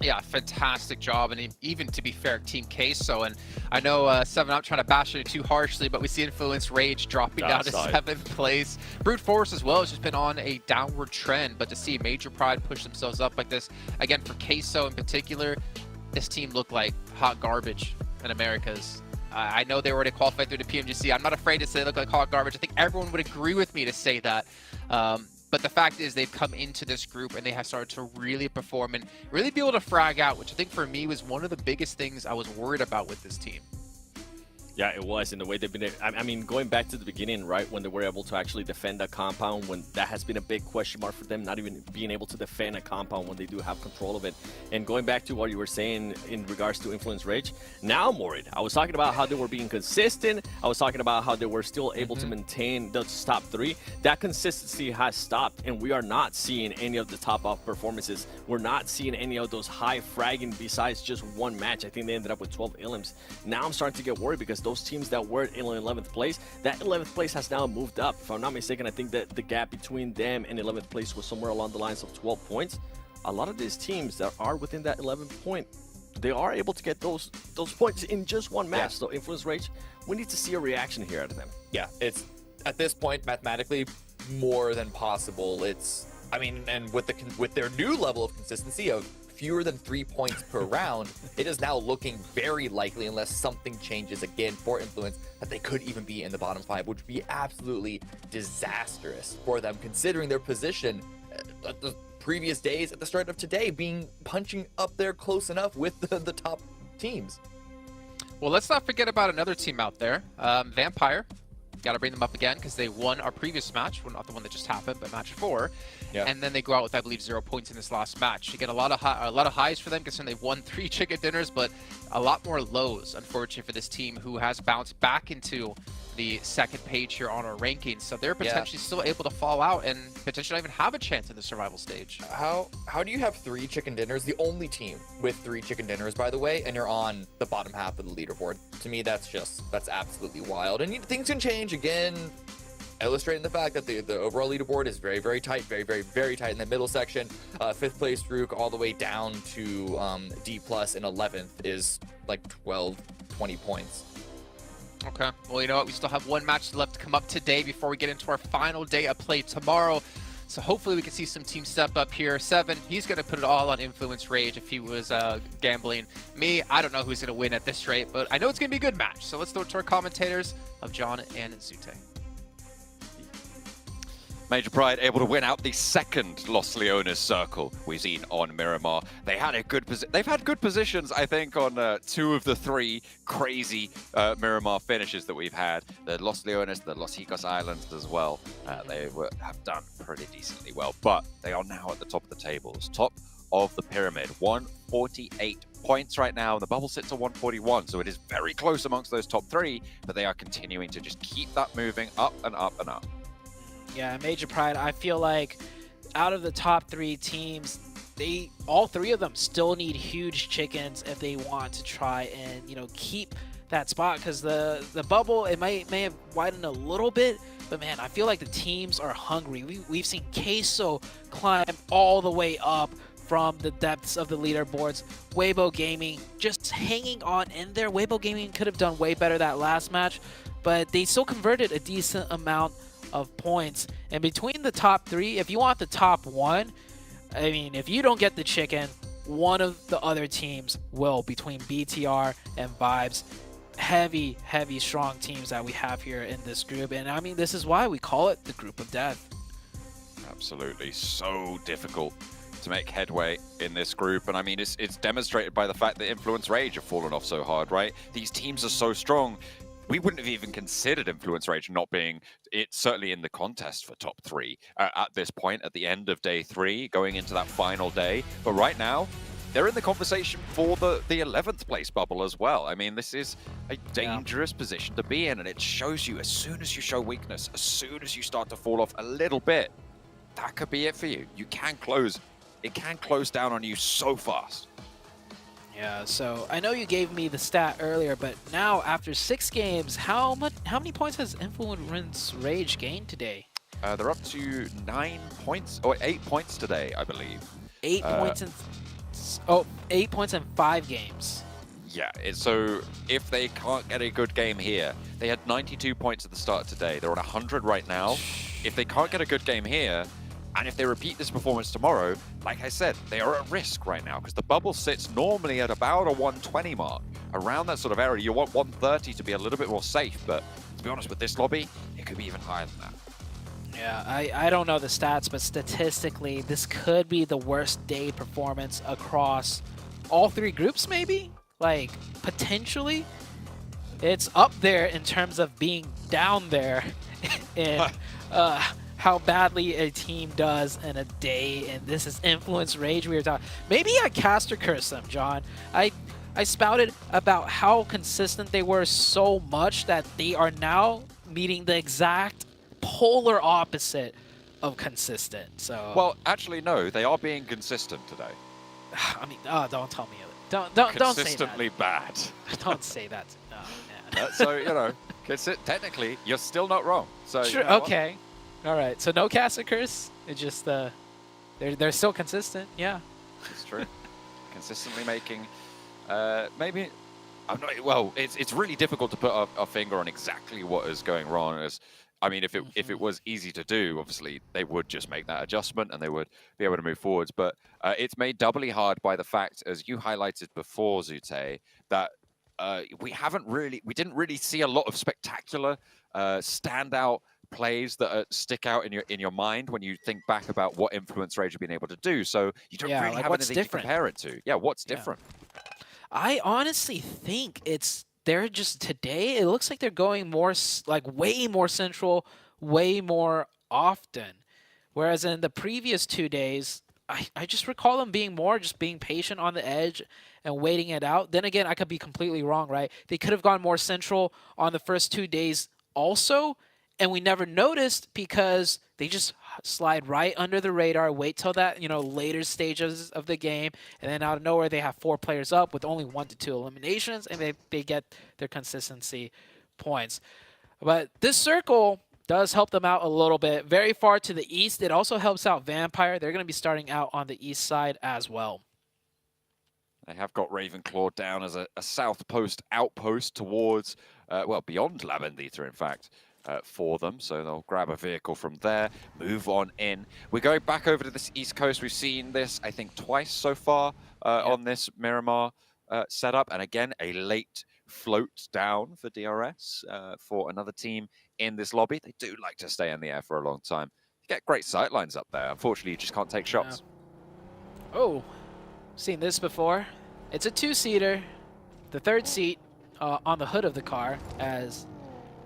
Yeah, fantastic job, and even to be fair, Team Queso, and I know 7 Up trying to bash it too harshly, but we see Influence Rage dropping down to 7th place. Brute Force as well has just been on a downward trend, but to see Major Pride push themselves up like this, again for Queso in particular, this team looked like hot garbage in Americas. I know they were already qualified through the PMGC. I'm not afraid to say they look like hot garbage. I think everyone would agree with me to say that. But the fact is they've come into this group and they have started to really perform and really be able to frag out, which I think for me was one of the biggest things I was worried about with this team. Yeah, it was in the way they've been. I mean, going back to the beginning, right, when they were able to actually defend a compound, when that has been a big question mark for them, not even being able to defend a compound when they do have control of it. And going back to what you were saying in regards to Influence Rage, now I'm worried. I was talking about how they were being consistent. I was talking about how they were still able to maintain the top 3. That consistency has stopped, and we are not seeing any of the top-off performances. We're not seeing any of those high fragging besides just one match. I think they ended up with 12 elims. Now I'm starting to get worried because those teams that were in 11th place, that 11th place has now moved up. If I'm not mistaken, I think that the gap between them and 11th place was somewhere along the lines of 12 points. A lot of these teams that are within that 11th point, they are able to get those points in just one match. Yeah. So Influence Rage, we need to see a reaction here out of them. Yeah, it's at this point mathematically more than possible. I mean, and with their new level of consistency of fewer than 3 points per round, it is now looking very likely, unless something changes again for Influence, that they could even be in the bottom 5, which would be absolutely disastrous for them, considering their position at the previous days at the start of today, punching up there close enough with the top teams. Well, let's not forget about another team out there, Vampire. Got to bring them up again because they won our previous match. Well, not the one that just happened, but match 4. Yeah. And then they go out with, I believe, 0 points in this last match. You get a lot of highs for them considering they've won 3 chicken dinners, but a lot more lows, unfortunately, for this team who has bounced back into the second page here on our rankings. So they're potentially still able to fall out and potentially not even have a chance in the survival stage. How do you have 3 chicken dinners? The only team with 3 chicken dinners, by the way, and you're on the bottom half of the leaderboard. To me, that's absolutely wild. And things can change again, illustrating the fact that the overall leaderboard is very tight, very tight in the middle section. 5th place Rook all the way down to D+ in 11th is like 12-20 points. Okay, well, you know what? We still have 1 match left to come up today before we get into our final day of play tomorrow. So hopefully we can see some teams step up here. 7, he's going to put it all on Influence Rage if he was gambling. Me, I don't know who's going to win at this rate, but I know it's going to be a good match. So let's throw it to our commentators of John and Zute. Major Pride able to win out the second Los Leones circle we've seen on Miramar. They've had good positions, I think, on 2 of the 3 crazy Miramar finishes that we've had. The Los Leones, the Los Hicos Islands as well. They have done pretty decently well, but they are now at the top of the tables, top of the pyramid. 148 points right now, and the bubble sits at 141, so it is very close amongst those top 3, but they are continuing to just keep that moving up and up and up. Yeah, Major Pride, I feel like out of the top 3 teams, all 3 of them still need huge chickens if they want to try and, you know, keep that spot, because the bubble, it may have widened a little bit, but man, I feel like the teams are hungry. We've seen Queso climb all the way up from the depths of the leaderboards. Weibo Gaming just hanging on in there. Weibo Gaming could have done way better that last match, but they still converted a decent amount of points. And between the top 3, if you want the top 1, I mean, if you don't get the chicken, one of the other teams will, between BTR and Vibes. Heavy, strong teams that we have here in this group. And I mean, this is why we call it the group of death. Absolutely. So difficult to make headway in this group. And I mean, it's demonstrated by the fact that Influence Rage have fallen off so hard, right? These teams are so strong. We wouldn't have even considered Influence Rage not being certainly in the contest for top 3 at this point, at the end of day 3, going into that final day. But right now, they're in the conversation for the 11th place bubble as well. I mean, this is a dangerous position to be in, and it shows you as soon as you show weakness, as soon as you start to fall off a little bit, that could be it for you. It can close down on you so fast. Yeah, so I know you gave me the stat earlier, but now after 6 games, how many points has Influence Rage gained today? They're up to 9 points, or 8 points today, I believe. 8 points in 5 games. Yeah, so if they can't get a good game here, they had 92 points at the start of today. They're on 100 right now. If they can't get a good game here, and if they repeat this performance tomorrow, like I said, they are at risk right now, because the bubble sits normally at about a 120 mark. Around that sort of area, you want 130 to be a little bit more safe, but to be honest, with this lobby, it could be even higher than that. Yeah, I don't know the stats, but statistically, this could be the worst day performance across all 3 groups, maybe? Like, potentially? It's up there in terms of being down there in how badly a team does in a day, and this is Influence Rage we were talking. Maybe I caster curse them, John. I spouted about how consistent they were so much that they are now meeting the exact polar opposite of consistent. So well, actually, no, they are being consistent today. I mean, don't tell me it. Don't say that. Consistently bad. Don't say that. Oh, man. So you know, technically, you're still not wrong. So sure, you know okay, all right. So no caster curse. It's just they're still consistent. Yeah, it's true. Consistently making maybe. I'm not. Well, it's really difficult to put a finger on exactly what is going wrong. I mean, if it was easy to do, obviously they would just make that adjustment and they would be able to move forwards. But it's made doubly hard by the fact, as you highlighted before, Zute, that we didn't really see a lot of spectacular standout plays that stick out in your mind when you think back about what Influence Rage have been able to do. So you don't really have anything to compare it to. Yeah, what's different? I honestly think they're just today, it looks like they're going more, like way more central, way more often. Whereas in the previous 2 days, I just recall them being more just being patient on the edge and waiting it out. Then again, I could be completely wrong, right? They could have gone more central on the first 2 days also, and we never noticed because they just slide right under the radar, wait till that, later stages of the game, and then out of nowhere they have 4 players up with only 1 to 2 eliminations, and they get their consistency points. But this circle does help them out a little bit. Very far to the east, it also helps out Vampire. They're going to be starting out on the east side as well. They have got Ravenclaw down as a south post outpost towards, beyond Labendita, in fact. For them, so they'll grab a vehicle from there, move on in. We're going back over to this east coast. We've seen this, I think, twice so far on this Miramar setup, and again, a late float down for DRS for another team in this lobby. They do like to stay in the air for a long time. You get great sight lines up there. Unfortunately, you just can't take shots. Yeah. Oh, seen this before. It's a 2-seater. The 3rd seat on the hood of the car as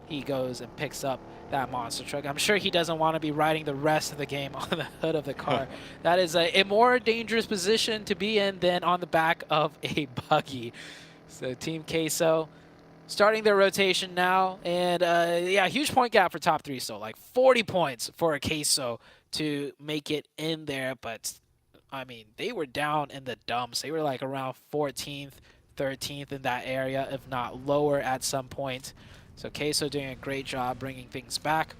he goes and picks up that monster truck. I'm sure he doesn't want to be riding the rest of the game on the hood of the car. That is a more dangerous position to be in than on the back of a buggy. So Team Queso starting their rotation now. And yeah, huge point gap for top 3. So like 40 points for a Queso to make it in there. But I mean, they were down in the dumps. They were like around 14th, 13th in that area, if not lower at some point. So Queso doing a great job bringing things back.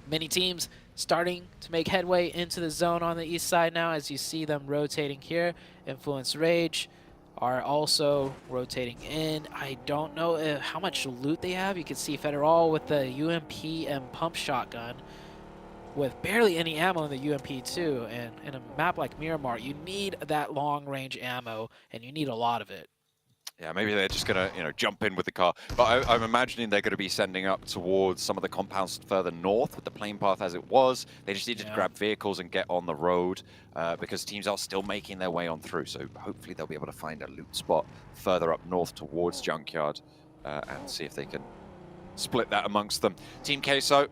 Many teams starting to make headway into the zone on the east side now, as you see them rotating here. Influence Rage are also rotating in. I don't know how much loot they have. You can see Federal with the UMP and pump shotgun with barely any ammo in the UMP too. And in a map like Miramar, you need that long range ammo, and you need a lot of it. Yeah, maybe they're just going to, jump in with the car. But I'm imagining they're going to be sending up towards some of the compounds further north with the plane path as it was. They just needed to grab vehicles and get on the road because teams are still making their way on through. So hopefully they'll be able to find a loot spot further up north towards Junkyard and see if they can split that amongst them. Team Queso,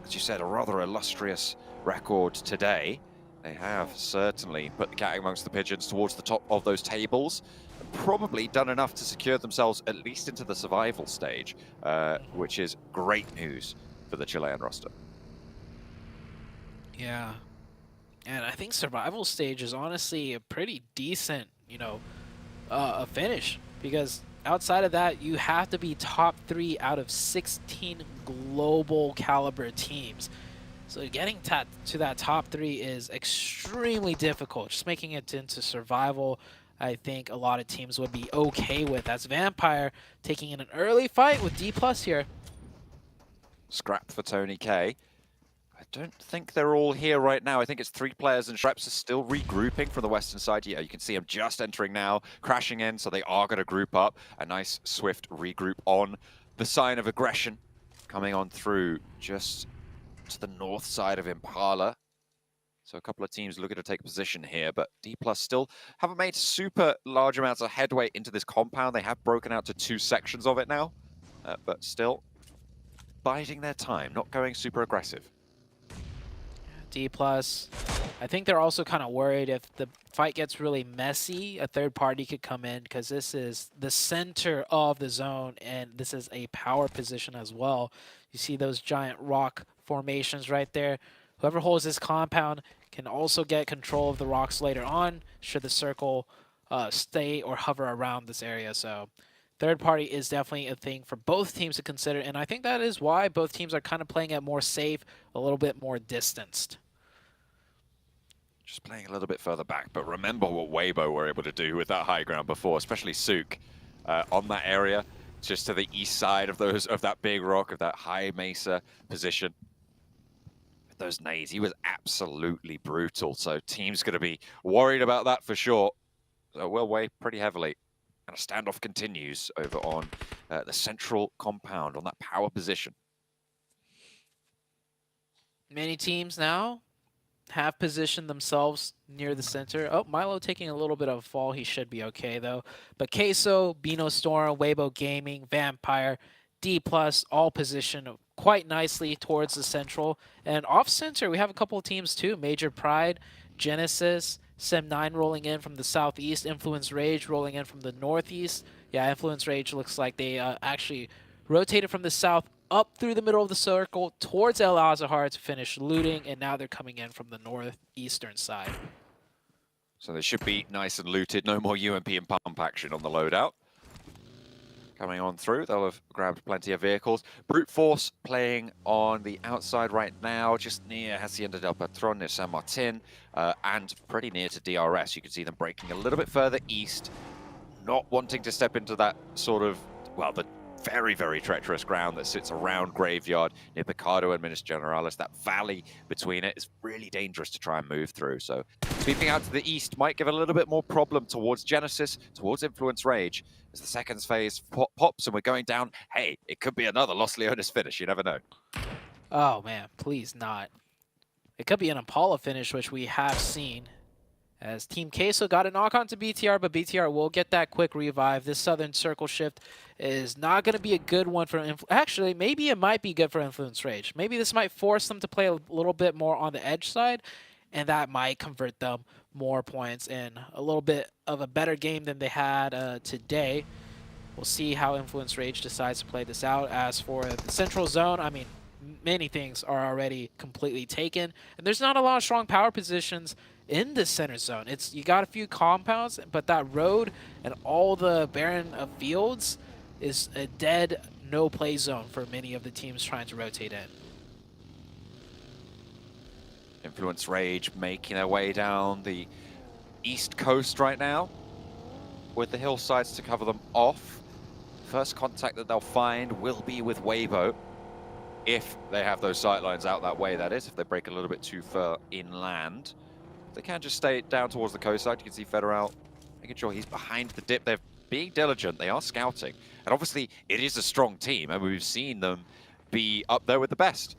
as you said, a rather illustrious record today. They have certainly put the cat amongst the pigeons towards the top of those tables. Probably done enough to secure themselves at least into the survival stage, which is great news for the Chilean roster. Yeah, and I think survival stage is honestly a pretty decent, a finish, because outside of that, you have to be top 3 out of 16 global caliber teams. So getting to that top 3 is extremely difficult. Just making it into survival, I think a lot of teams would be okay with. That's Vampire taking in an early fight with D+ here. Scrap for Tony K. I don't think they're all here right now. I think it's 3 players, and Shreps are still regrouping from the western side. Yeah, you can see them just entering now, crashing in, so they are going to group up. A nice, swift regroup on the sign of aggression coming on through just to the north side of Impala. So a couple of teams looking to take position here, but D+ still haven't made super large amounts of headway into this compound. They have broken out to 2 sections of it now, but still biding their time, not going super aggressive. D+, I think they're also kind of worried if the fight gets really messy, a third party could come in, because this is the center of the zone, and this is a power position as well. You see those giant rock formations right there. Whoever holds this compound can also get control of the rocks later on, should the circle stay or hover around this area. So third party is definitely a thing for both teams to consider, and I think that is why both teams are kind of playing it more safe, a little bit more distanced. Just playing a little bit further back, but remember what Weibo were able to do with that high ground before, especially Sook on that area, just to the east side of that big rock, of that high mesa position. Those nades, he was absolutely brutal. So team's going to be worried about that for sure. So we'll weigh pretty heavily. And a standoff continues over on the central compound on that power position. Many teams now have positioned themselves near the center. Oh, Milo taking a little bit of a fall. He should be okay though. But Queso, Bino Storm, Weibo Gaming, Vampire, D+, all positioned quite nicely towards the central. And off center, we have a couple of teams too. Major Pride, Genesis, Sem9 rolling in from the southeast, Influence Rage rolling in from the northeast. Yeah, Influence Rage looks like they actually rotated from the south up through the middle of the circle towards El Azahar to finish looting, and now they're coming in from the northeastern side. So they should be nice and looted. No more UMP and pump action on the loadout. Coming on through, they'll have grabbed plenty of vehicles. Brute Force playing on the outside right now, just near Hacienda del Patron, near San Martin, and pretty near to DRS. You can see them breaking a little bit further east, not wanting to step into that sort of, well, the very, very treacherous ground that sits around Graveyard near Picado and Minas Generalis. That valley between it is really dangerous to try and move through. So sweeping out to the east might give a little bit more problem towards Genesis, towards Influence Rage. As the seconds phase pops and we're going down, hey, it could be another Los Leones finish. You never know. Oh, man, please not. It could be an Impala finish, which we have seen. as Team Queso got a knock onto BTR, but BTR will get that quick revive. This Southern Circle shift is not going to be a good one for... Actually, maybe it might be good for Influence Rage. Maybe this might force them to play a little bit more on the edge side, and that might convert them more points in a little bit of a better game than they had today. We'll see how Influence Rage decides to play this out. As for the Central Zone, I mean, many things are already completely taken, and there's not a lot of strong power positions in the center zone. You got a few compounds, but that road and all the barren of fields is a dead no-play zone for many of the teams trying to rotate in. Influence Rage making their way down the east coast right now, with the hillsides to cover them off. First contact that they'll find will be with Weibo, if they have those sightlines out that way, that is, if they break a little bit too far inland. They can just stay down towards the coastside. You can see Federal making sure he's behind the dip. They're being diligent. They are scouting. And obviously, it is a strong team, and we've seen them be up there with the best.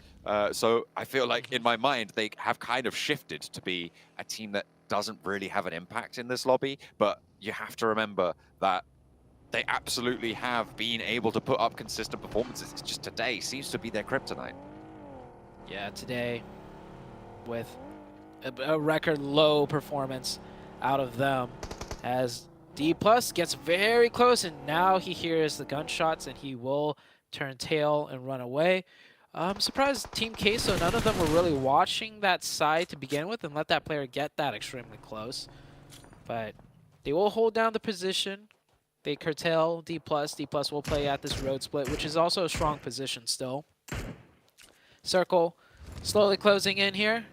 So I feel like, in my mind, they have kind of shifted to be a team that doesn't really have an impact in this lobby. But you have to remember that they absolutely have been able to put up consistent performances. It's just today seems to be their kryptonite. Yeah, today, with a record low performance out of them, as D+ gets very close, and now he hears the gunshots and he will turn tail and run away. I'm surprised Team Queso, none of them were really watching that side to begin with and let that player get that extremely close. But they will hold down the position. They curtail D+. D+ will play at this road split, which is also a strong position still. Circle slowly closing in here.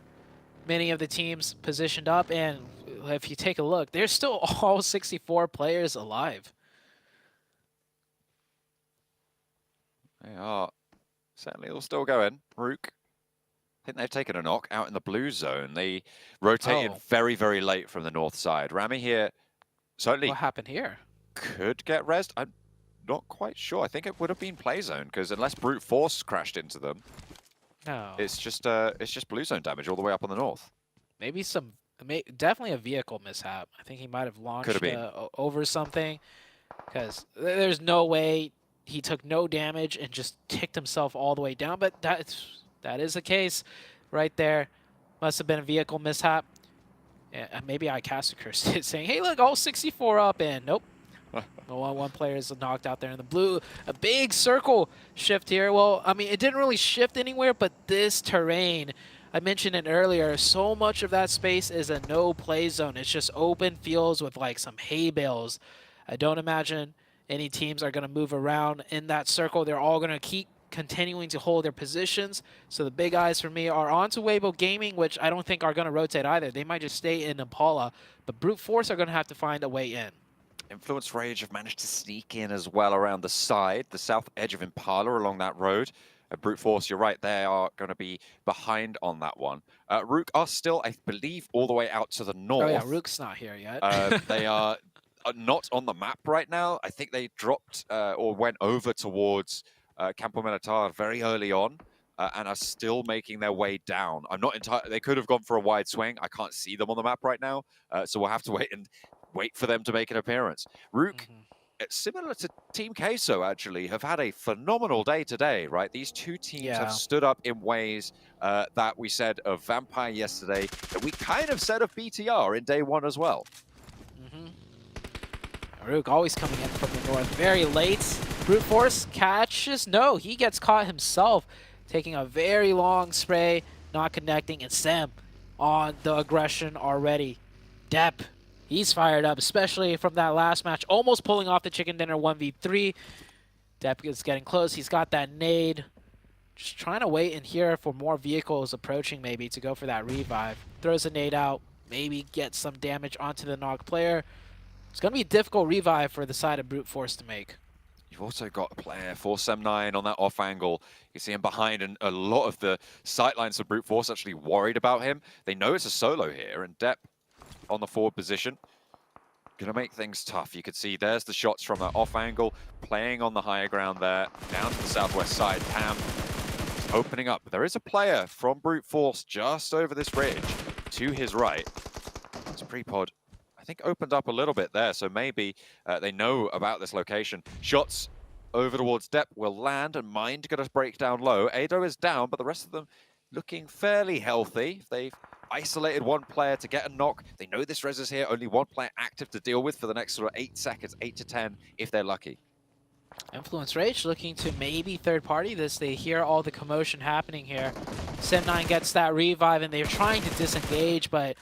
Many of the teams positioned up, and if you take a look, there's still all 64 players alive. They are certainly all still going. Rook, I think they've taken a knock out in the blue zone. They rotated very, very late from the north side. Rami here certainly... What happened here? Could get rezzed. I'm not quite sure. I think it would have been play zone, because unless brute force crashed into them, no, it's just blue zone damage all the way up on the north. Maybe definitely a vehicle mishap. I think he might have launched over something, because there's no way he took no damage and just ticked himself all the way down. But that is the case right there. Must have been a vehicle mishap. Yeah, maybe I cast a curse saying, "Hey, look, all 64 up," and nope. One player is knocked out there in the blue. A big circle shift here. Well, I mean, it didn't really shift anywhere, but this terrain, I mentioned it earlier, so much of that space is a no-play zone. It's just open fields with like some hay bales. I don't imagine any teams are going to move around in that circle. They're all going to keep continuing to hold their positions. So the big eyes for me are onto Weibo Gaming, which I don't think are going to rotate either. They might just stay in Impala, but Brute Force are going to have to find a way in. Influence Rage have managed to sneak in as well around the side, the south edge of Impala along that road. Brute Force, you're right, they are going to be behind on that one. Rook are still, I believe, all the way out to the north. Oh yeah, Rook's not here yet. They are not on the map right now. I think they dropped or went over towards Campo Militar very early on and are still making their way down. I'm not entirely, they could have gone for a wide swing. I can't see them on the map right now, so we'll have to wait for them to make an appearance. Rook, similar to Team Queso, actually, have had a phenomenal day today, right? These two teams have stood up in ways that we said of Vampire yesterday, that we kind of said of BTR in day one as well. Rook always coming in from the north very late. Brute Force catches. No, he gets caught himself, taking a very long spray, not connecting, and Sam on the aggression already. Depp, he's fired up, especially from that last match, almost pulling off the chicken dinner 1v3. Depp is getting close. He's got that nade. Just trying to wait in here for more vehicles approaching, maybe, to go for that revive. Throws a nade out, maybe get some damage onto the knock player. It's going to be a difficult revive for the side of Brute Force to make. You've also got a player, 479, on that off angle. You see him behind, and a lot of the sightlines of Brute Force actually worried about him. They know it's a solo here, and Depp on the forward position. Gonna make things tough. You could see there's the shots from that off angle, playing on the higher ground there, down to the southwest side. Pam opening up. There is a player from Brute Force just over this ridge to his right. It's pre-pod. I think opened up a little bit there, so maybe they know about this location. Shots over towards Depp will land, and Mind going to break down low. Ado is down, but the rest of them looking fairly healthy. They've isolated one player to get a knock. They know this res is here, only one player active to deal with for the next sort of 8 seconds, 8 to 10, if they're lucky. Influence Rage looking to maybe third party this. They hear all the commotion happening here. Sim9 gets that revive, and they're trying to disengage, but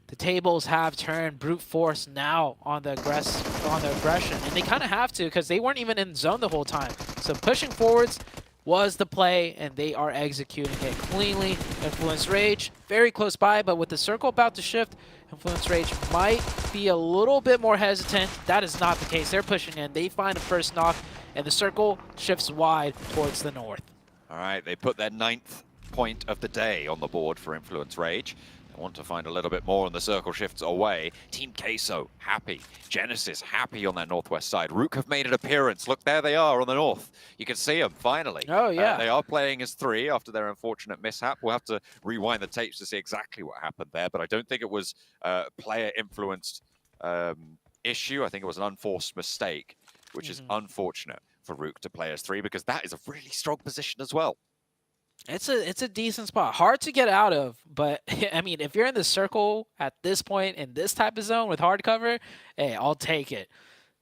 the tables have turned. Brute force now on the aggression, and they kind of have to because they weren't even in zone the whole time. So pushing forwards was the play, and they are executing it cleanly. Influence Rage very close by, but with the circle about to shift, Influence Rage might be a little bit more hesitant. That is not the case. They're pushing in. They find a first knock, and the circle shifts wide towards the north. All right, they put their 9th point of the day on the board for Influence Rage. Want to find a little bit more, and the circle shifts away. Team Queso happy. Genesis happy on that northwest side. Rook have made an appearance. Look, there they are on the north. You can see them finally. Oh yeah, they are playing as 3 after their unfortunate mishap. We'll have to rewind the tapes to see exactly what happened there, but I don't think it was player influenced issue. I think it was an unforced mistake, which is unfortunate for Rook to play as 3 because that is a really strong position as well. It's a decent spot. Hard to get out of, but I mean, if you're in the circle at this point in this type of zone with hard cover, hey, I'll take it.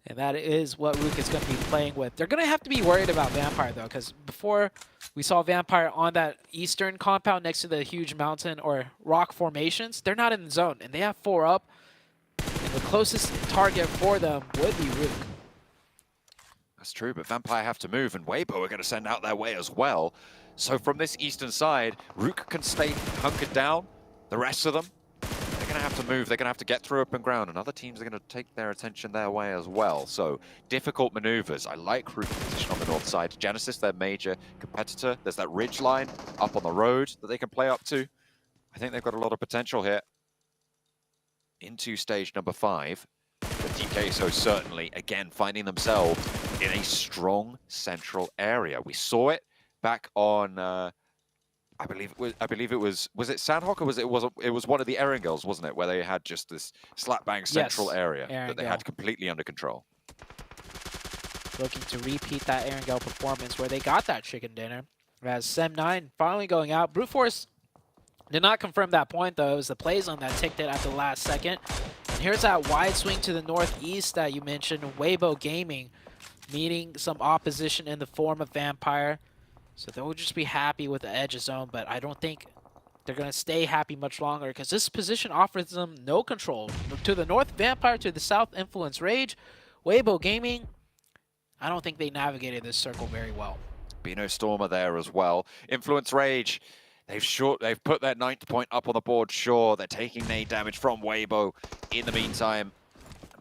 And that is what Rook is going to be playing with. They're going to have to be worried about Vampire, though, because before we saw Vampire on that eastern compound next to the huge mountain or rock formations, they're not in the zone, and they have 4 up. And the closest target for them would be Rook. That's true, but Vampire have to move, and Weibo are going to send out their way as well. So from this eastern side, Rook can stay hunkered down. The rest of them, they're going to have to move. They're going to have to get through open ground, and other teams are going to take their attention their way as well. So difficult maneuvers. I like Rook's position on the north side. Genesis, their major competitor. There's that ridge line up on the road that they can play up to. I think they've got a lot of potential here. Into stage number 5. But DK so certainly, again, finding themselves in a strong central area. We saw it back on, I believe it was it Sandhawk, or it was one of the Erangels, wasn't it, where they had just this slap bang central area that they had completely under control. Looking to repeat that Erangel performance where they got that chicken dinner. As Sem9 finally going out. Brute Force did not confirm that point, though. It was the play zone that ticked it at the last second. And here's that wide swing to the northeast that you mentioned. Weibo Gaming meeting some opposition in the form of Vampire. So they'll just be happy with the edge zone, but I don't think they're going to stay happy much longer because this position offers them no control. To the north, Vampire. To the south, Influence Rage. Weibo Gaming, I don't think they navigated this circle very well. Bino Stormer there as well. Influence Rage, they've put their 9th point up on the board, sure. They're taking nade damage from Weibo in the meantime.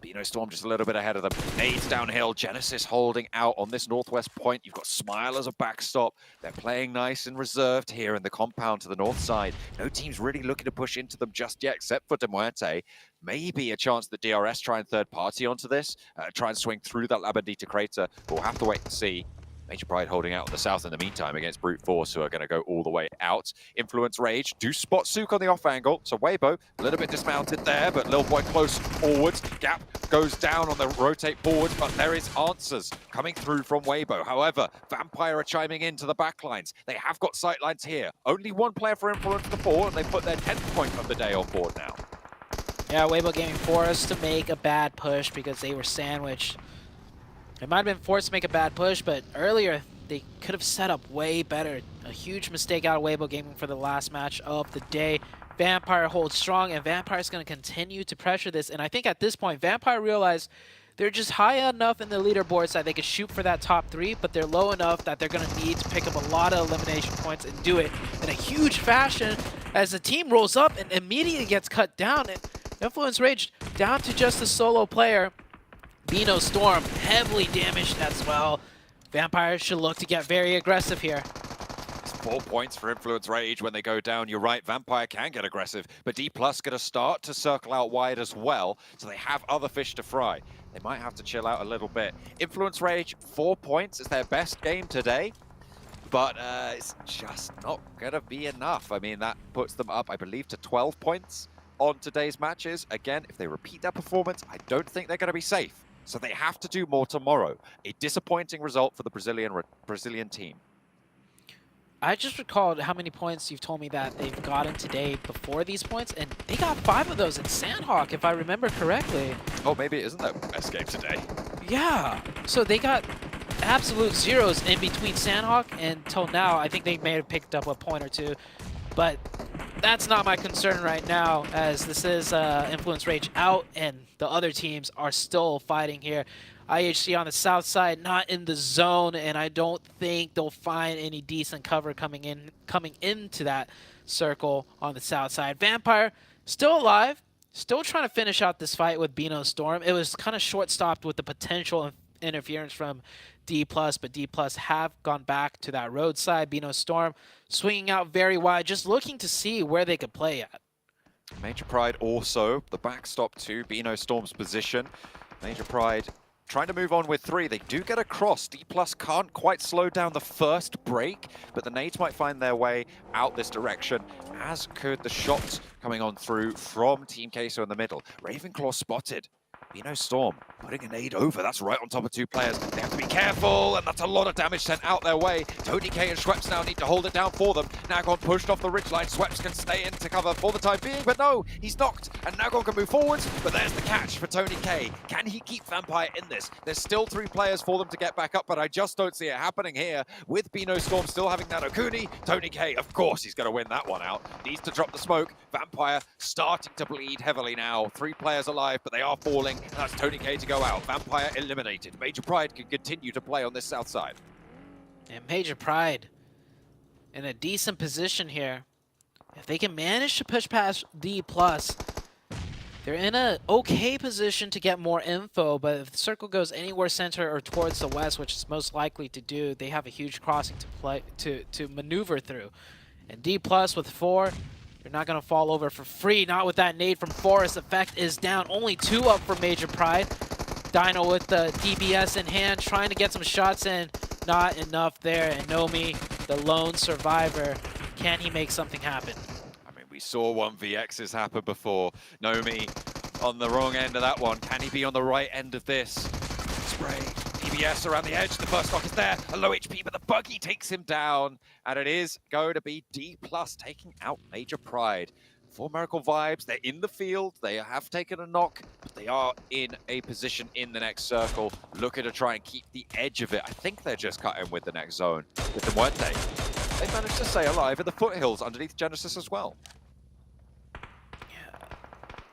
Bino Storm just a little bit ahead of them. Nades downhill. Genesis holding out on this northwest point. You've got Smile as a backstop. They're playing nice and reserved here in the compound to the north side. No team's really looking to push into them just yet, except for De Muerte. Maybe a chance that DRS try and third party onto this, try and swing through that La Bandita crater. We'll have to wait and see. Major Pride holding out on the south in the meantime against Brute Force, who are going to go all the way out. Influence Rage do spot Sook on the off angle. So Weibo, a little bit dismounted there, but Lil Boy close forwards. Gap goes down on the rotate forwards, but there is answers coming through from Weibo. However, Vampire are chiming into the backlines. They have got sightlines here. Only one player for Influence the 4, and they put their 10th point of the day on board now. Yeah, Weibo Gaming forced to make a bad push because they were sandwiched. It might have been forced to make a bad push, but earlier they could have set up way better. A huge mistake out of Weibo Gaming for the last match of the day. Vampire holds strong, and Vampire is going to continue to pressure this. And I think at this point, Vampire realized they're just high enough in the leaderboards that they could shoot for that top 3, but they're low enough that they're going to need to pick up a lot of elimination points and do it in a huge fashion as the team rolls up and immediately gets cut down. And Influence Rage down to just a solo player. Bino Storm heavily damaged as well. Vampire should look to get very aggressive here. It's 4 points for Influence Rage when they go down. You're right, Vampire can get aggressive, but D+ going to start to circle out wide as well, so they have other fish to fry. They might have to chill out a little bit. Influence Rage, 4 points. It's their best game today, but it's just not going to be enough. I mean, that puts them up, I believe, to 12 points on today's matches. Again, if they repeat their performance, I don't think they're going to be safe. So they have to do more tomorrow. A disappointing result for the Brazilian team. I just recalled how many points you've told me that they've gotten today before these points, and they got 5 of those in Sandhawk, if I remember correctly. Oh, maybe it isn't their best game today. Yeah, so they got absolute zeros in between Sandhawk until now. I think they may have picked up a point or two, but that's not my concern right now, as this is Influence Rage out, and the other teams are still fighting here. IHC on the south side, not in the zone, and I don't think they'll find any decent cover coming into that circle on the south side. Vampire still alive, still trying to finish out this fight with Bino Storm. It was kind of short-stopped with the potential interference from D+, but D+ have gone back to that roadside. Bino Storm swinging out very wide, just looking to see where they could play at. Major Pride also, the backstop to Bino Storm's position. Major Pride trying to move on with 3. They do get across. D+ can't quite slow down the first break, but the nades might find their way out this direction, as could the shots coming on through from Team Queso in the middle. Ravenclaw spotted. Bino Storm putting a nade over. That's right on top of 2 players. They have to be careful, and that's a lot of damage sent out their way. Tony K and Schweppes now need to hold it down for them. Nagon pushed off the ridgeline. Schweppes can stay into cover for the time being, but no, he's knocked, and Nagon can move forwards, but there's the catch for Tony K. Can he keep Vampire in this? There's still 3 players for them to get back up, but I just don't see it happening here. With Bino Storm still having that Okuni, Tony K, of course, he's going to win that one out. Needs to drop the smoke. Vampire starting to bleed heavily now. 3 players alive, but they are falling. And that's Tony K to go out. Vampire eliminated. Major Pride can continue to play on this south side. And Major Pride in a decent position here. If they can manage to push past D+, they're in a okay position to get more info, but if the circle goes anywhere center or towards the west, which it's most likely to do, they have a huge crossing to maneuver through. And D+ with 4, you're not going to fall over for free. Not with that nade from Forrest. Effect is down. Only 2 up for Major Pride. Dino with the DBS in hand, trying to get some shots in. Not enough there. And Nomi, the lone survivor, can he make something happen? I mean, we saw 1vx's happen before. Nomi on the wrong end of that one. Can he be on the right end of this? Spray. DBS around the edge. The first knock is there. A low HP, but the buggy takes him down. And it is going to be D+ taking out Major Pride. For Miracle Vibes, they're in the field. They have taken a knock, but they are in a position in the next circle, looking to try and keep the edge of it. I think they're just cutting with the next zone with them, weren't they? They managed to stay alive in the foothills underneath Genesis as well. Yeah,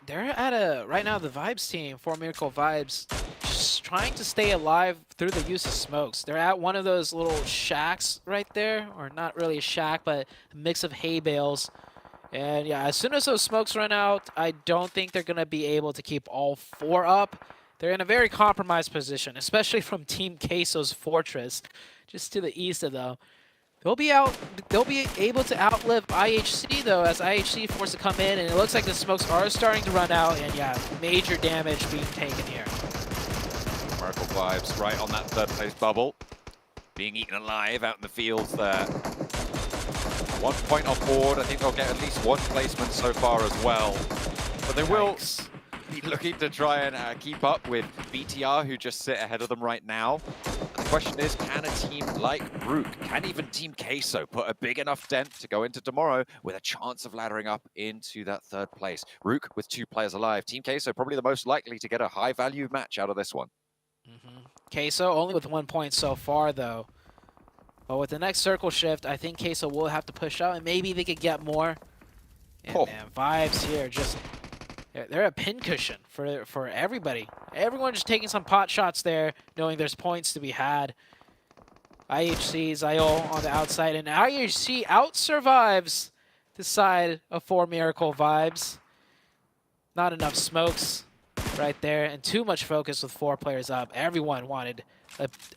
they're at a, right now the Vibes team, for Miracle Vibes, just trying to stay alive through the use of smokes. They're at one of those little shacks right there, or not really a shack, but a mix of hay bales. And yeah, as soon as those smokes run out, I don't think they're going to be able to keep all 4 up. They're in a very compromised position, especially from Team Queso's Fortress, just to the east of them. They'll be able to outlive IHC though, as IHC forced to come in, and it looks like the smokes are starting to run out, and yeah, major damage being taken here. Miracle Vibes right on that 3rd place bubble, being eaten alive out in the fields there. 1 point on board. I think they'll get at least 1 placement so far as well. But they will be looking to try and keep up with BTR, who just sit ahead of them right now. The question is, can a team like Rook, can even Team Queso put a big enough dent to go into tomorrow with a chance of laddering up into that 3rd place? Rook with 2 players alive. Team Queso probably the most likely to get a high-value match out of this one. Queso only with 1 point so far, though. But with the next circle shift, I think Queso will have to push out, and maybe they could get more. And man, Vibes here just, they're a pincushion for everybody. Everyone just taking some pot shots there, knowing there's points to be had. IHC, Zayol on the outside, and IHC out-survives the side of 4 Miracle Vibes. Not enough smokes right there, and too much focus with 4 players up. Everyone wanted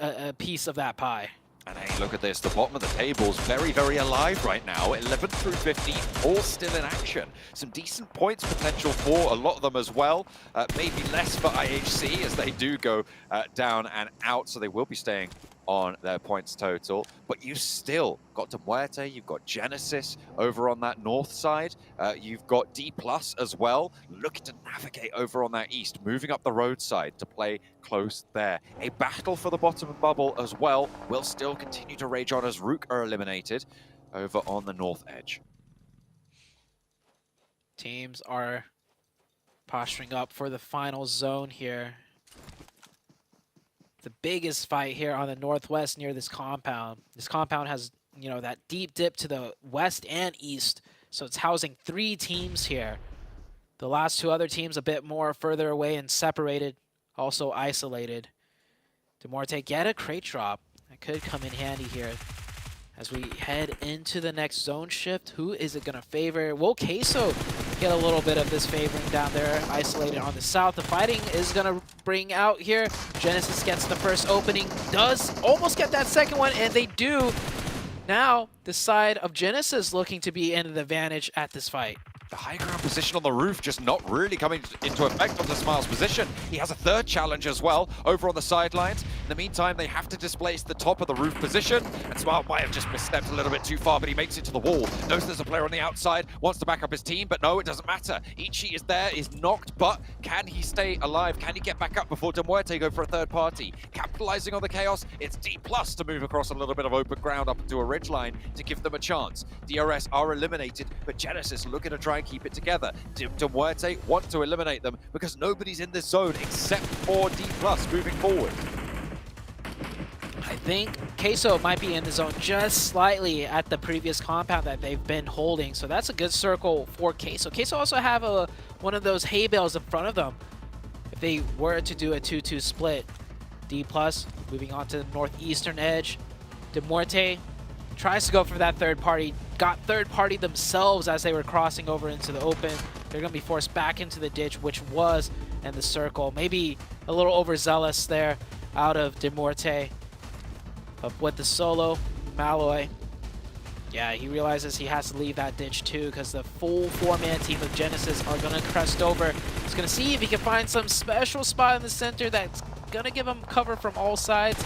a piece of that pie. And hey, look at this. The bottom of the table's very, very alive right now. 11 through 15, all still in action. Some decent points potential for a lot of them as well. Maybe less for IHC as they do go down and out, so they will be staying on their points total, but you still got Muerte, you've got Genesis over on that north side, you've got D+ as well, looking to navigate over on that east, moving up the roadside to play close there. A battle for the bottom bubble as well will still continue to rage on as Rook are eliminated over on the north edge. Teams are posturing up for the final zone here. The biggest fight here on the northwest near this compound. This compound has, you know, that deep dip to the west and east, so it's housing 3 teams here. The last 2 other teams a bit more further away and separated, also isolated. Demorte get a crate drop. That could come in handy here. As we head into the next zone shift, who is it going to favor? Will Queso get a little bit of this favoring down there, isolated on the south? The fighting is going to bring out here. Genesis gets the first opening, does almost get that second one, and they do. Now, the side of Genesis looking to be in the advantage at this fight. The high ground position on the roof just not really coming into effect onto Smile's position. He has a third challenge as well over on the sidelines. In the meantime, they have to displace the top of the roof position, and Smile might have just misstepped a little bit too far, but he makes it to the wall. Knows there's a player on the outside, wants to back up his team, but no, it doesn't matter. Ichi is there, is knocked, but can he stay alive? Can he get back up before Demuerte go for a third party? Capitalizing on the chaos, it's D+ to move across a little bit of open ground up into a ridgeline to give them a chance. DRS are eliminated, but Genesis looking to try and keep it together. Demuerte want to eliminate them because nobody's in this zone except for D+ moving forward. I think Queso might be in the zone just slightly at the previous compound that they've been holding, so that's a good circle for Queso. Queso also have one of those hay bales in front of them if they were to do a 2-2 split. D+ moving on to the northeastern edge. Demorte tries to go for that third party, got third party themselves as they were crossing over into the open. They're going to be forced back into the ditch, which was in the circle. Maybe a little overzealous there out of Demorte. But with the solo, Malloy, yeah, he realizes he has to leave that ditch too because the full 4-man team of Genesis are going to crest over. He's going to see if he can find some special spot in the center that's going to give him cover from all sides.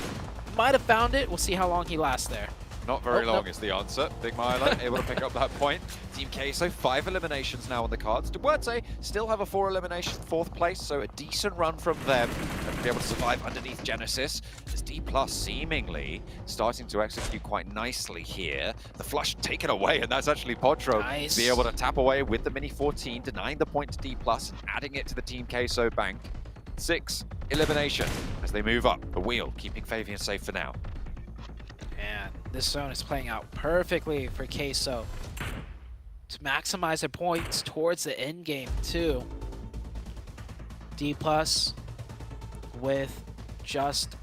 Might have found it. We'll see how long he lasts there. Not very long is the answer. Big Milo able to pick up that point. Team Queso, 5 eliminations now on the cards. Duarte still have a 4 elimination, 4th place, so a decent run from them. They'll be able to survive underneath Genesis. As D+ seemingly starting to execute quite nicely here. The flush taken away, and that's actually Podro nice. Be able to tap away with the Mini 14, denying the point to D+, adding it to the Team Queso bank. 6 elimination as they move up the wheel, keeping Fabian safe for now. And this zone is playing out perfectly for Queso to maximize their points towards the end game too. D+ with just,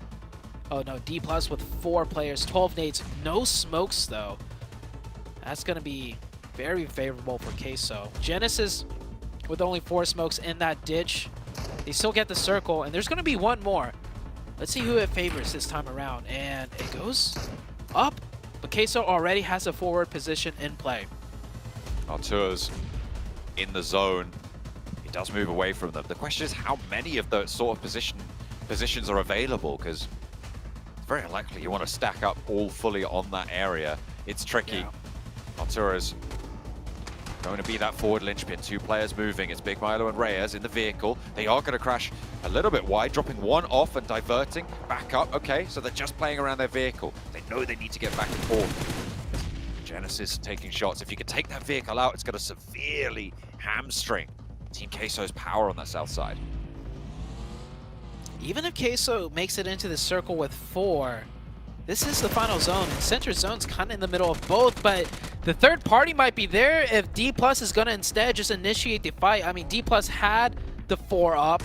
oh no, D+ with 4 players, 12 nades, no smokes though. That's going to be very favorable for Queso. Genesis with only 4 smokes in that ditch. They still get the circle, and there's going to be one more. Let's see who it favors this time around, and it goes up, but Queso already has a forward position in play. Artur's in the zone. He does move away from them. The question is how many of those sort of positions are available, because it's very unlikely you want to stack up all fully on that area. It's tricky. Yeah. Artur's going to be that forward linchpin. 2 players moving. It's Big Milo and Reyes in the vehicle. They are going to crash a little bit wide, dropping one off and diverting back up. Okay, so they're just playing around their vehicle. They know they need to get back and forth. Genesis taking shots. If you can take that vehicle out, it's going to severely hamstring Team Queso's power on that south side. Even if Queso makes it into the circle with 4, this is the final zone, and center zone's kind of in the middle of both, but the third party might be there if D+ is going to instead just initiate the fight. I mean, D+ had the 4 up,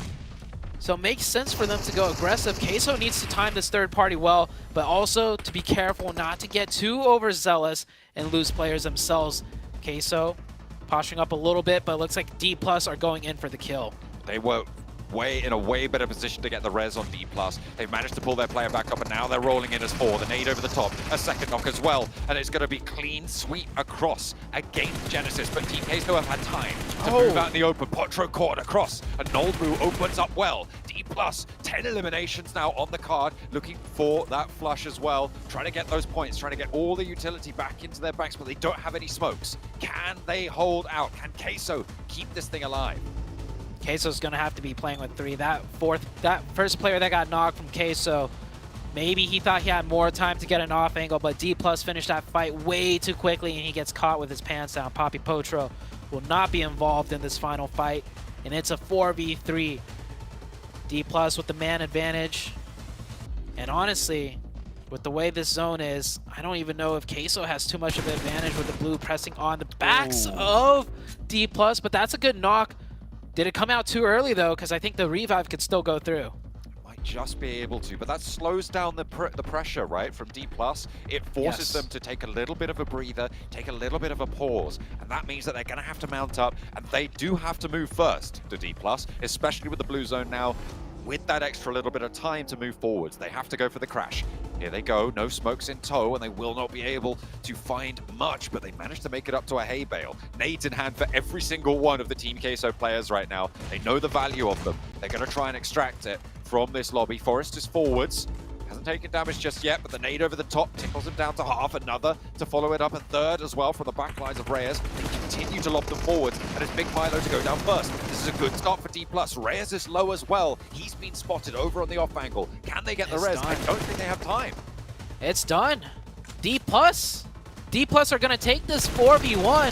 so it makes sense for them to go aggressive. Queso needs to time this third party well, but also to be careful not to get too overzealous and lose players themselves. Queso posturing up a little bit, but it looks like D+ are going in for the kill. They were in a way better position to get the res on D+. They've managed to pull their player back up, and now they're rolling in as 4. The nade over the top, a second knock as well, and it's going to be clean sweep across against Genesis, but Team Queso have had time to move out in the open. Potro caught across, and Noldru opens up well. D+, 10 eliminations now on the card, looking for that flush as well, trying to get those points, trying to get all the utility back into their banks, but they don't have any smokes. Can they hold out? Can Queso keep this thing alive? Queso's gonna have to be playing with 3. That first player that got knocked from Queso, maybe he thought he had more time to get an off angle, but D+ finished that fight way too quickly, and he gets caught with his pants down. Poppy Potro will not be involved in this final fight, and it's a 4v3. D+ with the man advantage, and honestly, with the way this zone is, I don't even know if Queso has too much of an advantage with the blue pressing on the backs of D+, but that's a good knock. Did it come out too early though? Because I think the revive could still go through. Might just be able to, but that slows down the pressure, right, from D+. It forces them to take a little bit of a breather, take a little bit of a pause, and that means that they're going to have to mount up, and they do have to move first to D+, especially with the blue zone now. With that extra little bit of time to move forwards, they have to go for the crash. Here they go, no smokes in tow, and they will not be able to find much, but they managed to make it up to a hay bale. Nades in hand for every single one of the Team Queso players right now. They know the value of them. They're going to try and extract it from this lobby. Forrest is forwards. Hasn't taken damage just yet, but the nade over the top tickles him down to half. Another to follow it up, a third as well from the back lines of Reyes. They continue to lob them forwards, and it's Big Milo to go down first. This is a good start for D+. Reyes is low as well. He's been spotted over on the off angle. Can they get the res? I don't think they have time. It's done. D+. D+ are going to take this 4v1.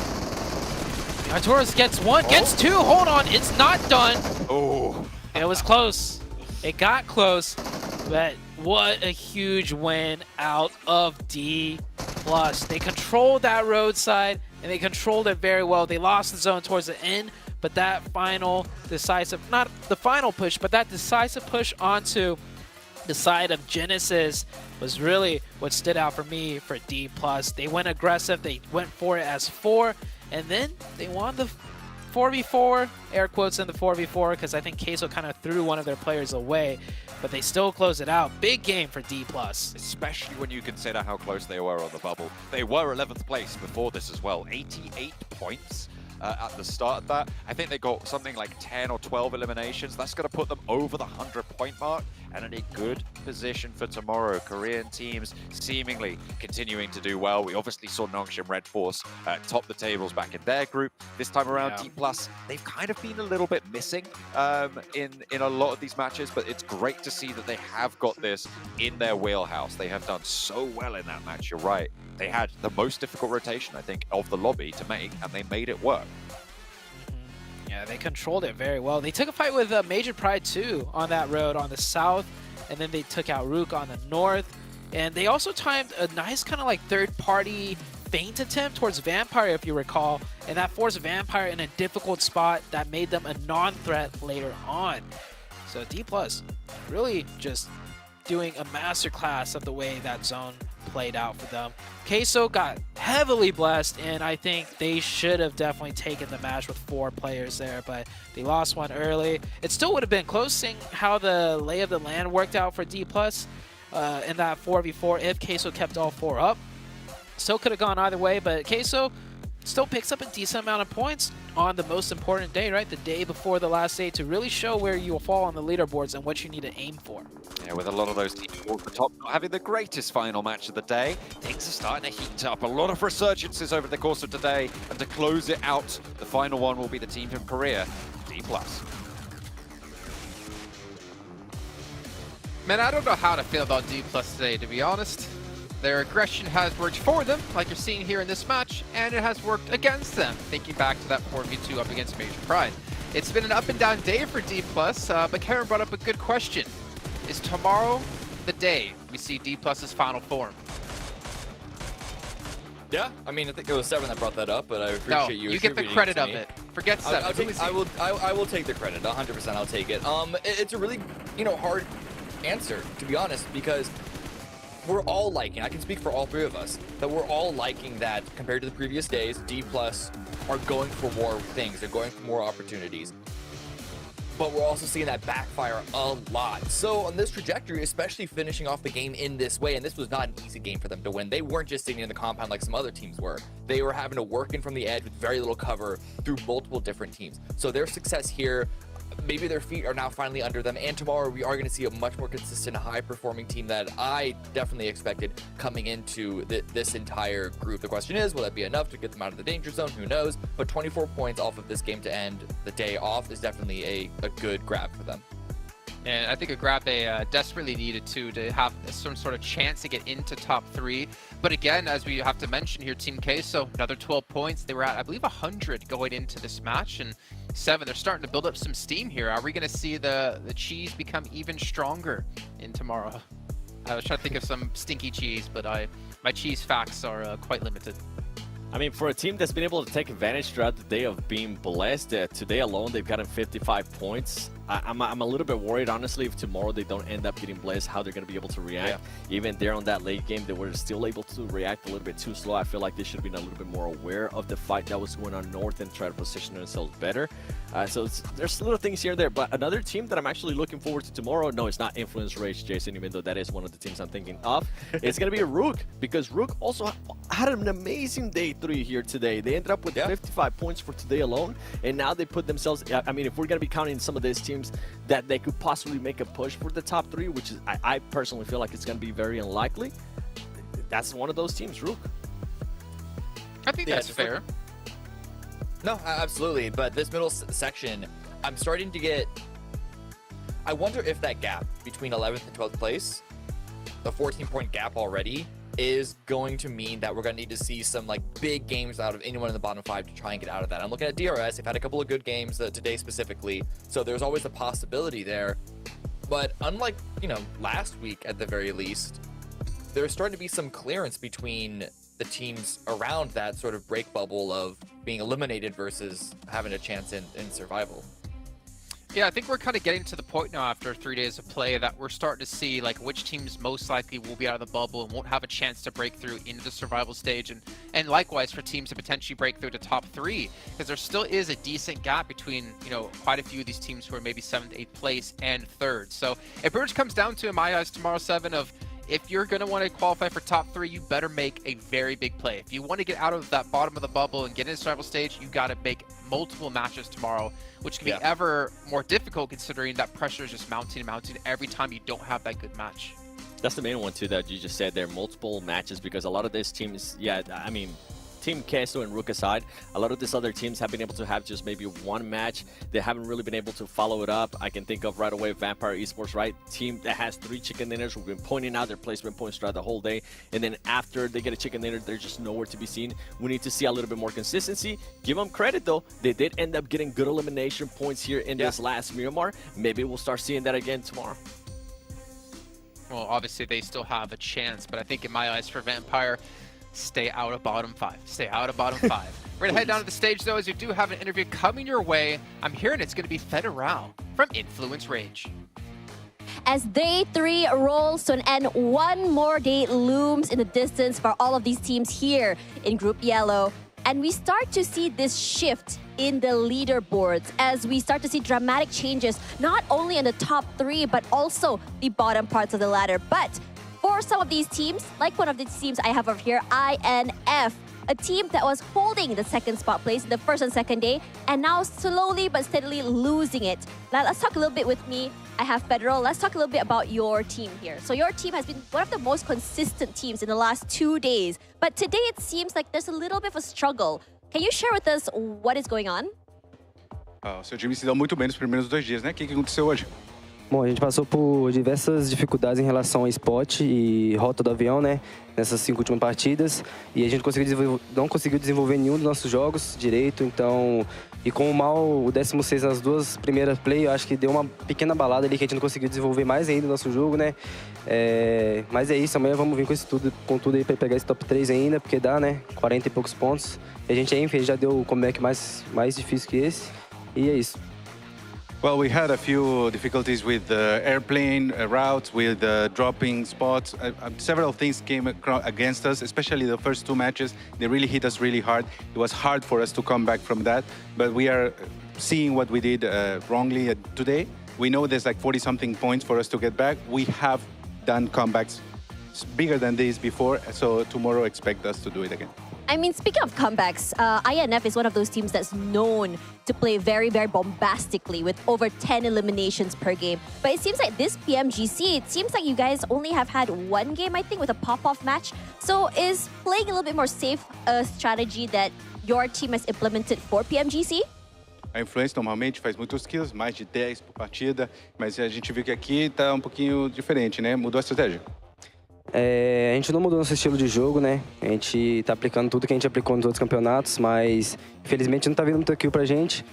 Arturos gets 1, gets 2. Hold on, it's not done. Oh. It was close. It got close, but what a huge win out of D+. They controlled that roadside, and they controlled it very well. They lost the zone towards the end, but that final decisive, not the final push, but that decisive push onto the side of Genesis was really what stood out for me for D+. They went aggressive, they went for it as 4, and then they won the 4v4, air quotes in the 4v4, because I think Queso kind of threw one of their players away, but they still close it out. Big game for D+. Especially when you consider how close they were on the bubble. They were 11th place before this as well. 88 points at the start of that. I think they got something like 10 or 12 eliminations. That's going to put them over the 100-point mark and in a good position for tomorrow. Korean teams seemingly continuing to do well. We obviously saw Nongshim Red Force top the tables back in their group. This time around, D+, they've kind of been a little bit missing in a lot of these matches, but it's great to see that they have got this in their wheelhouse. They have done so well in that match, you're right. They had the most difficult rotation, I think, of the lobby to make, and they made it work. Yeah, they controlled it very well. They took a fight with Major Pride too on that road on the south, and then they took out Rook on the north. And they also timed a nice kind of like third-party feint attempt towards Vampire, if you recall, and that forced Vampire in a difficult spot that made them a non-threat later on. So D+ really just doing a masterclass of the way that zone played out for them. Queso got heavily blessed, and I think they should have definitely taken the match with 4 players there, but they lost one early. It still would have been close, seeing how the lay of the land worked out for D+ in that 4v4 if Queso kept all 4 up. Still could have gone either way, but Queso still picks up a decent amount of points on the most important day, right? The day before the last day, to really show where you will fall on the leaderboards and what you need to aim for. Yeah, with a lot of those teams towards the top not having the greatest final match of the day, things are starting to heat up. A lot of resurgences over the course of today, and to close it out, the final one will be the team from Korea, D+. Man, I don't know how to feel about D+ today, to be honest. Their aggression has worked for them, like you're seeing here in this match, and it has worked against them, thinking back to that 4v2 up against Major Pride. It's been an up and down day for D+, but Karen brought up a good question. Is tomorrow the day we see D+'s final form? Yeah, I mean, I think it was Seven that brought that up, but I appreciate you. You get the credit of it. Forget Seven. I will take the credit. 100%, I'll take it. It's a really, hard answer, to be honest, because we're all liking, I can speak for all 3 of us, that we're all liking that compared to the previous days, D+ are going for more things. They're going for more opportunities. but we're also seeing that backfire a lot. So on this trajectory, especially finishing off the game in this way, and this was not an easy game for them to win. They weren't just sitting in the compound like some other teams were. They were having to work in from the edge with very little cover through multiple different teams. So their success here, maybe their feet are now finally under them, and tomorrow we are going to see a much more consistent, high-performing team that I definitely expected coming into this entire group. The question is, will that be enough to get them out of the danger zone? Who knows? But 24 points off of this game to end the day off is definitely a good grab for them. And I think a grab they desperately needed to have some sort of chance to get into top 3. But again, as we have to mention here, Team Queso, another 12 points. They were at, I believe, 100 going into this match, and 7. They're starting to build up some steam here. Are we going to see the cheese become even stronger in tomorrow? I was trying to think of some stinky cheese, but my cheese facts are quite limited. I mean, for a team that's been able to take advantage throughout the day of being blessed, today alone they've gotten 55 points. I'm a little bit worried, honestly, if tomorrow they don't end up getting blessed, how they're going to be able to react. Yeah. Even there on that late game, they were still able to react a little bit too slow. I feel like they should have been a little bit more aware of the fight that was going on north and try to position themselves better. So there's little things here and there. But another team that I'm actually looking forward to tomorrow, no, it's not Influence Rage, Jason, even though that is one of the teams I'm thinking of. It's going to be Rook, because Rook also had an amazing day 3 here today. They ended up with 55 points for today alone, and now they put themselves, I mean, if we're going to be counting some of these teams that they could possibly make a push for the top 3, which is, I personally feel like it's going to be very unlikely, that's one of those teams, Rook. I think that's fair. No, absolutely. But this middle section, I'm starting to get... I wonder if that gap between 11th and 12th place, the 14-point gap already, is going to mean that we're going to need to see some like big games out of anyone in the bottom 5 to try and get out of that. I'm looking at DRS. They've had a couple of good games today specifically, so there's always a possibility there. But unlike, you know, last week at the very least, there's starting to be some clearance between the teams around that sort of break bubble of being eliminated versus having a chance in survival. Yeah, I think we're kind of getting to the point now after 3 days of play that we're starting to see like which teams most likely will be out of the bubble and won't have a chance to break through into the survival stage, and likewise for teams to potentially break through to top 3, because there still is a decent gap between, you know, quite a few of these teams who are maybe 7th, 8th place and 3rd. So it pretty much comes down to, in my eyes, tomorrow 7 of, if you're going to want to qualify for top 3, you better make a very big play. If you want to get out of that bottom of the bubble and get into the survival stage, you got to make multiple matches tomorrow, which can be ever more difficult considering that pressure is just mounting and mounting every time you don't have that good match. That's the main one too that you just said there, multiple matches, because a lot of these teams, yeah, I mean, Team Queso and Rook aside, a lot of these other teams have been able to have just maybe one match. They haven't really been able to follow it up. I can think of right away Vampire Esports, right? Team that has 3 chicken dinners. We've been pointing out their placement points throughout the whole day. And then after they get a chicken dinner, they're just nowhere to be seen. We need to see a little bit more consistency. Give them credit though. They did end up getting good elimination points here in this last Miramar. Maybe we'll start seeing that again tomorrow. Well, obviously they still have a chance, but I think in my eyes for Vampire, stay out of bottom 5. Stay out of bottom 5. We're going to head down to the stage, though, as you do have an interview coming your way. I'm hearing it's going to be Federal from Influence Rage. As day 3 rolls to an end, one more day looms in the distance for all of these teams here in Group Yellow. And we start to see this shift in the leaderboards as we start to see dramatic changes, not only in the top 3, but also the bottom parts of the ladder. But for some of these teams, like one of these teams I have over here, INF, a team that was holding the 2nd spot place in the 1st and 2nd day, and now slowly but steadily losing it. Now let's talk a little bit with me. I have Federal. Let's talk a little bit about your team here. So your team has been one of the most consistent teams in the last 2 days, but today it seems like there's a little bit of a struggle. Can you share with us what is going on? O seu time se deu muito bem nos primeiros 2 dias, né? O que aconteceu hoje? Bom, a gente passou por diversas dificuldades em relação ao spot e rota do avião, né? Nessas 5 últimas partidas. E a gente não conseguiu desenvolver nenhum dos nossos jogos direito, então... E com o mal, o 16º nas 2 primeiras play, eu acho que deu uma pequena balada ali que a gente não conseguiu desenvolver mais ainda o nosso jogo, né? Mas é isso, amanhã vamos vir com tudo aí para pegar esse top 3 ainda, porque dá, né? 40 e poucos pontos. E a gente já deu o comeback mais difícil que esse. E é isso. Well, we had a few difficulties with the airplane routes, with dropping spots. Several things came against us, especially the first 2 matches. They really hit us really hard. It was hard for us to come back from that, but we are seeing what we did wrongly today. We know there's like 40-something points for us to get back. We have done comebacks bigger than this before, so tomorrow expect us to do it again. I mean, speaking of comebacks, INF is one of those teams that's known to play very, very bombastically with over 10 eliminations per game. But it seems like this PMGC, it seems like you guys only have had one game, I think, with a pop-off match. So is playing a little bit more safe a strategy that your team has implemented for PMGC? A Influence normalmente faz muitos kills, mais de 10 por partida, mas a gente viu que aqui tá um pouquinho diferente, né? Mudou a estratégia. A gente não mudou nosso estilo de jogo, né? A gente tá aplicando tudo que a gente aplicou nos outros campeonatos, mas infelizmente não tá vindo muita kill pra gente.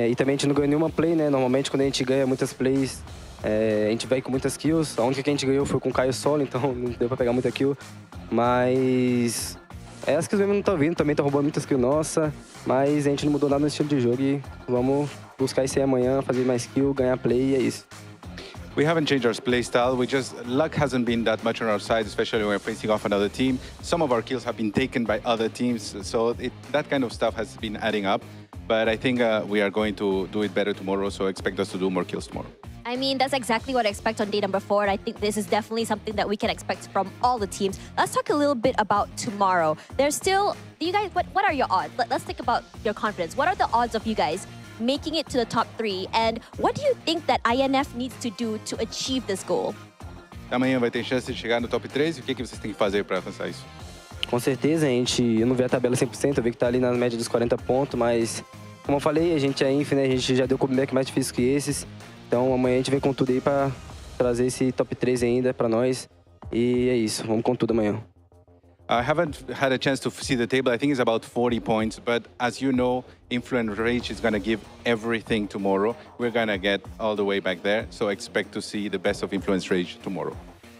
E também a gente não ganhou nenhuma play, né? Normalmente quando a gente ganha muitas plays, a gente vai com muitas kills. A única que a gente ganhou foi com o Caio solo, então não deu pra pegar muita kill. Mas as kills mesmo não estão vindo, também tá roubando muitas kills nossa. Mas a gente não mudou nada no estilo de jogo e vamos buscar isso aí amanhã, fazer mais kill, ganhar play e é isso. We haven't changed our play style. Luck hasn't been that much on our side, especially when we're facing off another team. Some of our kills have been taken by other teams, so that kind of stuff has been adding up. But I think we are going to do it better tomorrow, so expect us to do more kills tomorrow. I mean, that's exactly what I expect on day number 4. And I think this is definitely something that we can expect from all the teams. Let's talk a little bit about tomorrow. There's still, you guys, what are your odds? Let's think about your confidence. What are the odds of you guys making it to the top 3? And what do you think that INF needs to do to achieve this goal? Amanhã vai ter chance de chegar no top 3. O que vocês têm que fazer para alcançar isso? Com certeza, eu não vi a tabela 100%, eu vi que tá ali na média dos 40 pontos, mas como eu falei, a gente é Inf, né? A gente já deu comeback mais difícil que esses. Então amanhã a gente vem com tudo aí para trazer esse top 3 ainda para nós. E é isso, vamos com tudo amanhã. I haven't had a chance to see the table. I think it's about 40 points. But as you know, Influence Rage is going to give everything tomorrow. We're going to get all the way back there. So expect to see the best of Influence Rage tomorrow.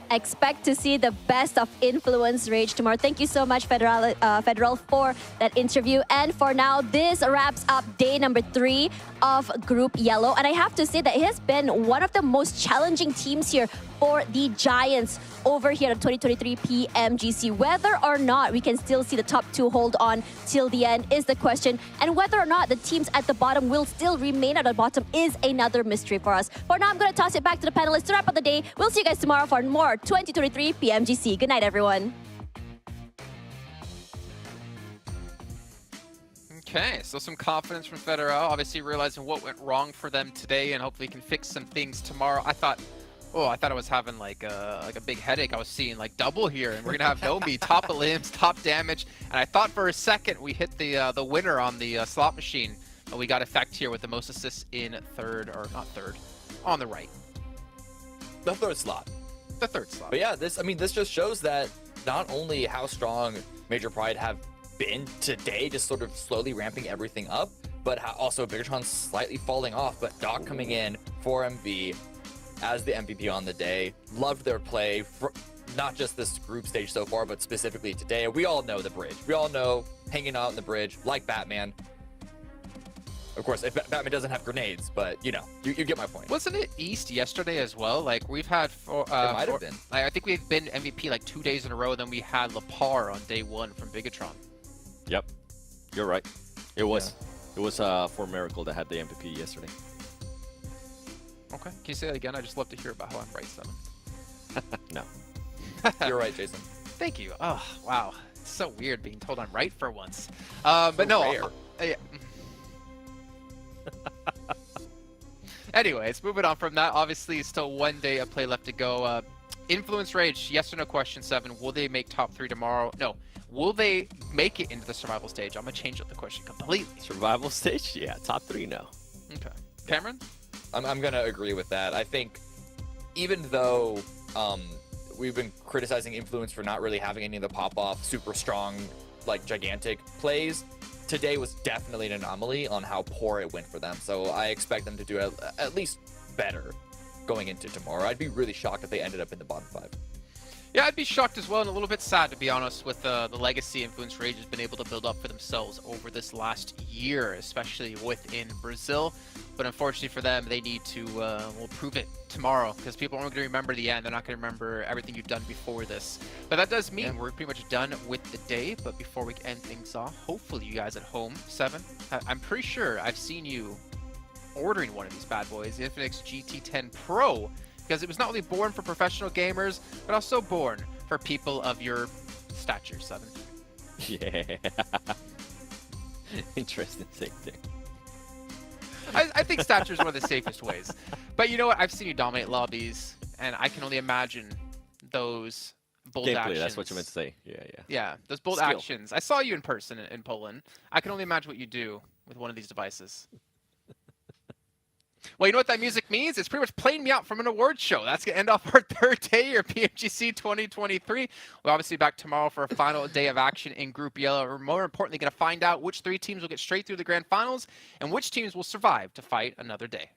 Expect to see the best of Influence Rage tomorrow. Thank you so much, Federal, for that interview. And for now, this wraps up day number 3 of Group Yellow. And I have to say that it has been one of the most challenging teams here for the Giants over here at 2023 PMGC. Whether or not we can still see the top 2 hold on till the end is the question. And whether or not the teams at the bottom will still remain at the bottom is another mystery for us. For now, I'm going to toss it back to the panelists to wrap up the day. We'll see you guys tomorrow for more 2023 PMGC. Good night, everyone. Okay, so some confidence from Federal, obviously realizing what went wrong for them today and hopefully can fix some things tomorrow. I thought I was having like a big headache. I was seeing like double here, and we're gonna have Nomi top of limbs, top damage. And I thought for a second we hit the winner on the slot machine, but we got effect here with the most assists in on the right. The third slot. The third slot. But yeah, this just shows that not only how strong Major Pride have been today, just sort of slowly ramping everything up, but how also Bigatron slightly falling off, but Doc coming in for MV as the MVP on the day. Loved their play, not just this group stage so far, but specifically today. We all know the bridge. We all know hanging out in the bridge like Batman. Of course, if Batman doesn't have grenades, but you know, you get my point. Wasn't it East yesterday as well? Like we've had it might have been. I think we've been MVP like 2 days in a row. Then we had Lapar on day 1 from Bigatron. Yep, you're right. It was for Miracle that had the MVP yesterday. Okay, can you say that again? I just love to hear about how I'm right, 7. No. You're right, Jason. Thank you. Oh, wow. It's so weird being told I'm right for once. But no. Anyways, moving on from that. Obviously, still 1 day of play left to go. Influence Rage, yes or no question 7. Will they make top 3 tomorrow? No. Will they make it into the survival stage? I'm going to change up the question completely. Survival stage? Yeah, top 3, no. Okay. Cameron? I'm going to agree with that. I think even though we've been criticizing Influence for not really having any of the pop-off, super strong, like gigantic plays, today was definitely an anomaly on how poor it went for them. So I expect them to do at least better going into tomorrow. I'd be really shocked if they ended up in the bottom 5. Yeah, I'd be shocked as well and a little bit sad, to be honest, with the legacy Influence Rage has been able to build up for themselves over this last year, especially within Brazil. But unfortunately for them, they need to prove it tomorrow, because people aren't going to remember the end. They're not going to remember everything you've done before this. But that does mean we're pretty much done with the day. But before we end things off, hopefully you guys at home, Seven, I'm pretty sure I've seen you ordering one of these bad boys, the Infinix GT10 Pro, because it was not only born for professional gamers, but also born for people of your stature, Seven. Yeah. Interesting thing there. I think stature is one of the safest ways. But you know what? I've seen you dominate lobbies, and I can only imagine those bold actions. That's what you meant to say. Yeah, yeah. Yeah, those bold actions. I saw you in person in Poland. I can only imagine what you do with one of these devices. Well, you know what that music means? It's pretty much playing me out from an award show. That's going to end off our third day of PMGC 2023. We're obviously back tomorrow for a final day of action in Group Yellow. We're more importantly going to find out which 3 teams will get straight through the Grand Finals and which teams will survive to fight another day.